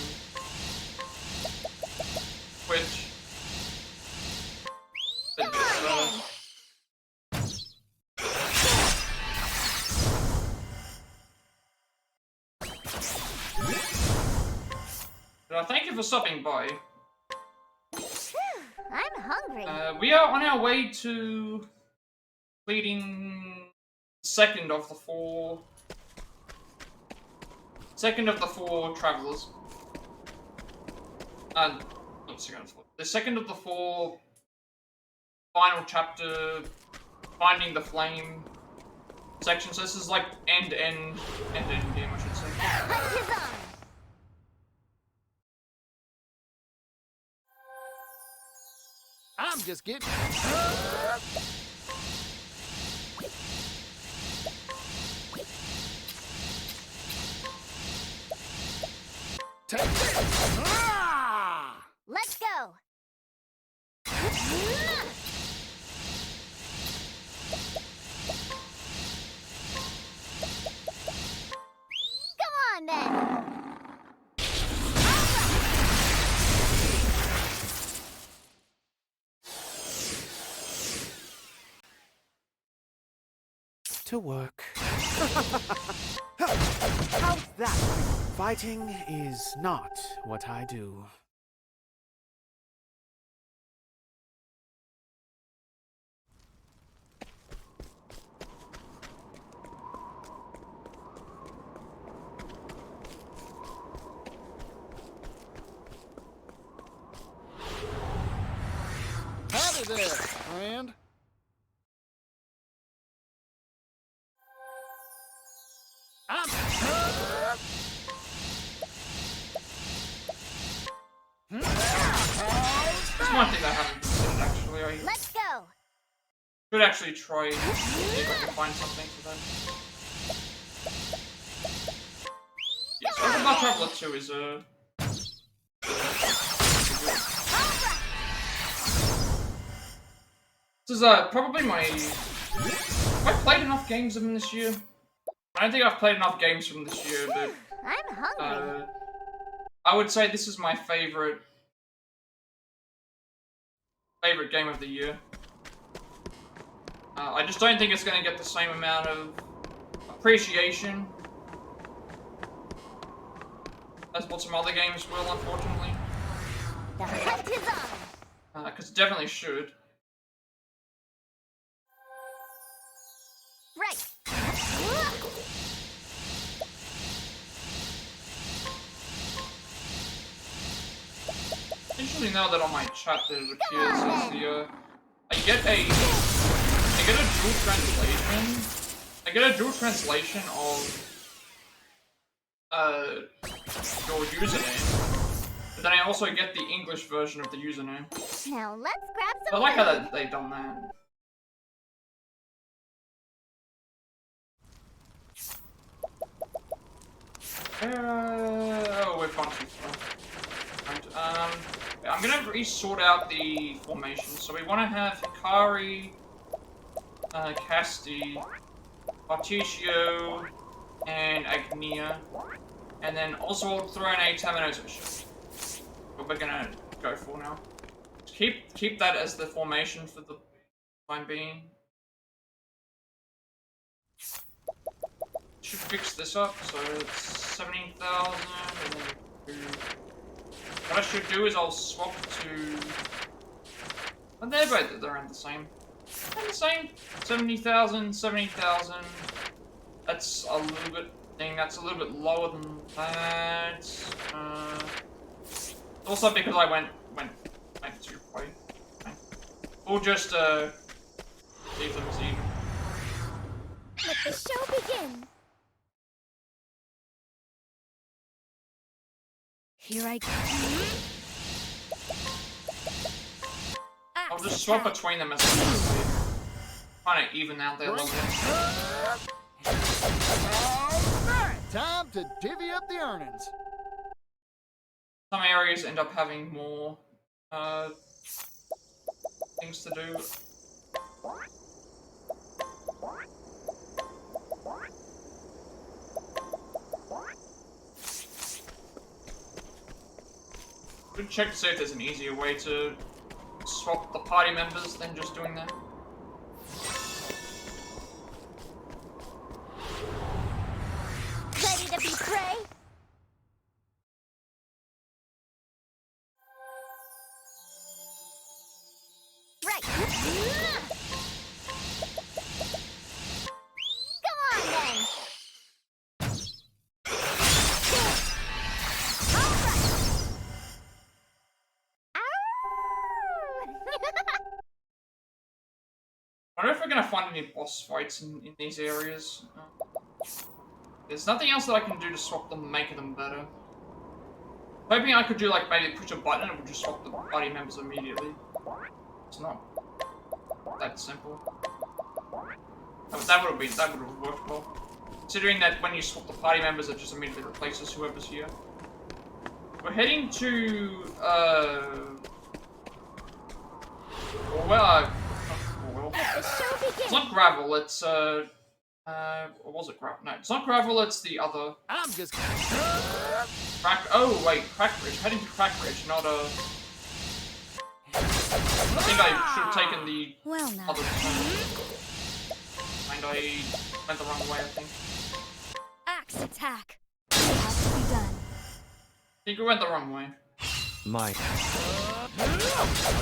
Twitch. thank you for stopping by. I'm hungry. We are on our way to completing second of the four travelers. Not second of the four. The second of the four final chapter, finding the flame section. So this is like end game, I should say. Hunt is on. I'm just getting... Take this! Ah! Let's go. Come on then. To work. How's that? Fighting is not what I do. Howdy there, friend. There's one thing I haven't considered actually. I Let's go. could actually try and see if I can find something for that. Yes, Octopath Traveler 2 is a... This is probably my... Have I played enough games of them this year? I don't think I've played enough games from this year, but... I'm hungry. I would say this is my favorite game of the year. I just don't think it's going to get the same amount of appreciation as what some other games will, unfortunately. The hunt is on. Because it definitely should. Right. Interestingly, now that on my chat that it appears as the I get a dual translation. I get a dual translation of your username, but then I also get the English version of the username. Now let's grab some. I like how food. they've done that. Oh, we've gone too far. Right, I'm gonna re-sort out the formations. So we want to have Hikari, Casti, Partitio, and Agnia. And then Oswald, throw in a Tamino's what we're gonna go for now. Keep that as the formation for the time being. Should fix this up, so it's 17,000, and then what I should do is I'll swap to... And they're both around the same. They're the same. 70,000, 70,000. That's a little bit... that's a little bit lower than that. Also because I went too high. Okay. We'll just leave them as even. Let the show begin. Here I go. I'll just swap between them as I kind of even out their level. Alright, time to divvy up the earnings. Some areas end up having more things to do. Should check to see if there's an easier way to swap the party members than just doing that. Ready to be prey? wonder if we're gonna find any boss fights in these areas. There's nothing else that I can do to swap them, make them better. Hoping I could do like maybe push a button and it would just swap the party members immediately. It's not that simple. That would have worked well. Considering that when you swap the party members, it just immediately replaces whoever's here. We're heading to it's not gravel. It's or was it gravel? No, it's not gravel. It's the other. I'm just Oh wait, Crackridge. Heading to Crackridge, not I think I should have taken the other turn. And I went the wrong way, I think. Axe attack. Has to be done. I think we went the wrong way. I'm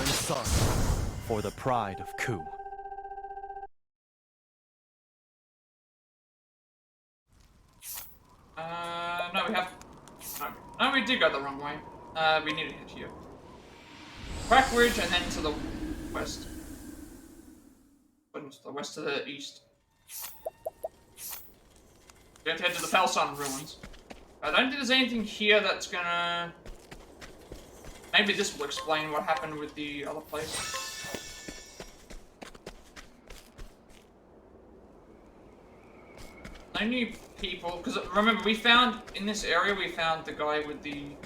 sorry. For the pride of Ku. No, we have. No, we did go the wrong way. We need to head here. Crackridge and then to the west. To the west to the east. We have to head to the Felsun ruins. I don't think there's anything here that's gonna. Maybe this will explain what happened with the other place. Only people, because remember we found in this area we found the guy with the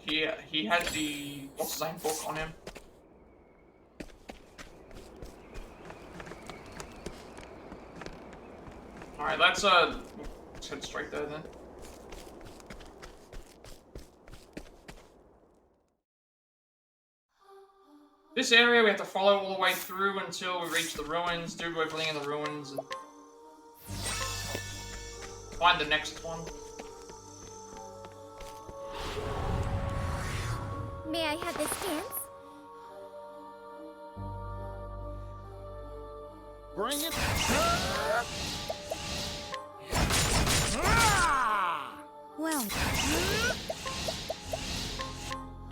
he had the what's his name book on him. All right, let's head straight there then. This area we have to follow all the way through until we reach the ruins, do everything in the ruins, and find the next one. May I have this dance? bring it. Well.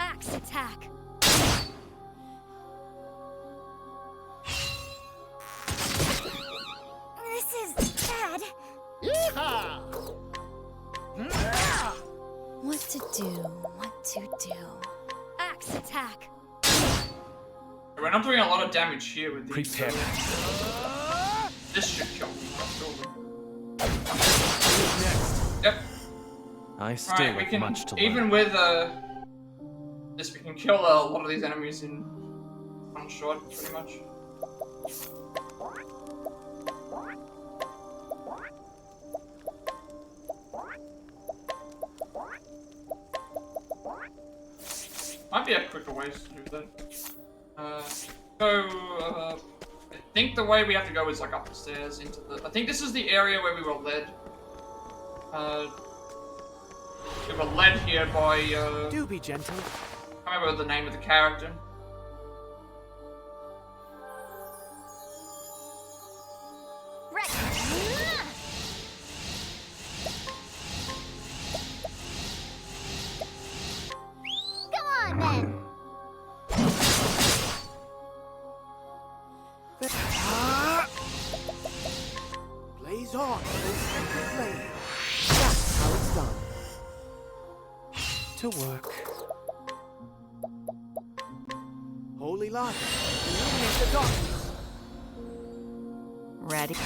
Axe attack. This is bad. Yeehaw! What to do? What to do? Axe attack. We're not doing a lot of damage here with these. Prepare. This should kill me. Next. Yep. I still Right, we have can much to learn. even with this, we can kill a lot of these enemies in one shot, pretty much. Might be a quicker way to do that. I think the way we have to go is like up the stairs into the. I think this is the area where we were led. We were led here by. Do be gentle. I can't remember the name of the character. Right. Come on then. Blaze on, sacred flame. That's how it's done. To work. Holy light, illuminate the darkness. Ready?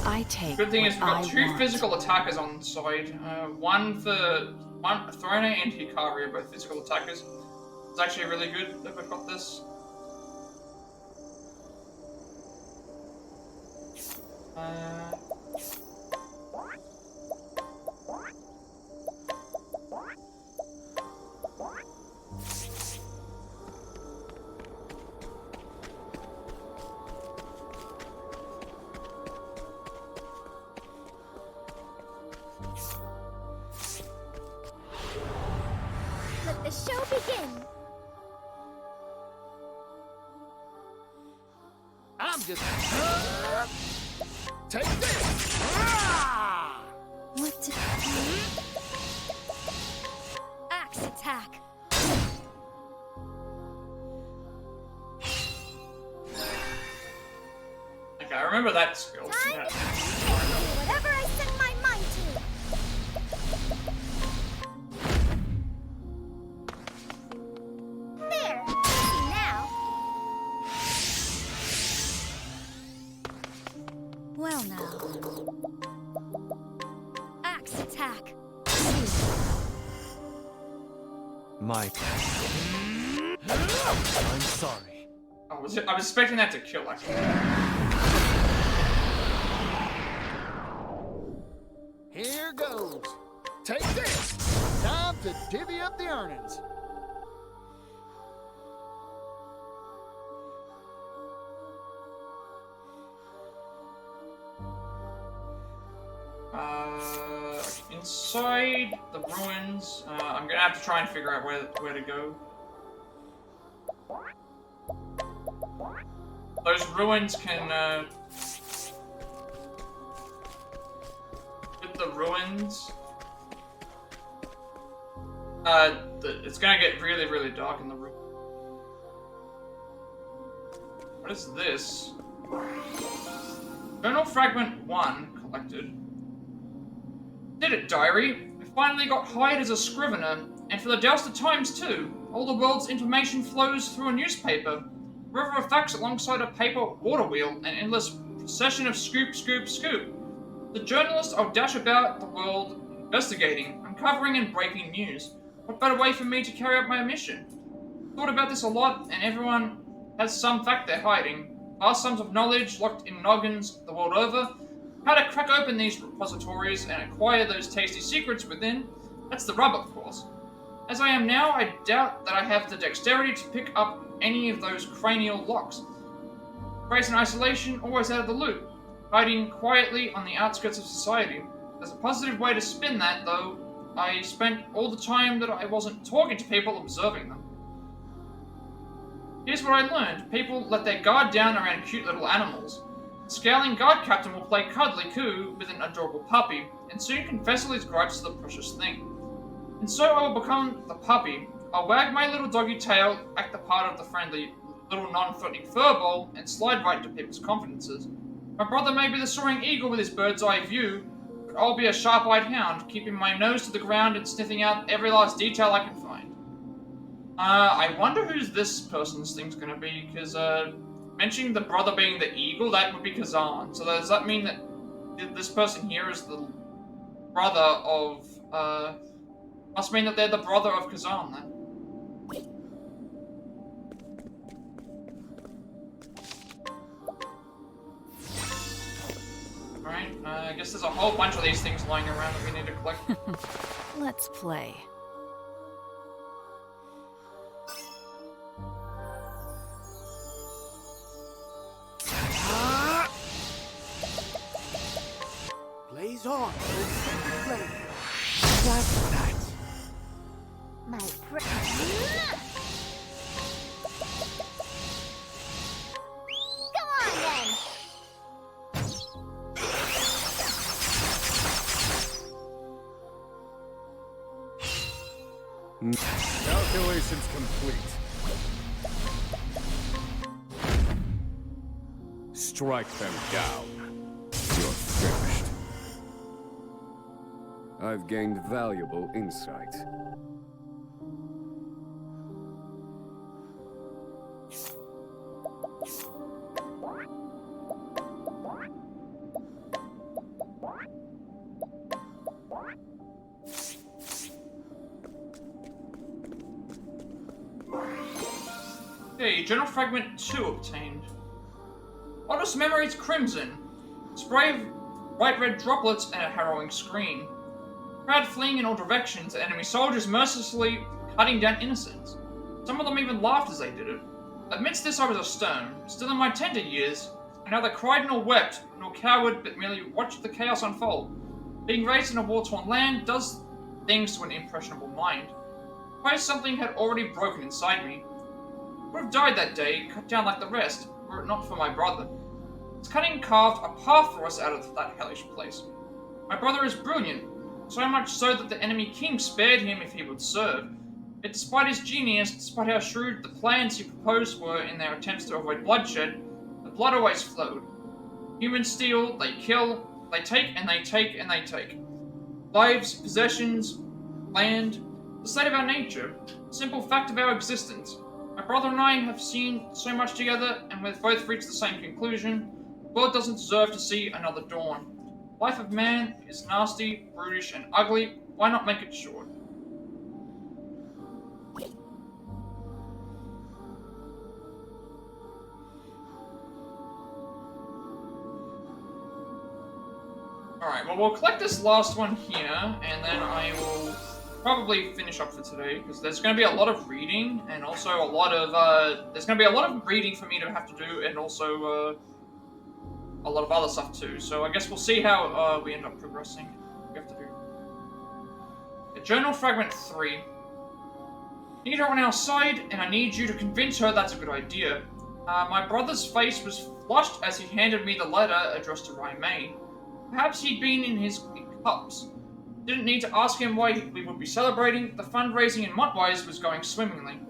I take. Good thing is we've got what I two want. physical attackers on the side. One Throna and Hikari are both physical attackers. It's actually really good that we've got this. Let the show begin. I'm just. Take this! What to Axe attack. Okay, I remember that skill. Time Yeah. to do whatever I set my mind to. There, easy now. Well now. Axe attack. My... I'm sorry. I was expecting that to kill, actually. Here goes. Take this. Time to divvy up the earnings. Inside the ruins, I'm gonna have to try and figure out where to go. Those ruins can, with the ruins, it's gonna get really, really dark in the room. What is this? Journal Fragment 1 collected. Did it, diary? I finally got hired as a scrivener, and for the Delta Times too. All the world's information flows through a newspaper. River of facts alongside a paper water wheel, an endless procession of scoop, scoop, scoop. The journalist, I'll dash about the world investigating, uncovering and breaking news. What better way for me to carry out my mission? Thought about this a lot, and everyone has some fact they're hiding. Vast sums of knowledge locked in noggins the world over. How to crack open these repositories and acquire those tasty secrets within, that's the rub, of course. As I am now, I doubt that I have the dexterity to pick up any of those cranial locks. Grace in isolation, always out of the loop, hiding quietly on the outskirts of society. There's a positive way to spin that, though. I spent all the time that I wasn't talking to people observing them. Here's what I learned. People let their guard down around cute little animals. The scowling guard captain will play cuddly coo with an adorable puppy, and soon confess all his gripes to the precious thing. And so I will become the puppy. I'll wag my little doggy tail, act the part of the friendly little non-threatening furball, and slide right into people's confidences. My brother may be the soaring eagle with his bird's eye view, but I'll be a sharp-eyed hound, keeping my nose to the ground and sniffing out every last detail I can find. I wonder who's this person's thing's gonna be, because, mentioning the brother being the eagle, that would be Kazan. So does that mean that this person here is the brother of, must mean that they're the brother of Kazan, then. Alright, I guess there's a whole bunch of these things lying around that we need to collect. Let's play. Blaze on, sacred flame. That's that. My friend. Go on then. Calculations complete. Strike them down. You're finished. I've gained valuable insight. Okay, Journal Fragment 2 obtained. Oddest Memories Crimson. Spray of bright red droplets and a harrowing scream. Crowd fleeing in all directions, enemy soldiers mercilessly cutting down innocents. Some of them even laughed as they did it. Amidst this I was a stone, still in my tender years. I neither cried nor wept, nor cowered, but merely watched the chaos unfold. Being raised in a war-torn land does things to an impressionable mind. Quite something had already broken inside me. I would have died that day, cut down like the rest, were it not for my brother. His cunning carved a path for us out of that hellish place. My brother is brilliant, so much so that the enemy king spared him if he would serve. Yet despite his genius, despite how shrewd the plans he proposed were in their attempts to avoid bloodshed, the blood always flowed. Humans steal, they kill, they take and they take and they take. Lives, possessions, land, the state of our nature, simple fact of our existence. My brother and I have seen so much together, and we've both reached the same conclusion. The world doesn't deserve to see another dawn. Life of man is nasty, brutish, and ugly. Why not make it short? Alright, well, we'll collect this last one here, and then I will probably finish up for today, because there's going to be a lot of reading, and also a lot of, there's going to be a lot of reading for me to have to do, and also, a lot of other stuff too. So I guess we'll see how, we end up progressing. We have to do... Journal Fragment 3. Need her on our side, and I need you to convince her that's a good idea. My brother's face was flushed as he handed me the letter addressed to Raimei. Perhaps he'd been in his cups. Didn't need to ask him why we would be celebrating. The fundraising in Montwise was going swimmingly.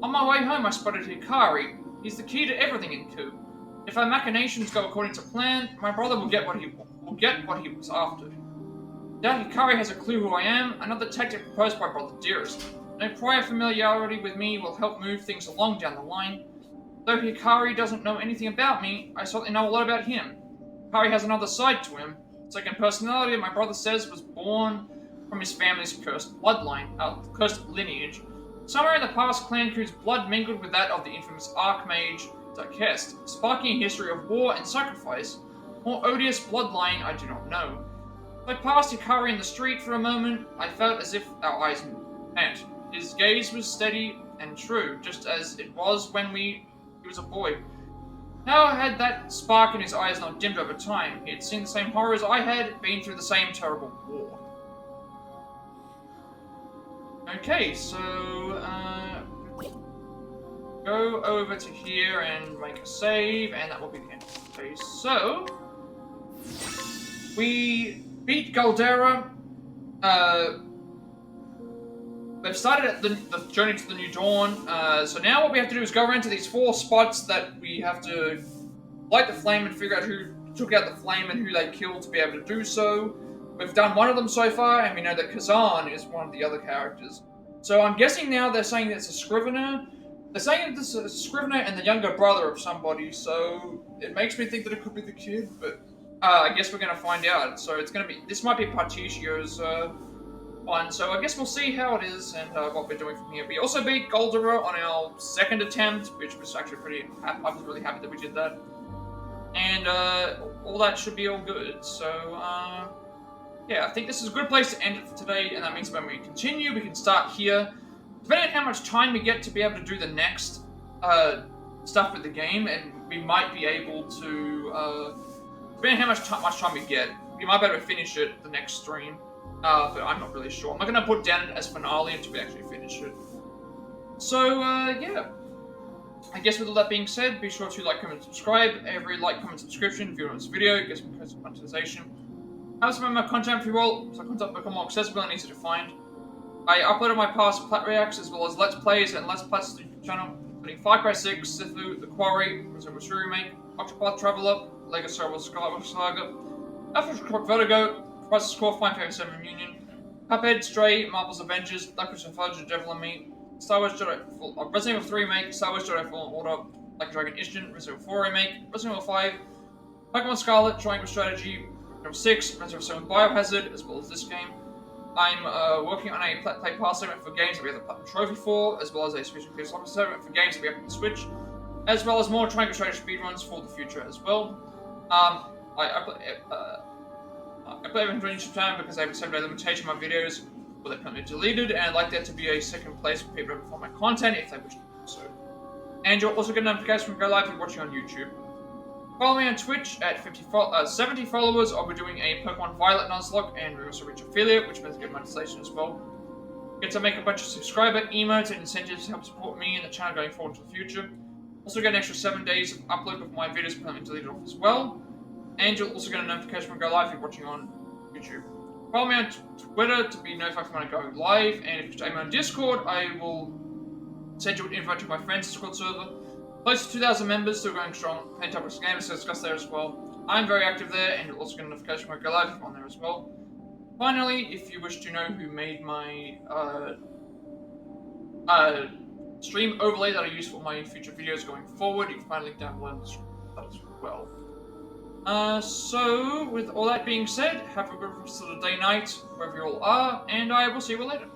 On my way home, I spotted Hikari. He's the key to everything in Ku. If our machinations go according to plan, my brother will get what he was after. Doubt Hikari has a clue who I am. Another tactic proposed by Brother Dearest. No prior familiarity with me will help move things along down the line. Though Hikari doesn't know anything about me, I certainly know a lot about him. Hikari has another side to him. Second personality, my brother says, was born from his family's cursed bloodline, cursed lineage. Somewhere in the past, Clan Ku's blood mingled with that of the infamous Archmage Darkest, sparking a history of war and sacrifice. More odious bloodline, I do not know. As I passed Hikari in the street for a moment, I felt as if our eyes met. His gaze was steady and true, just as it was when he was a boy. How had that spark in his eyes not dimmed over time? He had seen the same horrors I had, been through the same terrible war. Okay, so, go over to here and make a save, and that will be the end of the day. So, we beat Galdera. They've started at the journey to the New Dawn, so now what we have to do is go around to these 4 spots that we have to light the flame and figure out who took out the flame and who they killed to be able to do so. We've done one of them so far, and we know that Kazan is one of the other characters. So I'm guessing now they're saying it's a Scrivener. They're saying it's a Scrivener and the younger brother of somebody, so it makes me think that it could be the kid, but I guess we're going to find out. So it's going to be, this might be Partitio's one, so I guess we'll see how it is and what we're doing from here. We also beat Galdera on our 2nd attempt, which was actually I was really happy that we did that. And all that should be all good, so yeah, I think this is a good place to end it for today, and that means when we continue, we can start here. Depending on how much time we get to be able to do the next stuff with the game, and we might be able to, depending on how much time we get, we might be able to finish it the next stream. But I'm not really sure. I'm not going to put down as finale until we actually finish it. So, yeah. I guess with all that being said, be sure to like, comment, subscribe. Every like, comment, subscription, view on this video gets me closer to monetization. I have some of my content for you all, so content become more accessible and easy to find. I uploaded my past Plat reacts as well as Let's Plays and Let's Plats to the channel, including Far Cry 6, Sifu, The Quarry, Reservoir Remake, Octopath Traveler, Lego Star Wars Skywalker Saga, Aftershock Vertigo, Crisis Core, Final Fantasy VII Reunion, Cuphead, Stray, Marvel's Avengers, Dark Crystal Fudge, Devil and Me, Star Wars Jedi, Resident Evil 3 Remake, Star Wars Jedi Fallen Order, Like Dragon Ishin, Resident Evil 4 Remake, Resident Evil 5, Pokemon Scarlet, Triangle Strategy, Resident Evil 6, Resident Evil 7 Biohazard, as well as this game. I'm working on a Play Pass segment for games that we have the Platinum Trophy for, as well as a Switch and PS Locker segment for games that we have on the Switch, as well as more Triangle Strategy speedruns for the future as well. I play with a YouTube channel because I have a 7-day limitation on my videos, but they're permanently deleted, and I'd like there to be a second place for people to find my content if they wish to do so. And you'll also get notifications when we go live if you're watching on YouTube. Follow me on Twitch at 70 followers. I'll be doing a Pokemon Violet Nuzlocke, and we also reach affiliate, which means get monetization as well. Get to make a bunch of subscriber emotes and incentives to help support me and the channel going forward to the future. Also get an extra 7 days of upload of my videos permanently deleted off as well. And you'll also get a notification when I go live if you're watching on YouTube. Follow me on Twitter to be notified when I go live, and if you join me on Discord, I will send you an invite to my friend's Discord server. Close to 2,000 members, still going strong. Playing top gamers to discuss there as well. I'm very active there, and you'll also get a notification when I go live on there as well. Finally, if you wish to know who made my stream overlay that I use for my future videos going forward, you can find a link down below in the description for that as well. So, with all that being said, have a good rest of the day, night, wherever you all are, and I will see you all later.